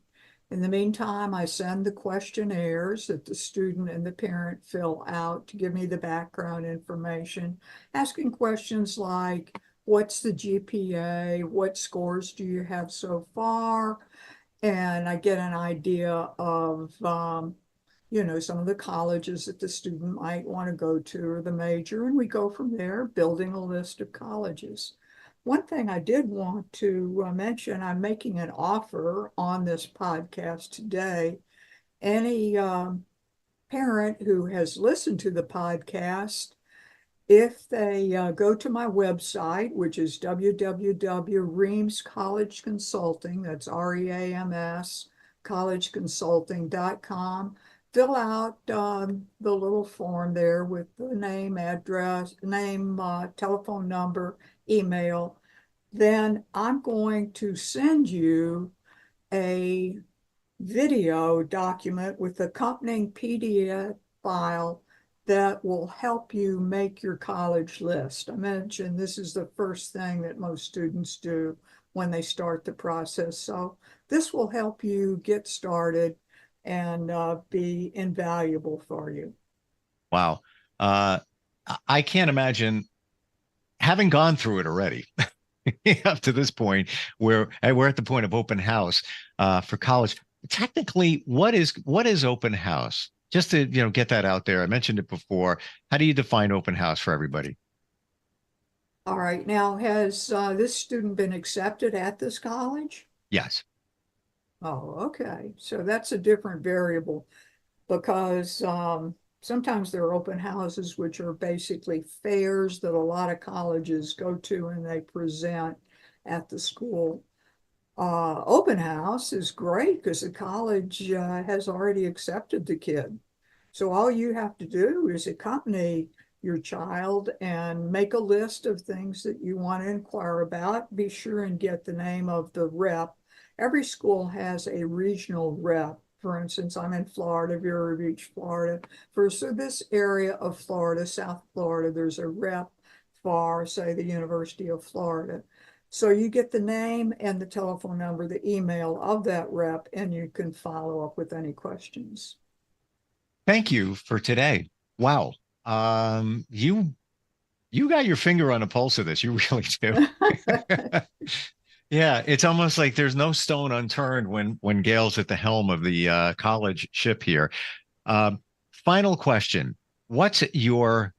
In the meantime, I send the questionnaires that the student and the parent fill out to give me the background information, asking questions like, what's the GPA? What scores do you have so far? And I get an idea of some of the colleges that the student might want to go to or the major, and we go from there, building a list of colleges. One thing I did want to mention, I'm making an offer on this podcast today. Any parent who has listened to the podcast, if they go to my website, which is www.reams College Consulting, that's REAMS, collegeconsulting.com, fill out the little form there with the name, address, telephone number, email. Then I'm going to send you a video document with accompanying PDF file that will help you make your college list. I mentioned this is the first thing that most students do when they start the process. So this will help you get started and be invaluable for you. Wow. I can't imagine having gone through it already up to this point where we're at the point of open house for college. Technically, what is open house? Just to get that out there. I mentioned it before. How do you define open house for everybody? All right. Now, has this student been accepted at this college? Yes. Oh, okay. So that's a different variable because sometimes there are open houses, which are basically fairs that a lot of colleges go to and they present at the school. Open house is great because the college has already accepted the kid. So all you have to do is accompany your child and make a list of things that you want to inquire about. Be sure and get the name of the rep. Every school has a regional rep. For instance, I'm in Florida, Vero Beach, Florida. For this area of Florida, South Florida, there's a rep for, say, the University of Florida. So you get the name and the telephone number, the email of that rep, and you can follow up with any questions. Thank you for today. Wow. You got your finger on the pulse of this. You really do. Yeah, it's almost like there's no stone unturned when Gail's at the helm of the college ship here. Final question. What's your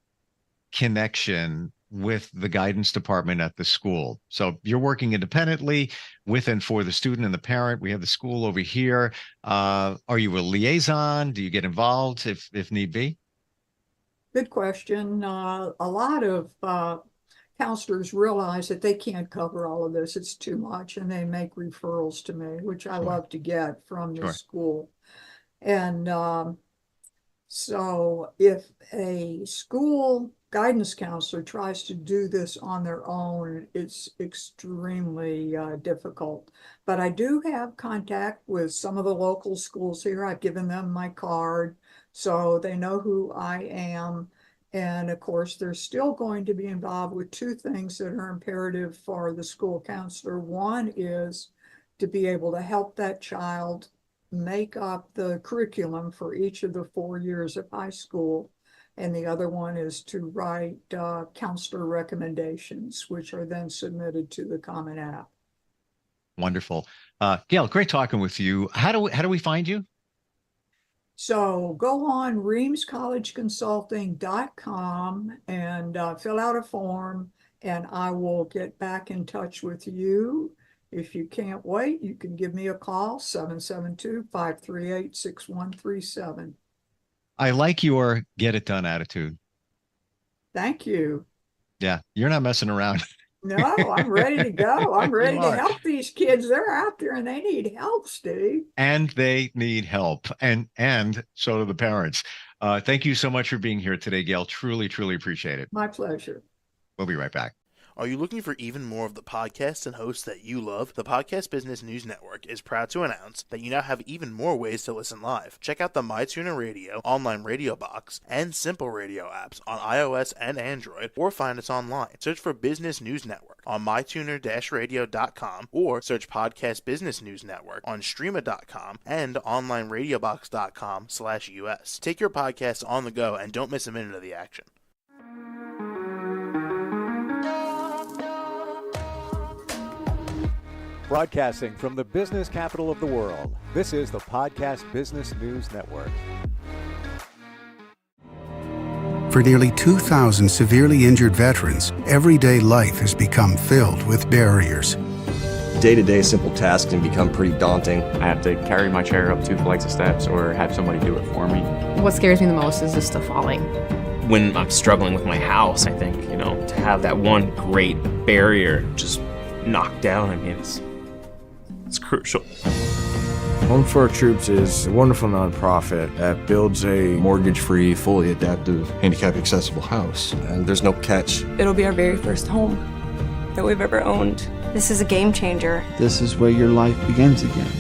connection with the guidance department at the school? So you're working independently with and for the student and the parent. We have the school over here. Are you a liaison? Do you get involved if need be? Good question. A lot of counselors realize that they can't cover all of this. It's too much, and they make referrals to me, which I love to get from the school. And so if a school guidance counselor tries to do this on their own, it's extremely difficult. But I do have contact with some of the local schools here. I've given them my card So they know who I am. And of course, they're still going to be involved with two things that are imperative for the school counselor. One is to be able to help that child make up the curriculum for each of the 4 years of high school. And the other one is to write counselor recommendations, which are then submitted to the Common App. Wonderful. Gail, great talking with you. How do we find you? So go on reamscollegeconsulting.com and fill out a form, and I will get back in touch with you. If you can't wait, you can give me a call, 772-538-6137. I like your get it done attitude. Thank you. Yeah, you're not messing around. No, I'm ready to go. I'm ready to help these kids. They're out there and they need help, Steve. And they need help. And so do the parents. Thank you so much for being here today, Gail. Truly, truly appreciate it. My pleasure. We'll be right back. Are you looking for even more of the podcasts and hosts that you love? The Podcast Business News Network is proud to announce that you now have even more ways to listen live. Check out the MyTuner Radio, online radio box, and Simple Radio apps on iOS and Android, or find us online. Search for Business News Network on mytuner-radio.com, or search Podcast Business News Network on streama.com and onlineradiobox.com/US. Take your podcast on the go and don't miss a minute of the action. Broadcasting from the business capital of the world, this is the Podcast Business News Network. For nearly 2,000 severely injured veterans, everyday life has become filled with barriers. Day-to-day simple tasks can become pretty daunting. I have to carry my chair up 2 flights of steps or have somebody do it for me. What scares me the most is just the falling. When I'm struggling with my house, I think, to have that one great barrier just knocked down, it's crucial. Home for Our Troops is a wonderful nonprofit that builds a Mortgage-free, fully adaptive, handicap-accessible house. And there's no catch. It'll be our very first home that we've ever owned. This is a game changer. This is where your life begins again.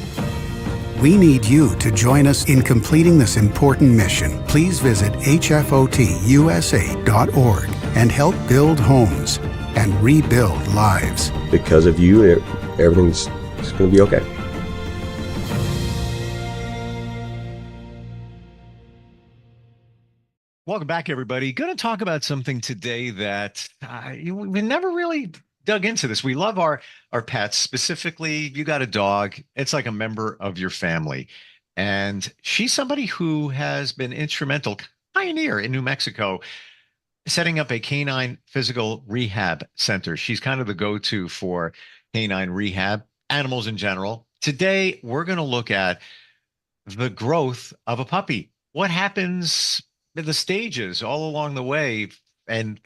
We need you to join us in completing this important mission. Please visit hfotusa.org and help build homes and rebuild lives. Because of you, everything's going to be okay. Welcome back, everybody. Going to talk about something today that we never really dug into this. We love our pets. Specifically, you got a dog. It's like a member of your family. And she's somebody who has been instrumental, pioneer in New Mexico, setting up a canine physical rehab center. She's kind of the go-to for canine rehab, animals in general. Today, we're going to look at the growth of a puppy. What happens in the stages all along the way? And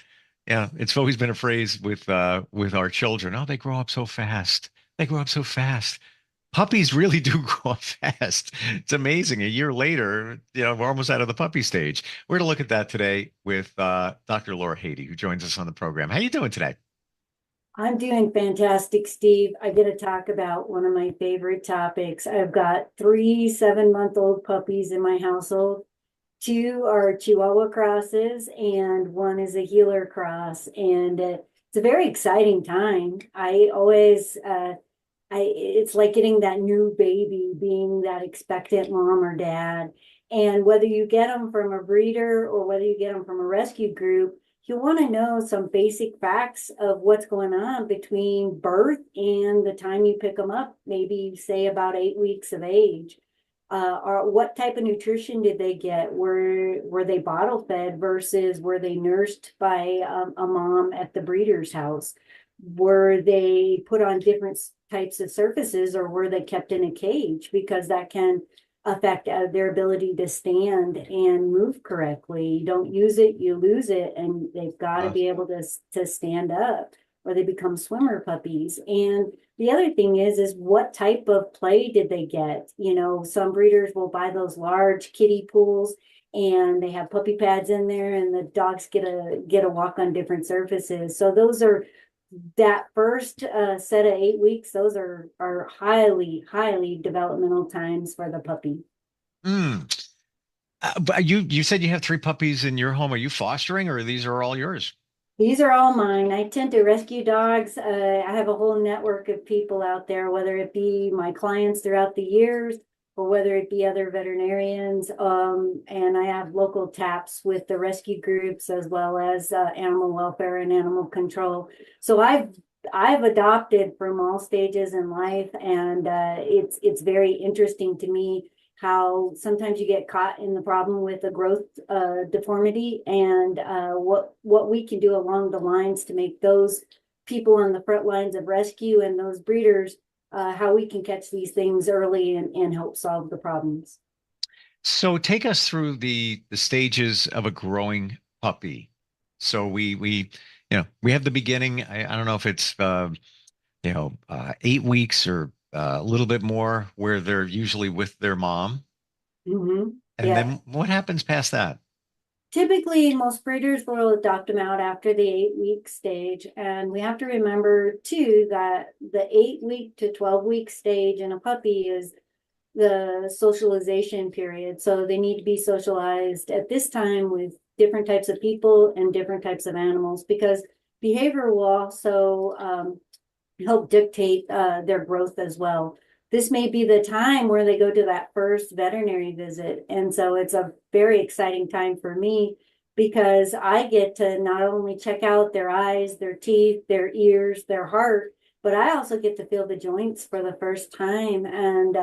it's always been a phrase with our children. Oh, they grow up so fast. They grow up so fast. Puppies really do grow up fast. It's amazing. A year later, we're almost out of the puppy stage. We're going to look at that today with Dr. Laura Haiti, who joins us on the program. How are you doing today? I'm doing fantastic, Steve. I get to talk about one of my favorite topics. I've got 3 7-month-old puppies in my household. 2 are Chihuahua crosses, and 1 is a healer cross. And it's a very exciting time. I always, it's like getting that new baby, being that expectant mom or dad. And whether you get them from a breeder or whether you get them from a rescue group, you want to know some basic facts of what's going on between birth and the time you pick them up, maybe say about 8 weeks of age. Or what type of nutrition did they get? Were they bottle fed versus were they nursed by a mom at the breeder's house? Were they put on different types of surfaces, or were they kept in a cage? Because that can affect their ability to stand and move correctly. You don't use it, you lose it, and they've got to be able to stand up, or they become swimmer puppies. And the other thing is what type of play did they get? Some breeders will buy those large kiddie pools, and they have puppy pads in there, and the dogs get a walk on different surfaces. So those are that first set of 8 weeks. Those are highly, highly developmental times for the puppy. But you said you have 3 puppies in your home. Are you fostering, or these are all yours? These are all mine. I tend to rescue dogs. I have a whole network of people out there, whether it be my clients throughout the years or whether it be other veterinarians. And I have local taps with the rescue groups as well as animal welfare and animal control. So I've adopted from all stages in life, and it's very interesting to me how sometimes you get caught in the problem with a growth deformity, and what we can do along the lines to make those people on the front lines of rescue and those breeders, how we can catch these things early and help solve the problems. So take us through the stages of a growing puppy. So we have the beginning. I don't know if it's 8 weeks or a little bit more, where they're usually with their mom. Mm-hmm. And then what happens past that? Typically, most breeders will adopt them out after the 8-week stage. And we have to remember, too, that the 8-week to 12-week stage in a puppy is the socialization period. So they need to be socialized at this time with different types of people and different types of animals, because behavior will also help dictate their growth as well. This may be the time where they go to that first veterinary visit. And so it's a very exciting time for me, because I get to not only check out their eyes, their teeth, their ears, their heart, but I also get to feel the joints for the first time. And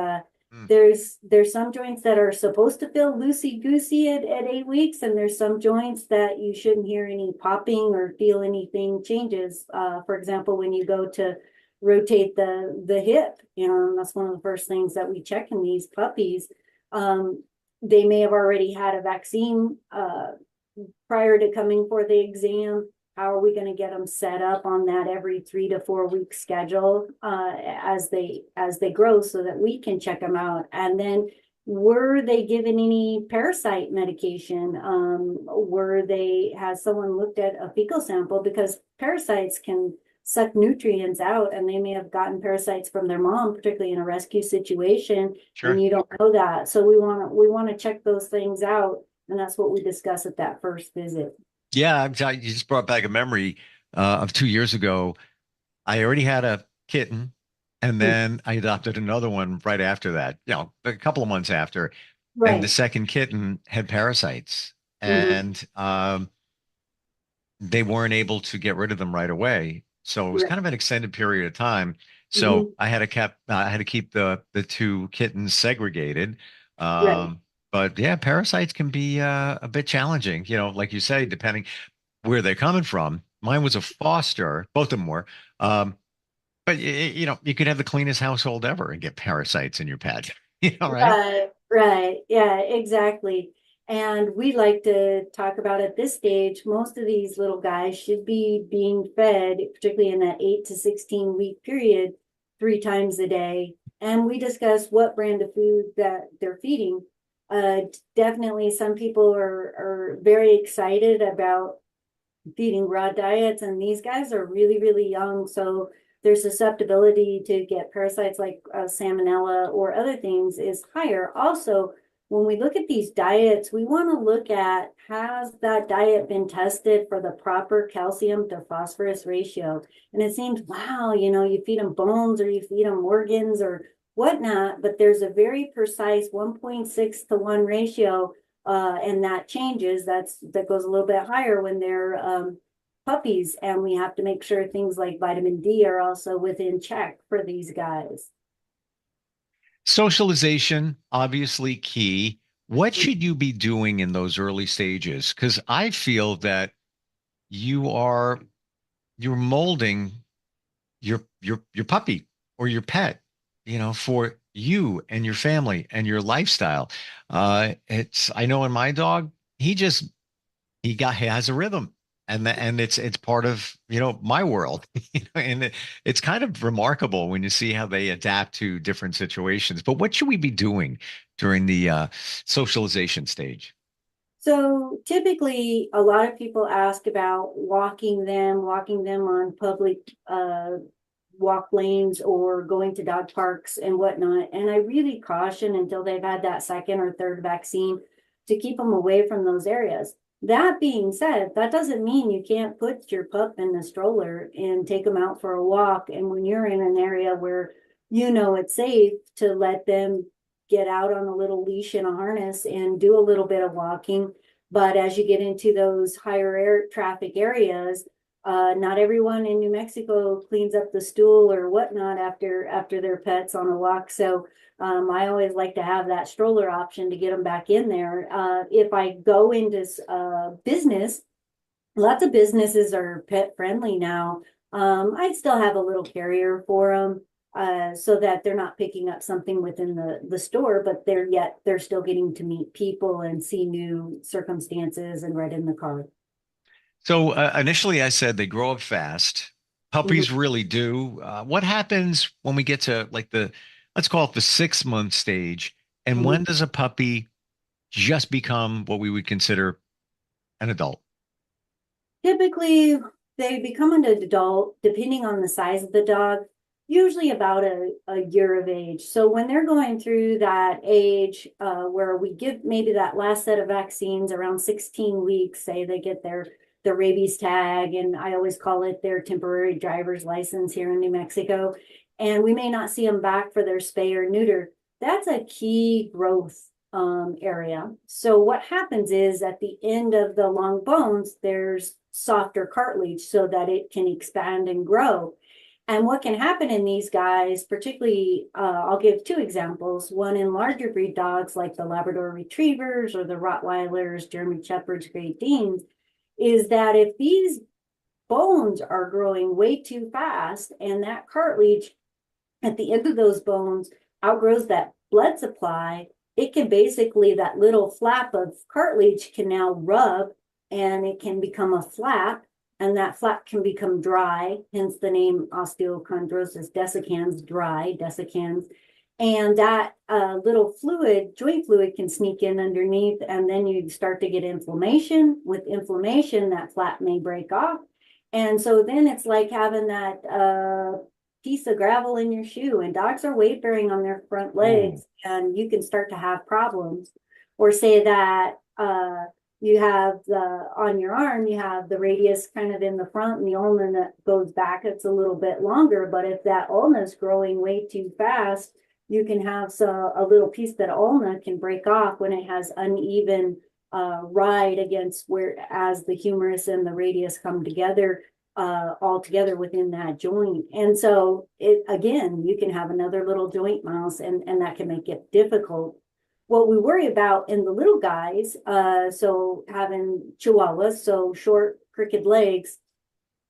there's some joints that are supposed to feel loosey-goosey at 8 weeks, and there's some joints that you shouldn't hear any popping or feel anything changes. For example, when you go to rotate the hip, and that's one of the first things that we check in these puppies. They may have already had a vaccine prior to coming for the exam. How are we going to get them set up on that every 3 to 4 week schedule as they grow, so that we can check them out? And then, were they given any parasite medication? Has someone looked at a fecal sample? Because parasites can suck nutrients out, and they may have gotten parasites from their mom, particularly in a rescue situation. Sure. And you don't know that. So we want to check those things out, and that's what we discuss at that first visit. Yeah, you just brought back a memory of 2 years ago. I already had a kitten, and then I adopted another one right after that, a couple of months after. Right. And the second kitten had parasites, Mhm. and they weren't able to get rid of them right away. So it was kind of an extended period of time. So I had to keep the 2 kittens segregated. Right. But yeah, parasites can be a bit challenging, like you say, depending where they're coming from. Mine was a foster, both of them were. But you could have the cleanest household ever and get parasites in your pet, right? Right. Yeah, exactly. And we like to talk about, at this stage, most of these little guys should be being fed, particularly in that 8 to 16 week period, 3 times a day. And we discuss what brand of food that they're feeding. Definitely some people are very excited about feeding raw diets, and these guys are really, really young. So their susceptibility to get parasites like salmonella or other things is higher. Also, when we look at these diets, we want to look at, has that diet been tested for the proper calcium to phosphorus ratio? And it seems, wow, you feed them bones or you feed them organs or whatnot, but there's a very precise 1.6 to 1 ratio, and that changes. That goes a little bit higher when they're puppies, and we have to make sure things like vitamin D are also within check for these guys. Socialization, obviously key. What should you be doing in those early stages? Because I feel that you're molding your puppy or your pet, for you and your family and your lifestyle. I know in my dog, he has a rhythm, and it's part of my world. And it's kind of remarkable when you see how they adapt to different situations. But what should we be doing during the socialization stage? So typically, a lot of people ask about walking them on public walk lanes or going to dog parks and whatnot. And I really caution, until they've had that second or third vaccine, to keep them away from those areas. That being said, that doesn't mean you can't put your pup in the stroller and take them out for a walk. And when you're in an area where you know it's safe, to let them get out on a little leash and a harness and do a little bit of walking. But as you get into those higher air traffic areas, not everyone in New Mexico cleans up the stool or whatnot after their pets on a walk. So I always like to have that stroller option to get them back in there. If I go into business, lots of businesses are pet friendly now. I still have a little carrier for them. So that they're not picking up something within the store, but they're still getting to meet people and see new circumstances and ride in the car. So initially I said they grow up fast. Puppies really do. What happens when we get to like let's call it the 6-month stage? And when does a puppy just become what we would consider an adult? Typically, they become an adult depending on the size of the dog, usually about a year of age. So when they're going through that age where we give maybe that last set of vaccines around 16 weeks, say they get their rabies tag, and I always call it their temporary driver's license here in New Mexico, and we may not see them back for their spay or neuter. That's a key growth area. So what happens is at the end of the long bones, there's softer cartilage so that it can expand and grow. And what can happen in these guys, particularly, I'll give 2 examples. One in larger breed dogs like the Labrador Retrievers or the Rottweilers, German Shepherds, Great Danes, is that if these bones are growing way too fast and that cartilage at the end of those bones outgrows that blood supply, it can basically, that little flap of cartilage can now rub and it can become a flap. And that flap can become dry, hence the name osteochondrosis dissecans, dry dissecans. And that little fluid, joint fluid, can sneak in underneath, and then you start to get inflammation. With inflammation, that flap may break off. And so then it's like having that piece of gravel in your shoe, and dogs are weight bearing on their front legs, and you can start to have problems. Or say that you have on your arm, you have the radius kind of in the front and the ulna that goes back, it's a little bit longer. But if that ulna is growing way too fast, you can have a little piece that ulna can break off when it has uneven ride against as the humerus and the radius come together all together within that joint. And so again, you can have another little joint mouse, and that can make it difficult. What we worry about in the little guys, so having Chihuahuas, so short, crooked legs,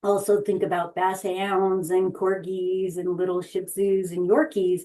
also think about Basset Hounds and Corgis and little Shih Tzus and Yorkies.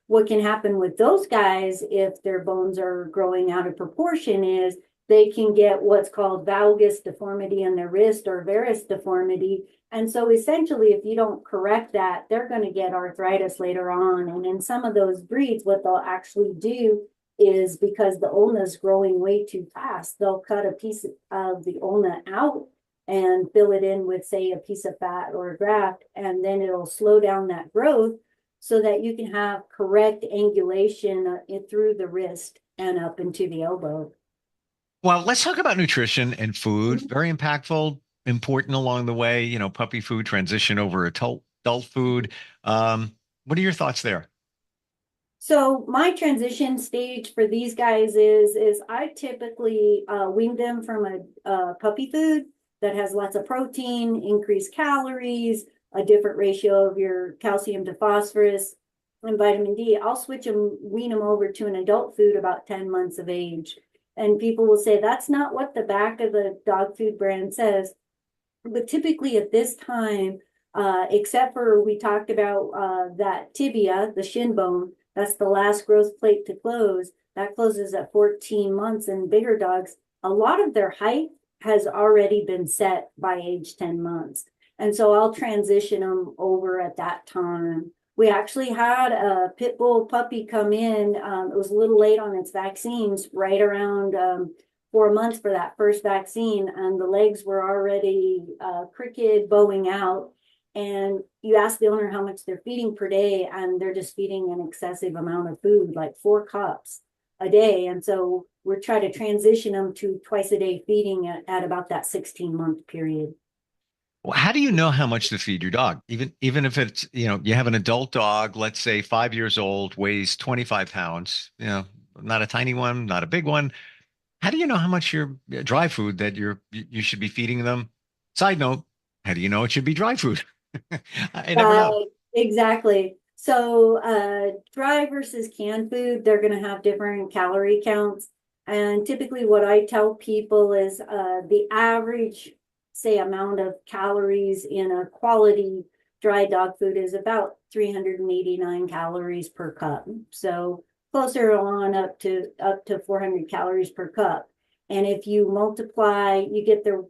What can happen with those guys if their bones are growing out of proportion is they can get what's called valgus deformity in their wrist or varus deformity. And so essentially, if you don't correct that, they're going to get arthritis later on. And in some of those breeds, what they'll actually do is, because the ulna is growing way too fast, they'll cut a piece of the ulna out and fill it in with, say, a piece of fat or a graft, and then it'll slow down that growth so that you can have correct angulation through the wrist and up into the elbow. Well, let's talk about nutrition and food. Very impactful, important along the way. You know, puppy food transition over adult food. What are your thoughts there? So my transition stage for these guys is I typically wean them from a puppy food that has lots of protein, increased calories, a different ratio of your calcium to phosphorus and vitamin D. I'll wean them over to an adult food about 10 months of age. And people will say, that's not what the back of the dog food brand says. But typically at this time, except for we talked about that tibia, the shin bone, that's the last growth plate to close. That closes at 14 months. And bigger dogs, a lot of their height has already been set by age 10 months. And so I'll transition them over at that time. We actually had a pit bull puppy come in. It was a little late on its vaccines, right around 4 months for that first vaccine. And the legs were already crooked, bowing out. And you ask the owner how much they're feeding per day, and they're just feeding an excessive amount of food, like 4 cups a day. And so we're trying to transition them to twice a day feeding at about that 16-month period. Well, how do you know how much to feed your dog? Even if it's, you have an adult dog, let's say 5 years old, weighs 25 pounds, not a tiny one, not a big one. How do you know how much your dry food that you should be feeding them? Side note, how do you know it should be dry food? I never know. Exactly. So dry versus canned food, they're going to have different calorie counts. And typically what I tell people is the average, say, amount of calories in a quality dry dog food is about 389 calories per cup. So closer on up to 400 calories per cup. And if you multiply, you get their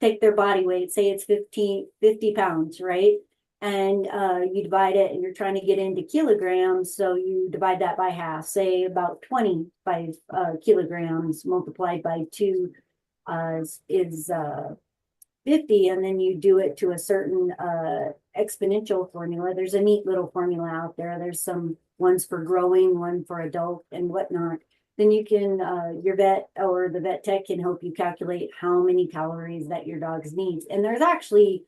take their body weight, say it's 50 pounds, right? And you divide it, and you're trying to get into kilograms, so you divide that by half, say about 25 kilograms multiplied by 2 is 50, and then you do it to a certain exponential formula. There's a neat little formula out there. There's some ones for growing, one for adult and whatnot. Then you can, your vet or the vet tech can help you calculate how many calories that your dog's needs. And there's actually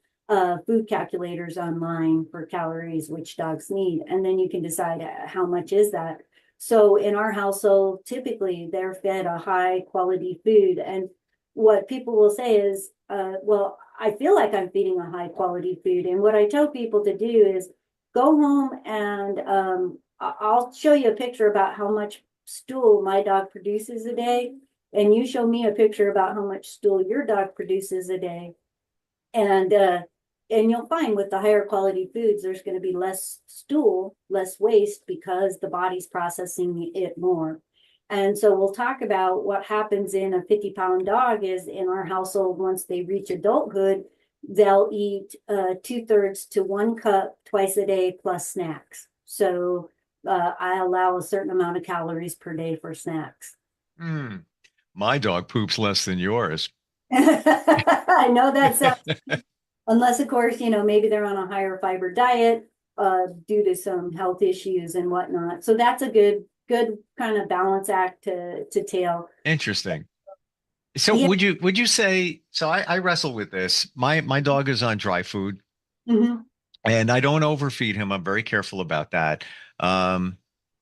food calculators online for calories which dogs need. And then you can decide how much is that. So in our household, typically they're fed a high quality food. And what people will say is, well, I feel like I'm feeding a high quality food. And what I tell people to do is go home and I'll show you a picture about how much stool my dog produces a day. And you show me a picture about how much stool your dog produces a day. And you'll find with the higher quality foods, there's going to be less stool, less waste because the body's processing it more. And so we'll talk about what happens in a 50-pound dog is in our household, once they reach adulthood, they'll eat 2/3 to 1 cup twice a day plus snacks. So I allow a certain amount of calories per day for snacks. My dog poops less than yours. I know that sounds, unless of course, maybe they're on a higher fiber diet due to some health issues and whatnot. So that's a good kind of balance act to tail. Interesting. So Yeah. would you say, so I wrestle with this. My dog is on dry food. Mm-hmm. And I don't overfeed him. I'm very careful about that.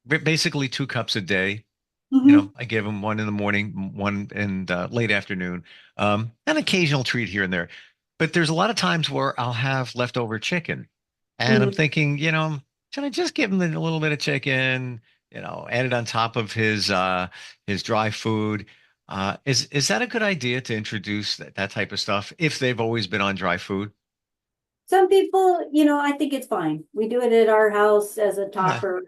Basically 2 cups a day. Mm-hmm. I give him one in the morning, one in late afternoon, an occasional treat here and there. But there's a lot of times where I'll have leftover chicken, and I'm thinking, should I just give him a little bit of chicken, add it on top of his dry food? Is that a good idea to introduce that type of stuff if they've always been on dry food? Some people, I think it's fine. We do it at our house as a topper,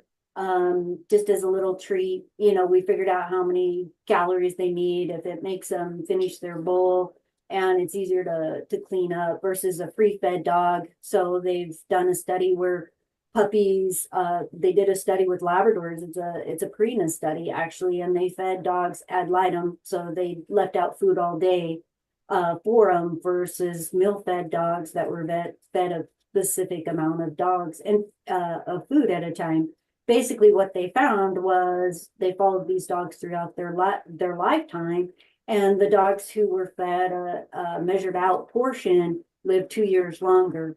just as a little treat. We figured out how many calories they need, if it makes them finish their bowl, and it's easier to clean up versus a free-fed dog. So they've done a study where puppies, they did a study with Labradors. It's a Purina study actually, and they fed dogs ad litem, so they left out food all day for them versus meal-fed dogs that were fed a specific amount of dogs and of food at a time. Basically, what they found was they followed these dogs throughout their lifetime, and the dogs who were fed a measured out portion lived 2 years longer.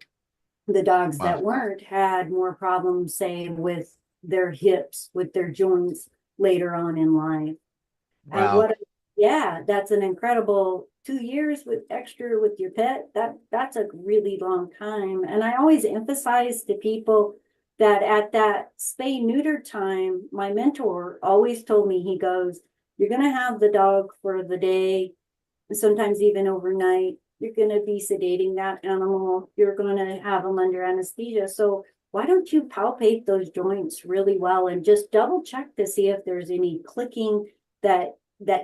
The dogs that weren't had more problems, say, with their hips, with their joints later on in life. Wow. And yeah, that's an incredible 2 years with extra with your pet. That's a really long time. And I always emphasize to people that at that spay neuter time, my mentor always told me, he goes, you're going to have the dog for the day, sometimes even overnight. You're going to be sedating that animal. You're going to have them under anesthesia. So why don't you palpate those joints really well and just double check to see if there's any clicking that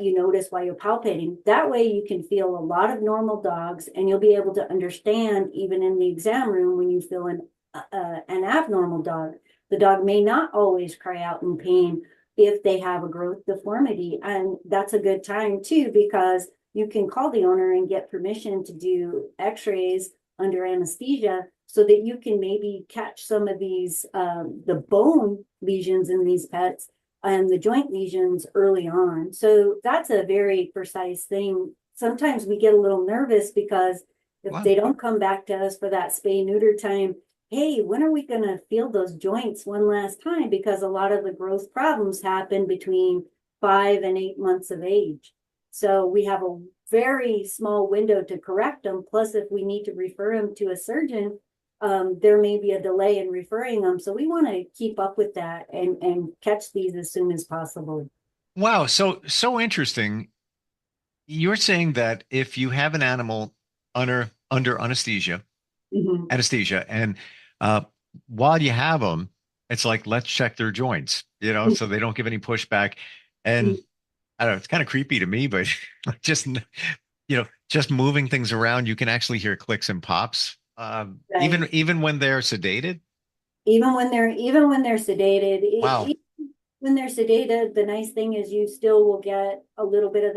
you notice while you're palpating. That way you can feel a lot of normal dogs, and you'll be able to understand even in the exam room when you feel an abnormal dog. The dog may not always cry out in pain if they have a growth deformity. And that's a good time too, because you can call the owner and get permission to do x-rays under anesthesia so that you can maybe catch some of these, the bone lesions in these pets and the joint lesions early on. So that's a very precise thing. Sometimes we get a little nervous because if they don't come back to us for that spay neuter time, hey, when are we going to feel those joints one last time? Because a lot of the growth problems happen between 5 and 8 months of age. So we have a very small window to correct them. Plus, if we need to refer them to a surgeon, there may be a delay in referring them. So we want to keep up with that and catch these as soon as possible. Wow. So interesting. You're saying that if you have an animal under anesthesia, and while you have them, it's like, let's check their joints, so they don't give any pushback. And I don't know, it's kind of creepy to me, but just, just moving things around, you can actually hear clicks and pops, even when they're sedated. Even when they're sedated. Wow. When they're sedated, the nice thing is you still will get a little bit of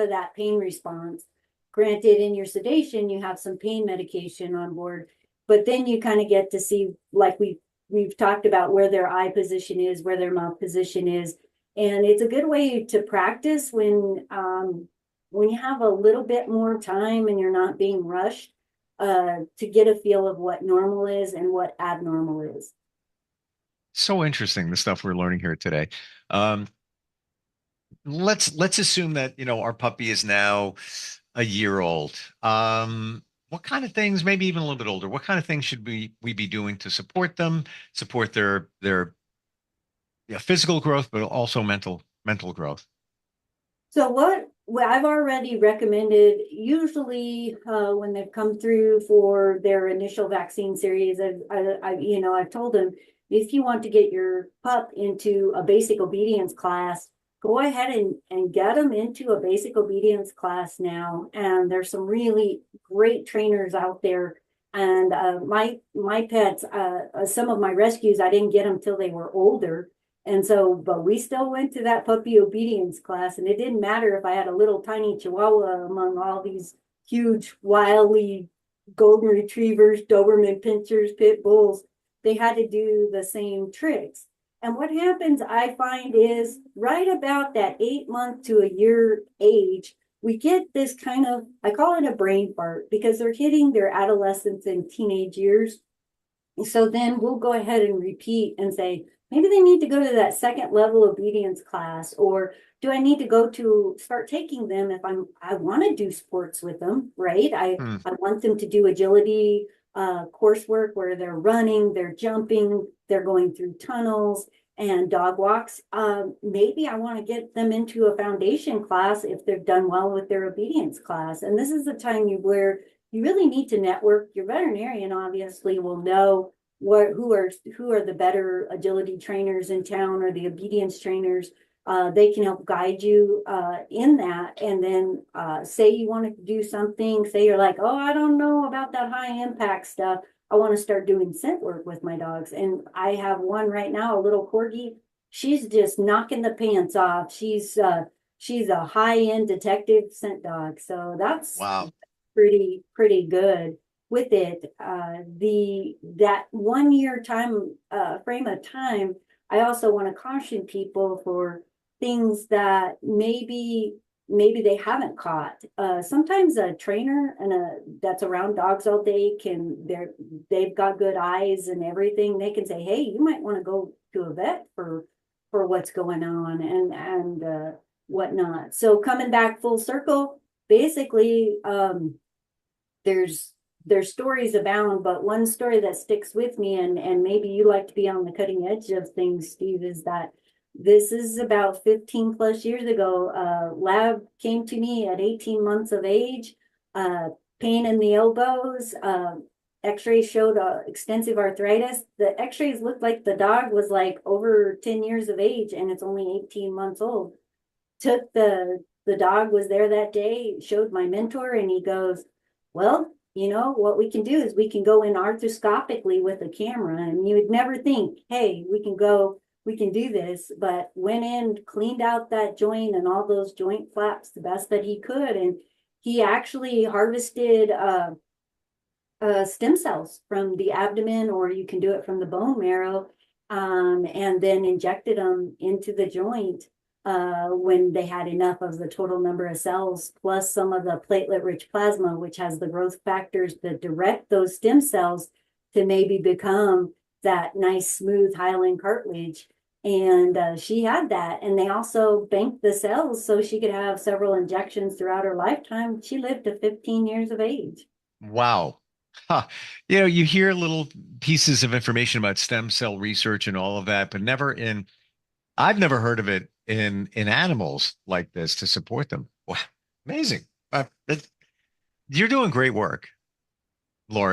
that pain response. Granted, in your sedation, you have some pain medication on board, but then you kind of get to see, like we've talked about, where their eye position is, where their mouth position is. And it's a good way to practice when you have a little bit more time and you're not being rushed, to get a feel of what normal is and what abnormal is. So interesting, the stuff we're learning here today. Let's assume that, our puppy is now a year old. What kind of things, maybe even a little bit older, what kind of things should we be doing to support them, support their physical growth, but also mental growth? So what I've already recommended, usually when they've come through for their initial vaccine series, I've told them, if you want to get your pup into a basic obedience class, go ahead and get them into a basic obedience class now. And there's some really great trainers out there. And my pets, some of my rescues, I didn't get them till they were older. And so, but we still went to that puppy obedience class, and it didn't matter if I had a little tiny Chihuahua among all these huge, wily golden retrievers, Doberman pinschers, pit bulls. They had to do the same tricks. And what happens, I find, is right about that 8-month to a year age, we get this kind of, I call it a brain fart, because they're hitting their adolescence and teenage years. So then we'll go ahead and repeat and say, maybe they need to go to that second level obedience class, or do I need to go to start taking them if I want to do sports with them, right? I want them to do agility coursework where they're running, they're jumping, they're going through tunnels and dog walks. Maybe I want to get them into a foundation class if they've done well with their obedience class. And this is the time where you really need to network. Your veterinarian obviously will know who are the better agility trainers in town, or the obedience trainers. They can help guide you in that. And then say you want to do something, say you're like, oh, I don't know about that high impact stuff. I want to start doing scent work with my dogs. And I have one right now, a little corgi. She's just knocking the pants off. She's a high-end detective scent dog. So that's pretty good with it. That 1 year time frame of time, I also want to caution people for things that maybe they haven't caught. Sometimes a trainer that's around dogs all day they've got good eyes and everything. They can say, hey, you might want to go to a vet for what's going on and whatnot. So coming back full circle, basically, there's stories abound, but one story that sticks with me, and maybe you like to be on the cutting edge of things, Steve, is that this is about 15 plus years ago. Lab came to me at 18 months of age, pain in the elbows. X-rays showed extensive arthritis. The X-rays looked like the dog was like over 10 years of age, and it's only 18 months old. Took the dog was there that day, showed my mentor, and he goes, well, what we can do is we can go in arthroscopically with a camera, and you would never think, hey, we can do this, but went in, cleaned out that joint and all those joint flaps the best that he could. And he actually harvested stem cells from the abdomen, or you can do it from the bone marrow. and then injected them into the joint when they had enough of the total number of cells, plus some of the platelet-rich plasma, which has the growth factors that direct those stem cells to maybe become that nice, smooth hyaline cartilage. And she had that. And they also banked the cells so she could have several injections throughout her lifetime. She lived to 15 years of age. Wow. Huh. You know, you hear little pieces of information about stem cell research and all of that, but I've never heard of it in animals like this to support them. Wow. Amazing. You're doing great work, Laura.